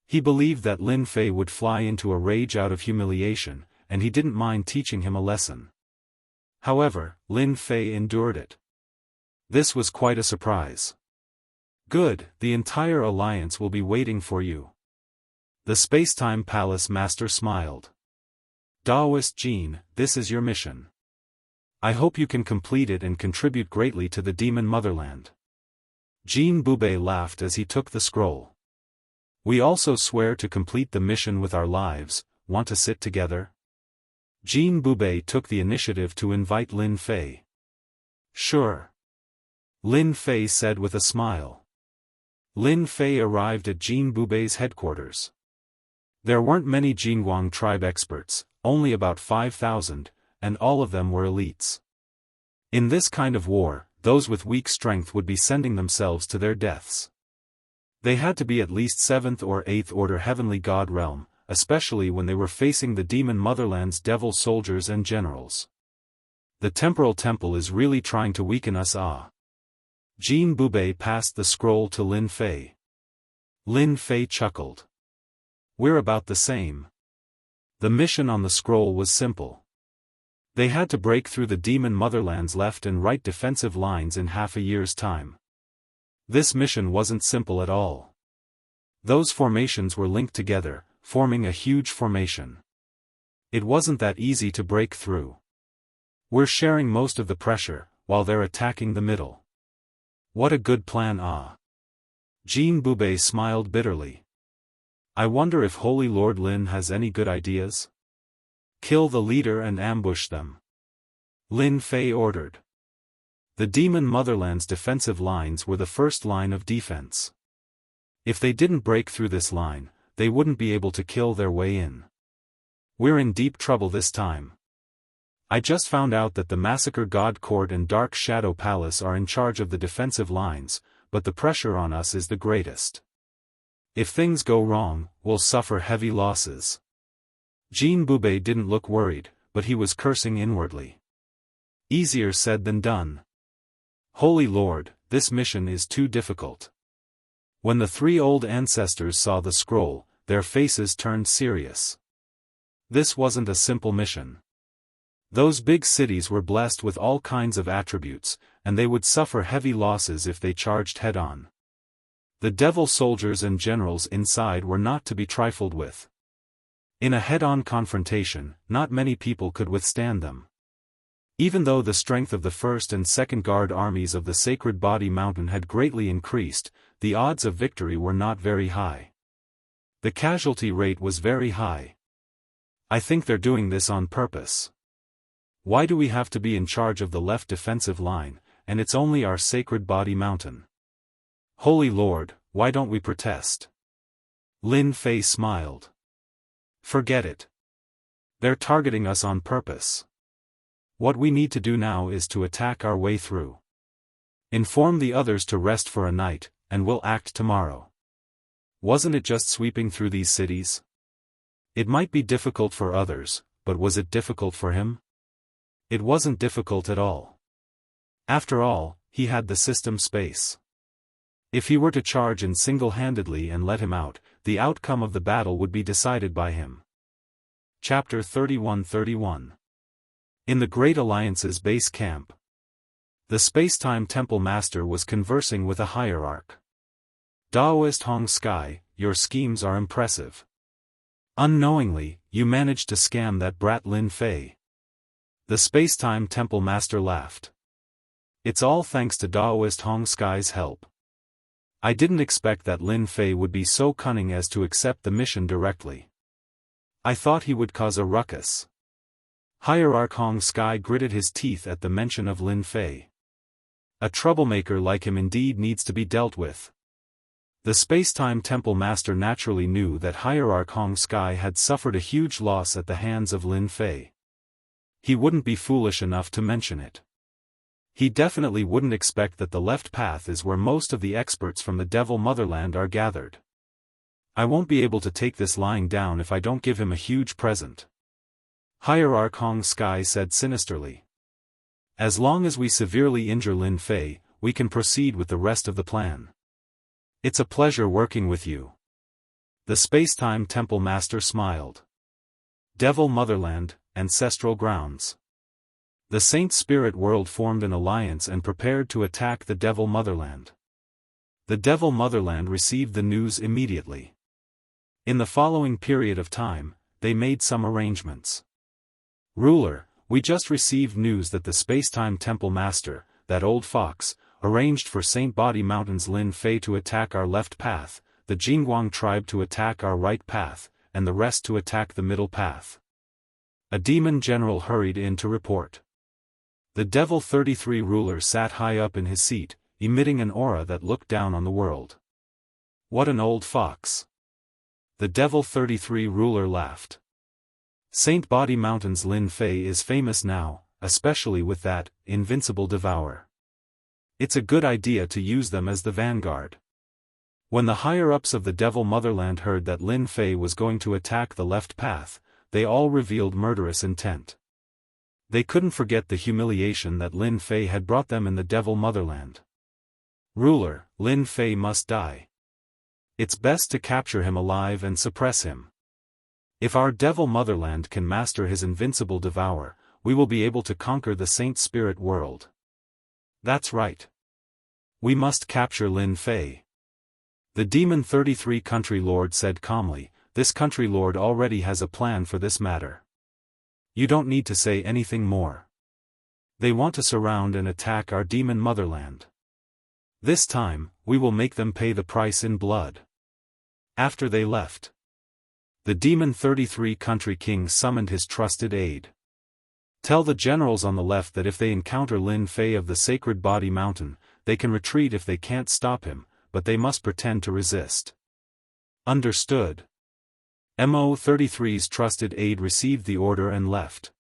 Speaker 1: He believed that Lin Fei would fly into a rage out of humiliation, and he didn't mind teaching him a lesson. However, Lin Fei endured it. This was quite a surprise. Good, the entire alliance will be waiting for you. The Spacetime Palace Master smiled. Daoist Jean, this is your mission. I hope you can complete it and contribute greatly to the demon motherland. Jean Bubei laughed as he took the scroll. We also swear to complete the mission with our lives. Want to sit together? Jean Bubei took the initiative to invite Lin Fei. Sure. Lin Fei said with a smile. Lin Fei arrived at Jean Bubei's headquarters. There weren't many Jingguang tribe experts, only about 5,000, and all of them were elites. In this kind of war, those with weak strength would be sending themselves to their deaths. They had to be at least 7th or 8th order heavenly god realm, especially when they were facing the demon motherland's devil soldiers and generals. The Temporal Temple is really trying to weaken us. Jean Bubei passed the scroll to Lin Fei. Lin Fei chuckled. We're about the same. The mission on the scroll was simple. They had to break through the demon motherland's left and right defensive lines in half a year's time. This mission wasn't simple at all. Those formations were linked together, forming a huge formation. It wasn't that easy to break through. We're sharing most of the pressure, while they're attacking the middle. What a good plan, ah. Jean Bubei smiled bitterly. I wonder if Holy Lord Lin has any good ideas? Kill the leader and ambush them. Lin Fei ordered. The demon motherland's defensive lines were the first line of defense. If they didn't break through this line, they wouldn't be able to kill their way in. We're in deep trouble this time. I just found out that the Massacre God Court and Dark Shadow Palace are in charge of the defensive lines, but the pressure on us is the greatest. If things go wrong, we'll suffer heavy losses. Jean Bubei didn't look worried, but he was cursing inwardly. Easier said than done. Holy Lord, this mission is too difficult. When the three old ancestors saw the scroll, their faces turned serious. This wasn't a simple mission. Those big cities were blessed with all kinds of attributes, and they would suffer heavy losses if they charged head-on. The devil soldiers and generals inside were not to be trifled with. In a head-on confrontation, not many people could withstand them. Even though the strength of the 1st and 2nd Guard armies of the Sacred Body Mountain had greatly increased, the odds of victory were not very high. The casualty rate was very high. I think they're doing this on purpose. Why do we have to be in charge of the left defensive line, and it's only our Sacred Body Mountain? Holy Lord, why don't we protest? Lin Fei smiled. Forget it. They're targeting us on purpose. What we need to do now is to attack our way through. Inform the others to rest for a night, and we'll act tomorrow. Wasn't it just sweeping through these cities? It might be difficult for others, but was it difficult for him? It wasn't difficult at all. After all, he had the system space. If he were to charge in single-handedly and let him out, the outcome of the battle would be decided by him. Chapter 31-31. In the Great Alliance's base camp, the Spacetime Temple Master was conversing with a hierarch. Daoist Hong Sky, your schemes are impressive. Unknowingly, you managed to scam that brat Lin Fei. The Spacetime Temple Master laughed. It's all thanks to Daoist Hong Sky's help. I didn't expect that Lin Fei would be so cunning as to accept the mission directly. I thought he would cause a ruckus. Hierarch Hong Sky gritted his teeth at the mention of Lin Fei. A troublemaker like him indeed needs to be dealt with. The Spacetime Temple Master naturally knew that Hierarch Hong Sky had suffered a huge loss at the hands of Lin Fei. He wouldn't be foolish enough to mention it. He definitely wouldn't expect that the left path is where most of the experts from the Devil Motherland are gathered. I won't be able to take this lying down if I don't give him a huge present. Hierarch Hong Sky said sinisterly. As long as we severely injure Lin Fei, we can proceed with the rest of the plan. It's a pleasure working with you. The Spacetime Temple Master smiled. Devil Motherland, Ancestral Grounds. The Saint Spirit World formed an alliance and prepared to attack the Devil Motherland. The Devil Motherland received the news immediately. In the following period of time, they made some arrangements. Ruler, we just received news that the Spacetime Temple Master, that old fox, arranged for Saint Body Mountain's Lin Fei to attack our left path, the Jingguang tribe to attack our right path, and the rest to attack the middle path. A demon general hurried in to report. The Devil 33 ruler sat high up in his seat, emitting an aura that looked down on the world. What an old fox. The Devil 33 ruler laughed. Saint Body Mountain's Lin Fei is famous now, especially with that invincible devour. It's a good idea to use them as the vanguard. When the higher-ups of the Devil Motherland heard that Lin Fei was going to attack the left path, they all revealed murderous intent. They couldn't forget the humiliation that Lin Fei had brought them in the Devil Motherland. Ruler, Lin Fei must die. It's best to capture him alive and suppress him. If our Devil Motherland can master his invincible devour, we will be able to conquer the Saint Spirit World. That's right. We must capture Lin Fei. The Demon 33 Country Lord said calmly, this Country Lord already has a plan for this matter. You don't need to say anything more. They want to surround and attack our demon motherland. This time, we will make them pay the price in blood. After they left, the demon 33 country king summoned his trusted aide. Tell the generals on the left that if they encounter Lin Fei of the Sacred Body Mountain, they can retreat if they can't stop him, but they must pretend to resist. Understood. MO33's trusted aide received the order and left.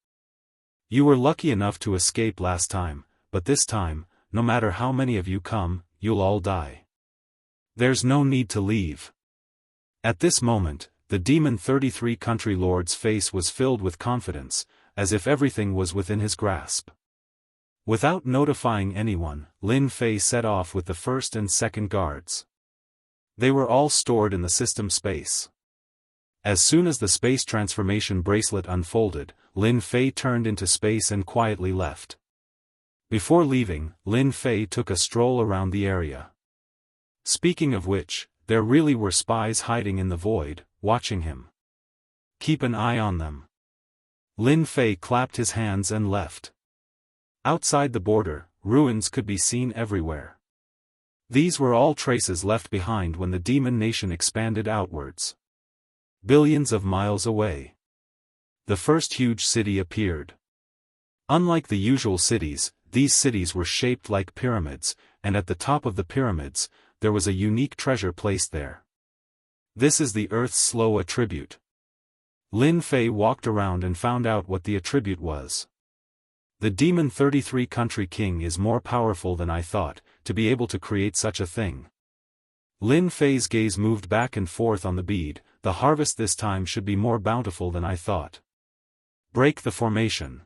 Speaker 1: You were lucky enough to escape last time, but this time, no matter how many of you come, you'll all die. There's no need to leave. At this moment, the demon 33 country lord's face was filled with confidence, as if everything was within his grasp. Without notifying anyone, Lin Fei set off with the first and second guards. They were all stored in the system space. As soon as the space transformation bracelet unfolded, Lin Fei turned into space and quietly left. Before leaving, Lin Fei took a stroll around the area. Speaking of which, there really were spies hiding in the void, watching him. Keep an eye on them. Lin Fei clapped his hands and left. Outside the border, ruins could be seen everywhere. These were all traces left behind when the demon nation expanded outwards. Billions of miles away, the first huge city appeared. Unlike the usual cities, these cities were shaped like pyramids, and at the top of the pyramids, there was a unique treasure placed there. This is the Earth's slow attribute. Lin Fei walked around and found out what the attribute was. The demon 33 country king is more powerful than I thought, to be able to create such a thing. Lin Fei's gaze moved back and forth on the bead. The harvest this time should be more bountiful than I thought. Break the formation.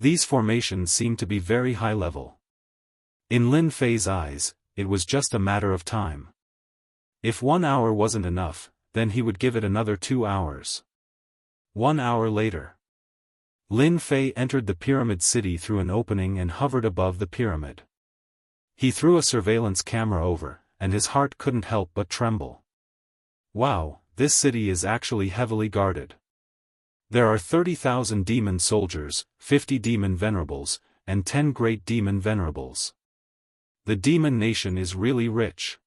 Speaker 1: These formations seem to be very high level. In Lin Fei's eyes, it was just a matter of time. If 1 hour wasn't enough, then he would give it another 2 hours. 1 hour later, Lin Fei entered the pyramid city through an opening and hovered above the pyramid. He threw a surveillance camera over, and his heart couldn't help but tremble. Wow, this city is actually heavily guarded. There are 30,000 demon soldiers, 50 demon venerables, and 10 great demon venerables. The demon nation is really rich.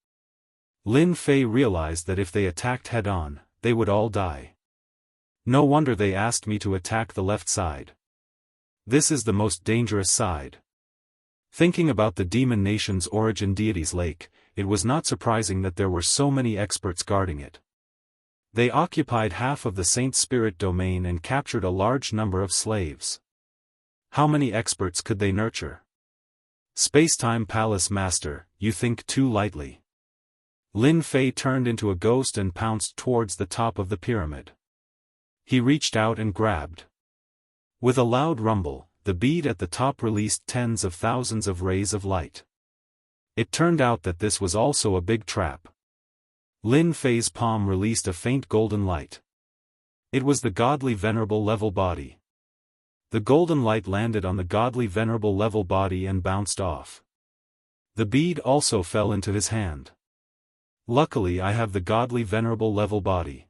Speaker 1: Lin Fei realized that if they attacked head-on, they would all die. No wonder they asked me to attack the left side. This is the most dangerous side. Thinking about the demon nation's origin deity's lake, it was not surprising that there were so many experts guarding it. They occupied half of the Saint Spirit domain and captured a large number of slaves. How many experts could they nurture? Spacetime Palace Master, you think too lightly. Lin Fei turned into a ghost and pounced towards the top of the pyramid. He reached out and grabbed. With a loud rumble, the bead at the top released tens of thousands of rays of light. It turned out that this was also a big trap. Lin Fei's palm released a faint golden light. It was the godly venerable level body. The golden light landed on the godly venerable level body and bounced off. The bead also fell into his hand. Luckily I have the godly venerable level body.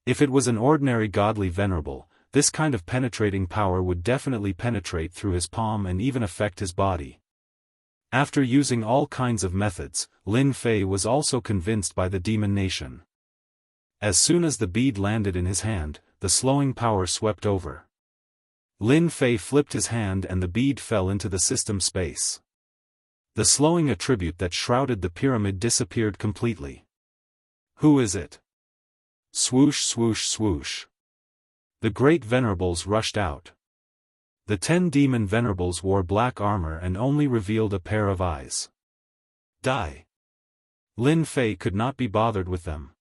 Speaker 1: If it was an ordinary godly venerable, this kind of penetrating power would definitely penetrate through his palm and even affect his body. After using all kinds of methods, Lin Fei was also convinced by the demon nation. As soon as the bead landed in his hand, the slowing power swept over. Lin Fei flipped his hand and the bead fell into the system space. The slowing attribute that shrouded the pyramid disappeared completely. Who is it? Swoosh swoosh swoosh. The great venerables rushed out. The 10 demon venerables wore black armor and only revealed a pair of eyes. Die. Lin Fei could not be bothered with them.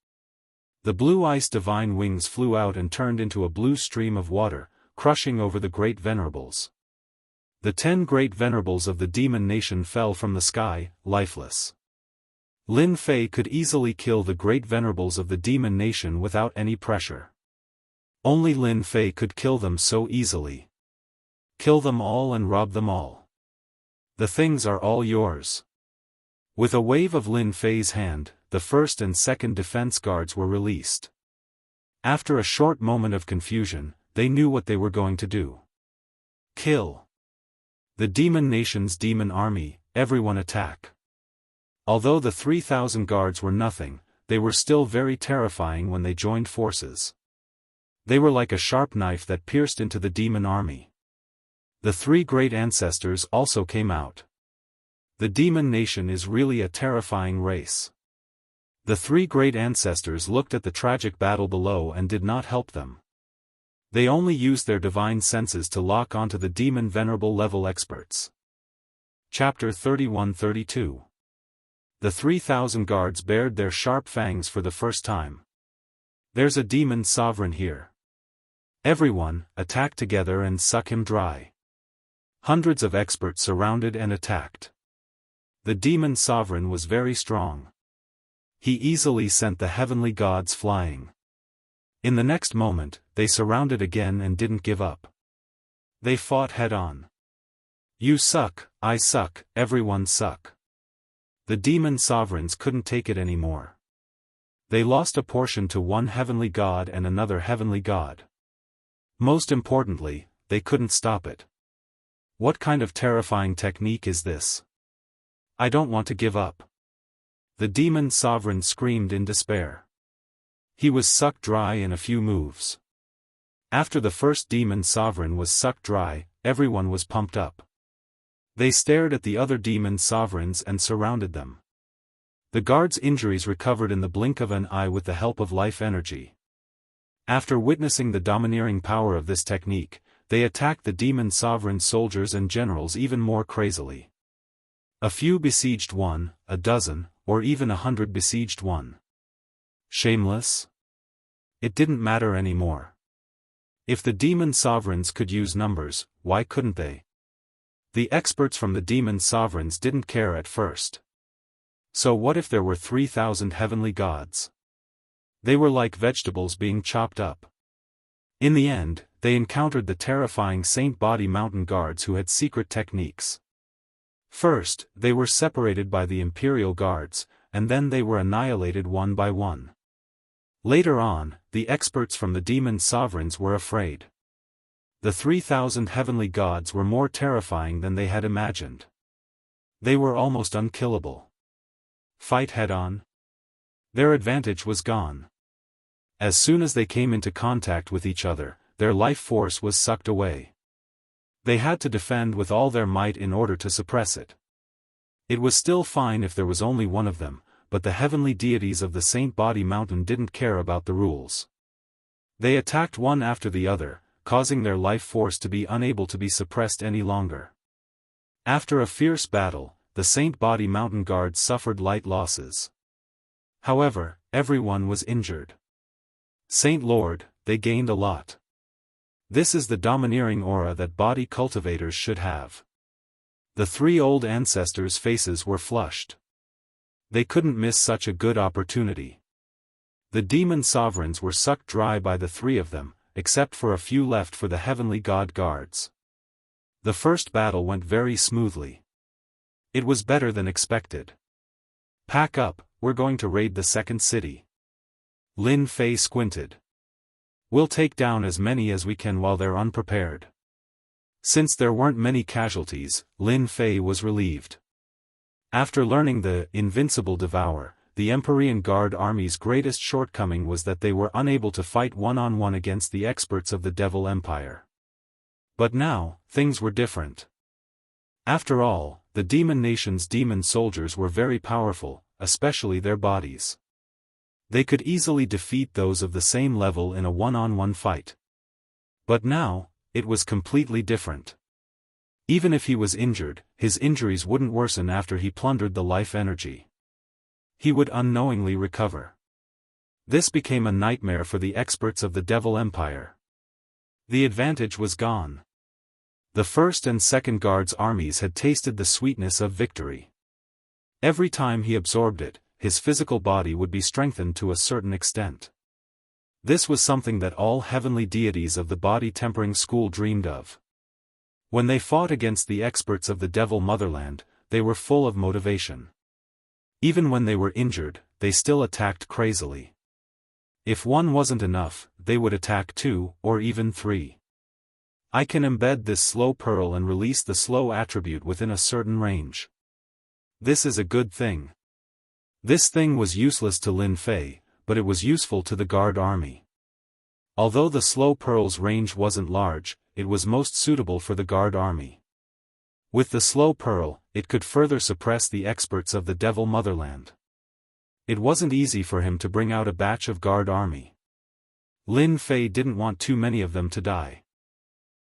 Speaker 1: The blue ice divine wings flew out and turned into a blue stream of water, crushing over the great venerables. The 10 great venerables of the demon nation fell from the sky, lifeless. Lin Fei could easily kill the great venerables of the demon nation without any pressure. Only Lin Fei could kill them so easily. Kill them all and rob them all. The things are all yours. With a wave of Lin Fei's hand, the first and second defense guards were released. After a short moment of confusion, they knew what they were going to do. Kill. The demon nation's demon army, everyone attack. Although the 3,000 guards were nothing, they were still very terrifying when they joined forces. They were like a sharp knife that pierced into the demon army. The three great ancestors also came out. The demon nation is really a terrifying race. The three great ancestors looked at the tragic battle below and did not help them. They only used their divine senses to lock onto the demon venerable level experts. Chapter 31-32. The 3,000 guards bared their sharp fangs for the first time. There's a demon sovereign here. Everyone, attack together and suck him dry. Hundreds of experts surrounded and attacked. The demon sovereign was very strong. He easily sent the heavenly gods flying. In the next moment, they surrounded again and didn't give up. They fought head-on. You suck, I suck, everyone suck. The demon sovereigns couldn't take it anymore. They lost a portion to one heavenly god and another heavenly god. Most importantly, they couldn't stop it. What kind of terrifying technique is this? I don't want to give up. The demon sovereign screamed in despair. He was sucked dry in a few moves. After the first demon sovereign was sucked dry, everyone was pumped up. They stared at the other demon sovereigns and surrounded them. The guards' injuries recovered in the blink of an eye with the help of life energy. After witnessing the domineering power of this technique, they attacked the demon sovereign soldiers and generals even more crazily. A few besieged one, a dozen, or even 100 besieged one. Shameless? It didn't matter anymore. If the demon sovereigns could use numbers, why couldn't they? The experts from the demon sovereigns didn't care at first. So what if there were 3,000 heavenly gods? They were like vegetables being chopped up. In the end, they encountered the terrifying Saint Body Mountain guards who had secret techniques. First, they were separated by the Imperial Guards, and then they were annihilated one by one. Later on, the experts from the demon sovereigns were afraid. The 3,000 heavenly gods were more terrifying than they had imagined. They were almost unkillable. Fight head-on? Their advantage was gone. As soon as they came into contact with each other, their life force was sucked away. They had to defend with all their might in order to suppress it. It was still fine if there was only one of them, but the heavenly deities of the Saint Body Mountain didn't care about the rules. They attacked one after the other, causing their life force to be unable to be suppressed any longer. After a fierce battle, the Saint Body Mountain guards suffered light losses. However, everyone was injured. Saint Lord, they gained a lot. This is the domineering aura that body cultivators should have. The three old ancestors' faces were flushed. They couldn't miss such a good opportunity. The demon sovereigns were sucked dry by the three of them, except for a few left for the heavenly god guards. The first battle went very smoothly. It was better than expected. Pack up, we're going to raid the second city. Lin Fei squinted. We'll take down as many as we can while they're unprepared. Since there weren't many casualties, Lin Fei was relieved. After learning the invincible devour, the Empyrean Guard army's greatest shortcoming was that they were unable to fight one-on-one against the experts of the Devil Empire. But now, things were different. After all, the demon nation's demon soldiers were very powerful, especially their bodies. They could easily defeat those of the same level in a one-on-one fight. But now, it was completely different. Even if he was injured, his injuries wouldn't worsen after he plundered the life energy. He would unknowingly recover. This became a nightmare for the experts of the Devil Empire. The advantage was gone. The first and second guards' armies had tasted the sweetness of victory. Every time he absorbed it, his physical body would be strengthened to a certain extent. This was something that all heavenly deities of the body-tempering school dreamed of. When they fought against the experts of the Devil Motherland, they were full of motivation. Even when they were injured, they still attacked crazily. If one wasn't enough, they would attack 2, or even 3. I can embed this slow pearl and release the slow attribute within a certain range. This is a good thing. This thing was useless to Lin Fei, but it was useful to the guard army. Although the slow pearl's range wasn't large, it was most suitable for the guard army. With the slow pearl, it could further suppress the experts of the Devil Motherland. It wasn't easy for him to bring out a batch of guard army. Lin Fei didn't want too many of them to die.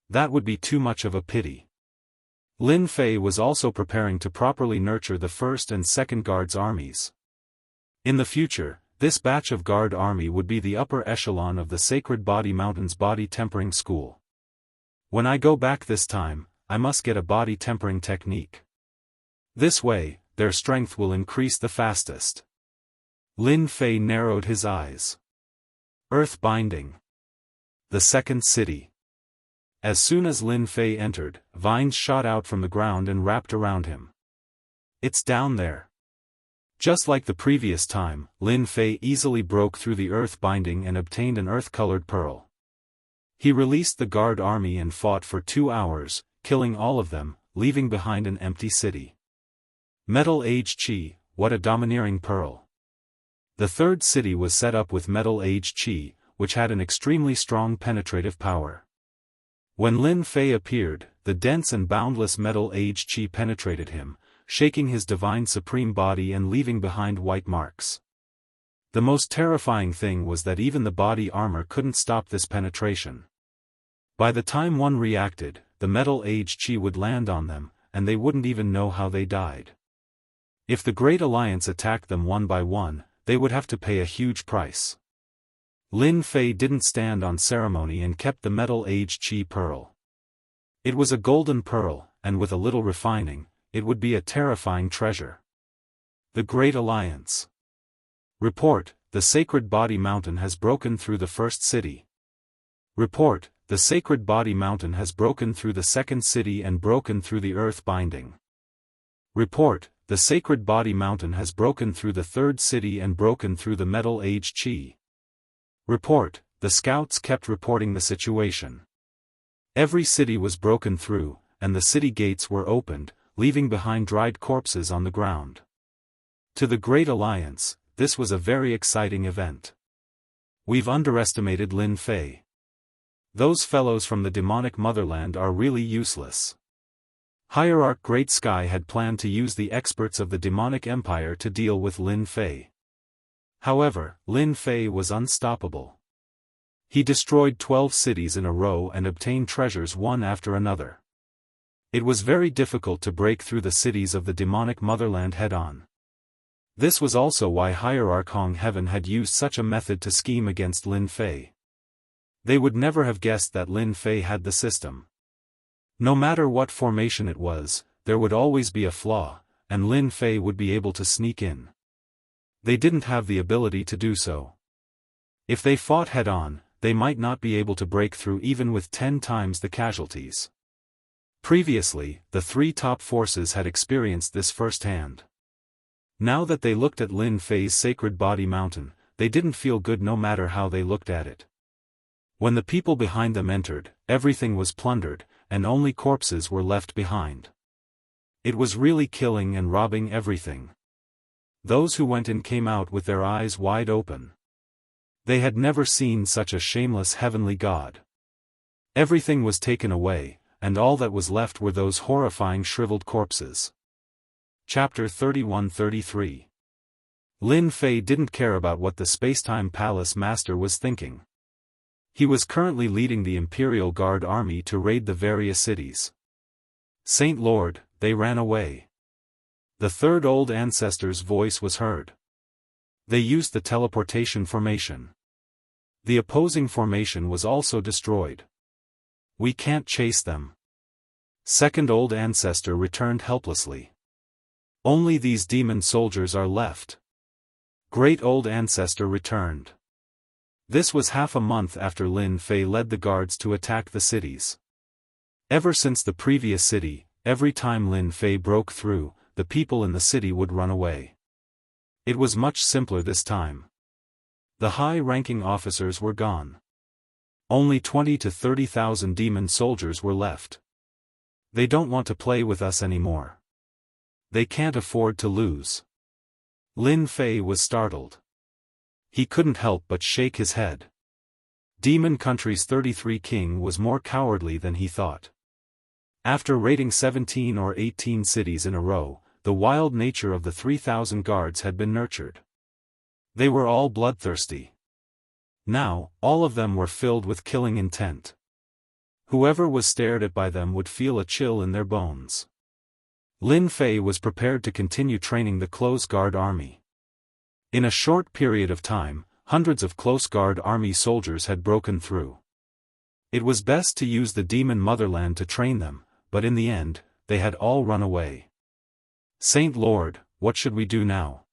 Speaker 1: That would be too much of a pity. Lin Fei was also preparing to properly nurture the first and second guards armies. In the future, this batch of guard army would be the upper echelon of the Sacred Body Mountain's body tempering school. When I go back this time, I must get a body tempering technique. This way, their strength will increase the fastest. Lin Fei narrowed his eyes. Earth binding. The second city. As soon as Lin Fei entered, vines shot out from the ground and wrapped around him. It's down there. Just like the previous time, Lin Fei easily broke through the earth binding and obtained an earth-colored pearl. He released the guard army and fought for 2 hours, killing all of them, leaving behind an empty city. Metal Age Qi, what a domineering pearl. The third city was set up with Metal Age Qi, which had an extremely strong penetrative power. When Lin Fei appeared, the dense and boundless Metal Age Qi penetrated him, shaking his divine supreme body and leaving behind white marks. The most terrifying thing was that even the body armor couldn't stop this penetration. By the time one reacted, the Metal Age Qi would land on them, and they wouldn't even know how they died. If the Great Alliance attacked them one by one, they would have to pay a huge price. Lin Fei didn't stand on ceremony and kept the Metal Age Qi pearl. It was a golden pearl, and with a little refining, it would be a terrifying treasure. The Great Alliance. Report, the Sacred Body Mountain has broken through the first city. Report, the Sacred Body Mountain has broken through the second city and broken through the earth binding. Report, the Sacred Body Mountain has broken through the third city and broken through the Metal Age Qi. Report, the scouts kept reporting the situation. Every city was broken through, and the city gates were opened, leaving behind dried corpses on the ground. To the Great Alliance, this was a very exciting event. We've underestimated Lin Fei. Those fellows from the demonic motherland are really useless. Hierarch Great Sky had planned to use the experts of the demonic empire to deal with Lin Fei. However, Lin Fei was unstoppable. He destroyed 12 cities in a row and obtained treasures one after another. It was very difficult to break through the cities of the demonic motherland head-on. This was also why Hierarch Hong Heaven had used such a method to scheme against Lin Fei. They would never have guessed that Lin Fei had the system. No matter what formation it was, there would always be a flaw, and Lin Fei would be able to sneak in. They didn't have the ability to do so. If they fought head-on, they might not be able to break through even with 10 times the casualties. Previously, the 3 top forces had experienced this firsthand. Now that they looked at Lin Fei's Sacred Body Mountain, they didn't feel good no matter how they looked at it. When the people behind them entered, everything was plundered, and only corpses were left behind. It was really killing and robbing everything. Those who went in came out with their eyes wide open. They had never seen such a shameless heavenly god. Everything was taken away, and all that was left were those horrifying shriveled corpses. Chapter 31-33. Lin Fei didn't care about what the Spacetime Palace Master was thinking. He was currently leading the Imperial Guard army to raid the various cities. Saint Lord, they ran away. The third old ancestor's voice was heard. They used the teleportation formation. The opposing formation was also destroyed. We can't chase them. Second old ancestor returned helplessly. Only these demon soldiers are left. Great old ancestor returned. This was half a month after Lin Fei led the guards to attack the cities. Ever since the previous city, every time Lin Fei broke through, the people in the city would run away. It was much simpler this time. The high-ranking officers were gone. Only 20 to 30,000 demon soldiers were left. They don't want to play with us anymore. They can't afford to lose. Lin Fei was startled. He couldn't help but shake his head. Demon Country's 33 king was more cowardly than he thought. After raiding 17 or 18 cities in a row, the wild nature of the 3,000 guards had been nurtured. They were all bloodthirsty. Now, all of them were filled with killing intent. Whoever was stared at by them would feel a chill in their bones. Lin Fei was prepared to continue training the Close Guard army. In a short period of time, hundreds of Close Guard army soldiers had broken through. It was best to use the demon motherland to train them, but in the end, they had all run away. Saint Lord, what should we do now?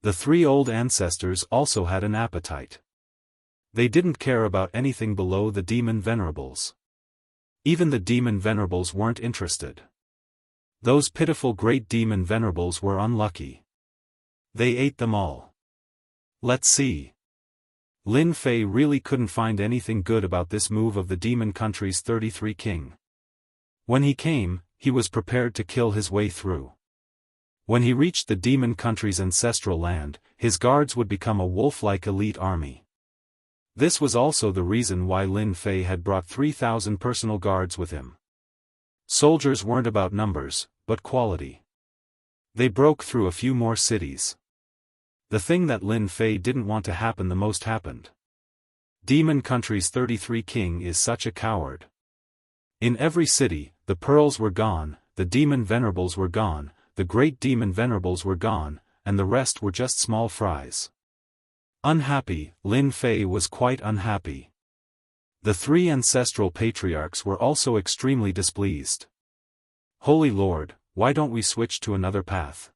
Speaker 1: The three old ancestors also had an appetite. They didn't care about anything below the demon venerables. Even the demon venerables weren't interested. Those pitiful great demon venerables were unlucky. They ate them all. Let's see. Lin Fei really couldn't find anything good about this move of the demon country's 33 king. When he came, he was prepared to kill his way through. When he reached the demon country's ancestral land, his guards would become a wolf-like elite army. This was also the reason why Lin Fei had brought 3,000 personal guards with him. Soldiers weren't about numbers, but quality. They broke through a few more cities. The thing that Lin Fei didn't want to happen the most happened. Demon Country's 33 king is such a coward. In every city, the pearls were gone, the demon venerables were gone, the great demon venerables were gone, and the rest were just small fries. Unhappy, Lin Fei was quite unhappy. The three ancestral patriarchs were also extremely displeased. Holy Lord, why don't we switch to another path?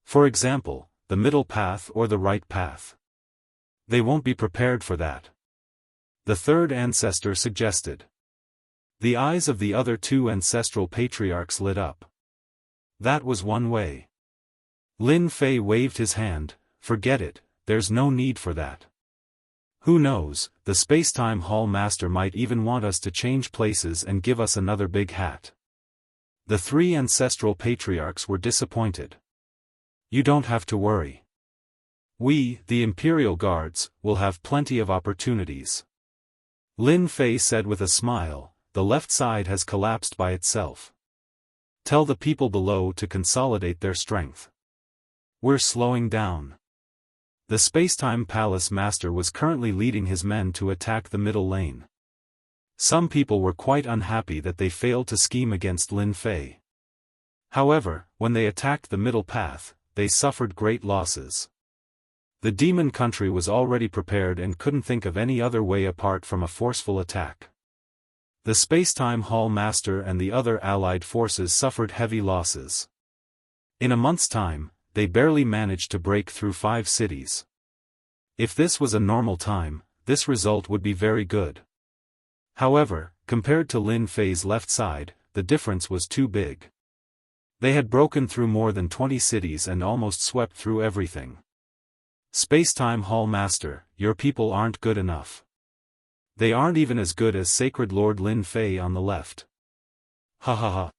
Speaker 1: For example, the middle path or the right path. They won't be prepared for that. The third ancestor suggested. The eyes of the other two ancestral patriarchs lit up. That was one way. Lin Fei waved his hand, forget it, there's no need for that. Who knows, the Spacetime Hall Master might even want us to change places and give us another big hat. The three ancestral patriarchs were disappointed. You don't have to worry. We, the Imperial Guards, will have plenty of opportunities. Lin Fei said with a smile, the left side has collapsed by itself. Tell the people below to consolidate their strength. We're slowing down. The Spacetime Palace Master was currently leading his men to attack the middle lane. Some people were quite unhappy that they failed to scheme against Lin Fei. However, when they attacked the middle path, they suffered great losses. The demon country was already prepared and couldn't think of any other way apart from a forceful attack. The Spacetime Hall Master and the other allied forces suffered heavy losses. In a month's time, they barely managed to break through 5 cities. If this was a normal time, this result would be very good. However, compared to Lin Fei's left side, the difference was too big. They had broken through more than 20 cities and almost swept through everything. Spacetime Hall Master, your people aren't good enough. They aren't even as good as Sacred Lord Lin Fei on the left. Ha ha ha.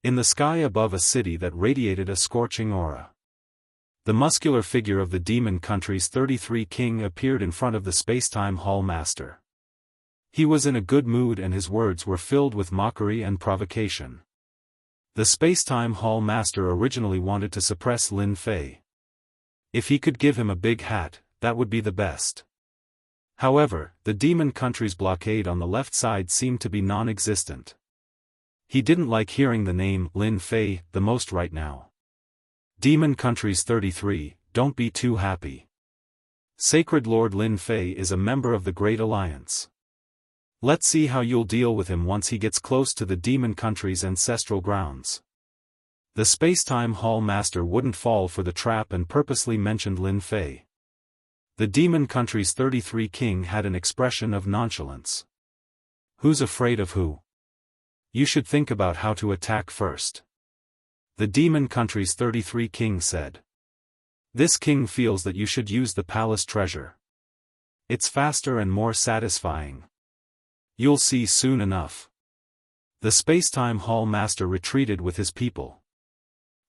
Speaker 1: In the sky above a city that radiated a scorching aura. The muscular figure of the demon country's 33 king appeared in front of the Spacetime Hall Master. He was in a good mood and his words were filled with mockery and provocation. The Spacetime Hall Master originally wanted to suppress Lin Fei. If he could give him a big hat, that would be the best. However, the demon country's blockade on the left side seemed to be non-existent. He didn't like hearing the name Lin Fei the most right now. Demon country's 33, don't be too happy. Sacred Lord Lin Fei is a member of the Great Alliance. Let's see how you'll deal with him once he gets close to the demon country's ancestral grounds. The Spacetime Hall Master wouldn't fall for the trap and purposely mentioned Lin Fei. The demon country's 33 king had an expression of nonchalance. Who's afraid of who? You should think about how to attack first. The demon country's 33 king said. This king feels that you should use the palace treasure. It's faster and more satisfying. You'll see soon enough. The Spacetime Hall Master retreated with his people.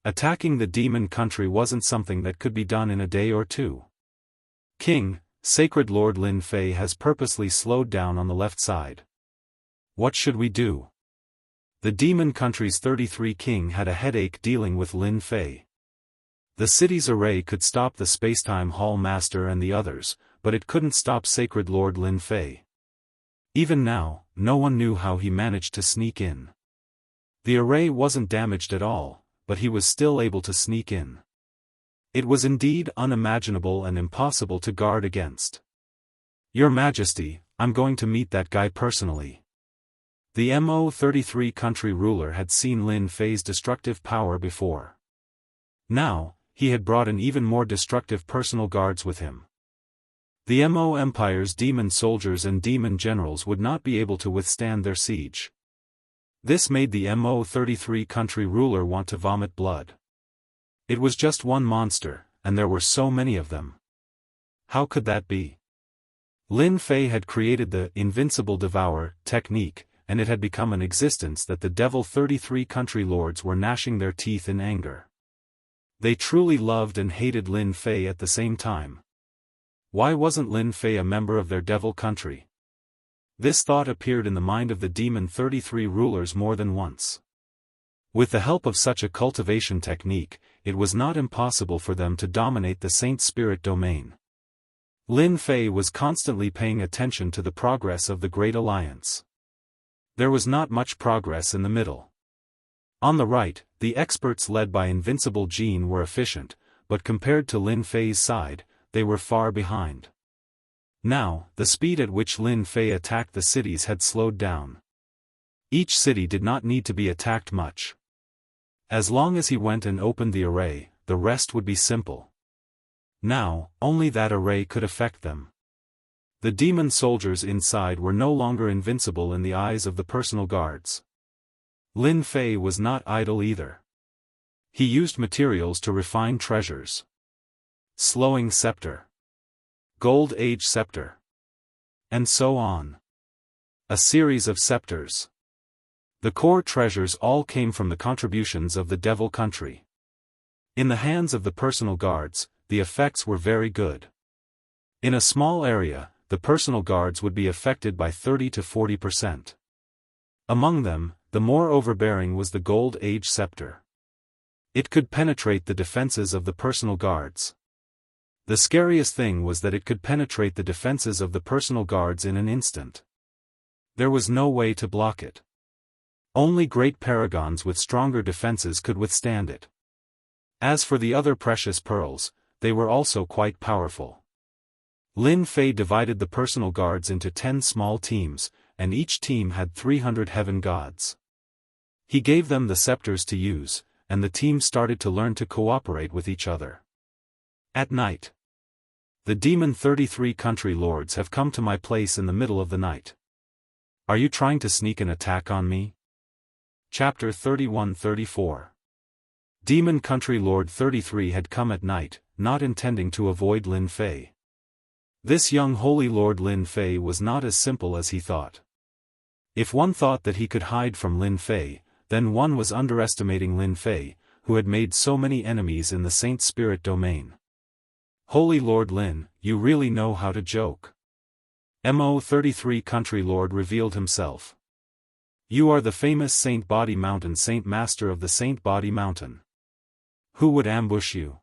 Speaker 1: Attacking the demon country wasn't something that could be done in a day or two. King, Sacred Lord Lin Fei has purposely slowed down on the left side. What should we do? The demon country's 33 king had a headache dealing with Lin Fei. The city's array could stop the Spacetime Hall Master and the others, but it couldn't stop Sacred Lord Lin Fei. Even now, no one knew how he managed to sneak in. The array wasn't damaged at all, but he was still able to sneak in. It was indeed unimaginable and impossible to guard against. Your Majesty, I'm going to meet that guy personally. The Mo33 country ruler had seen Lin Fei's destructive power before. Now, he had brought an even more destructive personal guards with him. The Mo Empire's demon soldiers and demon generals would not be able to withstand their siege. This made the Mo33 country ruler want to vomit blood. It was just one monster, and there were so many of them. How could that be? Lin Fei had created the Invincible Devour technique, and it had become an existence that the Devil 33 country lords were gnashing their teeth in anger. They truly loved and hated Lin Fei at the same time. Why wasn't Lin Fei a member of their devil country? This thought appeared in the mind of the Demon 33 rulers more than once. With the help of such a cultivation technique, it was not impossible for them to dominate the Saint Spirit domain. Lin Fei was constantly paying attention to the progress of the Great Alliance. There was not much progress in the middle. On the right, the experts led by Invincible Jean were efficient, but compared to Lin Fei's side, they were far behind. Now, the speed at which Lin Fei attacked the cities had slowed down. Each city did not need to be attacked much. As long as he went and opened the array, the rest would be simple. Now, only that array could affect them. The demon soldiers inside were no longer invincible in the eyes of the personal guards. Lin Fei was not idle either. He used materials to refine treasures. Slowing scepter. Gold Age scepter. And so on. A series of scepters. The core treasures all came from the contributions of the Devil country. In the hands of the personal guards, the effects were very good. In a small area, the personal guards would be affected by 30 to 40%. Among them, the more overbearing was the Gold Age scepter. It could penetrate the defenses of the personal guards. The scariest thing was that it could penetrate the defenses of the personal guards in an instant. There was no way to block it. Only great paragons with stronger defenses could withstand it. As for the other precious pearls, they were also quite powerful. Lin Fei divided the personal guards into 10 small teams, and each team had 300 heaven gods. He gave them the scepters to use, and the team started to learn to cooperate with each other. At night. The Demon 33 country lords have come to my place in the middle of the night. Are you trying to sneak an attack on me? Chapter 31-34. Demon Country Lord 33 had come at night, not intending to avoid Lin Fei. This young holy Lord Lin Fei was not as simple as he thought. If one thought that he could hide from Lin Fei, then one was underestimating Lin Fei, who had made so many enemies in the Saint Spirit domain. Holy Lord Lin, you really know how to joke. Mo33 country lord revealed himself. You are the famous Saint Body Mountain Saint Master of the Saint Body Mountain. Who would ambush you?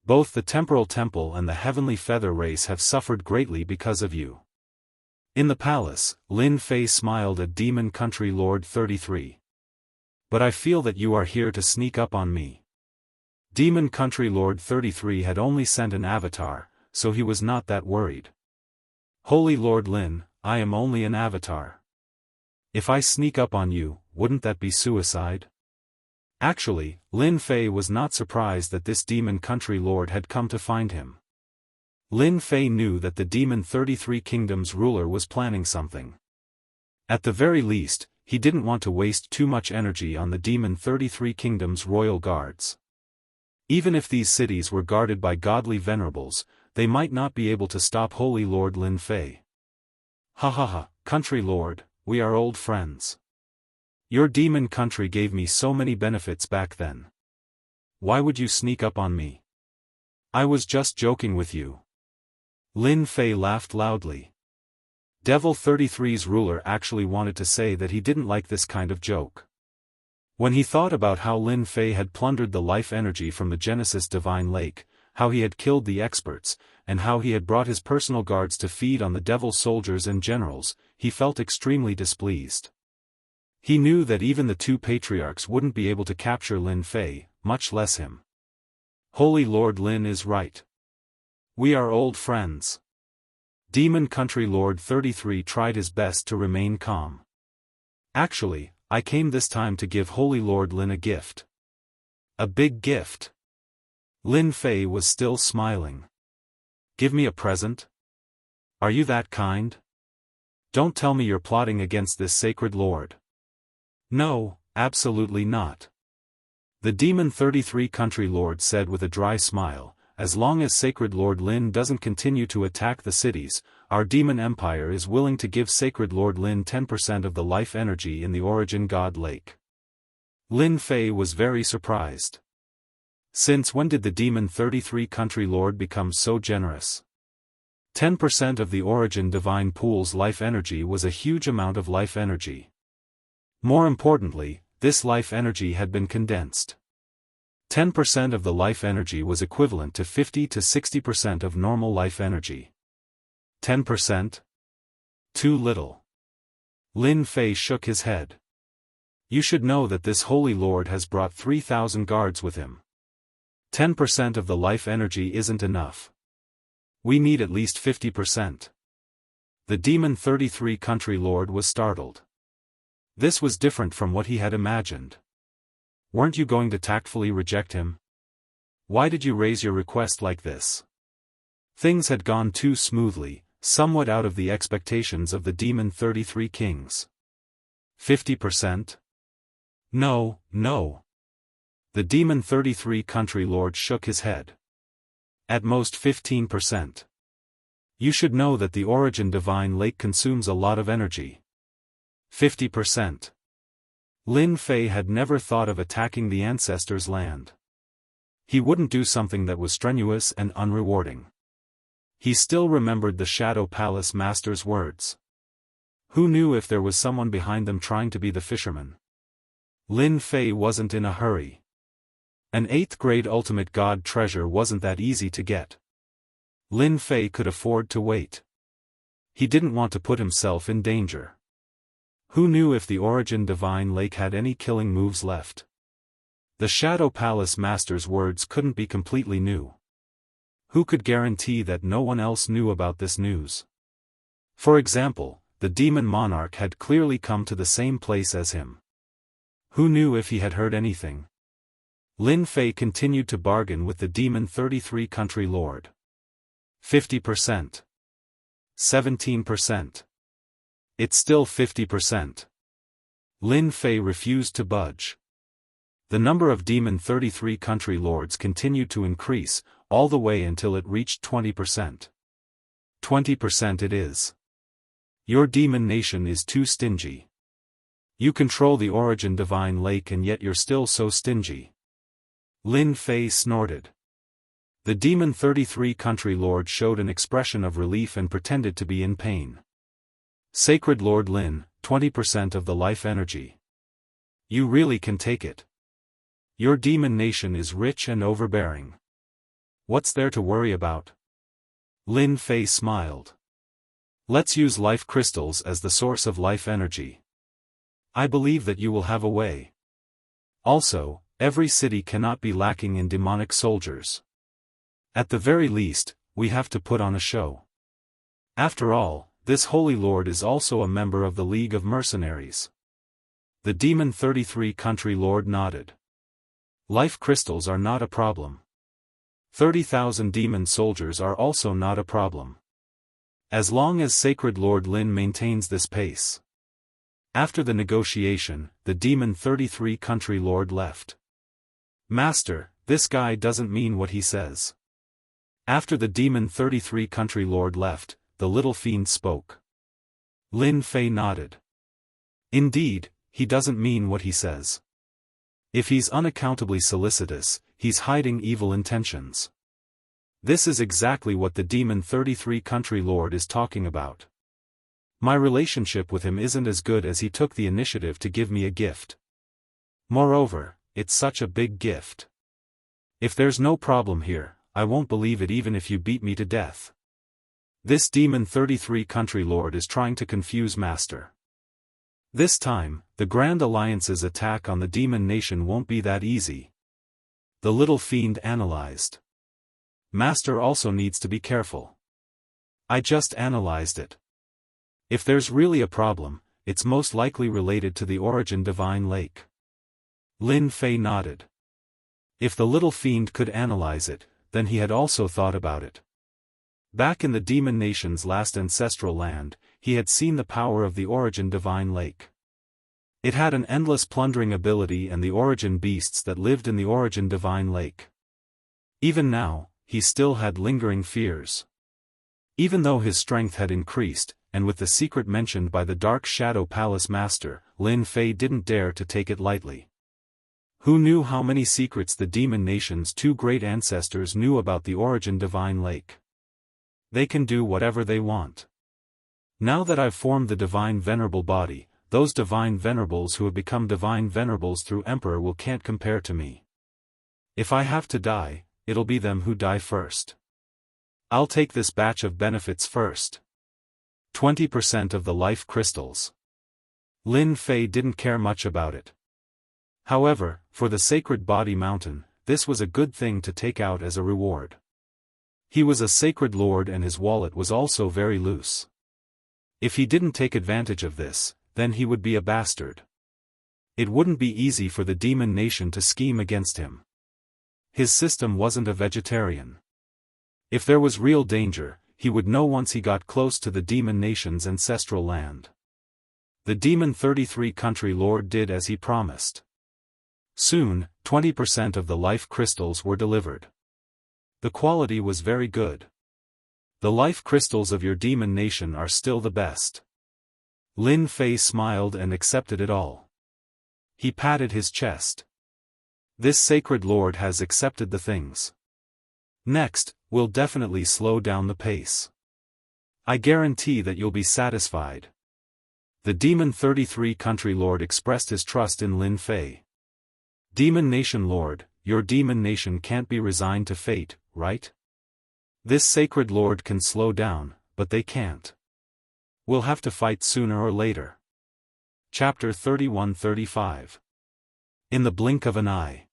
Speaker 1: Both the Temporal Temple and the Heavenly Feather Race have suffered greatly because of you. In the palace, Lin Fei smiled at Demon Country Lord 33. But I feel that you are here to sneak up on me. Demon Country Lord 33 had only sent an avatar, so he was not that worried. Holy Lord Lin, I am only an avatar. If I sneak up on you, wouldn't that be suicide? Actually, Lin Fei was not surprised that this Demon Country Lord had come to find him. Lin Fei knew that the Demon 33 Kingdoms ruler was planning something. At the very least, he didn't want to waste too much energy on the Demon 33 Kingdoms royal guards. Even if these cities were guarded by godly venerables, they might not be able to stop Holy Lord Lin Fei. Ha ha ha, country lord, we are old friends. Your demon country gave me so many benefits back then. Why would you sneak up on me? I was just joking with you. Lin Fei laughed loudly. Devil 33's ruler actually wanted to say that he didn't like this kind of joke. When he thought about how Lin Fei had plundered the life energy from the Genesis Divine Lake, how he had killed the experts, and how he had brought his personal guards to feed on the devil soldiers and generals, he felt extremely displeased. He knew that even the two patriarchs wouldn't be able to capture Lin Fei, much less him. Holy Lord Lin is right. We are old friends. Demon Country Lord 33 tried his best to remain calm. Actually, I came this time to give Holy Lord Lin a gift. A big gift. Lin Fei was still smiling. Give me a present? Are you that kind? Don't tell me you're plotting against this sacred lord. No, absolutely not. The Demon 33 Country Lord said with a dry smile, as long as Sacred Lord Lin doesn't continue to attack the cities, our demon empire is willing to give Sacred Lord Lin 10% of the life energy in the Origin God Lake. Lin Fei was very surprised. Since when did the Demon 33 Country Lord become so generous? 10% of the Origin Divine Pool's life energy was a huge amount of life energy. More importantly, this life energy had been condensed. 10% of the life energy was equivalent to 50 to 60% of normal life energy. 10%? Too little. Lin Fei shook his head. You should know that this holy lord has brought 3,000 guards with him. 10% of the life energy isn't enough. We need at least 50%. The Demon 33 Country Lord was startled. This was different from what he had imagined. Weren't you going to tactfully reject him? Why did you raise your request like this? Things had gone too smoothly, somewhat out of the expectations of the Demon 33 Kings. 50%? No, no. The Demon 33 Country Lord shook his head. At most 15%. You should know that the Origin Divine Lake consumes a lot of energy. 50%. Lin Fei had never thought of attacking the ancestors' land. He wouldn't do something that was strenuous and unrewarding. He still remembered the Shadow Palace Master's words. Who knew if there was someone behind them trying to be the fisherman? Lin Fei wasn't in a hurry. An 8th grade Ultimate God treasure wasn't that easy to get. Lin Fei could afford to wait. He didn't want to put himself in danger. Who knew if the Origin Divine Lake had any killing moves left? The Shadow Palace Master's words couldn't be completely new. Who could guarantee that no one else knew about this news? For example, the Demon Monarch had clearly come to the same place as him. Who knew if he had heard anything? Lin Fei continued to bargain with the Demon 33 Country Lord. 50%. 17%. It's still 50%. Lin Fei refused to budge. The number of Demon 33 Country Lords continued to increase, all the way until it reached 20%. 20% it is. Your demon nation is too stingy. You control the Origin Divine Lake and yet you're still so stingy. Lin Fei snorted. The Demon 33 Country Lord showed an expression of relief and pretended to be in pain. Sacred Lord Lin, 20% of the life energy. You really can take it. Your demon nation is rich and overbearing. What's there to worry about? Lin Fei smiled. Let's use life crystals as the source of life energy. I believe that you will have a way. Also, every city cannot be lacking in demonic soldiers. At the very least, we have to put on a show. After all, this Holy Lord is also a member of the League of Mercenaries. The Demon 33 Country Lord nodded. Life crystals are not a problem. 30,000 demon soldiers are also not a problem. As long as Sacred Lord Lin maintains this pace. After the negotiation, the Demon 33 Country Lord left. Master, This guy doesn't mean what he says. After the Demon 33 country lord left, the little fiend spoke. Lin Fei nodded. Indeed, he doesn't mean what he says. If he's unaccountably solicitous, he's hiding evil intentions. This is exactly what the Demon 33 country lord is talking about. My relationship with him isn't as good as he took the initiative to give me a gift. Moreover, it's such a big gift. If there's no problem here, I won't believe it even if you beat me to death. This Demon 33 country lord is trying to confuse Master. This time, the Grand Alliance's attack on the demon nation won't be that easy. The little fiend analyzed. Master also needs to be careful. I just analyzed it. If there's really a problem, it's most likely related to the Origin Divine Lake. Lin Fei nodded. If the little fiend could analyze it, then he had also thought about it. Back in the demon nation's last ancestral land, he had seen the power of the Origin Divine Lake. It had an endless plundering ability and the origin beasts that lived in the Origin Divine Lake. Even now, he still had lingering fears. Even though his strength had increased, and with the secret mentioned by the Dark Shadow Palace Master, Lin Fei didn't dare to take it lightly. Who knew how many secrets the demon nation's two great ancestors knew about the Origin Divine Lake? They can do whatever they want. Now that I've formed the Divine Venerable body, those Divine Venerables who have become Divine Venerables through Emperor will can't compare to me. If I have to die, it'll be them who die first. I'll take this batch of benefits first. 20% of the life crystals. Lin Fei didn't care much about it. However, for the Sacred Body Mountain, this was a good thing to take out as a reward. He was a sacred lord and his wallet was also very loose. If he didn't take advantage of this, then he would be a bastard. It wouldn't be easy for the demon nation to scheme against him. His system wasn't a vegetarian. If there was real danger, he would know once he got close to the demon nation's ancestral land. The Demon 33 country lord did as he promised. Soon, 20% of the life crystals were delivered. The quality was very good. The life crystals of your demon nation are still the best. Lin Fei smiled and accepted it all. He patted his chest. This sacred lord has accepted the things. Next, we'll definitely slow down the pace. I guarantee that you'll be satisfied. The Demon 33 country lord expressed his trust in Lin Fei. Demon Nation Lord, your demon nation can't be resigned to fate, right? This sacred lord can slow down, but they can't. We'll have to fight sooner or later. Chapter 31-35. In the blink of an eye.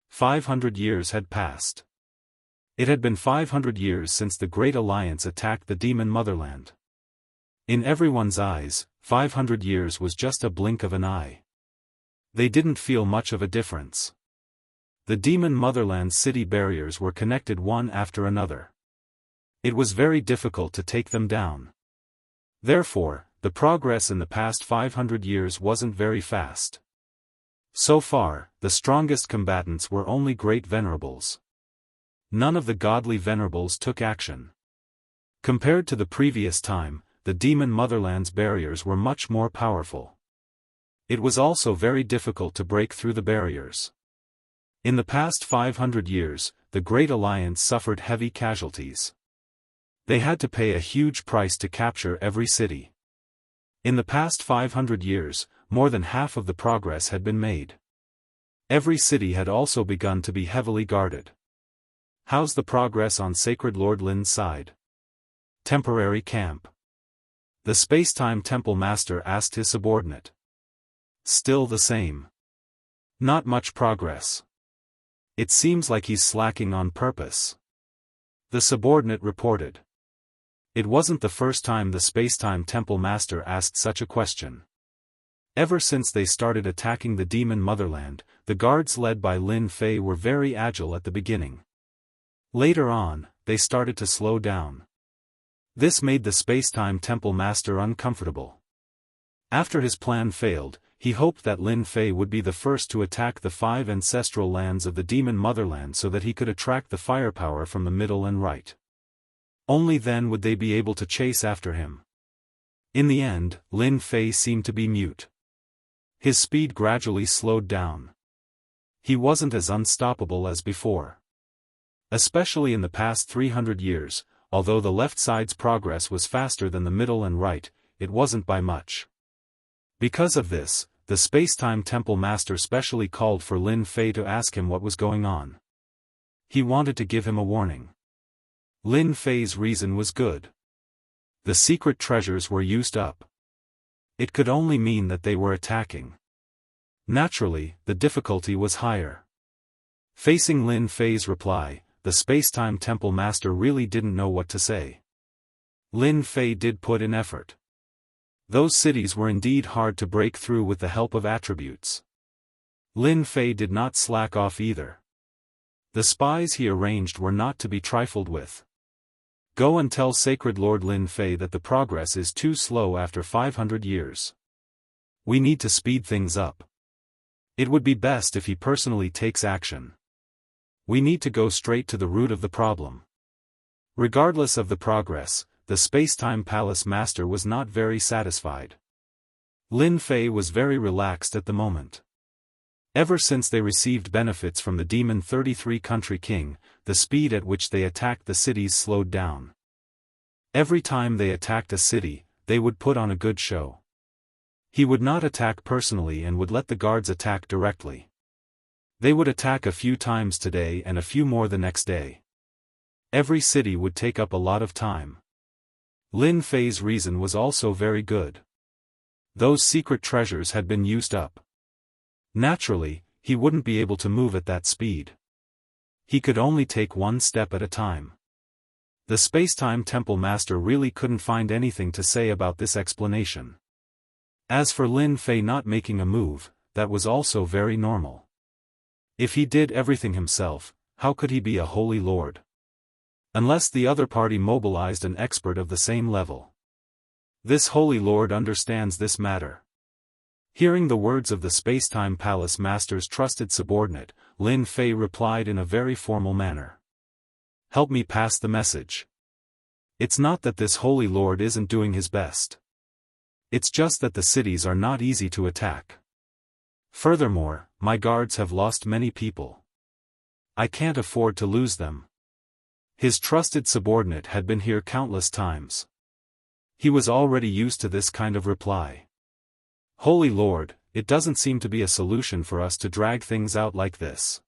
Speaker 1: 500 years had passed. It had been 500 years since the Great Alliance attacked the Demon Motherland. In everyone's eyes, 500 years was just a blink of an eye. They didn't feel much of a difference. The Demon Motherland's city barriers were connected one after another. It was very difficult to take them down. Therefore, the progress in the past 500 years wasn't very fast. So far, the strongest combatants were only great venerables. None of the godly venerables took action. Compared to the previous time, the Demon Motherland's barriers were much more powerful. It was also very difficult to break through the barriers. In the past 500 years, the Great Alliance suffered heavy casualties. They had to pay a huge price to capture every city. In the past 500 years, more than half of the progress had been made. Every city had also begun to be heavily guarded. How's the progress on Sacred Lord Lin's side? Temporary camp. The Space-Time Temple Master asked his subordinate. Still the same. Not much progress. It seems like he's slacking on purpose. The subordinate reported. It wasn't the first time the Space-Time Temple Master asked such a question. Ever since they started attacking the Demon Motherland, the guards led by Lin Fei were very agile at the beginning. Later on, they started to slow down. This made the Space-Time Temple Master uncomfortable. After his plan failed, he hoped that Lin Fei would be the first to attack the 5 ancestral lands of the demon motherland so that he could attract the firepower from the middle and right. Only then would they be able to chase after him. In the end, Lin Fei seemed to be mute. His speed gradually slowed down. He wasn't as unstoppable as before. Especially in the past 300 years, although the left side's progress was faster than the middle and right, it wasn't by much. Because of this, the Space-Time Temple Master specially called for Lin Fei to ask him what was going on. He wanted to give him a warning. Lin Fei's reason was good. The secret treasures were used up. It could only mean that they were attacking. Naturally, the difficulty was higher. Facing Lin Fei's reply, the Space-Time Temple Master really didn't know what to say. Lin Fei did put in effort. Those cities were indeed hard to break through with the help of attributes. Lin Fei did not slack off either. The spies he arranged were not to be trifled with. Go and tell Sacred Lord Lin Fei that the progress is too slow after 500 years. We need to speed things up. It would be best if he personally takes action. We need to go straight to the root of the problem. Regardless of the progress, the Space-Time Palace Master was not very satisfied. Lin Fei was very relaxed at the moment. Ever since they received benefits from the Demon 33 Country King, the speed at which they attacked the cities slowed down. Every time they attacked a city, they would put on a good show. He would not attack personally and would let the guards attack directly. They would attack a few times today and a few more the next day. Every city would take up a lot of time. Lin Fei's reason was also very good. Those secret treasures had been used up. Naturally, he wouldn't be able to move at that speed. He could only take one step at a time. The Space-Time Temple Master really couldn't find anything to say about this explanation. As for Lin Fei not making a move, that was also very normal. If he did everything himself, how could he be a holy lord? Unless the other party mobilized an expert of the same level. This holy lord understands this matter. Hearing the words of the Space-Time Palace Master's trusted subordinate, Lin Fei replied in a very formal manner. Help me pass the message. It's not that this holy lord isn't doing his best. It's just that the cities are not easy to attack. Furthermore, my guards have lost many people. I can't afford to lose them. His trusted subordinate had been here countless times. He was already used to this kind of reply. Holy Lord, it doesn't seem to be a solution for us to drag things out like this.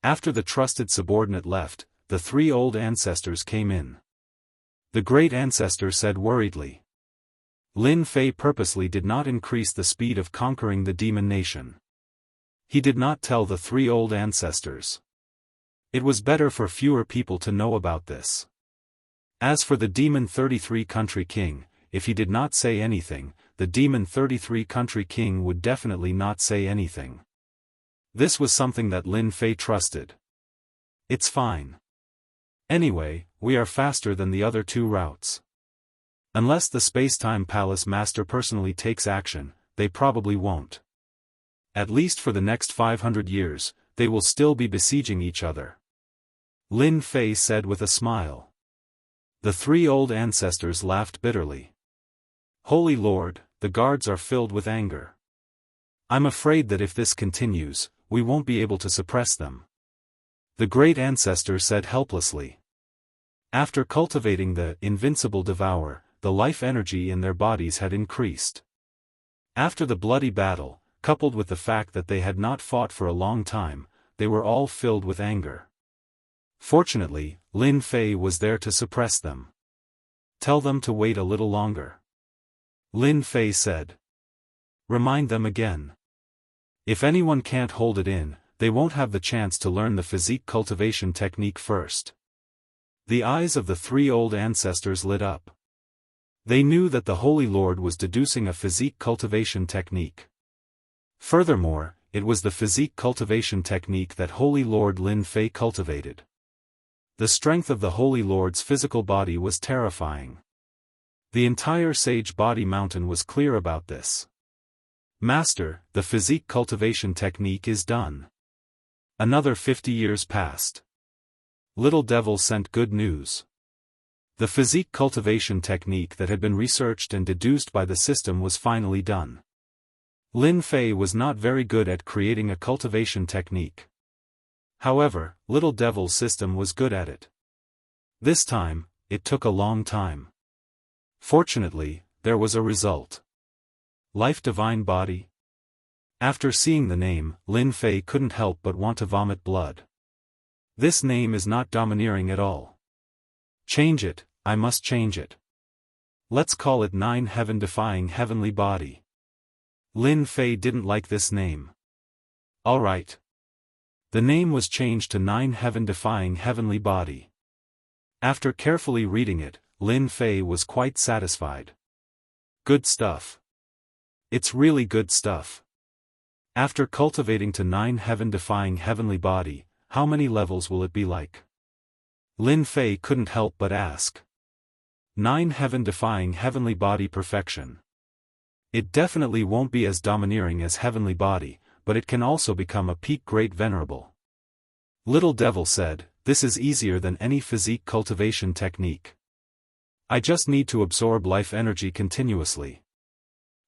Speaker 1: After the trusted subordinate left, the 3 old ancestors came in. The great ancestor said worriedly. Lin Fei purposely did not increase the speed of conquering the demon nation. He did not tell the 3 old ancestors. It was better for fewer people to know about this. As for the Demon 33 Country King, if he did not say anything, the Demon 33 Country King would definitely not say anything. This was something that Lin Fei trusted. It's fine. Anyway, we are faster than the other 2 routes. Unless the Space-Time Palace Master personally takes action, they probably won't. At least for the next 500 years, they will still be besieging each other. Lin Fei said with a smile. The 3 old ancestors laughed bitterly. Holy Lord, the guards are filled with anger. I'm afraid that if this continues, we won't be able to suppress them. The great ancestor said helplessly. After cultivating the invincible devour, the life energy in their bodies had increased. After the bloody battle, coupled with the fact that they had not fought for a long time, they were all filled with anger. Fortunately, Lin Fei was there to suppress them. Tell them to wait a little longer. Lin Fei said. Remind them again. If anyone can't hold it in, they won't have the chance to learn the physique cultivation technique first. The eyes of the 3 old ancestors lit up. They knew that the Holy Lord was deducing a physique cultivation technique. Furthermore, it was the physique cultivation technique that Holy Lord Lin Fei cultivated. The strength of the Holy Lord's physical body was terrifying. The entire Sage Body Mountain was clear about this. Master, the physique cultivation technique is done. Another 50 years passed. Little Devil sent good news. The physique cultivation technique that had been researched and deduced by the system was finally done. Lin Fei was not very good at creating a cultivation technique. However, Little Devil's system was good at it. This time, it took a long time. Fortunately, there was a result. Life Divine Body? After seeing the name, Lin Fei couldn't help but want to vomit blood. This name is not domineering at all. Change it, I must change it. Let's call it Nine Heaven-Defying Heavenly Body. Lin Fei didn't like this name. Alright. The name was changed to Nine Heaven-Defying Heavenly Body. After carefully reading it, Lin Fei was quite satisfied. Good stuff. It's really good stuff. After cultivating to Nine Heaven-Defying Heavenly Body, how many levels will it be like? Lin Fei couldn't help but ask. 9 Heaven-Defying Heavenly Body Perfection. It definitely won't be as domineering as Heavenly Body, but it can also become a peak Great Venerable. Little Devil said, this is easier than any physique cultivation technique. I just need to absorb life energy continuously.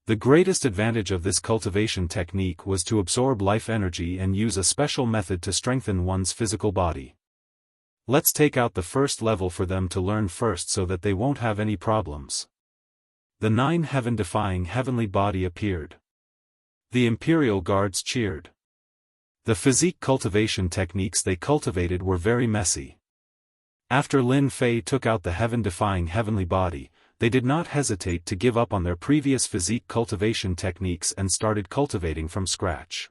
Speaker 1: The greatest advantage of this cultivation technique was to absorb life energy and use a special method to strengthen one's physical body. Let's take out the first level for them to learn first so that they won't have any problems. The 9 Heaven-Defying Heavenly Body appeared. The Imperial Guards cheered. The physique cultivation techniques they cultivated were very messy. After Lin Fei took out the Heaven-Defying Heavenly Body, they did not hesitate to give up on their previous physique cultivation techniques and started cultivating from scratch.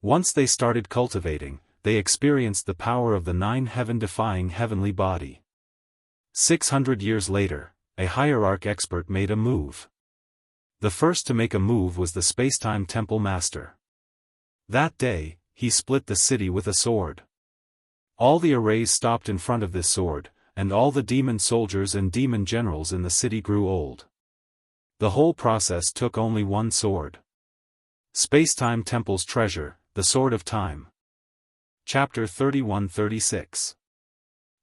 Speaker 1: Once they started cultivating, they experienced the power of the 9 Heaven-Defying Heavenly Body. 600 years later, a hierarch expert made a move. The first to make a move was the Spacetime Temple Master. That day, he split the city with a sword. All the arrays stopped in front of this sword, and all the demon soldiers and demon generals in the city grew old. The whole process took only one sword. Spacetime Temple's Treasure, the Sword of Time. Chapter 31-36.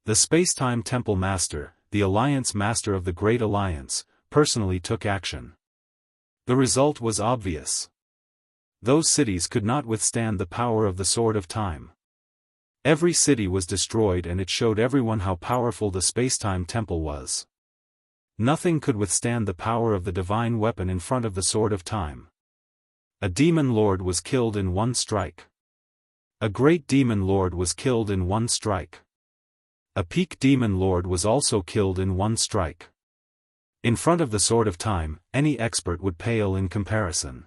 Speaker 1: The Spacetime Temple Master, the Alliance Master of the Great Alliance, personally took action. The result was obvious. Those cities could not withstand the power of the Sword of Time. Every city was destroyed and it showed everyone how powerful the Spacetime Temple was. Nothing could withstand the power of the divine weapon in front of the Sword of Time. A demon lord was killed in one strike. A great demon lord was killed in one strike. A peak demon lord was also killed in one strike. In front of the Sword of Time, any expert would pale in comparison.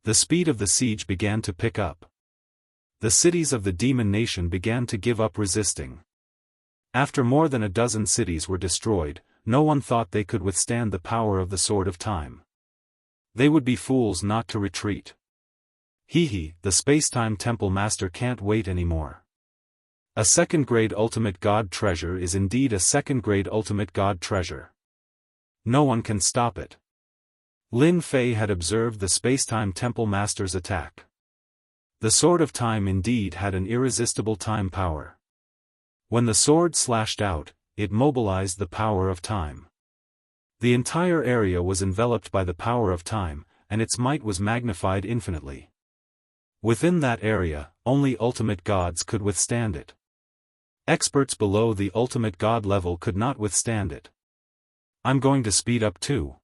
Speaker 1: The speed of the siege began to pick up. The cities of the demon nation began to give up resisting. After more than a dozen cities were destroyed, no one thought they could withstand the power of the Sword of Time. They would be fools not to retreat. The Spacetime Temple Master can't wait anymore. A second-grade ultimate god treasure is indeed a second-grade ultimate god treasure. No one can stop it. Lin Fei had observed the Spacetime Temple Master's attack. The Sword of Time indeed had an irresistible time power. When the sword slashed out, it mobilized the power of time. The entire area was enveloped by the power of time, and its might was magnified infinitely. Within that area, only ultimate gods could withstand it. Experts below the ultimate god level could not withstand it. I'm going to speed up too.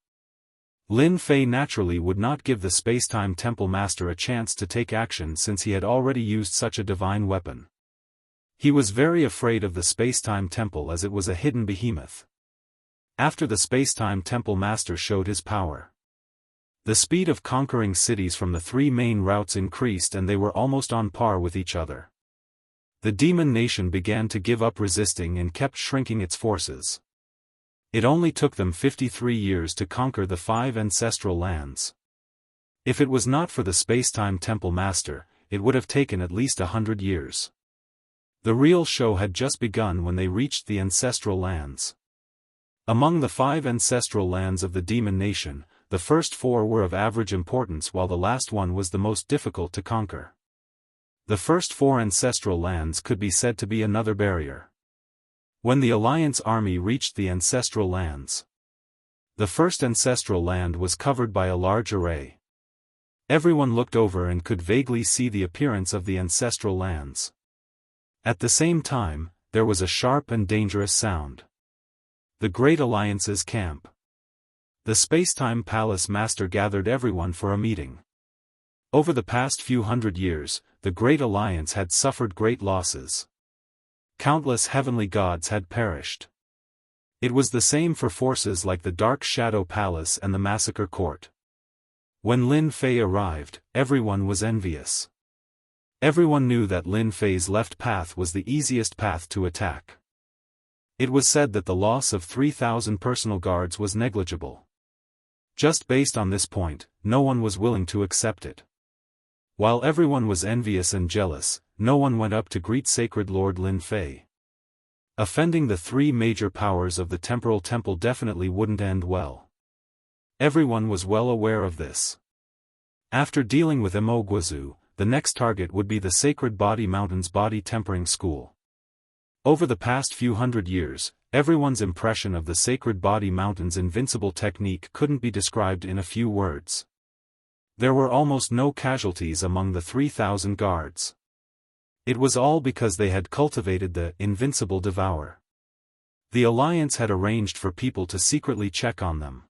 Speaker 1: Lin Fei naturally would not give the Spacetime Temple Master a chance to take action since he had already used such a divine weapon. He was very afraid of the Spacetime Temple as it was a hidden behemoth. After the Spacetime Temple Master showed his power, the speed of conquering cities from the three main routes increased and they were almost on par with each other. The demon nation began to give up resisting and kept shrinking its forces. It only took them 53 years to conquer the 5 ancestral lands. If it was not for the Spacetime Temple Master, it would have taken at least 100 years. The real show had just begun when they reached the ancestral lands. Among the 5 ancestral lands of the demon nation, the first 4 were of average importance while the last one was the most difficult to conquer. The first 4 ancestral lands could be said to be another barrier. When the Alliance army reached the ancestral lands, the first ancestral land was covered by a large array. Everyone looked over and could vaguely see the appearance of the ancestral lands. At the same time, there was a sharp and dangerous sound. The Great Alliance's camp. The Spacetime Palace Master gathered everyone for a meeting. Over the past few hundred years, the Great Alliance had suffered great losses. Countless heavenly gods had perished. It was the same for forces like the Dark Shadow Palace and the Massacre Court. When Lin Fei arrived, everyone was envious. Everyone knew that Lin Fei's left path was the easiest path to attack. It was said that the loss of 3,000 personal guards was negligible. Just based on this point, no one was willing to accept it. While everyone was envious and jealous, no one went up to greet Sacred Lord Lin Fei. Offending the 3 major powers of the Temporal Temple definitely wouldn't end well. Everyone was well aware of this. After dealing with Imoguazu, the next target would be the Sacred Body Mountain's Body Tempering School. Over the past few hundred years, everyone's impression of the Sacred Body Mountain's invincible technique couldn't be described in a few words. There were almost no casualties among the 3,000 guards. It was all because they had cultivated the invincible devour. The Alliance had arranged for people to secretly check on them.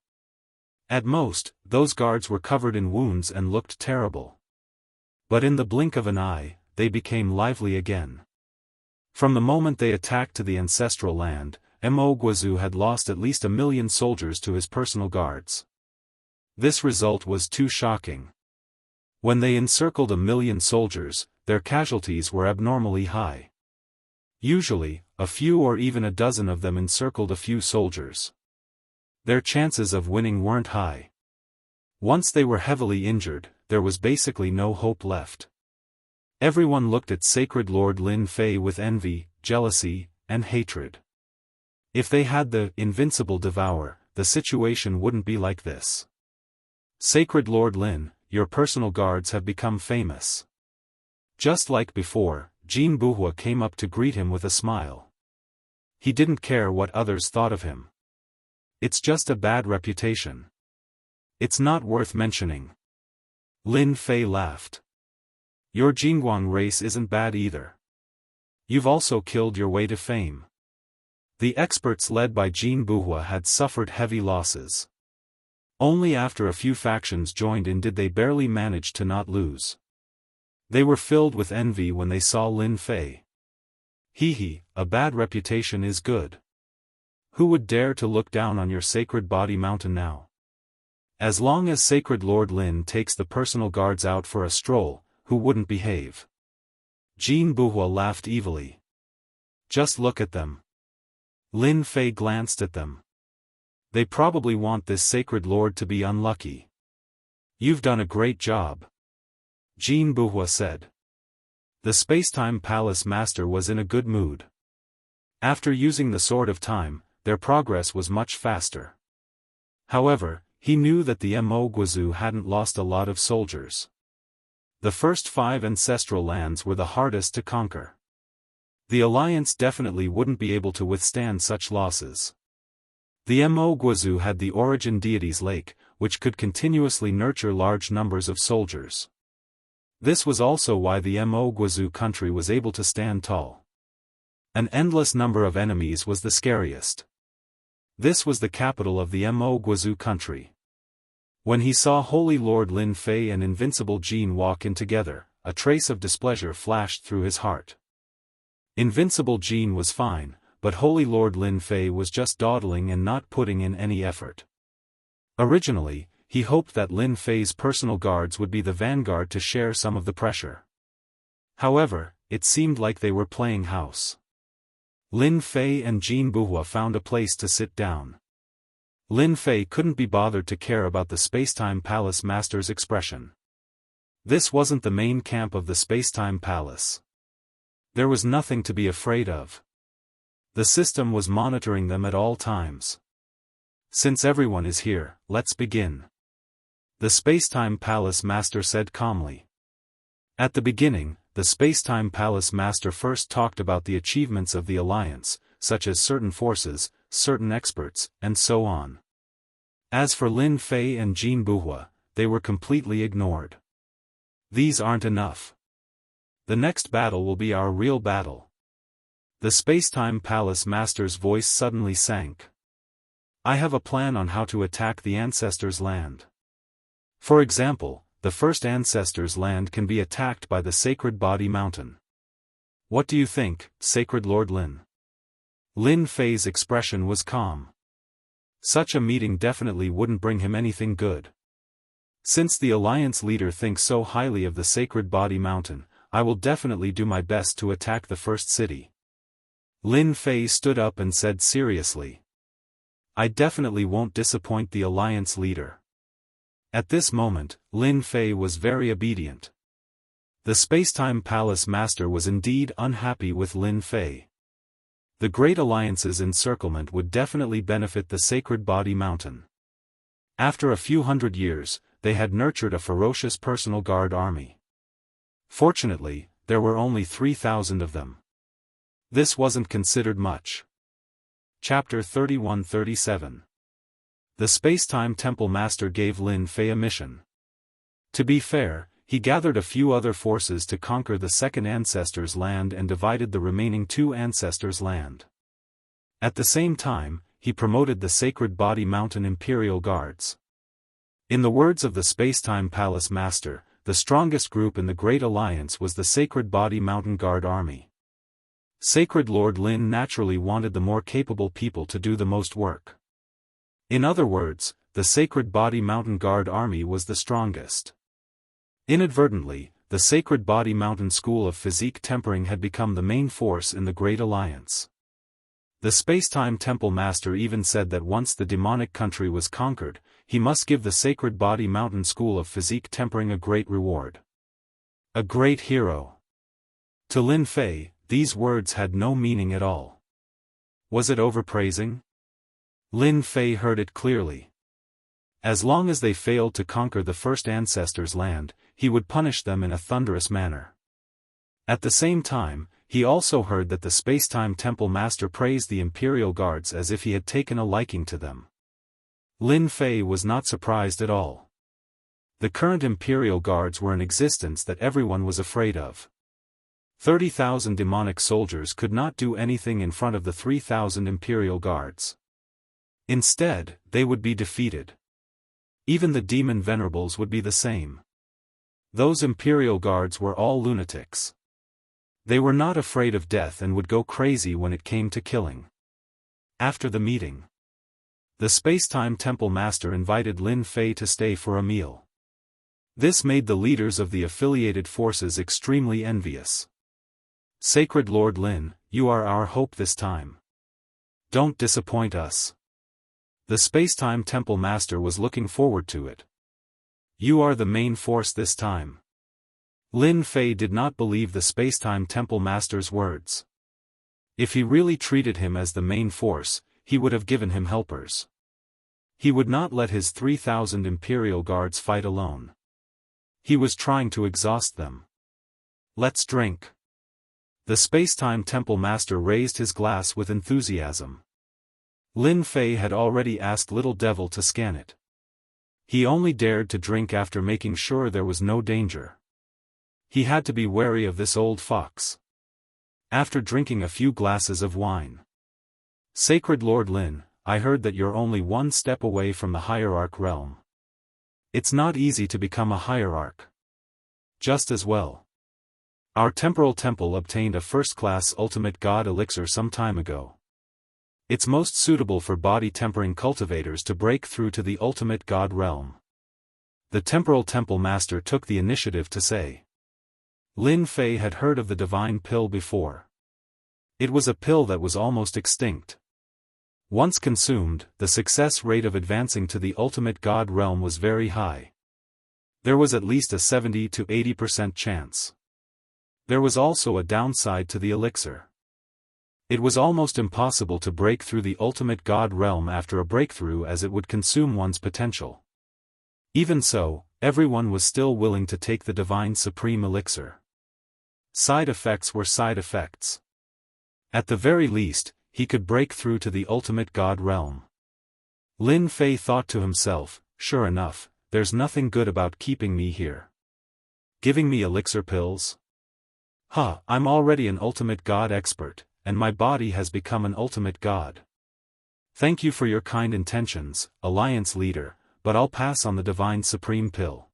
Speaker 1: At most, those guards were covered in wounds and looked terrible. But in the blink of an eye, they became lively again. From the moment they attacked to the ancestral land, Imoguazu had lost at least 1 million soldiers to his personal guards. This result was too shocking. When they encircled 1 million soldiers, their casualties were abnormally high. Usually, a few or even a dozen of them encircled a few soldiers. Their chances of winning weren't high. Once they were heavily injured, there was basically no hope left. Everyone looked at Sacred Lord Lin Fei with envy, jealousy, and hatred. If they had the invincible devour, the situation wouldn't be like this. Sacred Lord Lin, your personal guards have become famous. Just like before, Jianghu came up to greet him with a smile. He didn't care what others thought of him. It's just a bad reputation. It's not worth mentioning. Lin Fei laughed. Your Jingguang race isn't bad either. You've also killed your way to fame. The experts led by Jianghu had suffered heavy losses. Only after a few factions joined in did they barely manage to not lose. They were filled with envy when they saw Lin Fei. Hee, a bad reputation is good. Who would dare to look down on your Sacred Body Mountain now? As long as Sacred Lord Lin takes the personal guards out for a stroll, who wouldn't behave? Jianghu laughed evilly. Just look at them. Lin Fei glanced at them. They probably want this Sacred Lord to be unlucky. You've done a great job. Jianghu said. The Spacetime Palace Master was in a good mood. After using the Sword of Time, their progress was much faster. However, he knew that the Imoguazu hadn't lost a lot of soldiers. The first 5 ancestral lands were the hardest to conquer. The Alliance definitely wouldn't be able to withstand such losses. The Imoguazu had the Origin Deity's Lake, which could continuously nurture large numbers of soldiers. This was also why the Imoguazu country was able to stand tall. An endless number of enemies was the scariest. This was the capital of the Imoguazu country. When he saw Holy Lord Lin Fei and Invincible Jean walk in together, a trace of displeasure flashed through his heart. Invincible Jean was fine, but Holy Lord Lin Fei was just dawdling and not putting in any effort. Originally, he hoped that Lin Fei's personal guards would be the vanguard to share some of the pressure. However, it seemed like they were playing house. Lin Fei and Jianghu found a place to sit down. Lin Fei couldn't be bothered to care about the Spacetime Palace Master's expression. This wasn't the main camp of the Spacetime Palace. There was nothing to be afraid of. The system was monitoring them at all times. Since everyone is here, let's begin. The Spacetime Palace Master said calmly. At the beginning, the Spacetime Palace Master first talked about the achievements of the Alliance, such as certain forces, certain experts, and so on. As for Lin Fei and Jin Buhua, they were completely ignored. These aren't enough. The next battle will be our real battle. The Spacetime Palace Master's voice suddenly sank. I have a plan on how to attack the Ancestors' Land. For example, the first Ancestors' Land can be attacked by the Sacred Body Mountain. What do you think, Sacred Lord Lin? Lin Fei's expression was calm. Such a meeting definitely wouldn't bring him anything good. Since the Alliance leader thinks so highly of the Sacred Body Mountain, I will definitely do my best to attack the first city. Lin Fei stood up and said seriously. I definitely won't disappoint the Alliance leader. At this moment, Lin Fei was very obedient. The Spacetime Palace Master was indeed unhappy with Lin Fei. The Great Alliance's encirclement would definitely benefit the Sacred Body Mountain. After a few hundred years, they had nurtured a ferocious personal guard army. Fortunately, there were only 3,000 of them. This wasn't considered much. Chapter 31-37. The Spacetime Temple Master gave Lin Fei a mission. To be fair, he gathered a few other forces to conquer the second Ancestors' Land and divided the remaining two Ancestors' Land. At the same time, he promoted the Sacred Body Mountain Imperial Guards. In the words of the Spacetime Palace Master, the strongest group in the Great Alliance was the Sacred Body Mountain Guard Army. Sacred Lord Lin naturally wanted the more capable people to do the most work. In other words, the Sacred Body Mountain Guard Army was the strongest. Inadvertently, the Sacred Body Mountain School of Physique Tempering had become the main force in the Great Alliance. The Spacetime Temple Master even said that once the demonic country was conquered, he must give the Sacred Body Mountain School of Physique Tempering a great reward. A great hero. To Lin Fei, these words had no meaning at all. Was it overpraising? Lin Fei heard it clearly. As long as they failed to conquer the first Ancestors' Land, he would punish them in a thunderous manner. At the same time, he also heard that the Spacetime Temple Master praised the Imperial Guards as if he had taken a liking to them. Lin Fei was not surprised at all. The current Imperial Guards were an existence that everyone was afraid of. 30,000 demonic soldiers could not do anything in front of the 3,000 Imperial Guards. Instead, they would be defeated. Even the demon venerables would be the same. Those Imperial Guards were all lunatics. They were not afraid of death and would go crazy when it came to killing. After the meeting, the Spacetime Temple Master invited Lin Fei to stay for a meal. This made the leaders of the affiliated forces extremely envious. Sacred Lord Lin, you are our hope this time. Don't disappoint us. The Spacetime Temple Master was looking forward to it. You are the main force this time. Lin Fei did not believe the Spacetime Temple Master's words. If he really treated him as the main force, he would have given him helpers. He would not let his 3,000 Imperial Guards fight alone. He was trying to exhaust them. Let's drink. The Spacetime Temple Master raised his glass with enthusiasm. Lin Fei had already asked Little Devil to scan it. He only dared to drink after making sure there was no danger. He had to be wary of this old fox. After drinking a few glasses of wine. Sacred Lord Lin, I heard that you're only one step away from the hierarch realm. It's not easy to become a hierarch. Just as well. Our temporal temple obtained a first-class ultimate god elixir some time ago. It's most suitable for body tempering cultivators to break through to the ultimate god realm. The temporal temple master took the initiative to say. Lin Fei had heard of the divine pill before. It was a pill that was almost extinct. Once consumed, the success rate of advancing to the ultimate god realm was very high. There was at least a 70 to 80% chance. There was also a downside to the elixir. It was almost impossible to break through the ultimate god realm after a breakthrough as it would consume one's potential. Even so, everyone was still willing to take the divine supreme elixir. Side effects were side effects. At the very least, he could break through to the ultimate god realm. Lin Fei thought to himself, sure enough, there's nothing good about keeping me here. Giving me elixir pills? I'm already an ultimate god expert, and my body has become an ultimate god. Thank you for your kind intentions, Alliance leader, but I'll pass on the divine supreme pill.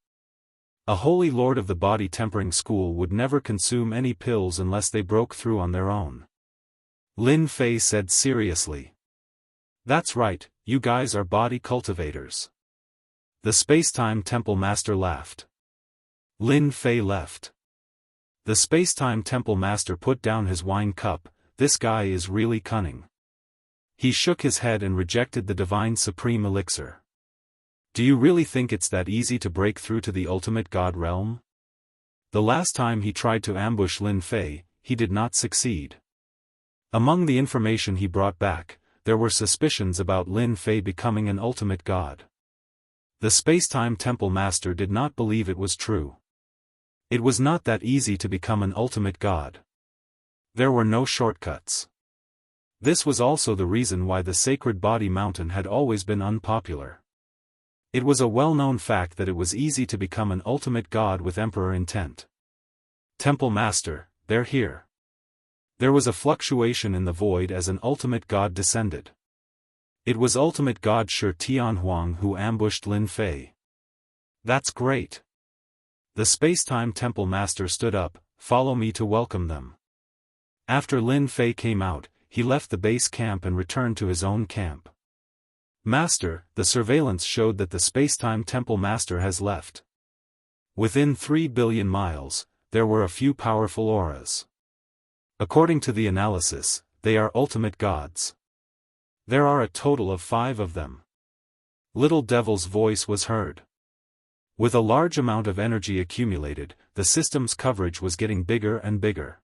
Speaker 1: A holy lord of the body tempering school would never consume any pills unless they broke through on their own. Lin Fei said seriously. That's right, you guys are body cultivators. The Spacetime Temple Master laughed. Lin Fei left. The Spacetime Temple Master put down his wine cup. This guy is really cunning. He shook his head and rejected the divine supreme elixir. Do you really think it's that easy to break through to the ultimate god realm? The last time he tried to ambush Lin Fei, he did not succeed. Among the information he brought back, there were suspicions about Lin Fei becoming an ultimate god. The Spacetime Temple Master did not believe it was true. It was not that easy to become an ultimate god. There were no shortcuts. This was also the reason why the Sacred Body Mountain had always been unpopular. It was a well-known fact that it was easy to become an ultimate god with emperor intent. Temple Master, they're here. There was a fluctuation in the void as an ultimate god descended. It was ultimate god Shi Tianhuang who ambushed Lin Fei. That's great. The Spacetime Temple Master stood up, follow me to welcome them. After Lin Fei came out, he left the base camp and returned to his own camp. Master, the surveillance showed that the Spacetime Temple Master has left. Within 3 billion miles, there were a few powerful auras. According to the analysis, they are ultimate gods. There are a total of 5 of them. Little Devil's voice was heard. With a large amount of energy accumulated, the system's coverage was getting bigger and bigger.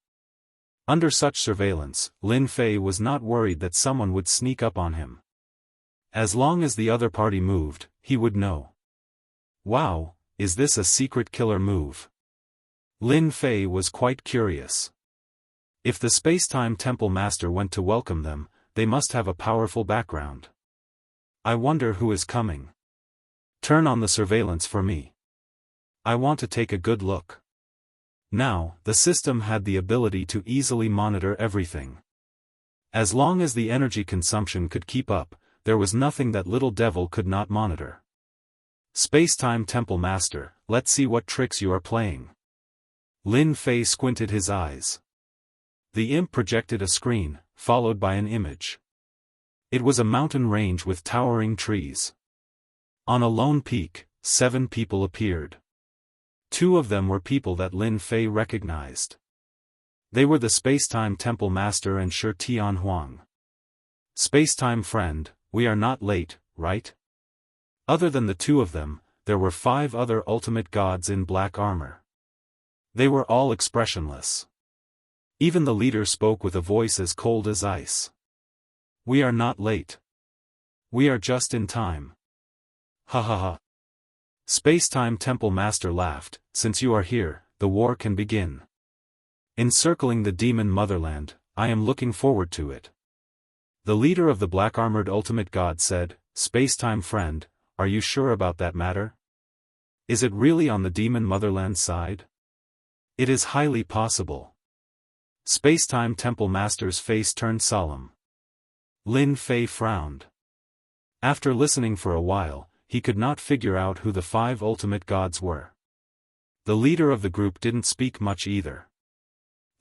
Speaker 1: Under such surveillance, Lin Fei was not worried that someone would sneak up on him. As long as the other party moved, he would know. Wow, is this a secret killer move? Lin Fei was quite curious. If the Spacetime Temple Master went to welcome them, they must have a powerful background. I wonder who is coming. Turn on the surveillance for me. I want to take a good look. Now, the system had the ability to easily monitor everything. As long as the energy consumption could keep up, there was nothing that Little Devil could not monitor. Spacetime Temple Master, let's see what tricks you are playing. Lin Fei squinted his eyes. The imp projected a screen, followed by an image. It was a mountain range with towering trees. On a lone peak, 7 people appeared. 2 of them were people that Lin Fei recognized. They were the Spacetime Temple Master and Shi Tianhuang. Spacetime friend, we are not late, right? Other than the 2 of them, there were 5 other ultimate gods in black armor. They were all expressionless. Even the leader spoke with a voice as cold as ice. We are not late. We are just in time. Ha ha ha. Spacetime Temple Master laughed, since you are here, the war can begin. Encircling the demon motherland, I am looking forward to it. The leader of the black-armored ultimate god said, Spacetime friend, are you sure about that matter? Is it really on the demon motherland side? It is highly possible. Spacetime Temple Master's face turned solemn. Lin Fei frowned. After listening for a while, he could not figure out who the 5 ultimate gods were. The leader of the group didn't speak much either.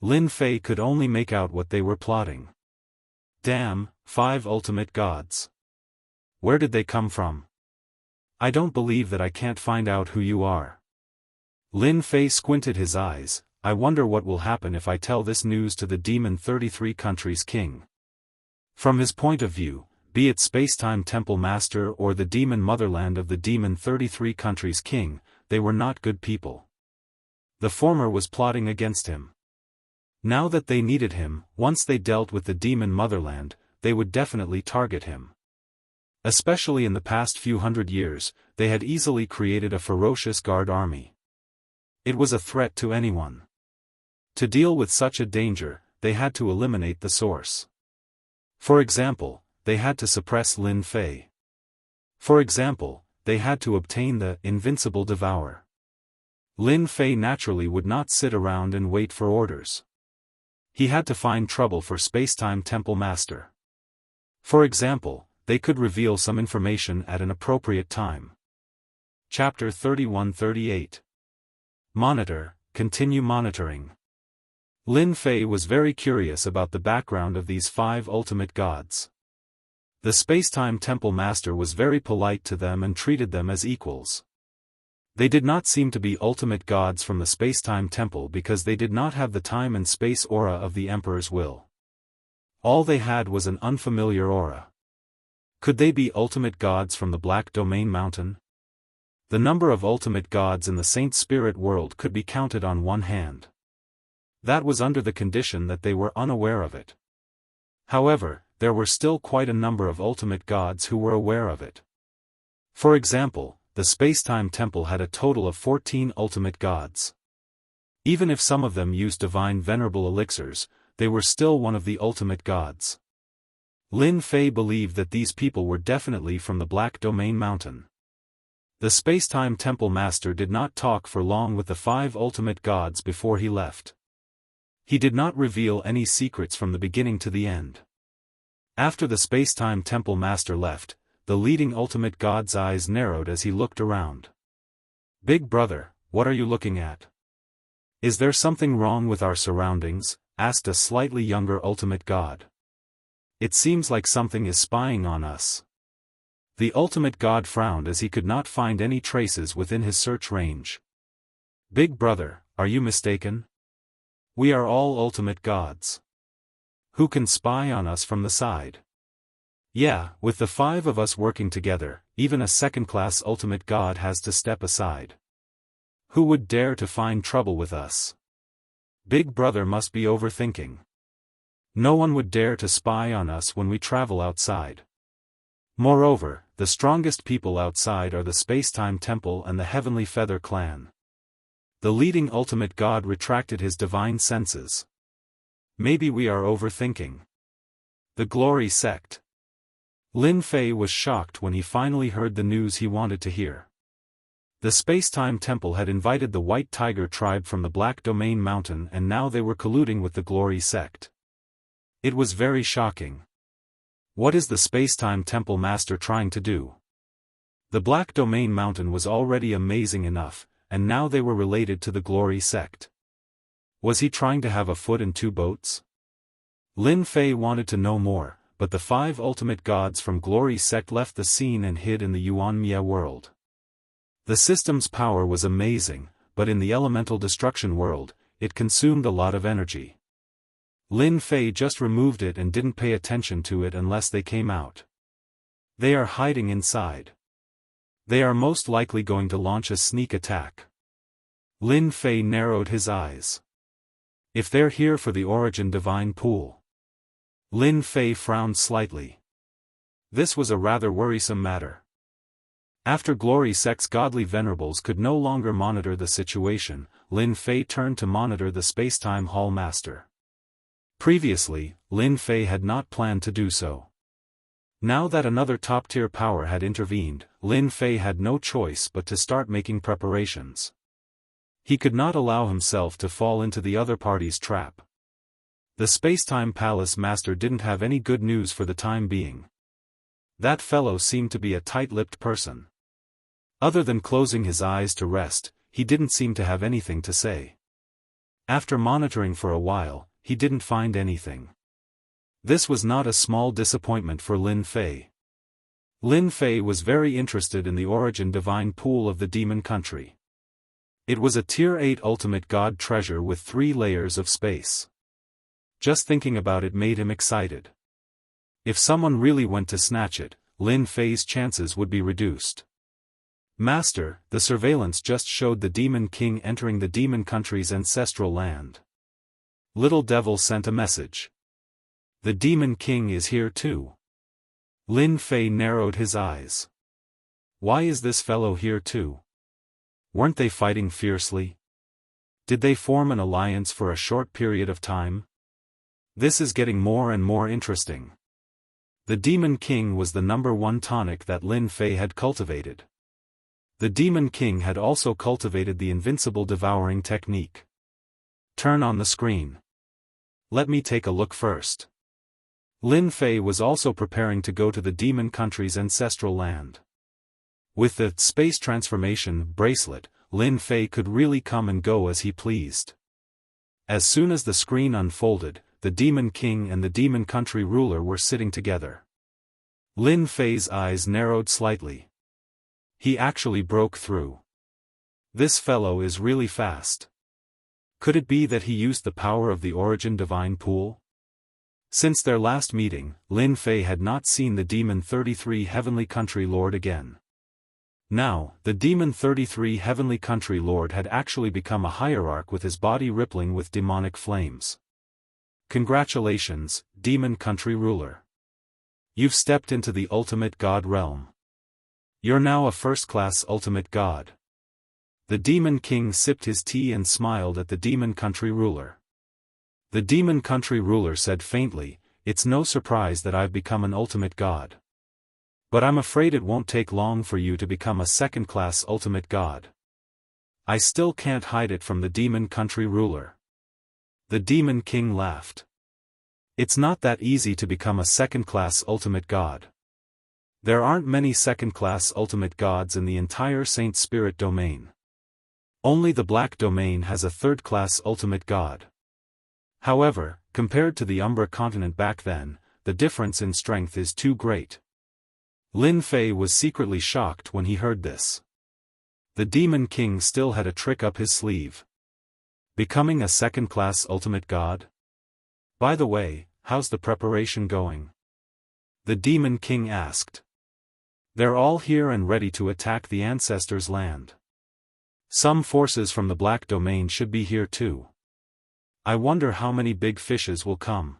Speaker 1: Lin Fei could only make out what they were plotting. Damn, 5 ultimate gods. Where did they come from? I don't believe that I can't find out who you are. Lin Fei squinted his eyes. I wonder what will happen if I tell this news to the Demon 33 Countries King. From his point of view, be it Spacetime Temple Master or the Demon Motherland of the Demon 33 Countries King, they were not good people. The former was plotting against him. Now that they needed him, once they dealt with the Demon Motherland, they would definitely target him. Especially in the past few hundred years, they had easily created a ferocious guard army. It was a threat to anyone. To deal with such a danger, they had to eliminate the source. For example, they had to suppress Lin Fei. For example, they had to obtain the invincible devour. Lin Fei naturally would not sit around and wait for orders. He had to find trouble for Spacetime Temple Master. For example, they could reveal some information at an appropriate time. Chapter 31-38. Monitor, continue monitoring. Lin Fei was very curious about the background of these 5 ultimate gods. The Spacetime Temple Master was very polite to them and treated them as equals. They did not seem to be ultimate gods from the Spacetime Temple because they did not have the time and space aura of the Emperor's will. All they had was an unfamiliar aura. Could they be ultimate gods from the Black Domain Mountain? The number of ultimate gods in the Saint Spirit world could be counted on one hand. That was under the condition that they were unaware of it. However, there were still quite a number of ultimate gods who were aware of it. For example, the Spacetime Temple had a total of 14 ultimate gods. Even if some of them used divine venerable elixirs, they were still one of the ultimate gods. Lin Fei believed that these people were definitely from the Black Domain Mountain. The Spacetime Temple Master did not talk for long with the 5 ultimate gods before he left. He did not reveal any secrets from the beginning to the end. After the Spacetime Temple Master left, the leading ultimate god's eyes narrowed as he looked around. "Big brother, what are you looking at? Is there something wrong with our surroundings?" asked a slightly younger ultimate god. "It seems like something is spying on us." The ultimate god frowned as he could not find any traces within his search range. "Big brother, are you mistaken? We are all ultimate gods. Who can spy on us from the side? Yeah, with the 5 of us working together, even a second-class ultimate god has to step aside. Who would dare to find trouble with us? Big brother must be overthinking. No one would dare to spy on us when we travel outside. Moreover, the strongest people outside are the Spacetime Temple and the Heavenly Feather Clan." The leading ultimate god retracted his divine senses. "Maybe we are overthinking." The Glory Sect. Lin Fei was shocked when he finally heard the news he wanted to hear. The Spacetime Temple had invited the White Tiger tribe from the Black Domain Mountain and now they were colluding with the Glory Sect. It was very shocking. What is the Spacetime Temple Master trying to do? The Black Domain Mountain was already amazing enough, and now they were related to the Glory Sect. Was he trying to have a foot in 2 boats? Lin Fei wanted to know more, but the 5 ultimate gods from Glory Sect left the scene and hid in the Yuanmia world. The system's power was amazing, but in the elemental destruction world, it consumed a lot of energy. Lin Fei just removed it and didn't pay attention to it unless they came out. They are hiding inside. They are most likely going to launch a sneak attack. Lin Fei narrowed his eyes. If they're here for the Origin Divine Pool. Lin Fei frowned slightly. This was a rather worrisome matter. After Glory Sect's godly venerables could no longer monitor the situation, Lin Fei turned to monitor the Spacetime Hall Master. Previously, Lin Fei had not planned to do so. Now that another top-tier power had intervened, Lin Fei had no choice but to start making preparations. He could not allow himself to fall into the other party's trap. The Spacetime Palace Master didn't have any good news for the time being. That fellow seemed to be a tight-lipped person. Other than closing his eyes to rest, he didn't seem to have anything to say. After monitoring for a while, he didn't find anything. This was not a small disappointment for Lin Fei. Lin Fei was very interested in the Origin Divine Pool of the Demon Country. It was a Tier 8 Ultimate God treasure with 3 layers of space. Just thinking about it made him excited. If someone really went to snatch it, Lin Fei's chances would be reduced. Master, the surveillance just showed the Demon King entering the Demon Country's ancestral land. Little Devil sent a message. The Demon King is here too. Lin Fei narrowed his eyes. Why is this fellow here too? Weren't they fighting fiercely? Did they form an alliance for a short period of time? This is getting more and more interesting. The Demon King was the #1 tonic that Lin Fei had cultivated. The Demon King had also cultivated the invincible devouring technique. Turn on the screen. Let me take a look first. Lin Fei was also preparing to go to the demon country's ancestral land. With the space transformation bracelet, Lin Fei could really come and go as he pleased. As soon as the screen unfolded, the Demon King and the Demon Country ruler were sitting together. Lin Fei's eyes narrowed slightly. He actually broke through. This fellow is really fast. Could it be that he used the power of the Origin Divine Pool? Since their last meeting, Lin Fei had not seen the Demon 33 Heavenly Country Lord again. Now, the Demon 33 Heavenly Country Lord had actually become a hierarch with his body rippling with demonic flames. Congratulations, Demon Country Ruler. You've stepped into the ultimate god realm. You're now a first-class ultimate god. The Demon King sipped his tea and smiled at the Demon Country Ruler. The Demon Country Ruler said faintly, "It's no surprise that I've become an ultimate god. But I'm afraid it won't take long for you to become a second-class ultimate god." I still can't hide it from the Demon Country Ruler. The Demon King laughed. It's not that easy to become a second-class ultimate god. There aren't many second-class ultimate gods in the entire Saint Spirit domain. Only the Black domain has a third-class ultimate god. However, compared to the Umbra continent back then, the difference in strength is too great. Lin Fei was secretly shocked when he heard this. The Demon King still had a trick up his sleeve. Becoming a second-class ultimate god? By the way, how's the preparation going? The Demon King asked. They're all here and ready to attack the ancestors' land. Some forces from the Black domain should be here too. I wonder how many big fishes will come.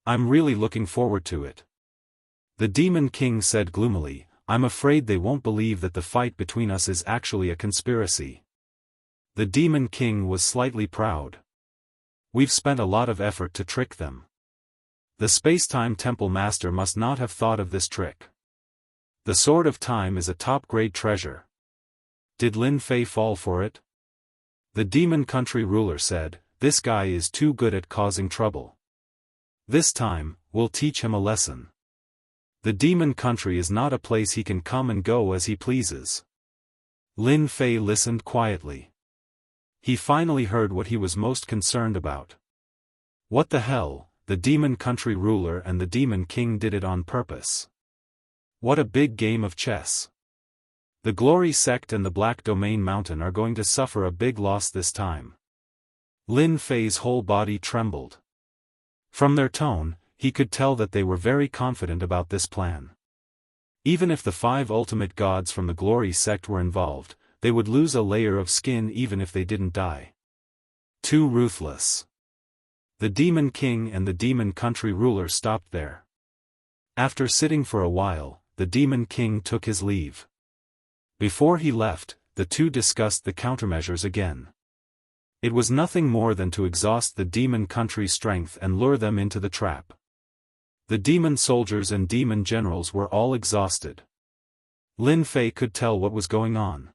Speaker 1: I'm really looking forward to it. The Demon King said gloomily, I'm afraid they won't believe that the fight between us is actually a conspiracy. The Demon King was slightly proud. We've spent a lot of effort to trick them. The Space-Time Temple Master must not have thought of this trick. The Sword of Time is a top-grade treasure. Did Lin Fei fall for it? The Demon Country Ruler said, this guy is too good at causing trouble. This time, we'll teach him a lesson. The Demon Country is not a place he can come and go as he pleases. Lin Fei listened quietly. He finally heard what he was most concerned about. What the hell, the Demon Country Ruler and the Demon King did it on purpose. What a big game of chess. The Glory Sect and the Black Domain Mountain are going to suffer a big loss this time. Lin Fei's whole body trembled. From their tone, he could tell that they were very confident about this plan. Even if the 5 ultimate gods from the Glory Sect were involved, they would lose a layer of skin even if they didn't die. Too ruthless. The Demon King and the Demon Country Ruler stopped there. After sitting for a while, the Demon King took his leave. Before he left, the two discussed the countermeasures again. It was nothing more than to exhaust the Demon Country's strength and lure them into the trap. The demon soldiers and demon generals were all exhausted. Lin Fei could tell what was going on.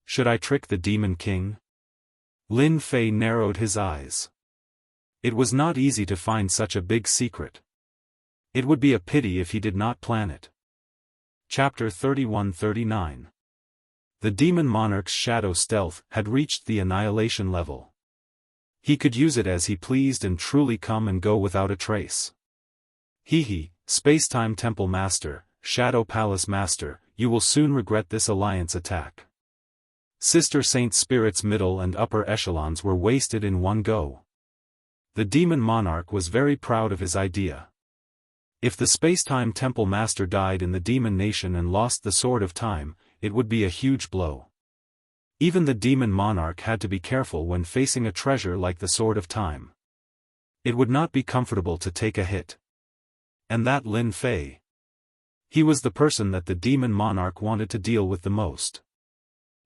Speaker 1: Should I trick the Demon King? Lin Fei narrowed his eyes. It was not easy to find such a big secret. It would be a pity if he did not plan it. Chapter 31-39. The Demon Monarch's Shadow Stealth had reached the annihilation level. He could use it as he pleased and truly come and go without a trace. Hee, Space-Time Temple Master, Shadow Palace Master, you will soon regret this alliance attack. Sister Saint Spirit's middle and upper echelons were wasted in one go. The Demon Monarch was very proud of his idea. If the Space-Time Temple Master died in the Demon Nation and lost the Sword of Time, it would be a huge blow. Even the Demon Monarch had to be careful when facing a treasure like the Sword of Time. It would not be comfortable to take a hit. And that Lin Fei. He was the person that the demon monarch wanted to deal with the most.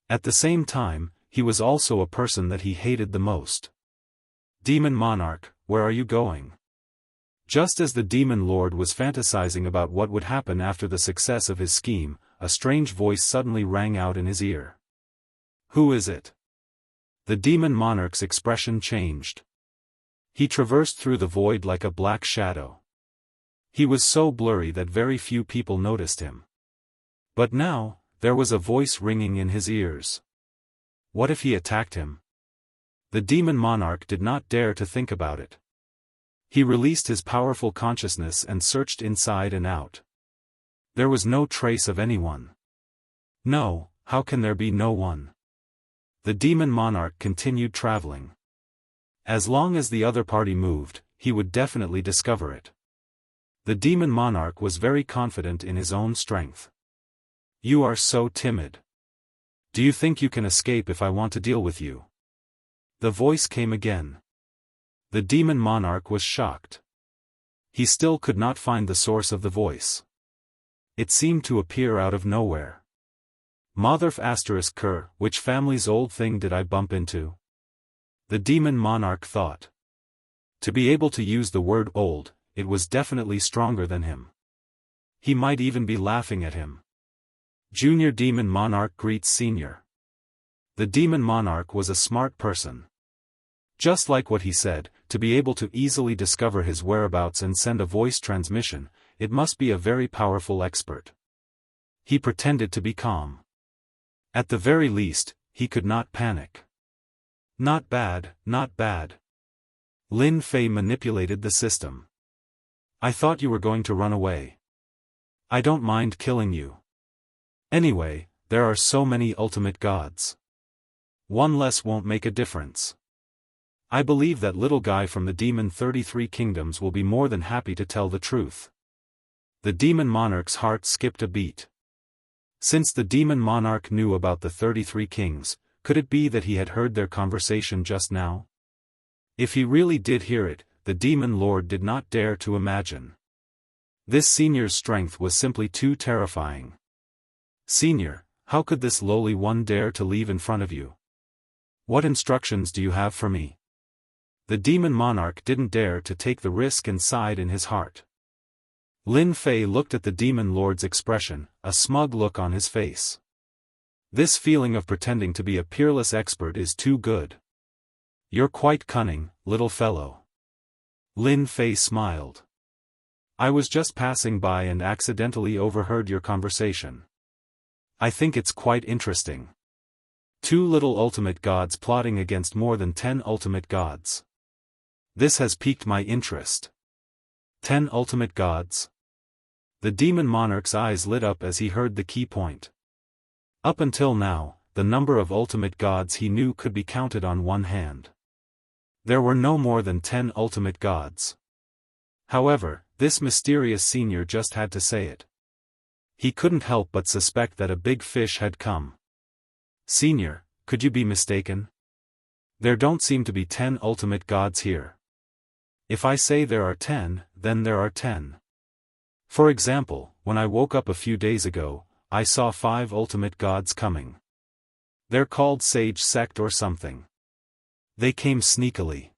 Speaker 1: At the same time, he was also a person that he hated the most. Demon monarch, where are you going? Just as the demon lord was fantasizing about what would happen after the success of his scheme, a strange voice suddenly rang out in his ear. Who is it? The demon monarch's expression changed. He traversed through the void like a black shadow. He was so blurry that very few people noticed him. But now, there was a voice ringing in his ears. What if he attacked him? The demon monarch did not dare to think about it. He released his powerful consciousness and searched inside and out. There was no trace of anyone. No, how can there be no one? The demon monarch continued traveling. As long as the other party moved, he would definitely discover it. The demon monarch was very confident in his own strength. You are so timid. Do you think you can escape if I want to deal with you? The voice came again. The demon monarch was shocked. He still could not find the source of the voice. It seemed to appear out of nowhere. Motherf ***, which family's old thing did I bump into? The demon monarch thought. To be able to use the word old, it was definitely stronger than him. He might even be laughing at him. Junior demon monarch greets senior. The demon monarch was a smart person. Just like what he said, to be able to easily discover his whereabouts and send a voice transmission, it must be a very powerful expert. He pretended to be calm. At the very least, he could not panic. Not bad, not bad. Lin Fei manipulated the system. I thought you were going to run away. I don't mind killing you. Anyway, there are so many ultimate gods. One less won't make a difference. I believe that little guy from the demon 33 kingdoms will be more than happy to tell the truth. The demon monarch's heart skipped a beat. Since the demon monarch knew about the 33 kings, could it be that he had heard their conversation just now? If he really did hear it, the demon lord did not dare to imagine. This senior's strength was simply too terrifying. Senior, how could this lowly one dare to leave in front of you? What instructions do you have for me? The demon monarch didn't dare to take the risk and sighed in his heart. Lin Fei looked at the demon lord's expression, a smug look on his face. This feeling of pretending to be a peerless expert is too good. You're quite cunning, little fellow. Lin Fei smiled. I was just passing by and accidentally overheard your conversation. I think it's quite interesting. 2 little ultimate gods plotting against more than 10 ultimate gods. This has piqued my interest. 10 ultimate gods? The demon monarch's eyes lit up as he heard the key point. Up until now, the number of ultimate gods he knew could be counted on one hand. There were no more than 10 ultimate gods. However, this mysterious senior just had to say it. He couldn't help but suspect that a big fish had come. Senior, could you be mistaken? There don't seem to be 10 ultimate gods here. If I say there are 10, then there are 10. For example, when I woke up a few days ago, I saw 5 ultimate gods coming. They're called Sage Sect or something. They came sneakily.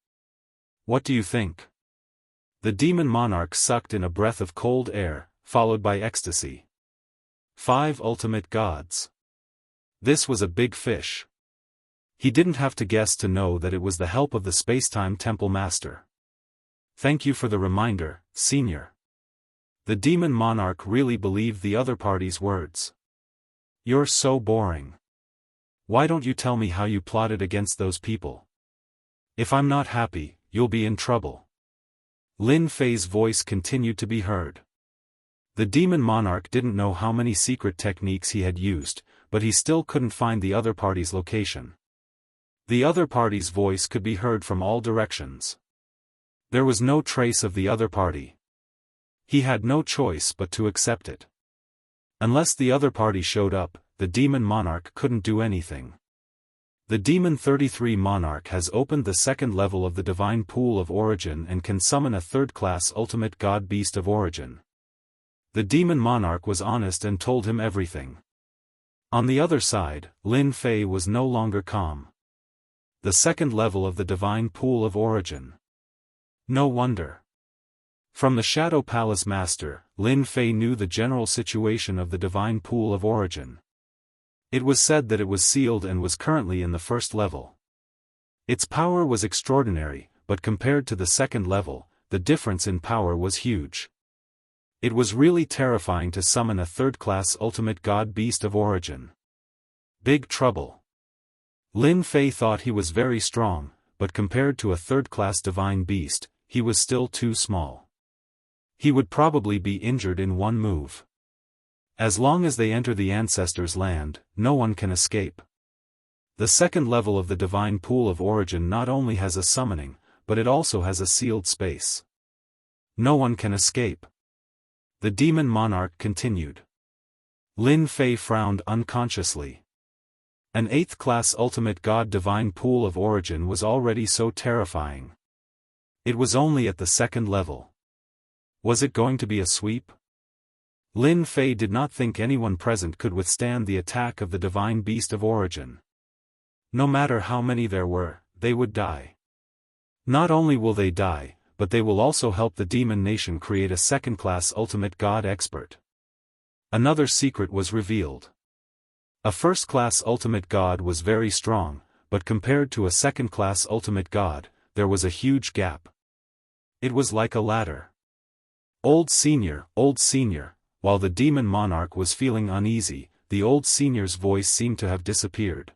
Speaker 1: What do you think? The demon monarch sucked in a breath of cold air, followed by ecstasy. 5 ultimate gods. This was a big fish. He didn't have to guess to know that it was the help of the Spacetime Temple Master. Thank you for the reminder, Senior. The demon monarch really believed the other party's words. You're so boring. Why don't you tell me how you plotted against those people? If I'm not happy, you'll be in trouble. Lin Fei's voice continued to be heard. The demon monarch didn't know how many secret techniques he had used, but he still couldn't find the other party's location. The other party's voice could be heard from all directions. There was no trace of the other party. He had no choice but to accept it. Unless the other party showed up, the demon monarch couldn't do anything. The demon 33 monarch has opened the 2nd level of the divine pool of origin and can summon a 3rd-class ultimate god beast of origin. The demon monarch was honest and told him everything. On the other side, Lin Fei was no longer calm. The second level of the divine pool of origin. No wonder. From the Shadow Palace Master, Lin Fei knew the general situation of the divine pool of origin. It was said that it was sealed and was currently in the first level. Its power was extraordinary, but compared to the second level, the difference in power was huge. It was really terrifying to summon a third-class ultimate god beast of origin. Big trouble. Lin Fei thought he was very strong, but compared to a third-class divine beast, he was still too small. He would probably be injured in one move. As long as they enter the ancestors' land, no one can escape. The second level of the divine pool of origin not only has a summoning, but it also has a sealed space. No one can escape. The demon monarch continued. Lin Fei frowned unconsciously. An 8th class ultimate god divine pool of origin was already so terrifying. It was only at the second level. Was it going to be a sweep? Lin Fei did not think anyone present could withstand the attack of the divine beast of origin. No matter how many there were, they would die. Not only will they die, but they will also help the demon nation create a second-class ultimate god expert. Another secret was revealed. A first-class ultimate god was very strong, but compared to a second-class ultimate god, there was a huge gap. It was like a ladder. Old senior, while the demon monarch was feeling uneasy, the old senior's voice seemed to have disappeared.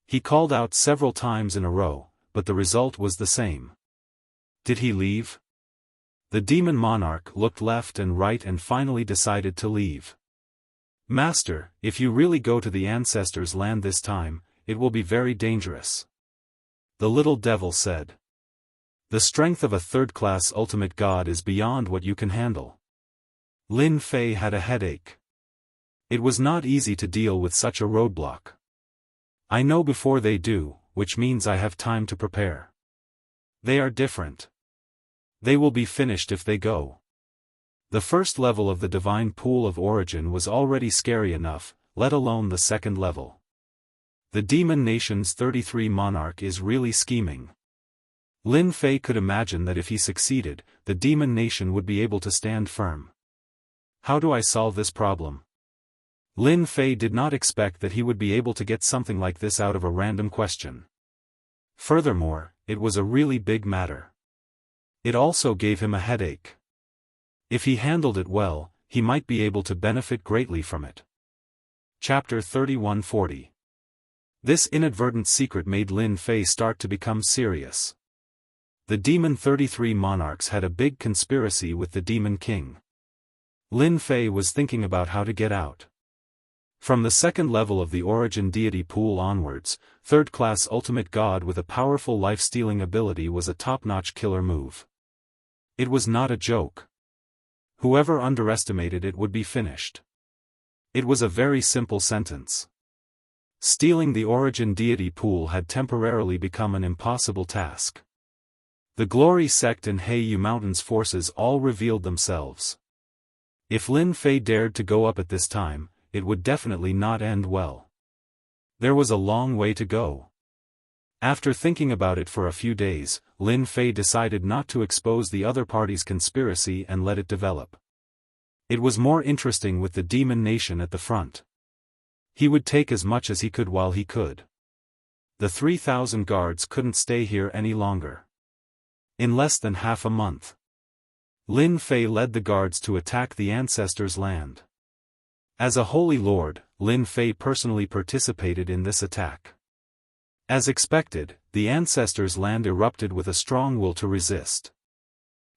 Speaker 1: He called out several times in a row, but the result was the same. Did he leave? The demon monarch looked left and right and finally decided to leave. Master, if you really go to the ancestors' land this time, it will be very dangerous. The little devil said. The strength of a third-class ultimate god is beyond what you can handle. Lin Fei had a headache. It was not easy to deal with such a roadblock. I know before they do, which means I have time to prepare. They are different. They will be finished if they go. The first level of the divine pool of origin was already scary enough, let alone the second level. The demon nation's 33 monarch is really scheming. Lin Fei could imagine that if he succeeded, the demon nation would be able to stand firm. How do I solve this problem? Lin Fei did not expect that he would be able to get something like this out of a random question. Furthermore, it was a really big matter. It also gave him a headache. If he handled it well, he might be able to benefit greatly from it. Chapter 3140. This inadvertent secret made Lin Fei start to become serious. The Demon 33 monarchs had a big conspiracy with the Demon King. Lin Fei was thinking about how to get out. From the second level of the origin deity pool onwards, third-class ultimate god with a powerful life-stealing ability was a top-notch killer move. It was not a joke. Whoever underestimated it would be finished. It was a very simple sentence. Stealing the origin deity pool had temporarily become an impossible task. The Glory sect and Heiyu Mountains forces all revealed themselves. If Lin Fei dared to go up at this time, it would definitely not end well. There was a long way to go. After thinking about it for a few days, Lin Fei decided not to expose the other party's conspiracy and let it develop. It was more interesting with the demon nation at the front. He would take as much as he could while he could. The 3,000 guards couldn't stay here any longer. In less than half a month, Lin Fei led the guards to attack the ancestors' land. As a holy lord, Lin Fei personally participated in this attack. As expected, the ancestors' land erupted with a strong will to resist.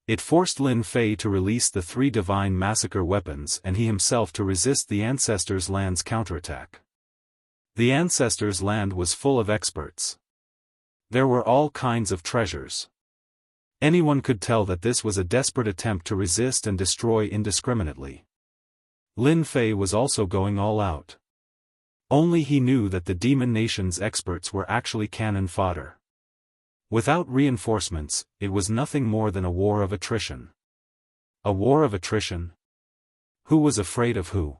Speaker 1: It forced Lin Fei to release the 3 divine massacre weapons and he himself to resist the ancestors' land's counterattack. The ancestors' land was full of experts. There were all kinds of treasures. Anyone could tell that this was a desperate attempt to resist and destroy indiscriminately. Lin Fei was also going all out. Only he knew that the demon nation's experts were actually cannon fodder. Without reinforcements, it was nothing more than a war of attrition. A war of attrition? Who was afraid of who?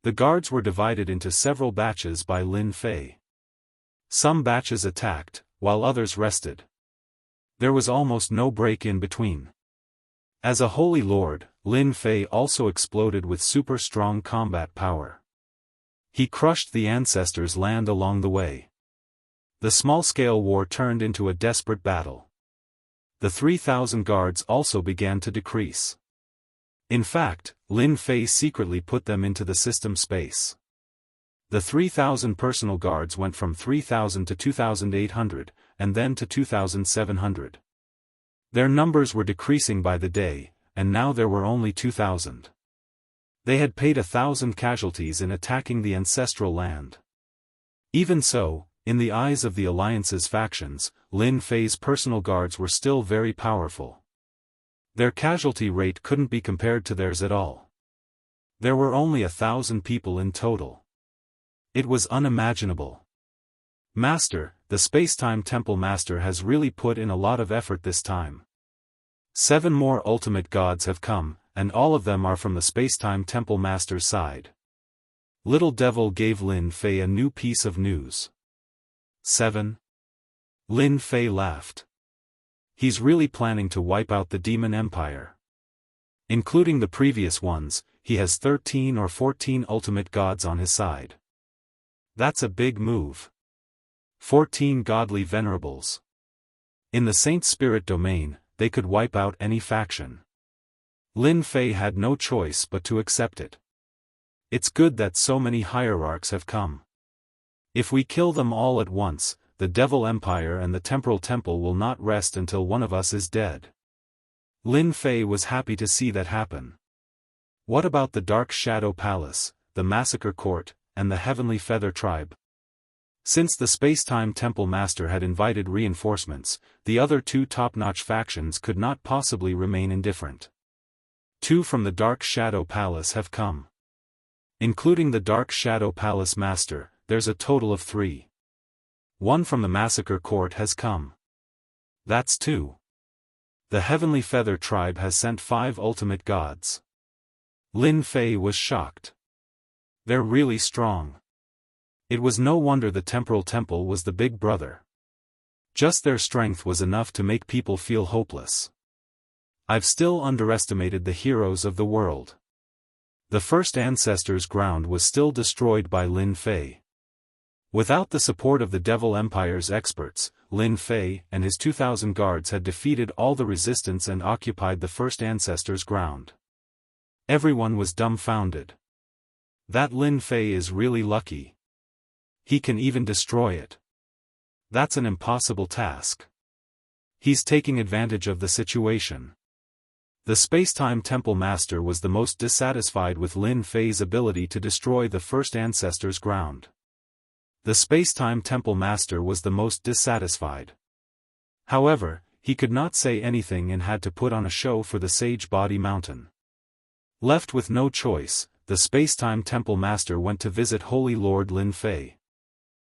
Speaker 1: The guards were divided into several batches by Lin Fei. Some batches attacked, while others rested. There was almost no break in between. As a holy lord, Lin Fei also exploded with super strong combat power. He crushed the ancestors' land along the way. The small-scale war turned into a desperate battle. The 3,000 guards also began to decrease. In fact, Lin Fei secretly put them into the system space. The 3,000 personal guards went from 3,000 to 2,800, and then to 2,700. Their numbers were decreasing by the day, and now there were only 2,000. They had paid 1,000 casualties in attacking the ancestral land. Even so, in the eyes of the Alliance's factions, Lin Fei's personal guards were still very powerful. Their casualty rate couldn't be compared to theirs at all. There were only 1,000 people in total. It was unimaginable. Master, the Space-Time Temple Master has really put in a lot of effort this time. 7 more ultimate gods have come, and all of them are from the Space-Time Temple Master's side. Little Devil gave Lin Fei a new piece of news. 7. Lin Fei laughed. He's really planning to wipe out the Demon Empire. Including the previous ones, he has 13 or 14 ultimate gods on his side. That's a big move. 14 godly venerables. In the Saint Spirit domain, they could wipe out any faction. Lin Fei had no choice but to accept it. It's good that so many hierarchs have come. If we kill them all at once, the Devil Empire and the Temporal Temple will not rest until one of us is dead. Lin Fei was happy to see that happen. What about the Dark Shadow Palace, the Massacre Court, and the Heavenly Feather Tribe? Since the Space-Time Temple Master had invited reinforcements, the other 2 top-notch factions could not possibly remain indifferent. 2 from the Dark Shadow Palace have come. Including the Dark Shadow Palace Master, there's a total of 3. 1 from the Massacre Court has come. That's 2. The Heavenly Feather Tribe has sent 5 ultimate gods. Lin Fei was shocked. They're really strong. It was no wonder the Temporal Temple was the big brother. Just their strength was enough to make people feel hopeless. I've still underestimated the heroes of the world. The first ancestors' ground was still destroyed by Lin Fei. Without the support of the Devil Empire's experts, Lin Fei and his 2,000 guards had defeated all the resistance and occupied the first ancestors' ground. Everyone was dumbfounded. That Lin Fei is really lucky. He can even destroy it. That's an impossible task. He's taking advantage of the situation. The Space-Time Temple Master was the most dissatisfied with Lin Fei's ability to destroy the first ancestors' ground. The Space-Time Temple Master was the most dissatisfied. However, he could not say anything and had to put on a show for the Sage Body Mountain. Left with no choice, the Space-Time Temple Master went to visit Holy Lord Lin Fei.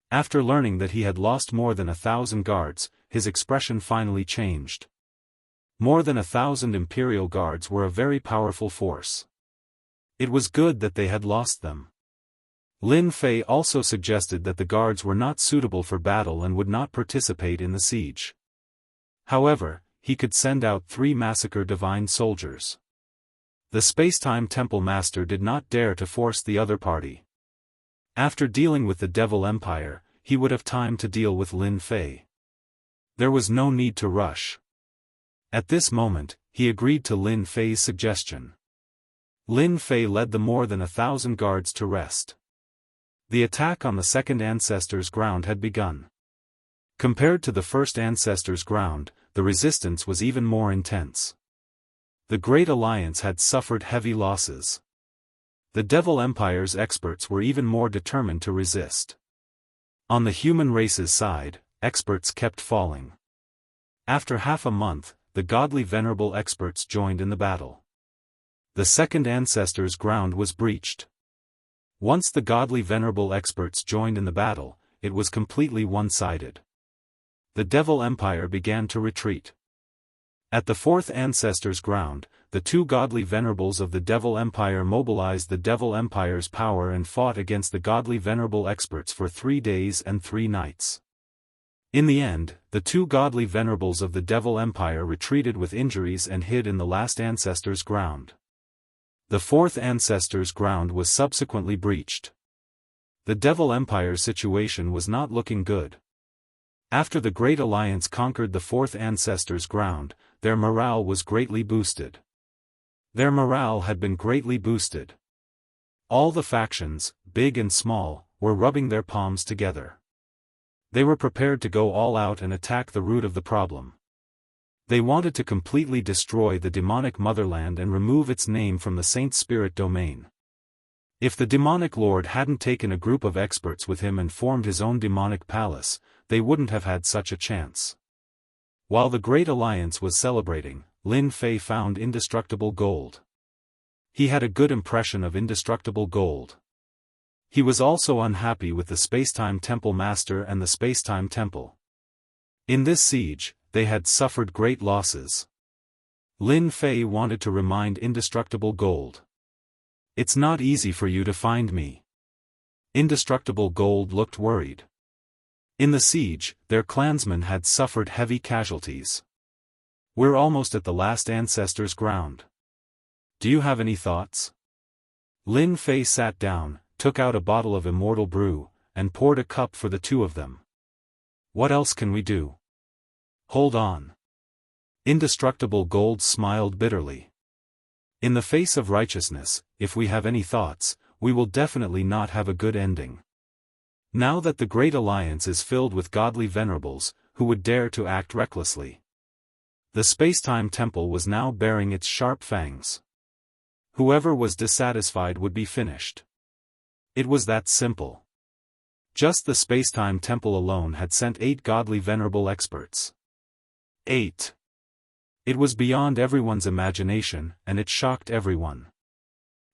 Speaker 1: After learning that he had lost more than 1,000 guards, his expression finally changed. More than 1,000 Imperial guards were a very powerful force. It was good that they had lost them. Lin Fei also suggested that the guards were not suitable for battle and would not participate in the siege. However, he could send out 3 Massacre Divine soldiers. The Space-Time Temple Master did not dare to force the other party. After dealing with the Devil Empire, he would have time to deal with Lin Fei. There was no need to rush. At this moment, he agreed to Lin Fei's suggestion. Lin Fei led the more than 1,000 guards to rest. The attack on the second ancestors' ground had begun. Compared to the first ancestors' ground, the resistance was even more intense. The Great Alliance had suffered heavy losses. The Devil Empire's experts were even more determined to resist. On the human race's side, experts kept falling. After half a month, the godly venerable experts joined in the battle. The second ancestors' ground was breached. Once the godly venerable experts joined in the battle, it was completely one-sided. The Devil Empire began to retreat. At the fourth ancestor's ground, the two godly venerables of the Devil Empire mobilized the Devil Empire's power and fought against the godly venerable experts for 3 days and 3 nights. In the end, the two godly venerables of the Devil Empire retreated with injuries and hid in the last ancestor's ground. The fourth ancestor's ground was subsequently breached. The Devil Empire's situation was not looking good. After the Great Alliance conquered the fourth ancestor's ground, their morale was greatly boosted. Their morale had been greatly boosted. All the factions, big and small, were rubbing their palms together. They were prepared to go all out and attack the root of the problem. They wanted to completely destroy the demonic motherland and remove its name from the Saint Spirit domain. If the demonic lord hadn't taken a group of experts with him and formed his own demonic palace, they wouldn't have had such a chance. While the Great Alliance was celebrating, Lin Fei found indestructible gold. He had a good impression of indestructible gold. He was also unhappy with the Spacetime Temple Master and the Spacetime Temple. In this siege, they had suffered great losses. Lin Fei wanted to remind indestructible gold. "It's not easy for you to find me." Indestructible gold looked worried. In the siege, their clansmen had suffered heavy casualties. "We're almost at the last ancestor's ground. Do you have any thoughts?" Lin Fei sat down, took out a bottle of immortal brew, and poured a cup for the two of them. "What else can we do?" "Hold on." Indestructible gold smiled bitterly. "In the face of righteousness, if we have any thoughts, we will definitely not have a good ending. Now that the Great Alliance is filled with godly venerables, who would dare to act recklessly? The Spacetime Temple was now baring its sharp fangs. Whoever was dissatisfied would be finished. It was that simple. Just the Spacetime Temple alone had sent 8 godly venerable experts. 8. It was beyond everyone's imagination, and it shocked everyone.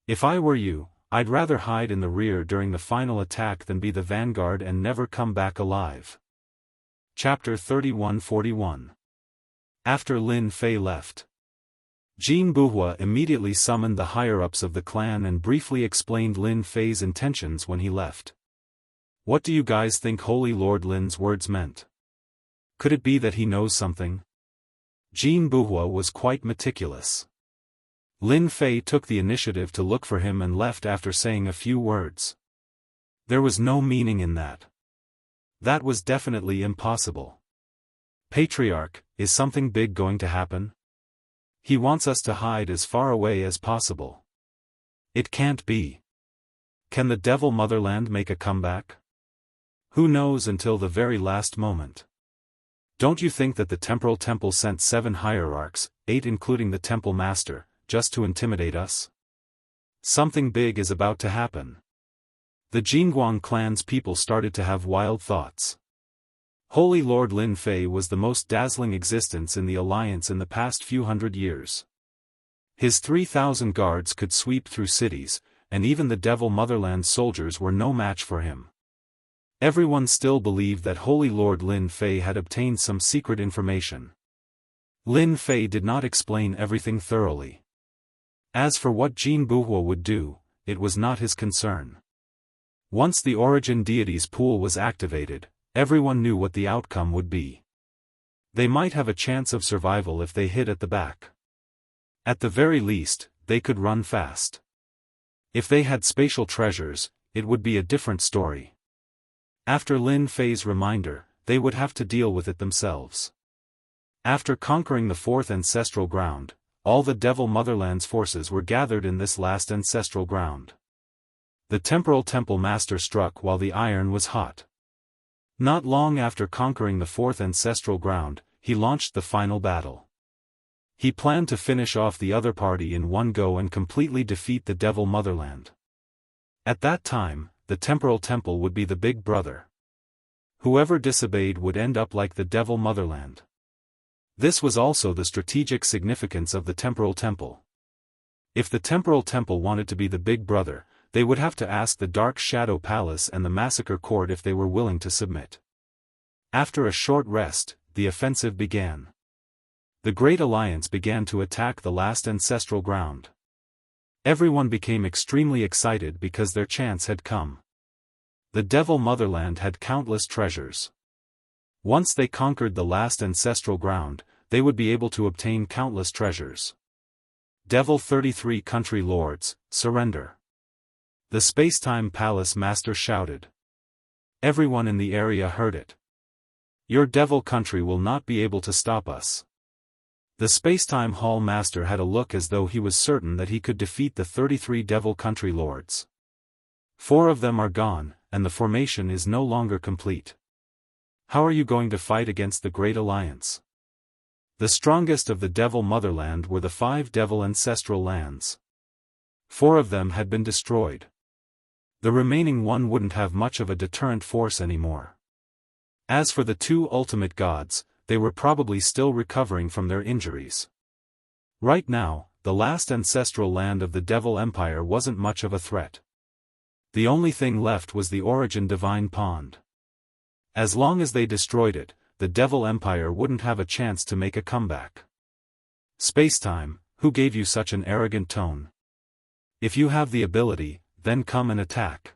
Speaker 1: "If I were you, I'd rather hide in the rear during the final attack than be the vanguard and never come back alive." Chapter 3141. After Lin Fei left, Jianghu immediately summoned the higher-ups of the clan and briefly explained Lin Fei's intentions when he left. "What do you guys think Holy Lord Lin's words meant? Could it be that he knows something?" Jianghu was quite meticulous. Lin Fei took the initiative to look for him and left after saying a few words. There was no meaning in that. That was definitely impossible. "Patriarch, is something big going to happen? He wants us to hide as far away as possible." "It can't be. Can the Devil Motherland make a comeback? Who knows until the very last moment. Don't you think that the Temporal Temple sent 7 hierarchs, 8 including the Temple Master, just to intimidate us? Something big is about to happen." The Jianghu clan's people started to have wild thoughts. Holy Lord Lin Fei was the most dazzling existence in the Alliance in the past few hundred years. His 3,000 guards could sweep through cities, and even the Devil Motherland soldiers were no match for him. Everyone still believed that Holy Lord Lin Fei had obtained some secret information. Lin Fei did not explain everything thoroughly. As for what Jianghu would do, it was not his concern. Once the Origin Deities pool was activated, everyone knew what the outcome would be. They might have a chance of survival if they hid at the back. At the very least, they could run fast. If they had spatial treasures, it would be a different story. After Lin Fei's reminder, they would have to deal with it themselves. After conquering the 4th ancestral ground, all the Devil Motherland's forces were gathered in this last ancestral ground. The Temporal Temple Master struck while the iron was hot. Not long after conquering the 4th ancestral ground, he launched the final battle. He planned to finish off the other party in one go and completely defeat the Devil Motherland. At that time, the Temporal Temple would be the big brother. Whoever disobeyed would end up like the Devil Motherland. This was also the strategic significance of the Temporal Temple. If the Temporal Temple wanted to be the big brother, they would have to ask the Dark Shadow Palace and the Massacre Court if they were willing to submit. After a short rest, the offensive began. The Great Alliance began to attack the last ancestral ground. Everyone became extremely excited because their chance had come. The Devil Motherland had countless treasures. Once they conquered the last ancestral ground, they would be able to obtain countless treasures. Devil 33 Country Lords, surrender. The Spacetime Palace Master shouted. Everyone in the area heard it. Your Devil Country will not be able to stop us. The Spacetime Hall Master had a look as though he was certain that he could defeat the 33 Devil Country Lords. 4 of them are gone, and the formation is no longer complete. How are you going to fight against the Great Alliance? The strongest of the Devil Motherland were the 5 Devil Ancestral Lands. 4 of them had been destroyed. The remaining one wouldn't have much of a deterrent force anymore. As for the 2 ultimate gods, they were probably still recovering from their injuries. Right now, the last ancestral land of the Devil Empire wasn't much of a threat. The only thing left was the Origin Divine Pond. As long as they destroyed it, the Devil Empire wouldn't have a chance to make a comeback. Spacetime, who gave you such an arrogant tone? If you have the ability, then come and attack.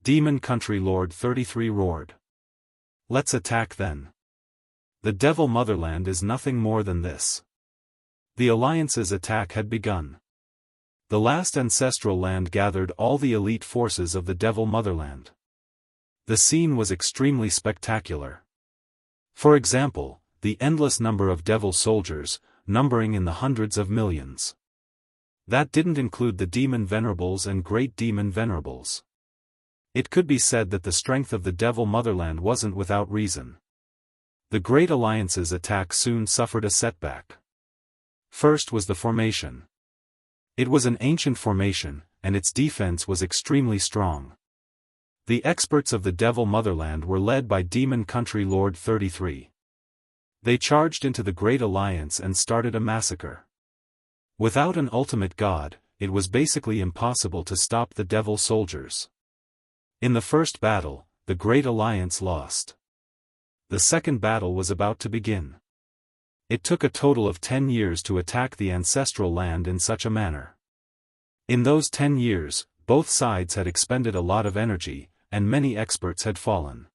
Speaker 1: Demon Country Lord 33 roared. Let's attack then. The Devil Motherland is nothing more than this. The Alliance's attack had begun. The last ancestral land gathered all the elite forces of the Devil Motherland. The scene was extremely spectacular. For example, the endless number of devil soldiers, numbering in the hundreds of millions. That didn't include the Demon Venerables and Great Demon Venerables. It could be said that the strength of the Devil Motherland wasn't without reason. The Great Alliance's attack soon suffered a setback. First was the formation. It was an ancient formation, and its defense was extremely strong. The experts of the Devil Motherland were led by Demon Country Lord 33. They charged into the Great Alliance and started a massacre. Without an ultimate god, it was basically impossible to stop the Devil soldiers. In the first battle, the Great Alliance lost. The second battle was about to begin. It took a total of 10 years to attack the ancestral land in such a manner. In those 10 years, both sides had expended a lot of energy, and many experts had fallen.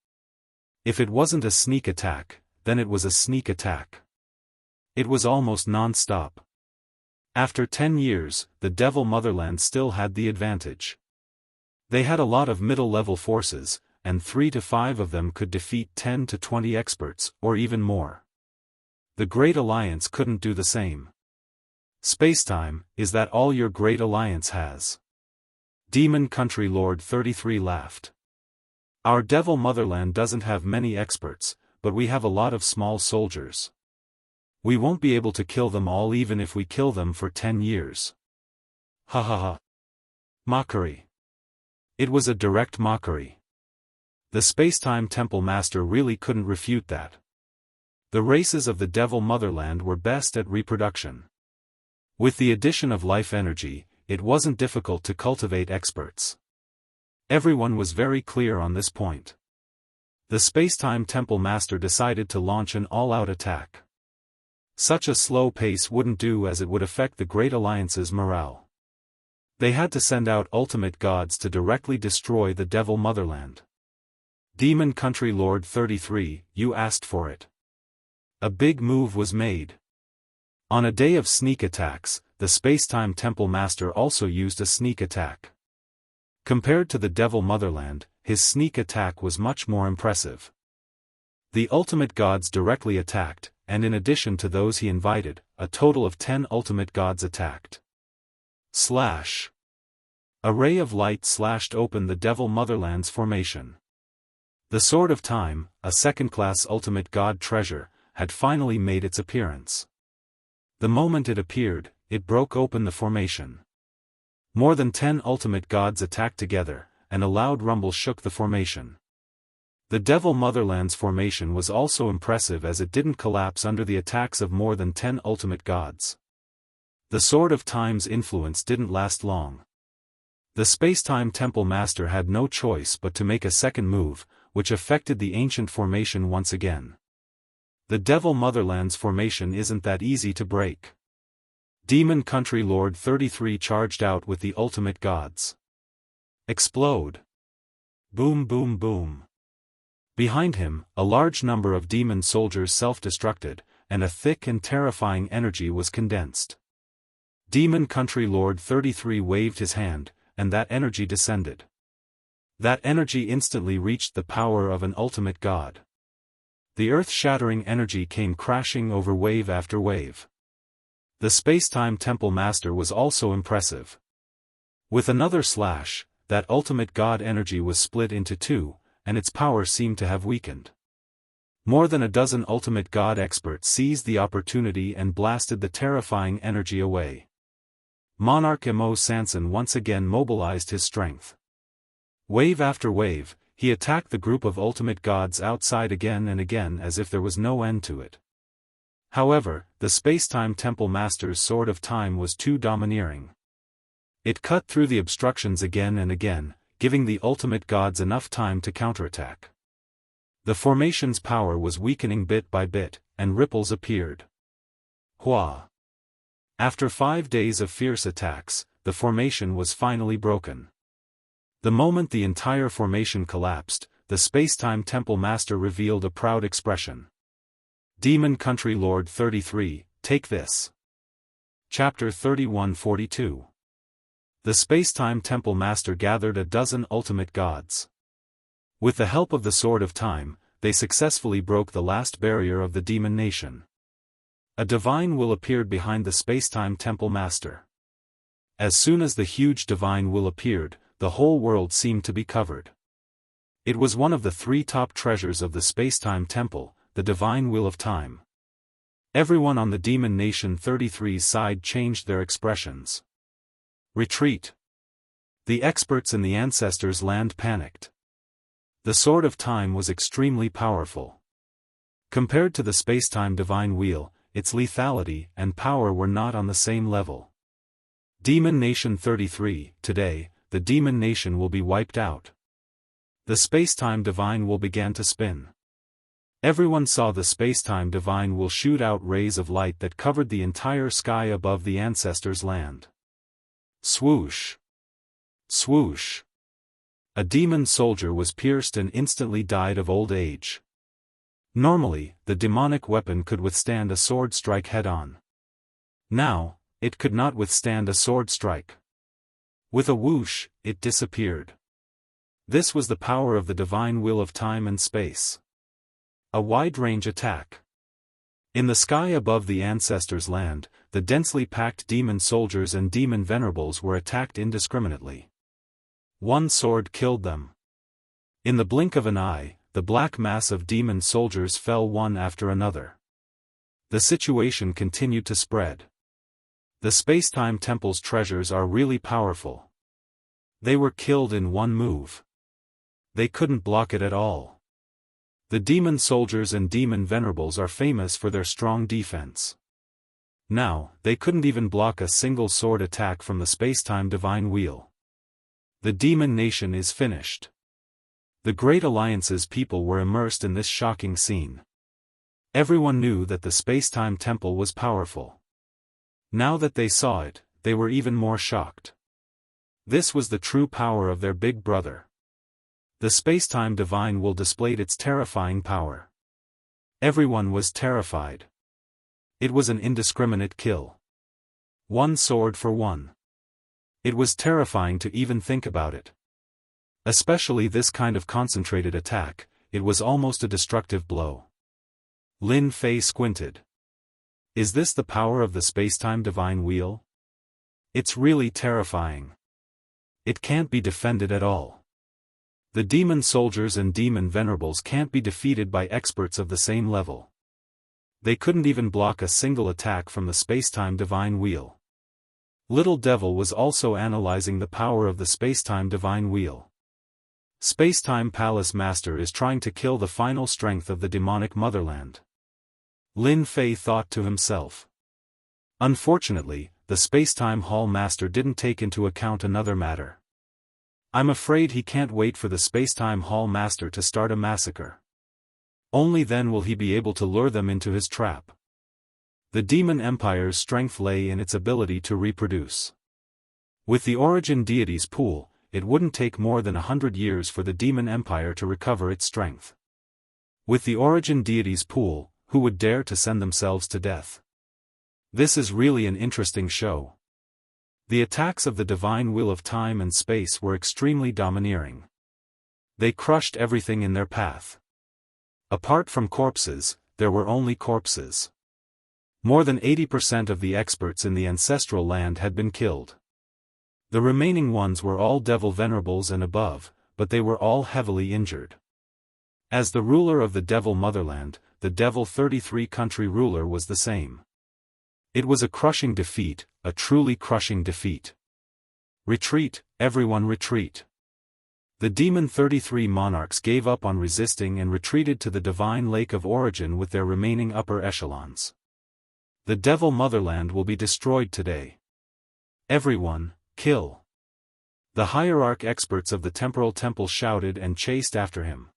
Speaker 1: If it wasn't a sneak attack, then it was a sneak attack. It was almost non-stop. After 10 years, the Devil Motherland still had the advantage. They had a lot of middle-level forces, and 3 to 5 of them could defeat 10 to 20 experts, or even more. The Great Alliance couldn't do the same. Spacetime, is that all your Great Alliance has? Demon Country Lord 33 laughed. Our Devil Motherland doesn't have many experts, but we have a lot of small soldiers. We won't be able to kill them all even if we kill them for 10 years. Ha ha ha. Mockery. It was a direct mockery. The Spacetime Temple Master really couldn't refute that. The races of the Devil Motherland were best at reproduction. With the addition of life energy, it wasn't difficult to cultivate experts. Everyone was very clear on this point. The Spacetime Temple Master decided to launch an all-out attack. Such a slow pace wouldn't do as it would affect the Great Alliance's morale. They had to send out ultimate gods to directly destroy the Devil Motherland. Demon Country Lord 33, you asked for it. A big move was made. On a day of sneak attacks, the Spacetime Temple Master also used a sneak attack. Compared to the Devil Motherland, his sneak attack was much more impressive. The ultimate gods directly attacked, and in addition to those he invited, a total of 10 ultimate gods attacked. Slash. A ray of light slashed open the Devil Motherland's formation. The Sword of Time, a second-class ultimate god treasure, had finally made its appearance. The moment it appeared, it broke open the formation. More than 10 ultimate gods attacked together, and a loud rumble shook the formation. The Devil Motherland's formation was also impressive as it didn't collapse under the attacks of more than 10 ultimate gods. The Sword of Time's influence didn't last long. The Spacetime Temple Master had no choice but to make a second move, which affected the ancient formation once again. The Devil Motherland's formation isn't that easy to break. Demon Country Lord 33 charged out with the ultimate gods. Explode. Boom boom boom. Behind him, a large number of demon soldiers self-destructed, and a thick and terrifying energy was condensed. Demon Country Lord 33 waved his hand, and that energy descended. That energy instantly reached the power of an ultimate god. The earth-shattering energy came crashing over wave after wave. The Space-Time Temple Master was also impressive. With another slash, that ultimate god energy was split into two, and its power seemed to have weakened. More than a dozen ultimate god experts seized the opportunity and blasted the terrifying energy away. Monarch Emo Sanson once again mobilized his strength. Wave after wave, he attacked the group of ultimate gods outside again and again as if there was no end to it. However, the Space-Time Temple Master's Sword of Time was too domineering. It cut through the obstructions again and again, giving the ultimate gods enough time to counterattack. The formation's power was weakening bit by bit, and ripples appeared. Hua! After 5 days of fierce attacks, the formation was finally broken. The moment the entire formation collapsed, the Space-Time Temple Master revealed a proud expression. Demon Country Lord 33, take this. Chapter 3142. The Space-Time Temple Master gathered a dozen ultimate gods. With the help of the Sword of Time, they successfully broke the last barrier of the demon nation. A divine will appeared behind the Space-Time Temple Master. As soon as the huge divine will appeared, the whole world seemed to be covered. It was one of the 3 top treasures of the Space-Time Temple, the Divine Will of Time. Everyone on the Demon Nation 33's side changed their expressions. Retreat. The experts in the Ancestors' Land panicked. The Sword of Time was extremely powerful. Compared to the Space-Time Divine Wheel, its lethality and power were not on the same level. Demon Nation 33, today, the Demon Nation will be wiped out. The Space-Time Divine Will began to spin. Everyone saw the Space-Time Divine Will shoot out rays of light that covered the entire sky above the Ancestors' Land. Swoosh! Swoosh! A demon soldier was pierced and instantly died of old age. Normally, the demonic weapon could withstand a sword strike head-on. Now, it could not withstand a sword strike. With a whoosh, it disappeared. This was the power of the divine will of time and space. A wide-range attack. In the sky above the Ancestors' Land, the densely packed demon soldiers and demon venerables were attacked indiscriminately. One sword killed them. In the blink of an eye, the black mass of demon soldiers fell one after another. The situation continued to spread. The Space-Time Temple's treasures are really powerful. They were killed in one move. They couldn't block it at all. The demon soldiers and demon venerables are famous for their strong defense. Now, they couldn't even block a single sword attack from the Space-Time Divine Wheel. The Demon Nation is finished. The Great Alliance's people were immersed in this shocking scene. Everyone knew that the Space-Time Temple was powerful. Now that they saw it, they were even more shocked. This was the true power of their big brother. The Space-Time Divine Will displayed its terrifying power. Everyone was terrified. It was an indiscriminate kill. One sword for one. It was terrifying to even think about it. Especially this kind of concentrated attack, it was almost a destructive blow. Lin Fei squinted. Is this the power of the Space-Time Divine Wheel? It's really terrifying. It can't be defended at all. The demon soldiers and demon venerables can't be defeated by experts of the same level. They couldn't even block a single attack from the Space-Time Divine Wheel. Little Devil was also analyzing the power of the Space-Time Divine Wheel. Space-Time Palace Master is trying to kill the final strength of the demonic motherland. Lin Fei thought to himself. Unfortunately, the Space-Time Hall Master didn't take into account another matter. I'm afraid he can't wait for the Space-Time Hall Master to start a massacre. Only then will he be able to lure them into his trap. The Demon Empire's strength lay in its ability to reproduce. With the origin deity's pool, it wouldn't take more than 100 years for the Demon Empire to recover its strength. With the origin deity's pool, who would dare to send themselves to death? This is really an interesting show. The attacks of the divine will of time and space were extremely domineering. They crushed everything in their path. Apart from corpses, there were only corpses. More than 80% of the experts in the ancestral land had been killed. The remaining ones were all devil venerables and above, but they were all heavily injured. As the ruler of the devil motherland, the devil 33 country ruler was the same. It was a crushing defeat, a truly crushing defeat. Retreat, everyone retreat. The demon 33 monarchs gave up on resisting and retreated to the divine lake of origin with their remaining upper echelons. The devil motherland will be destroyed today. Everyone, kill. The hierarch experts of the temporal temple shouted and chased after him.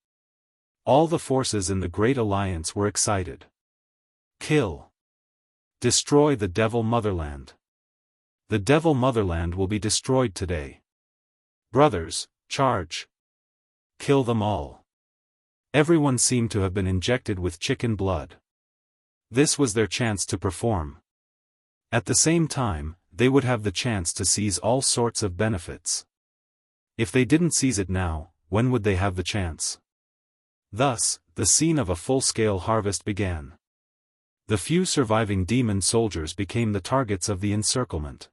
Speaker 1: All the forces in the Great Alliance were excited. Kill. Destroy the devil motherland. The devil motherland will be destroyed today. Brothers, charge. Kill them all. Everyone seemed to have been injected with chicken blood. This was their chance to perform. At the same time, they would have the chance to seize all sorts of benefits. If they didn't seize it now, when would they have the chance? Thus, the scene of a full-scale harvest began. The few surviving demon soldiers became the targets of the encirclement.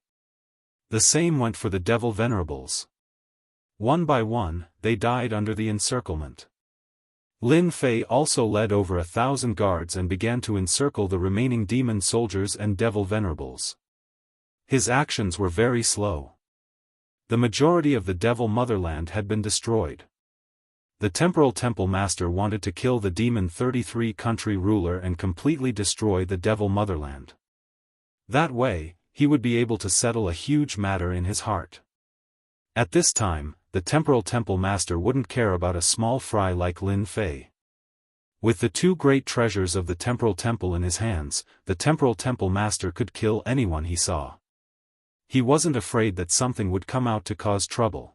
Speaker 1: The same went for the devil venerables. One by one, they died under the encirclement. Lin Fei also led over 1,000 guards and began to encircle the remaining demon soldiers and devil venerables. His actions were very slow. The majority of the devil motherland had been destroyed. The temporal temple master wanted to kill the demon 33 country ruler and completely destroy the devil motherland. That way, he would be able to settle a huge matter in his heart. At this time, the temporal temple master wouldn't care about a small fry like Lin Fei. With the two great treasures of the temporal temple in his hands, the temporal temple master could kill anyone he saw. He wasn't afraid that something would come out to cause trouble.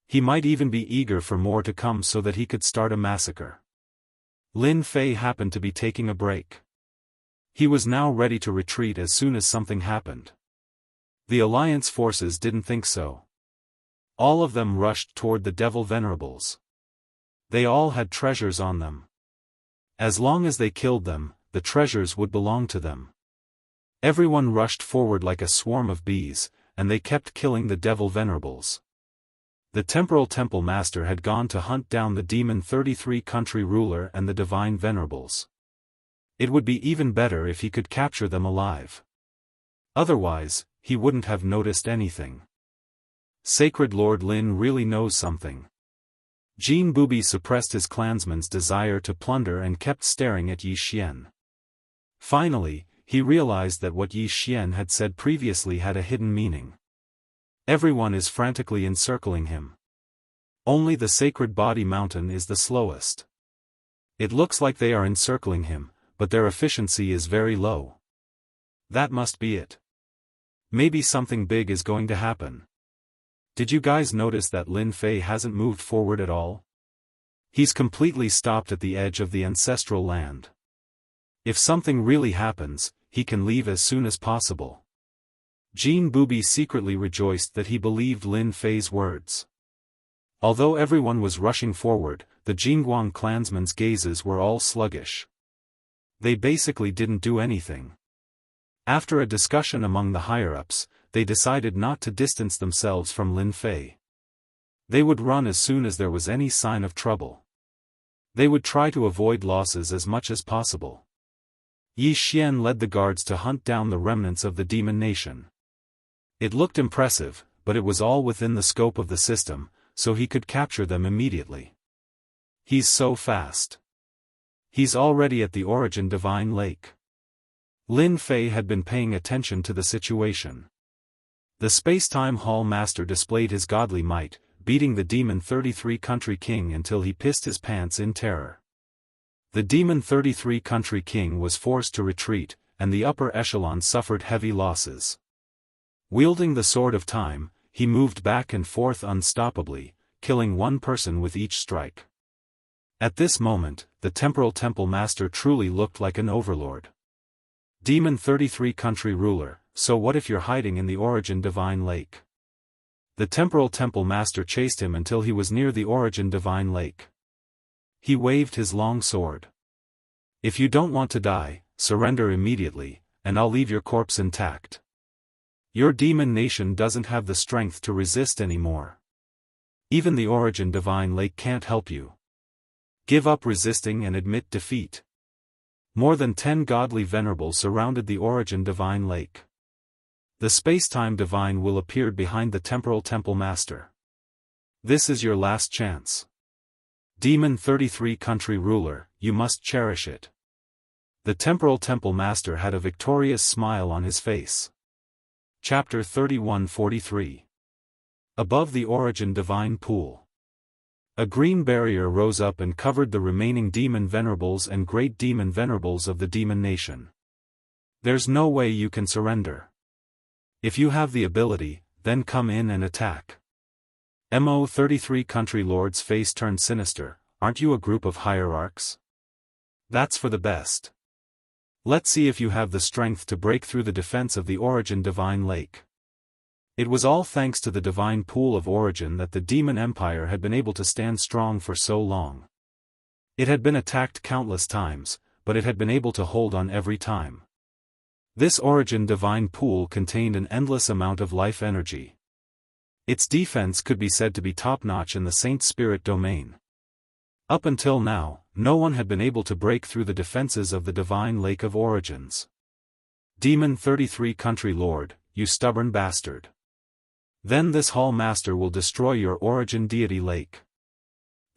Speaker 1: He might even be eager for more to come so that he could start a massacre. Lin Fei happened to be taking a break. He was now ready to retreat as soon as something happened. The Alliance forces didn't think so. All of them rushed toward the devil venerables. They all had treasures on them. As long as they killed them, the treasures would belong to them. Everyone rushed forward like a swarm of bees, and they kept killing the devil venerables. The temporal temple master had gone to hunt down the demon 33 country ruler and the divine venerables. It would be even better if he could capture them alive. Otherwise, he wouldn't have noticed anything. Sacred Lord Lin really knows something. Jin Bubi suppressed his clansman's desire to plunder and kept staring at Yi Xian. Finally, he realized that what Yi Xian had said previously had a hidden meaning. Everyone is frantically encircling him. Only the sacred body mountain is the slowest. It looks like they are encircling him, but their efficiency is very low. That must be it. Maybe something big is going to happen. Did you guys notice that Lin Fei hasn't moved forward at all? He's completely stopped at the edge of the ancestral land. If something really happens, he can leave as soon as possible. Jin Bubi secretly rejoiced that he believed Lin Fei's words. Although everyone was rushing forward, the Jingguang clansmen's gazes were all sluggish. They basically didn't do anything. After a discussion among the higher-ups, they decided not to distance themselves from Lin Fei. They would run as soon as there was any sign of trouble. They would try to avoid losses as much as possible. Yi Xian led the guards to hunt down the remnants of the demon nation. It looked impressive, but it was all within the scope of the system, so he could capture them immediately. He's so fast. He's already at the origin divine lake. Lin Fei had been paying attention to the situation. The space-time hall master displayed his godly might, beating the demon 33 country king until he pissed his pants in terror. The demon 33 country king was forced to retreat, and the upper echelon suffered heavy losses. Wielding the sword of time, he moved back and forth unstoppably, killing one person with each strike. At this moment, the temporal temple master truly looked like an overlord. Demon 33 country ruler, so what if you're hiding in the Origin Divine Lake? The temporal temple master chased him until he was near the Origin Divine Lake. He waved his long sword. If you don't want to die, surrender immediately, and I'll leave your corpse intact. Your demon nation doesn't have the strength to resist anymore. Even the Origin Divine Lake can't help you. Give up resisting and admit defeat. More than 10 godly venerables surrounded the Origin Divine Lake. The space-time divine will appeared behind the temporal temple master. This is your last chance. Demon 33 country ruler, you must cherish it. The temporal temple master had a victorious smile on his face. Chapter 31:43. Above the Origin Divine Pool. A green barrier rose up and covered the remaining demon venerables and great demon venerables of the demon nation. There's no way you can surrender. If you have the ability, then come in and attack. Mo33 country lord's face turned sinister. Aren't you a group of hierarchs? That's for the best. Let's see if you have the strength to break through the defense of the Origin Divine Lake. It was all thanks to the divine pool of origin that the demon empire had been able to stand strong for so long. It had been attacked countless times, but it had been able to hold on every time. This Origin Divine Pool contained an endless amount of life energy. Its defense could be said to be top-notch in the Saint Spirit domain. Up until now, no one had been able to break through the defenses of the Divine Lake of Origins. Demon 33 country lord, you stubborn bastard. Then this Hall Master will destroy your Origin Deity Lake.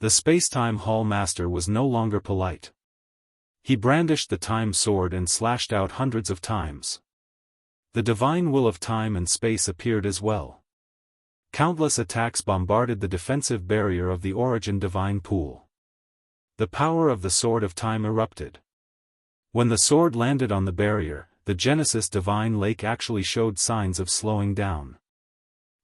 Speaker 1: The space-time Hall Master was no longer polite. He brandished the time sword and slashed out hundreds of times. The divine will of time and space appeared as well. Countless attacks bombarded the defensive barrier of the Origin Divine Pool. The power of the sword of time erupted. When the sword landed on the barrier, the Genesis Divine Lake actually showed signs of slowing down.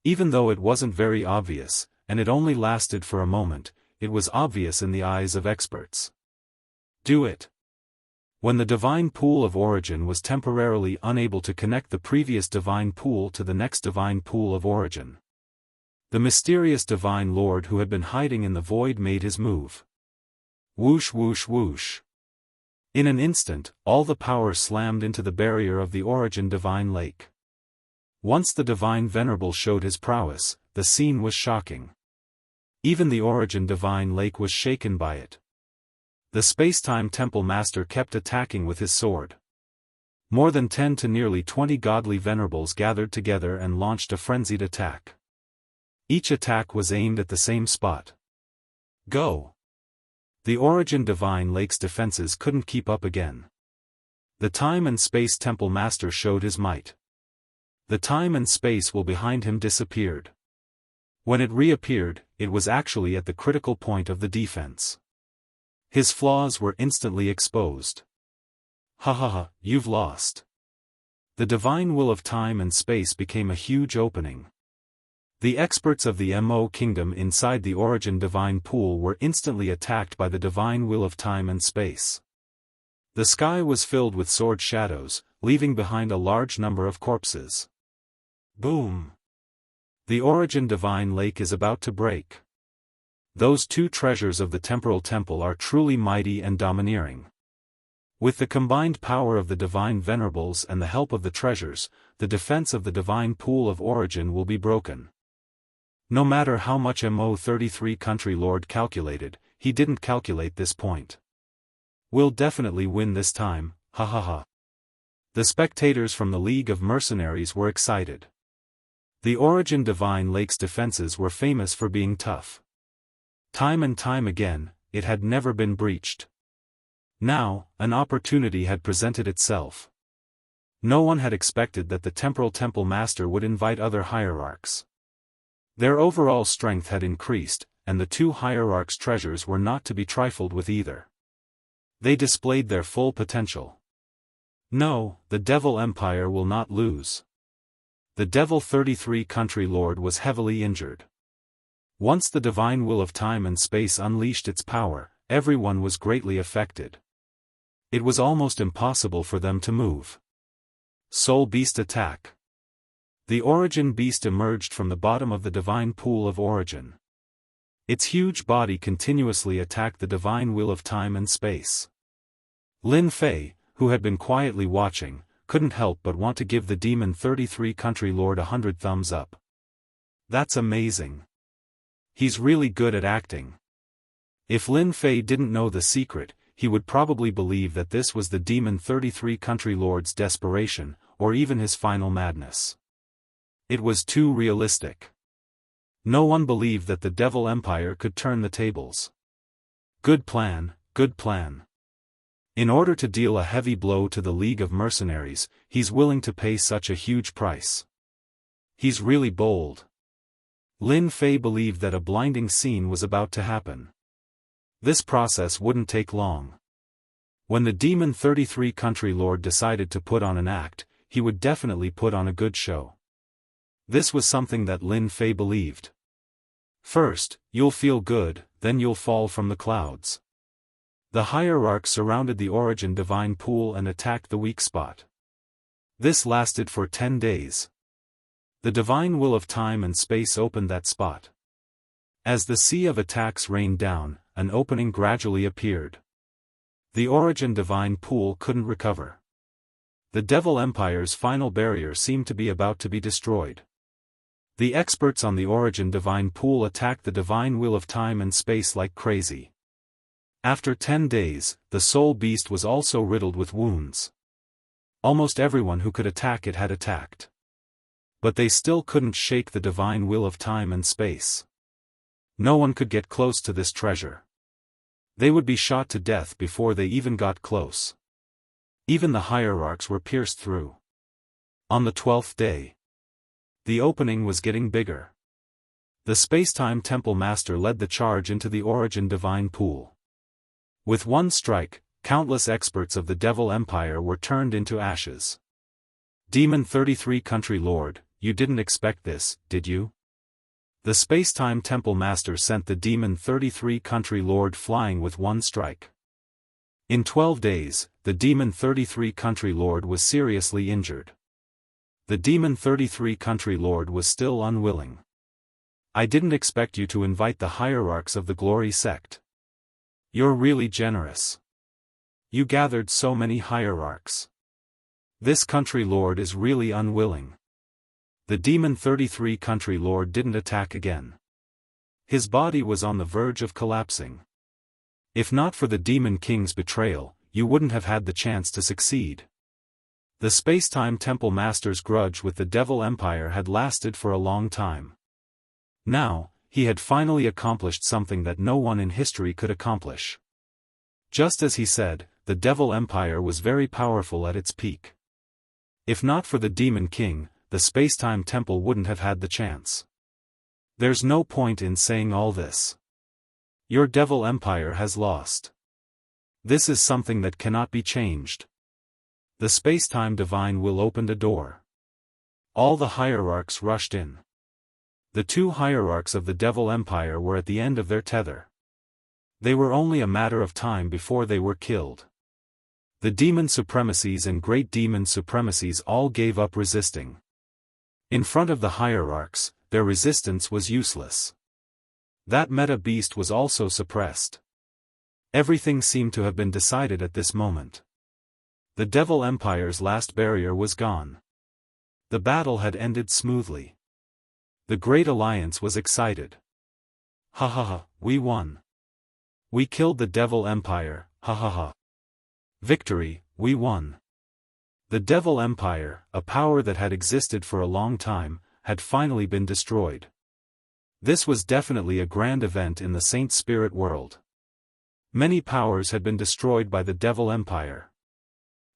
Speaker 1: Even though it wasn't very obvious, and it only lasted for a moment, it was obvious in the eyes of experts. Do it. When the divine pool of origin was temporarily unable to connect the previous divine pool to the next divine pool of origin, the mysterious divine lord who had been hiding in the void made his move. Whoosh whoosh whoosh. In an instant, all the power slammed into the barrier of the Origin Divine Lake. Once the Divine Venerable showed his prowess, the scene was shocking. Even the Origin Divine Lake was shaken by it. The Spacetime Temple Master kept attacking with his sword. More than 10 to nearly 20 godly venerables gathered together and launched a frenzied attack. Each attack was aimed at the same spot. Go! The Origin Divine Lake's defenses couldn't keep up again. The Time and Space Temple Master showed his might. The time and space will behind him disappeared. When it reappeared, it was actually at the critical point of the defense. His flaws were instantly exposed. Ha ha ha, you've lost. The divine will of time and space became a huge opening. The experts of the Mo Kingdom inside the Origin Divine Pool were instantly attacked by the divine will of time and space. The sky was filled with sword shadows, leaving behind a large number of corpses. Boom! The Origin Divine Lake is about to break. Those two treasures of the Temporal Temple are truly mighty and domineering. With the combined power of the Divine Venerables and the help of the treasures, the defense of the Divine Pool of Origin will be broken. No matter how much Mo33 Country Lord calculated, he didn't calculate this point. We'll definitely win this time, ha ha ha. The spectators from the League of Mercenaries were excited. The Origin Divine Lake's defenses were famous for being tough. Time and time again, it had never been breached. Now, an opportunity had presented itself. No one had expected that the Temporal Temple Master would invite other hierarchs. Their overall strength had increased, and the two hierarchs' treasures were not to be trifled with either. They displayed their full potential. No, the Devil Empire will not lose. The Devil 33 Country Lord was heavily injured. Once the divine will of time and space unleashed its power, everyone was greatly affected. It was almost impossible for them to move. Soul Beast attack. The Origin Beast emerged from the bottom of the divine pool of origin. Its huge body continuously attacked the divine will of time and space. Lin Fei, who had been quietly watching, couldn't help but want to give the Demon 33 Country Lord 100 thumbs up. That's amazing. He's really good at acting. If Lin Fei didn't know the secret, he would probably believe that this was the Demon 33 Country Lord's desperation, or even his final madness. It was too realistic. No one believed that the Devil Empire could turn the tables. Good plan, good plan. In order to deal a heavy blow to the League of Mercenaries, he's willing to pay such a huge price. He's really bold. Lin Fei believed that a blinding scene was about to happen. This process wouldn't take long. When the Demon 33 Country Lord decided to put on an act, he would definitely put on a good show. This was something that Lin Fei believed. First, you'll feel good, then you'll fall from the clouds. The hierarchs surrounded the Origin divine pool and attacked the weak spot. This lasted for 10 days. The divine will of time and space opened that spot. As the sea of attacks rained down, an opening gradually appeared. The Origin divine pool couldn't recover. The Devil Empire's final barrier seemed to be about to be destroyed. The experts on the Origin divine pool attacked the divine will of time and space like crazy. After 10 days, the Soul Beast was also riddled with wounds. Almost everyone who could attack it had attacked. But they still couldn't shake the divine will of time and space. No one could get close to this treasure. They would be shot to death before they even got close. Even the hierarchs were pierced through. On the 12th day, the opening was getting bigger. The Spacetime Temple Master led the charge into the Origin divine pool. With one strike, countless experts of the Devil Empire were turned into ashes. Demon 33 Country Lord, you didn't expect this, did you? The Spacetime Temple Master sent the Demon 33 Country Lord flying with one strike. In 12 days, the Demon 33 Country Lord was seriously injured. The Demon 33 Country Lord was still unwilling. I didn't expect you to invite the hierarchs of the Glory sect. You're really generous. You gathered so many hierarchs. This Country Lord is really unwilling. The Demon 33 Country Lord didn't attack again. His body was on the verge of collapsing. If not for the Demon King's betrayal, you wouldn't have had the chance to succeed. The Spacetime Temple Master's grudge with the Devil Empire had lasted for a long time. Now, he had finally accomplished something that no one in history could accomplish. Just as he said, the Devil Empire was very powerful at its peak. If not for the Demon King, the Spacetime Temple wouldn't have had the chance. There's no point in saying all this. Your Devil Empire has lost. This is something that cannot be changed. The Spacetime Divine Will opened a door. All the hierarchs rushed in. The two hierarchs of the Devil Empire were at the end of their tether. They were only a matter of time before they were killed. The Demon Supremacies and Great Demon Supremacies all gave up resisting. In front of the hierarchs, their resistance was useless. That meta beast was also suppressed. Everything seemed to have been decided at this moment. The Devil Empire's last barrier was gone. The battle had ended smoothly. The Great Alliance was excited. Ha ha ha, we won. We killed the Devil Empire, ha ha ha. Victory, we won. The Devil Empire, a power that had existed for a long time, had finally been destroyed. This was definitely a grand event in the Saint Spirit world. Many powers had been destroyed by the Devil Empire.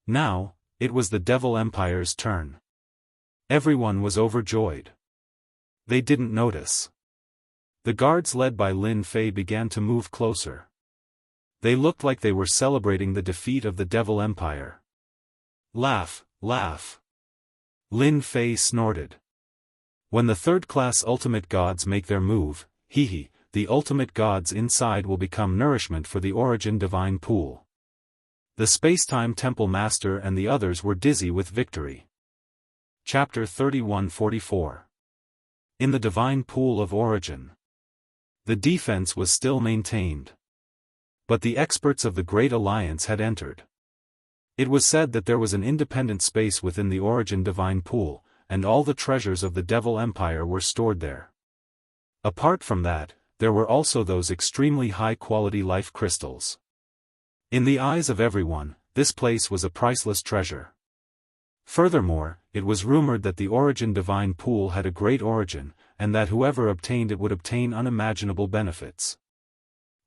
Speaker 1: Now, it was the Devil Empire's turn. Everyone was overjoyed. They didn't notice. The guards led by Lin Fei began to move closer. They looked like they were celebrating the defeat of the Devil Empire. Laugh, laugh. Lin Fei snorted. When the third-class ultimate gods make their move, hee, the ultimate gods inside will become nourishment for the origin divine pool. The Spacetime Temple Master and the others were dizzy with victory. Chapter 31-44. In the Divine Pool of Origin. The defense was still maintained. But the experts of the Great Alliance had entered. It was said that there was an independent space within the Origin Divine Pool, and all the treasures of the Devil Empire were stored there. Apart from that, there were also those extremely high-quality life crystals. In the eyes of everyone, this place was a priceless treasure. Furthermore, it was rumored that the Origin Divine Pool had a great origin, and that whoever obtained it would obtain unimaginable benefits.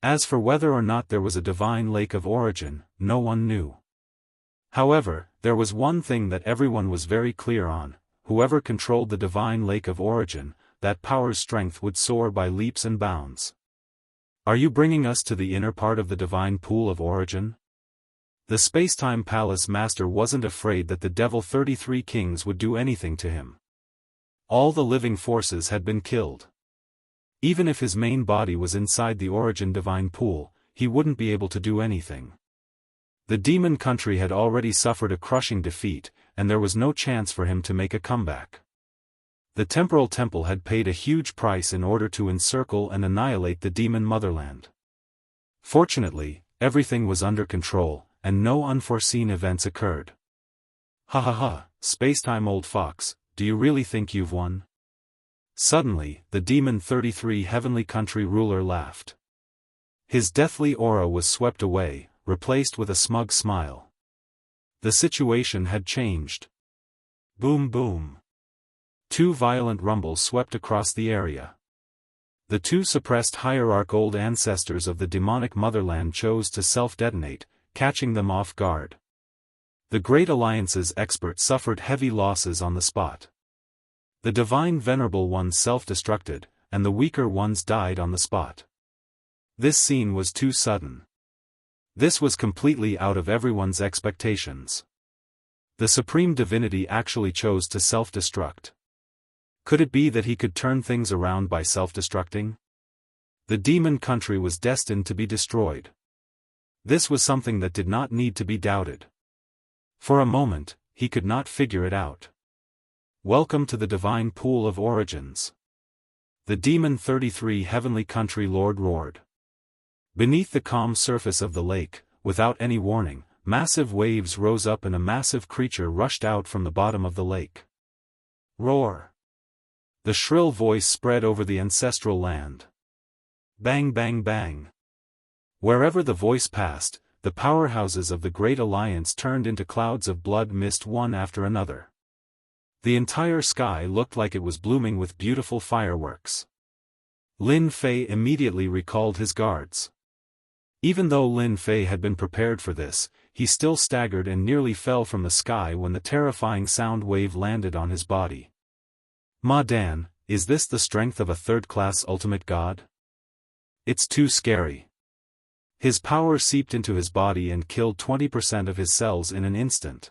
Speaker 1: As for whether or not there was a divine lake of origin, no one knew. However, there was one thing that everyone was very clear on: whoever controlled the divine lake of origin, that power's strength would soar by leaps and bounds. Are you bringing us to the inner part of the divine pool of origin? The Spacetime Palace Master wasn't afraid that the Devil 33 Kings would do anything to him. All the living forces had been killed. Even if his main body was inside the origin divine pool, he wouldn't be able to do anything. The demon country had already suffered a crushing defeat, and there was no chance for him to make a comeback. The Temporal Temple had paid a huge price in order to encircle and annihilate the demon motherland. Fortunately, everything was under control, and no unforeseen events occurred. Ha ha ha, Spacetime old fox, do you really think you've won? Suddenly, the Demon 33 Heavenly Country ruler laughed. His deathly aura was swept away, replaced with a smug smile. The situation had changed. Boom boom. Two violent rumbles swept across the area. The two suppressed hierarch old ancestors of the demonic motherland chose to self-detonate, catching them off guard. The Great Alliance's experts suffered heavy losses on the spot. The divine venerable ones self-destructed, and the weaker ones died on the spot. This scene was too sudden. This was completely out of everyone's expectations. The Supreme Divinity actually chose to self-destruct. Could it be that he could turn things around by self-destructing? The demon country was destined to be destroyed. This was something that did not need to be doubted. For a moment, he could not figure it out. Welcome to the divine pool of origins. The Demon 33 Heavenly Country Lord roared. Beneath the calm surface of the lake, without any warning, massive waves rose up and a massive creature rushed out from the bottom of the lake. Roar! The shrill voice spread over the ancestral land. Bang bang bang. Wherever the voice passed, the powerhouses of the Great Alliance turned into clouds of blood mist one after another. The entire sky looked like it was blooming with beautiful fireworks. Lin Fei immediately recalled his guards. Even though Lin Fei had been prepared for this, he still staggered and nearly fell from the sky when the terrifying sound wave landed on his body. Ma Dan, is this the strength of a third-class ultimate god? It's too scary. His power seeped into his body and killed 20% of his cells in an instant.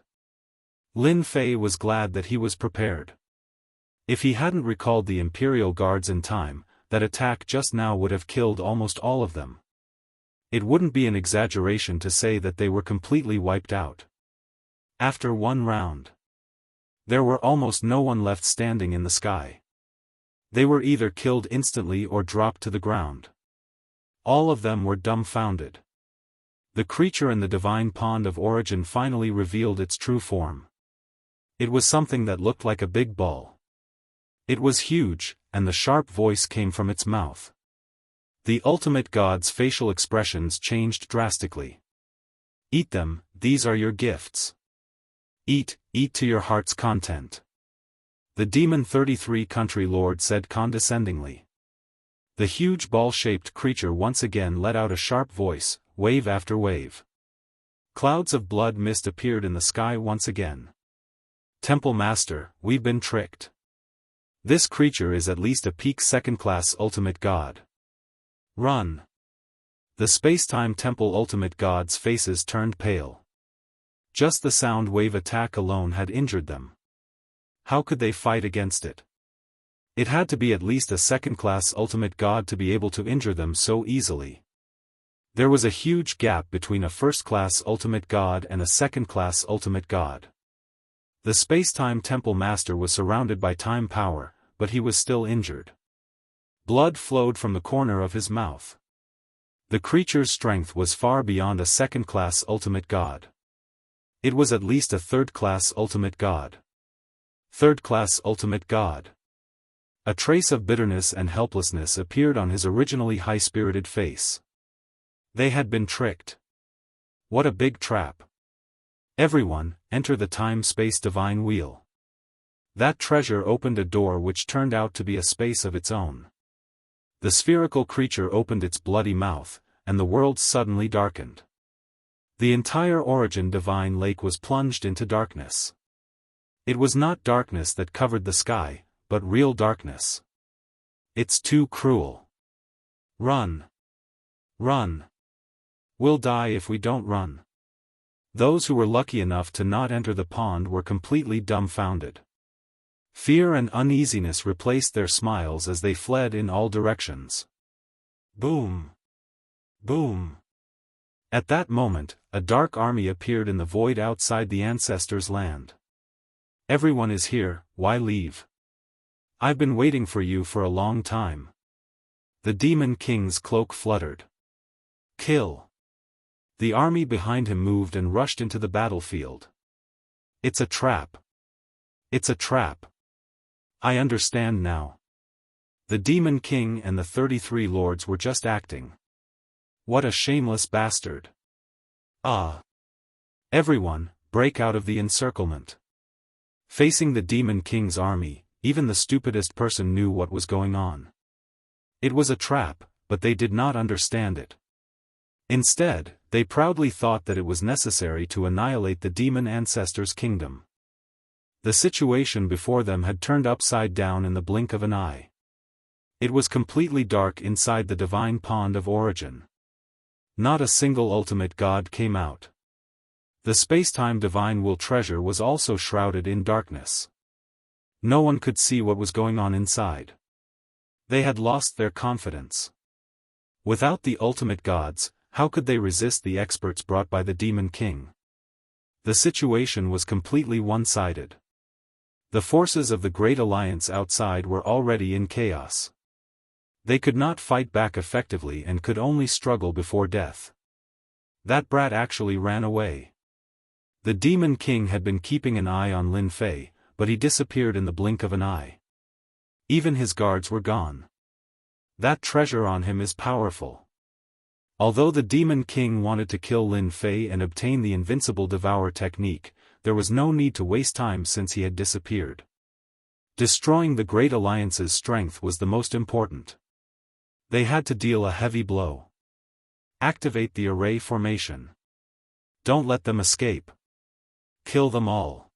Speaker 1: Lin Fei was glad that he was prepared. If he hadn't recalled the Imperial Guards in time, that attack just now would have killed almost all of them. It wouldn't be an exaggeration to say that they were completely wiped out. After one round, there were almost no one left standing in the sky. They were either killed instantly or dropped to the ground. All of them were dumbfounded. The creature in the divine pond of origin finally revealed its true form. It was something that looked like a big ball. It was huge, and the sharp voice came from its mouth. The ultimate god's facial expressions changed drastically. Eat them, these are your gifts. Eat to your heart's content. The Demon 33 Country Lord said condescendingly. The huge ball-shaped creature once again let out a sharp voice, wave after wave. Clouds of blood mist appeared in the sky once again. Temple Master, we've been tricked. This creature is at least a peak second-class ultimate god. Run. The Spacetime Temple Ultimate Gods' faces turned pale. Just the sound wave attack alone had injured them. How could they fight against it? It had to be at least a second-class ultimate god to be able to injure them so easily. There was a huge gap between a first-class ultimate god and a second-class ultimate god. The Spacetime Temple Master was surrounded by time power, but he was still injured. Blood flowed from the corner of his mouth. The creature's strength was far beyond a second-class ultimate god. It was at least a third-class ultimate god. Third-class ultimate god. A trace of bitterness and helplessness appeared on his originally high-spirited face. They had been tricked. What a big trap. Everyone, enter the time-space divine wheel. That treasure opened a door which turned out to be a space of its own. The spherical creature opened its bloody mouth, and the world suddenly darkened. The entire Origin Divine Lake was plunged into darkness. It was not darkness that covered the sky, but real darkness. It's too cruel. Run. Run. We'll die if we don't run. Those who were lucky enough to not enter the pond were completely dumbfounded. Fear and uneasiness replaced their smiles as they fled in all directions. Boom. Boom. At that moment, a dark army appeared in the void outside the ancestors' land. Everyone is here, why leave? I've been waiting for you for a long time. The Demon King's cloak fluttered. Kill. The army behind him moved and rushed into the battlefield. It's a trap. It's a trap. I understand now. The Demon King and the 33 lords were just acting. What a shameless bastard. Ah. Everyone, break out of the encirclement. Facing the Demon King's army, even the stupidest person knew what was going on. It was a trap, but they did not understand it. Instead, they proudly thought that it was necessary to annihilate the demon ancestors' kingdom. The situation before them had turned upside down in the blink of an eye. It was completely dark inside the divine pond of origin. Not a single ultimate god came out. The spacetime divine will treasure was also shrouded in darkness. No one could see what was going on inside. They had lost their confidence. Without the ultimate gods, how could they resist the experts brought by the Demon King? The situation was completely one-sided. The forces of the Great Alliance outside were already in chaos. They could not fight back effectively and could only struggle before death. That brat actually ran away. The Demon King had been keeping an eye on Lin Fei, but he disappeared in the blink of an eye. Even his guards were gone. That treasure on him is powerful. Although the Demon King wanted to kill Lin Fei and obtain the invincible devour technique, there was no need to waste time since he had disappeared. Destroying the Great Alliance's strength was the most important. They had to deal a heavy blow. Activate the array formation. Don't let them escape. Kill them all.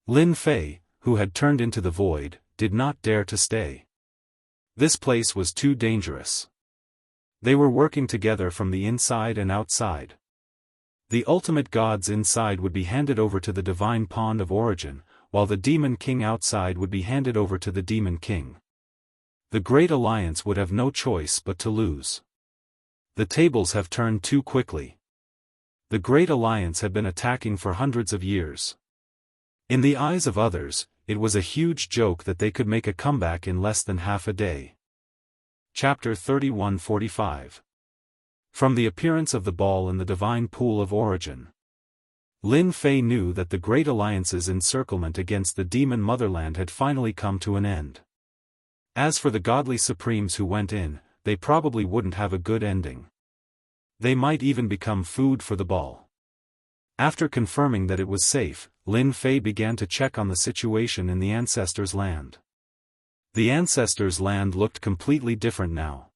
Speaker 1: Lin Fei, who had turned into the void, did not dare to stay. This place was too dangerous. They were working together from the inside and outside. The ultimate gods inside would be handed over to the divine pond of origin, while the Demon King outside would be handed over to the Demon King. The Great Alliance would have no choice but to lose. The tables have turned too quickly. The Great Alliance had been attacking for hundreds of years. In the eyes of others, it was a huge joke that they could make a comeback in less than half a day. Chapter 31:45. From the appearance of the ball in the divine pool of origin, Lin Fei knew that the Great Alliance's encirclement against the demon motherland had finally come to an end. As for the godly supremes who went in, they probably wouldn't have a good ending. They might even become food for the ball. After confirming that it was safe, Lin Fei began to check on the situation in the ancestors' land. The ancestors' land looked completely different now.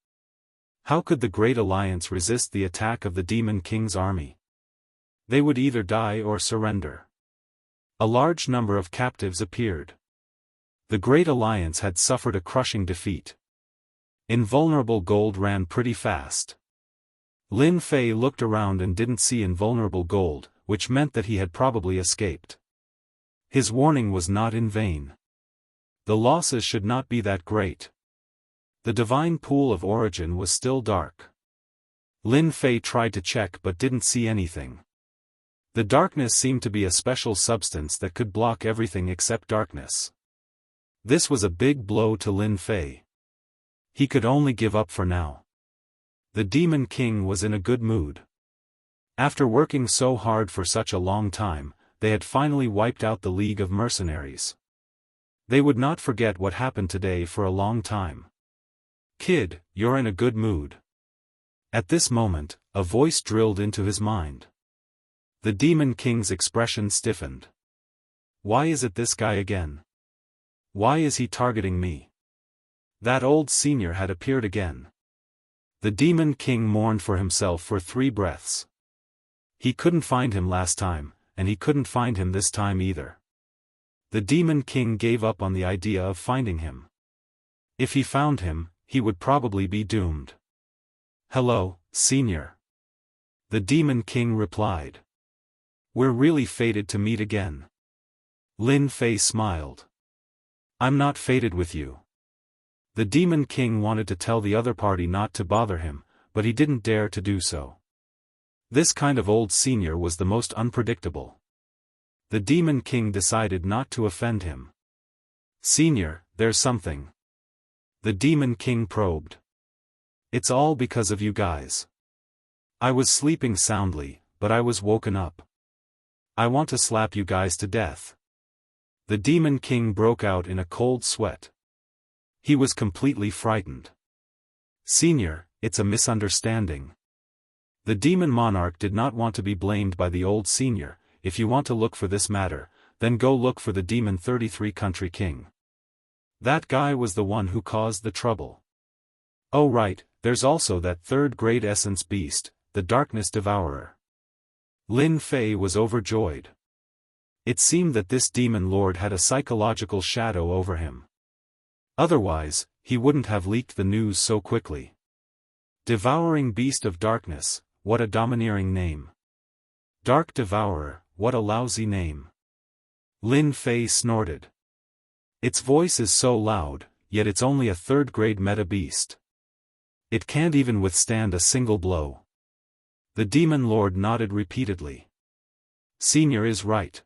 Speaker 1: How could the Great Alliance resist the attack of the Demon King's army? They would either die or surrender. A large number of captives appeared. The Great Alliance had suffered a crushing defeat. Invulnerable Gold ran pretty fast. Lin Fei looked around and didn't see invulnerable gold, which meant that he had probably escaped. His warning was not in vain. The losses should not be that great. The divine pool of origin was still dark. Lin Fei tried to check but didn't see anything. The darkness seemed to be a special substance that could block everything except darkness. This was a big blow to Lin Fei. He could only give up for now. The Demon King was in a good mood. After working so hard for such a long time, they had finally wiped out the League of Mercenaries. They would not forget what happened today for a long time. "Kid, you're in a good mood." At this moment, a voice drilled into his mind. The Demon King's expression stiffened. Why is it this guy again? Why is he targeting me? That old senior had appeared again. The Demon King mourned for himself for 3 breaths. He couldn't find him last time, and he couldn't find him this time either. The Demon King gave up on the idea of finding him. If he found him, he would probably be doomed. "Hello, Senior." The Demon King replied. "We're really fated to meet again." Lin Fei smiled. "I'm not fated with you." The Demon King wanted to tell the other party not to bother him, but he didn't dare to do so. This kind of old senior was the most unpredictable. The Demon King decided not to offend him. "Senior, there's something." The Demon King probed. "It's all because of you guys. I was sleeping soundly, but I was woken up. I want to slap you guys to death." The Demon King broke out in a cold sweat. He was completely frightened. "Senior, it's a misunderstanding." The Demon Monarch did not want to be blamed by the old senior. "If you want to look for this matter, then go look for the Demon 33 Country King. That guy was the one who caused the trouble. Oh right, there's also that 3rd grade essence beast, the Darkness Devourer." Lin Fei was overjoyed. It seemed that this Demon Lord had a psychological shadow over him. Otherwise, he wouldn't have leaked the news so quickly. Devouring Beast of Darkness, what a domineering name. Dark Devourer, what a lousy name. Lin Fei snorted. Its voice is so loud, yet it's only a 3rd grade meta beast. It can't even withstand a single blow. The Demon Lord nodded repeatedly. Senior is right.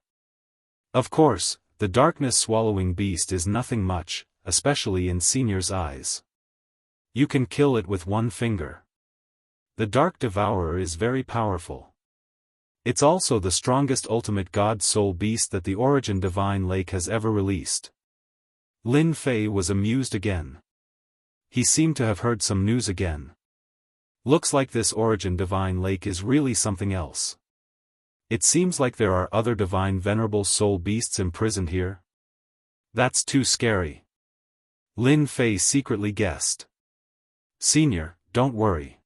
Speaker 1: Of course, the darkness-swallowing beast is nothing much, especially in Senior's eyes. You can kill it with 1 finger. The Dark Devourer is very powerful. It's also the strongest ultimate God Soul beast that the Origin Divine Lake has ever released. Lin Fei was amused again. He seemed to have heard some news again. Looks like this Origin Divine Lake is really something else. It seems like there are other divine venerable soul beasts imprisoned here. That's too scary. Lin Fei secretly guessed. Senior, don't worry.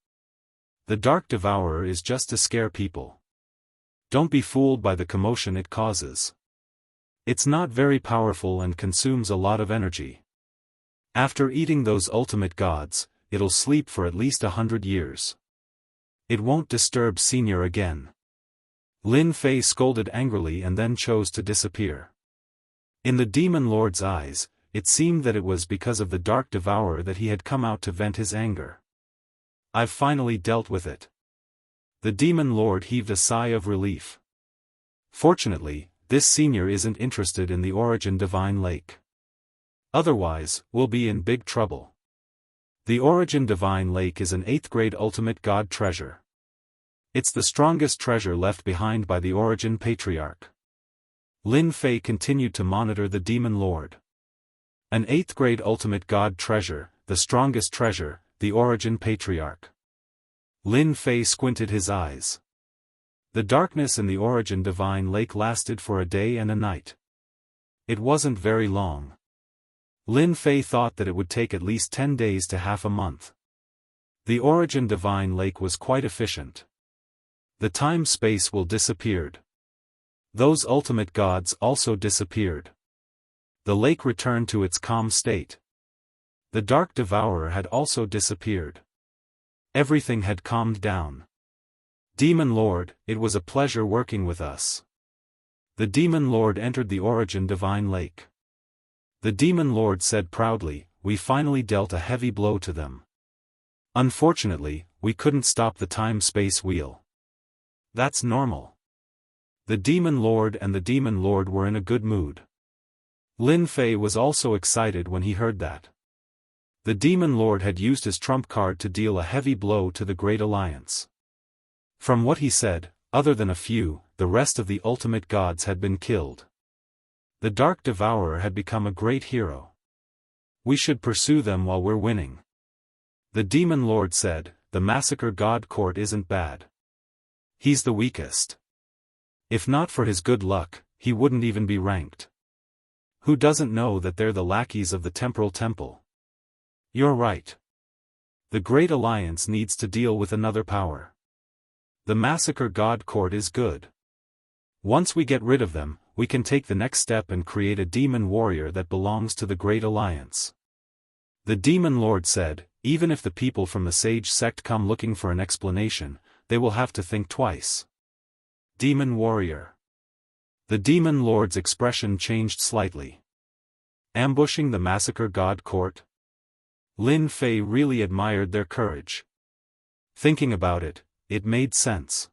Speaker 1: The Dark Devourer is just to scare people. Don't be fooled by the commotion it causes. It's not very powerful and consumes a lot of energy. After eating those ultimate gods, it'll sleep for at least 100 years. It won't disturb Senior again. Lin Fei scolded angrily and then chose to disappear. In the Demon Lord's eyes, it seemed that it was because of the Dark Devourer that he had come out to vent his anger. I've finally dealt with it. The Demon Lord heaved a sigh of relief. Fortunately, this senior isn't interested in the Origin Divine Lake. Otherwise, we'll be in big trouble. The Origin Divine Lake is an 8th grade ultimate god treasure. It's the strongest treasure left behind by the Origin Patriarch. Lin Fei continued to monitor the Demon Lord. An 8th grade ultimate god treasure, the strongest treasure, the Origin Patriarch. Lin Fei squinted his eyes. The darkness in the Origin Divine Lake lasted for a day and a night. It wasn't very long. Lin Fei thought that it would take at least 10 days to half a month. The Origin Divine Lake was quite efficient. The time-space will disappeared. Those ultimate gods also disappeared. The lake returned to its calm state. The Dark Devourer had also disappeared. Everything had calmed down. Demon Lord, it was a pleasure working with us. The Demon Lord entered the Origin Divine Lake. The Demon Lord said proudly, we finally dealt a heavy blow to them. Unfortunately, we couldn't stop the time-space wheel. That's normal. The Demon Lord and the Demon Lord were in a good mood. Lin Fei was also excited when he heard that. The Demon Lord had used his trump card to deal a heavy blow to the Great Alliance. From what he said, other than a few, the rest of the ultimate gods had been killed. The Dark Devourer had become a great hero. We should pursue them while we're winning. The Demon Lord said, the Massacre God Court isn't bad. He's the weakest. If not for his good luck, he wouldn't even be ranked. Who doesn't know that they're the lackeys of the Temporal Temple? You're right. The Great Alliance needs to deal with another power. The Massacre God Court is good. Once we get rid of them, we can take the next step and create a demon warrior that belongs to the Great Alliance. The Demon Lord said, even if the people from the Sage sect come looking for an explanation, they will have to think twice. Demon warrior. The Demon Lord's expression changed slightly. Ambushing the Massacre God Court? Lin Fei really admired their courage. Thinking about it, it made sense.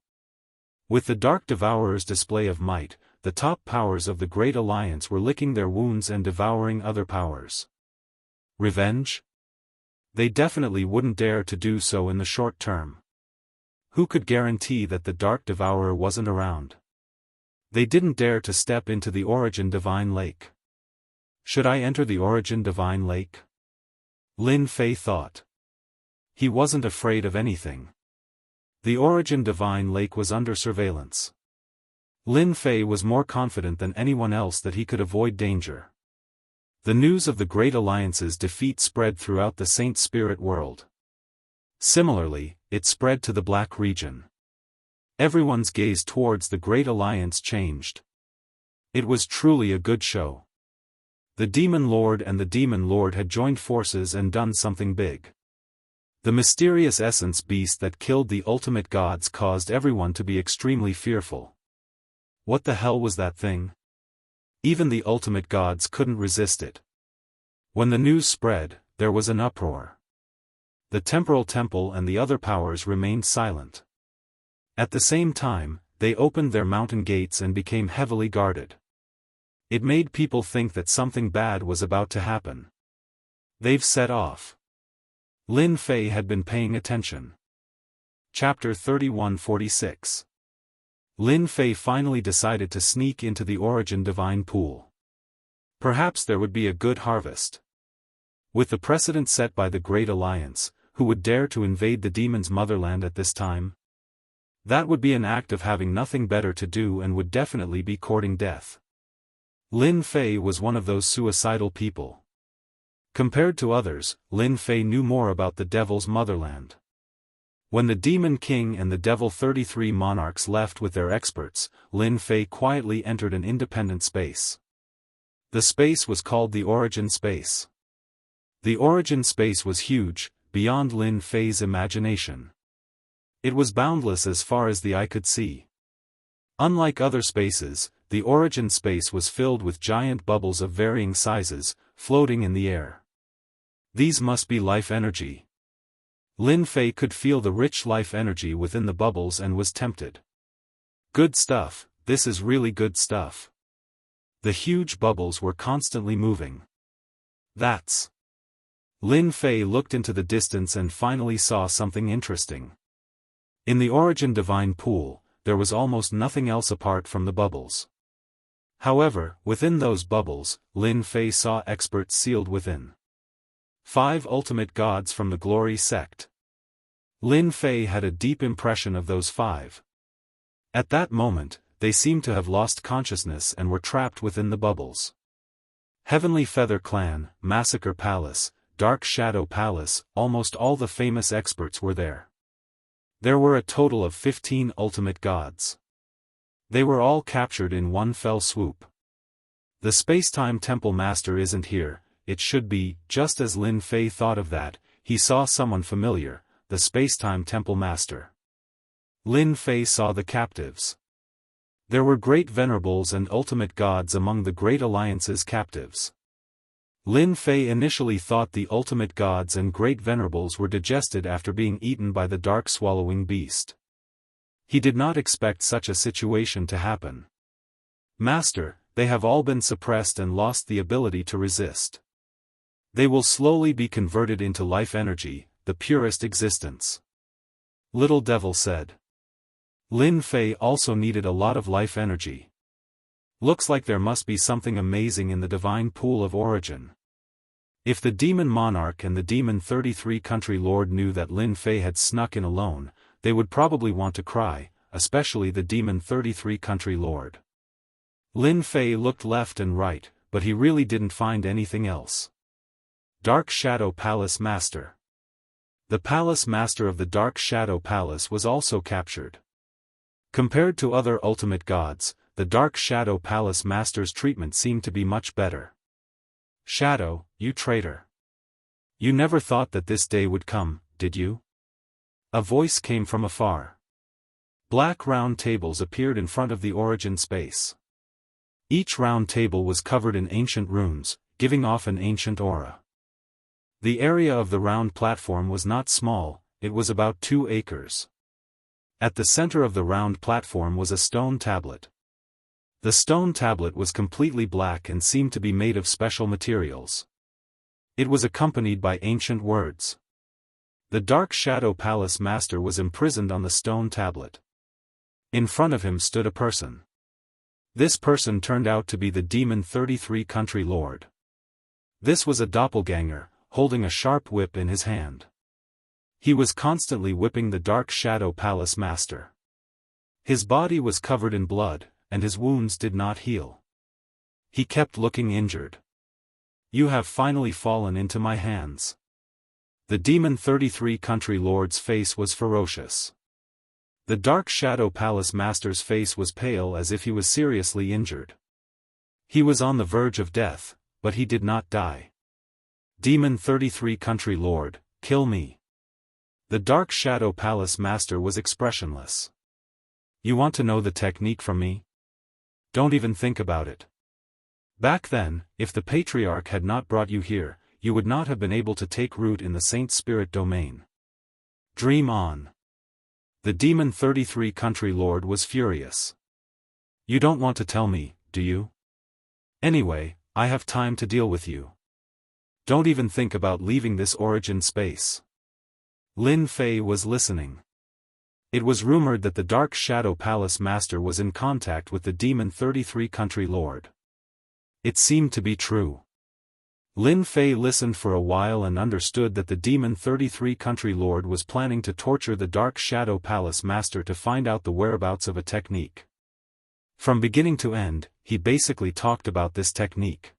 Speaker 1: With the Dark Devourer's display of might, the top powers of the Great Alliance were licking their wounds and devouring other powers. Revenge? They definitely wouldn't dare to do so in the short term. Who could guarantee that the Dark Devourer wasn't around? They didn't dare to step into the Origin Divine Lake. Should I enter the Origin Divine Lake? Lin Fei thought. He wasn't afraid of anything. The Origin Divine Lake was under surveillance. Lin Fei was more confident than anyone else that he could avoid danger. The news of the Great Alliance's defeat spread throughout the Saint Spirit world. Similarly, it spread to the Black region. Everyone's gaze towards the Great Alliance changed. It was truly a good show. The Demon Lord and the Demon Lord had joined forces and done something big. The mysterious essence beast that killed the ultimate gods caused everyone to be extremely fearful. What the hell was that thing? Even the ultimate gods couldn't resist it. When the news spread, there was an uproar. The Temporal Temple and the other powers remained silent. At the same time, they opened their mountain gates and became heavily guarded. It made people think that something bad was about to happen. They've set off. Lin Fei had been paying attention. Chapter 3146. Lin Fei finally decided to sneak into the Origin Divine Pool. Perhaps there would be a good harvest. With the precedent set by the Great Alliance, who would dare to invade the demon's motherland at this time? That would be an act of having nothing better to do and would definitely be courting death. Lin Fei was one of those suicidal people. Compared to others, Lin Fei knew more about the Devil's motherland. When the Demon King and the Devil 33 monarchs left with their experts, Lin Fei quietly entered an independent space. The space was called the Origin Space. The Origin Space was huge, beyond Lin Fei's imagination. It was boundless as far as the eye could see. Unlike other spaces, the Origin Space was filled with giant bubbles of varying sizes, floating in the air. These must be life energy. Lin Fei could feel the rich life energy within the bubbles and was tempted. Good stuff, this is really good stuff. The huge bubbles were constantly moving. That's... Lin Fei looked into the distance and finally saw something interesting. In the Origin Divine Pool, there was almost nothing else apart from the bubbles. However, within those bubbles, Lin Fei saw experts sealed within. 5 ultimate gods from the Glory sect. Lin Fei had a deep impression of those 5. At that moment, they seemed to have lost consciousness and were trapped within the bubbles. Heavenly Feather Clan, Massacre Palace, Dark Shadow Palace, almost all the famous experts were there. There were a total of 15 ultimate gods. They were all captured in one fell swoop. The Spacetime Temple Master isn't here. It should be. Just as Lin Fei thought of that, he saw someone familiar, the Spacetime Temple Master. Lin Fei saw the captives. There were great venerables and ultimate gods among the Great Alliance's captives. Lin Fei initially thought the ultimate gods and great venerables were digested after being eaten by the dark swallowing beast. He did not expect such a situation to happen. Master, they have all been suppressed and lost the ability to resist. They will slowly be converted into life energy, the purest existence. Little Devil said. Lin Fei also needed a lot of life energy. Looks like there must be something amazing in the divine pool of origin. If the demon monarch and the demon 33 country lord knew that Lin Fei had snuck in alone, they would probably want to cry, especially the demon 33 country lord. Lin Fei looked left and right, but he really didn't find anything else. Dark Shadow Palace Master. The Palace Master of the Dark Shadow Palace was also captured. Compared to other ultimate gods, the Dark Shadow Palace Master's treatment seemed to be much better. Shadow, you traitor. You never thought that this day would come, did you? A voice came from afar. Black round tables appeared in front of the origin space. Each round table was covered in ancient runes, giving off an ancient aura. The area of the round platform was not small, it was about 2 acres. At the center of the round platform was a stone tablet. The stone tablet was completely black and seemed to be made of special materials. It was accompanied by ancient words. The Dark Shadow Palace Master was imprisoned on the stone tablet. In front of him stood a person. This person turned out to be the Demon 33 Country Lord. This was a doppelganger, holding a sharp whip in his hand. He was constantly whipping the Dark Shadow Palace Master. His body was covered in blood, and his wounds did not heal. He kept looking injured. You have finally fallen into my hands. The Demon 33 Country Lord's face was ferocious. The Dark Shadow Palace Master's face was pale as if he was seriously injured. He was on the verge of death, but he did not die. Demon 33 Country Lord, kill me. The Dark Shadow Palace Master was expressionless. You want to know the technique from me? Don't even think about it. Back then, if the Patriarch had not brought you here, you would not have been able to take root in the Saint Spirit domain. Dream on. The Demon 33 Country Lord was furious. You don't want to tell me, do you? Anyway, I have time to deal with you. Don't even think about leaving this origin space. Lin Fei was listening. It was rumored that the Dark Shadow Palace Master was in contact with the Demon 33 Country Lord. It seemed to be true. Lin Fei listened for a while and understood that the Demon 33 Country Lord was planning to torture the Dark Shadow Palace Master to find out the whereabouts of a technique. From beginning to end, he basically talked about this technique.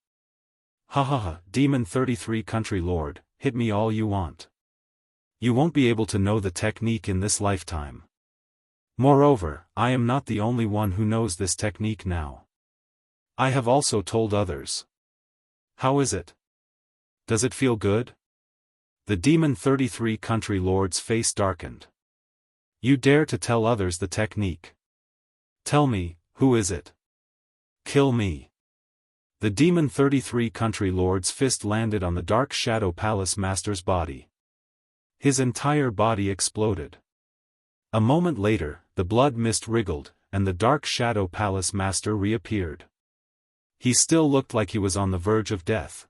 Speaker 1: Ha ha ha, Demon 33 Country Lord, hit me all you want. You won't be able to know the technique in this lifetime. Moreover, I am not the only one who knows this technique now. I have also told others. How is it? Does it feel good? The Demon 33 Country Lord's face darkened. You dare to tell others the technique? Tell me, who is it? Kill me. The Demon 33 Country Lord's fist landed on the Dark Shadow Palace Master's body. His entire body exploded. A moment later, the blood mist wriggled, and the Dark Shadow Palace Master reappeared. He still looked like he was on the verge of death.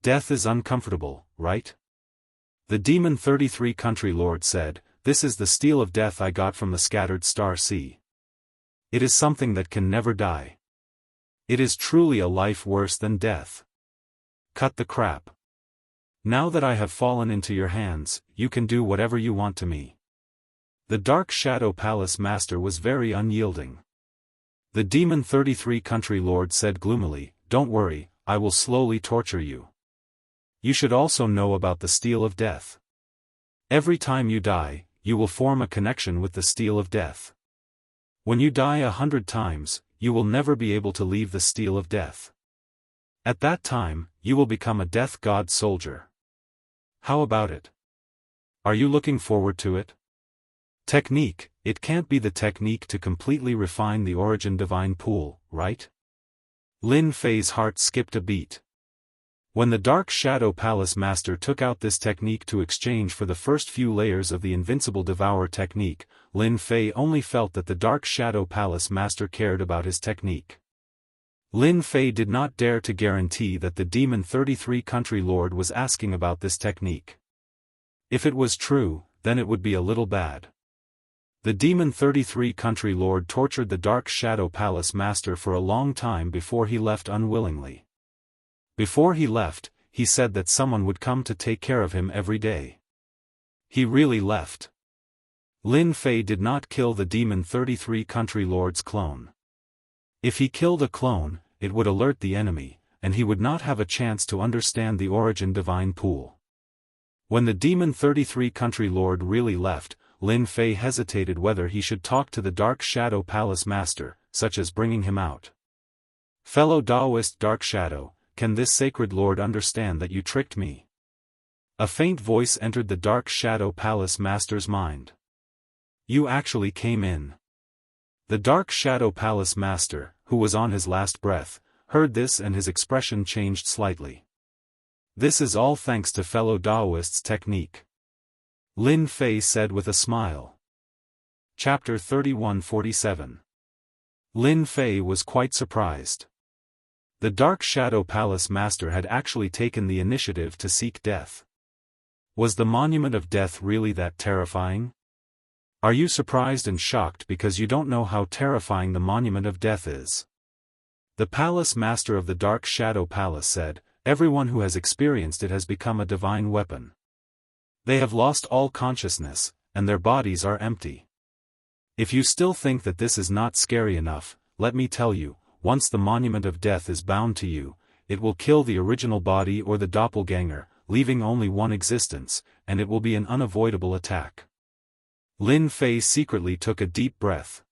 Speaker 1: Death is uncomfortable, right? The Demon 33 Country Lord said, "This is the steel of death I got from the scattered star sea. It is something that can never die. It is truly a life worse than death. Cut the crap. Now that I have fallen into your hands, you can do whatever you want to me." The Dark Shadow Palace Master was very unyielding. The Demon 33 Country Lord said gloomily, "Don't worry, I will slowly torture you. You should also know about the steel of death. Every time you die, you will form a connection with the steel of death. When you die 100 times, you will never be able to leave the steel of death. At that time, you will become a death god soldier. How about it? Are you looking forward to it?" Technique, it can't be the technique to completely refine the origin divine pool, right? Lin Fei's heart skipped a beat. When the Dark Shadow Palace Master took out this technique to exchange for the first few layers of the Invincible Devour technique, Lin Fei only felt that the Dark Shadow Palace Master cared about his technique. Lin Fei did not dare to guarantee that the Demon 33 Country Lord was asking about this technique. If it was true, then it would be a little bad. The Demon 33 Country Lord tortured the Dark Shadow Palace Master for a long time before he left unwillingly. Before he left, he said that someone would come to take care of him every day. He really left. Lin Fei did not kill the Demon 33 Country Lord's clone. If he killed a clone, it would alert the enemy, and he would not have a chance to understand the origin divine pool. When the Demon 33 Country Lord really left, Lin Fei hesitated whether he should talk to the Dark Shadow Palace Master, such as bringing him out. Fellow Daoist Dark Shadow, can this sacred lord understand that you tricked me? A faint voice entered the Dark Shadow Palace Master's mind. You actually came in. The Dark Shadow Palace Master, who was on his last breath, heard this and his expression changed slightly. This is all thanks to fellow Daoist's technique. Lin Fei said with a smile. Chapter 3147. Lin Fei was quite surprised. The Dark Shadow Palace Master had actually taken the initiative to seek death. Was the Monument of Death really that terrifying? Are you surprised and shocked because you don't know how terrifying the Monument of Death is? The Palace Master of the Dark Shadow Palace said, everyone who has experienced it has become a divine weapon. They have lost all consciousness, and their bodies are empty. If you still think that this is not scary enough, let me tell you, once the Monument of Death is bound to you, it will kill the original body or the doppelganger, leaving only one existence, and it will be an unavoidable attack. Lin Fei secretly took a deep breath.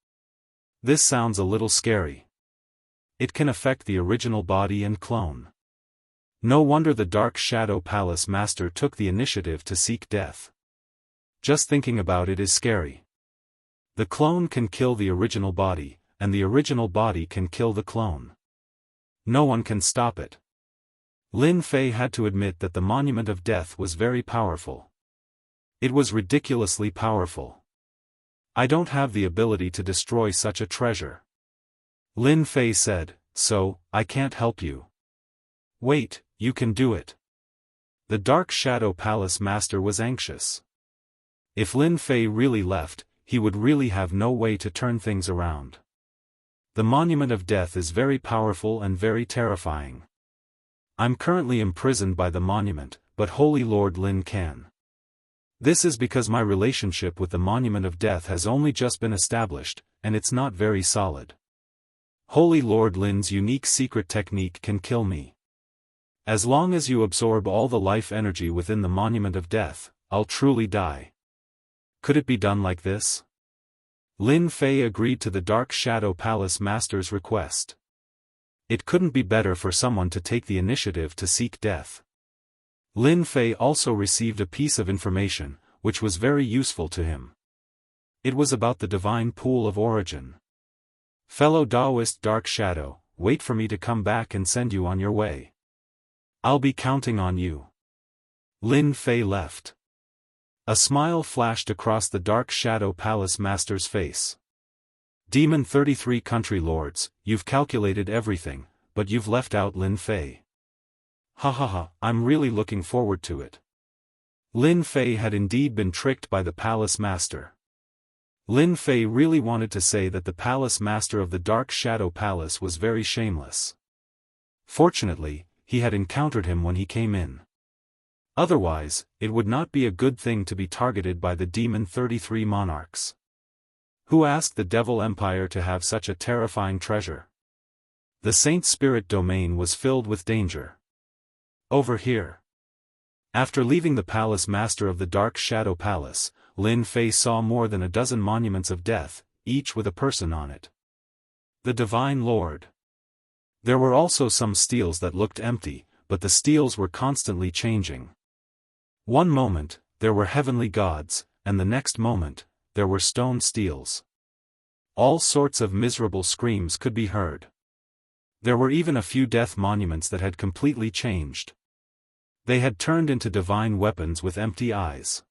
Speaker 1: This sounds a little scary. It can affect the original body and clone. No wonder the Dark Shadow Palace Master took the initiative to seek death. Just thinking about it is scary. The clone can kill the original body, and the original body can kill the clone. No one can stop it. Lin Fei had to admit that the Monument of Death was very powerful. It was ridiculously powerful. I don't have the ability to destroy such a treasure. Lin Fei said, so, I can't help you. Wait, you can do it. The Dark Shadow Palace Master was anxious. If Lin Fei really left, he would really have no way to turn things around. The Monument of Death is very powerful and very terrifying. I'm currently imprisoned by the monument, but Holy Lord Lin can. This is because my relationship with the Monument of Death has only just been established, and it's not very solid. Holy Lord Lin's unique secret technique can kill me. As long as you absorb all the life energy within the Monument of Death, I'll truly die. Could it be done like this? Lin Fei agreed to the Dark Shadow Palace Master's request. It couldn't be better for someone to take the initiative to seek death. Lin Fei also received a piece of information, which was very useful to him. It was about the divine pool of origin. Fellow Daoist Dark Shadow, wait for me to come back and send you on your way. I'll be counting on you. Lin Fei left. A smile flashed across the Dark Shadow Palace Master's face. Demon 33 Country Lords, you've calculated everything, but you've left out Lin Fei. Ha ha ha, I'm really looking forward to it. Lin Fei had indeed been tricked by the Palace Master. Lin Fei really wanted to say that the Palace Master of the Dark Shadow Palace was very shameless. Fortunately, he had encountered him when he came in. Otherwise, it would not be a good thing to be targeted by the Demon 33 monarchs. Who asked the Devil Empire to have such a terrifying treasure? The Saint Spirit domain was filled with danger. Over here. After leaving the Palace Master of the Dark Shadow Palace, Lin Fei saw more than a dozen monuments of death, each with a person on it. The Divine Lord. There were also some steles that looked empty, but the steles were constantly changing. One moment, there were heavenly gods, and the next moment, there were stone steels. All sorts of miserable screams could be heard. There were even a few death monuments that had completely changed. They had turned into divine weapons with empty eyes.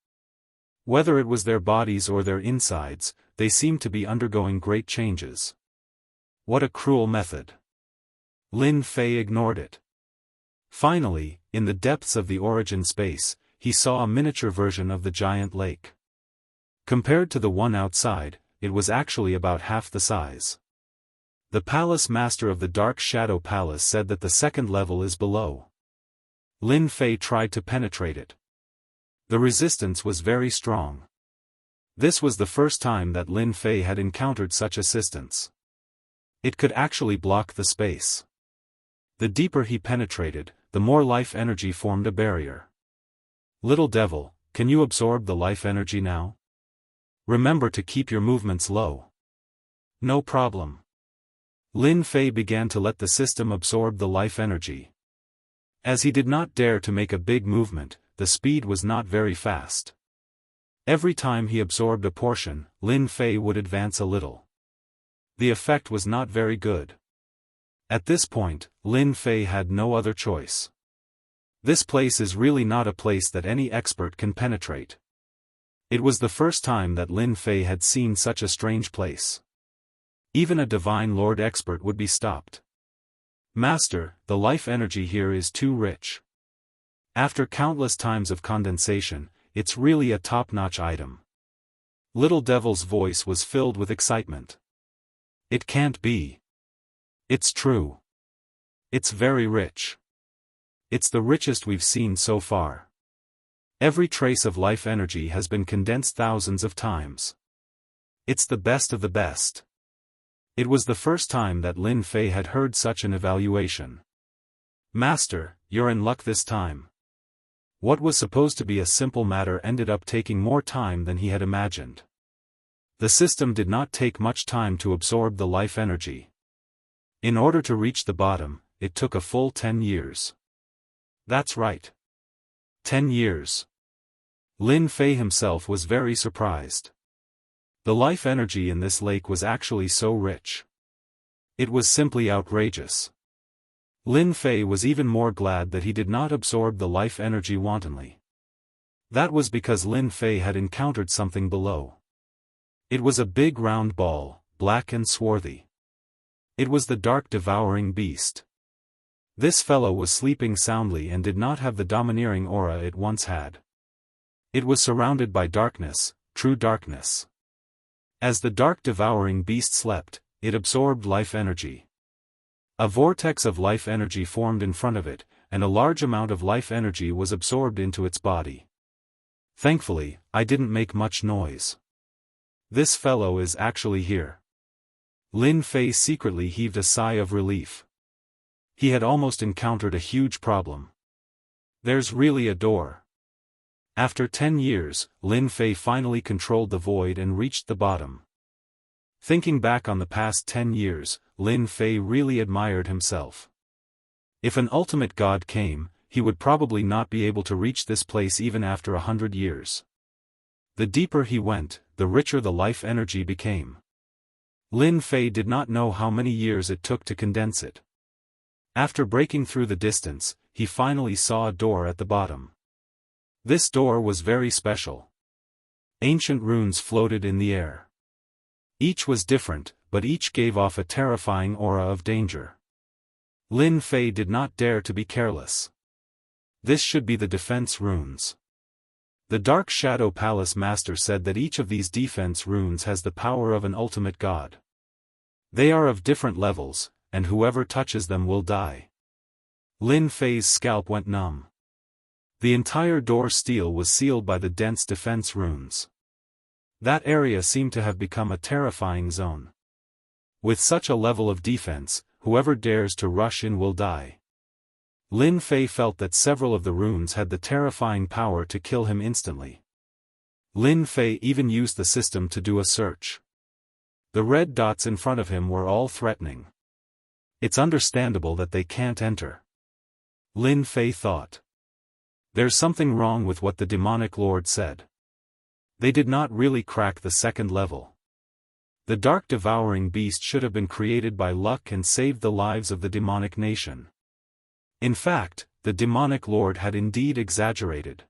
Speaker 1: Whether it was their bodies or their insides, they seemed to be undergoing great changes. What a cruel method. Lin Fei ignored it. Finally, in the depths of the origin space, he saw a miniature version of the giant lake. Compared to the one outside, it was actually about half the size. The palace master of the Dark Shadow Palace said that the second level is below. Lin Fei tried to penetrate it. The resistance was very strong. This was the first time that Lin Fei had encountered such assistance. It could actually block the space. The deeper he penetrated, the more life energy formed a barrier. Little devil, can you absorb the life energy now? Remember to keep your movements low. No problem. Lin Fei began to let the system absorb the life energy. As he did not dare to make a big movement, the speed was not very fast. Every time he absorbed a portion, Lin Fei would advance a little. The effect was not very good. At this point, Lin Fei had no other choice. This place is really not a place that any expert can penetrate. It was the first time that Lin Fei had seen such a strange place. Even a Divine Lord expert would be stopped. Master, the life energy here is too rich. After countless times of condensation, it's really a top-notch item. Little Devil's voice was filled with excitement. It can't be. It's true. It's very rich. It's the richest we've seen so far. Every trace of life energy has been condensed thousands of times. It's the best of the best. It was the first time that Lin Fei had heard such an evaluation. Master, you're in luck this time. What was supposed to be a simple matter ended up taking more time than he had imagined. The system did not take much time to absorb the life energy. In order to reach the bottom, it took a full 10 years. That's right. 10 years. Lin Fei himself was very surprised. The life energy in this lake was actually so rich. It was simply outrageous. Lin Fei was even more glad that he did not absorb the life energy wantonly. That was because Lin Fei had encountered something below. It was a big round ball, black and swarthy. It was the dark devouring beast. This fellow was sleeping soundly and did not have the domineering aura it once had. It was surrounded by darkness, true darkness. As the dark devouring beast slept, it absorbed life energy. A vortex of life energy formed in front of it, and a large amount of life energy was absorbed into its body. Thankfully, I didn't make much noise. This fellow is actually here. Lin Fei secretly heaved a sigh of relief. He had almost encountered a huge problem. There's really a door. After 10 years, Lin Fei finally controlled the void and reached the bottom. Thinking back on the past 10 years, Lin Fei really admired himself. If an ultimate god came, he would probably not be able to reach this place even after 100 years. The deeper he went, the richer the life energy became. Lin Fei did not know how many years it took to condense it. After breaking through the distance, he finally saw a door at the bottom. This door was very special. Ancient runes floated in the air. Each was different, but each gave off a terrifying aura of danger. Lin Fei did not dare to be careless. This should be the defense runes. The Dark Shadow Palace Master said that each of these defense runes has the power of an ultimate god. They are of different levels, and whoever touches them will die. Lin Fei's scalp went numb. The entire door steel was sealed by the dense defense runes. That area seemed to have become a terrifying zone. With such a level of defense, whoever dares to rush in will die. Lin Fei felt that several of the runes had the terrifying power to kill him instantly. Lin Fei even used the system to do a search. The red dots in front of him were all threatening. It's understandable that they can't enter. Lin Fei thought. There's something wrong with what the demonic lord said. They did not really crack the second level. The dark devouring beast should have been created by luck and saved the lives of the demonic nation. In fact, the demonic lord had indeed exaggerated.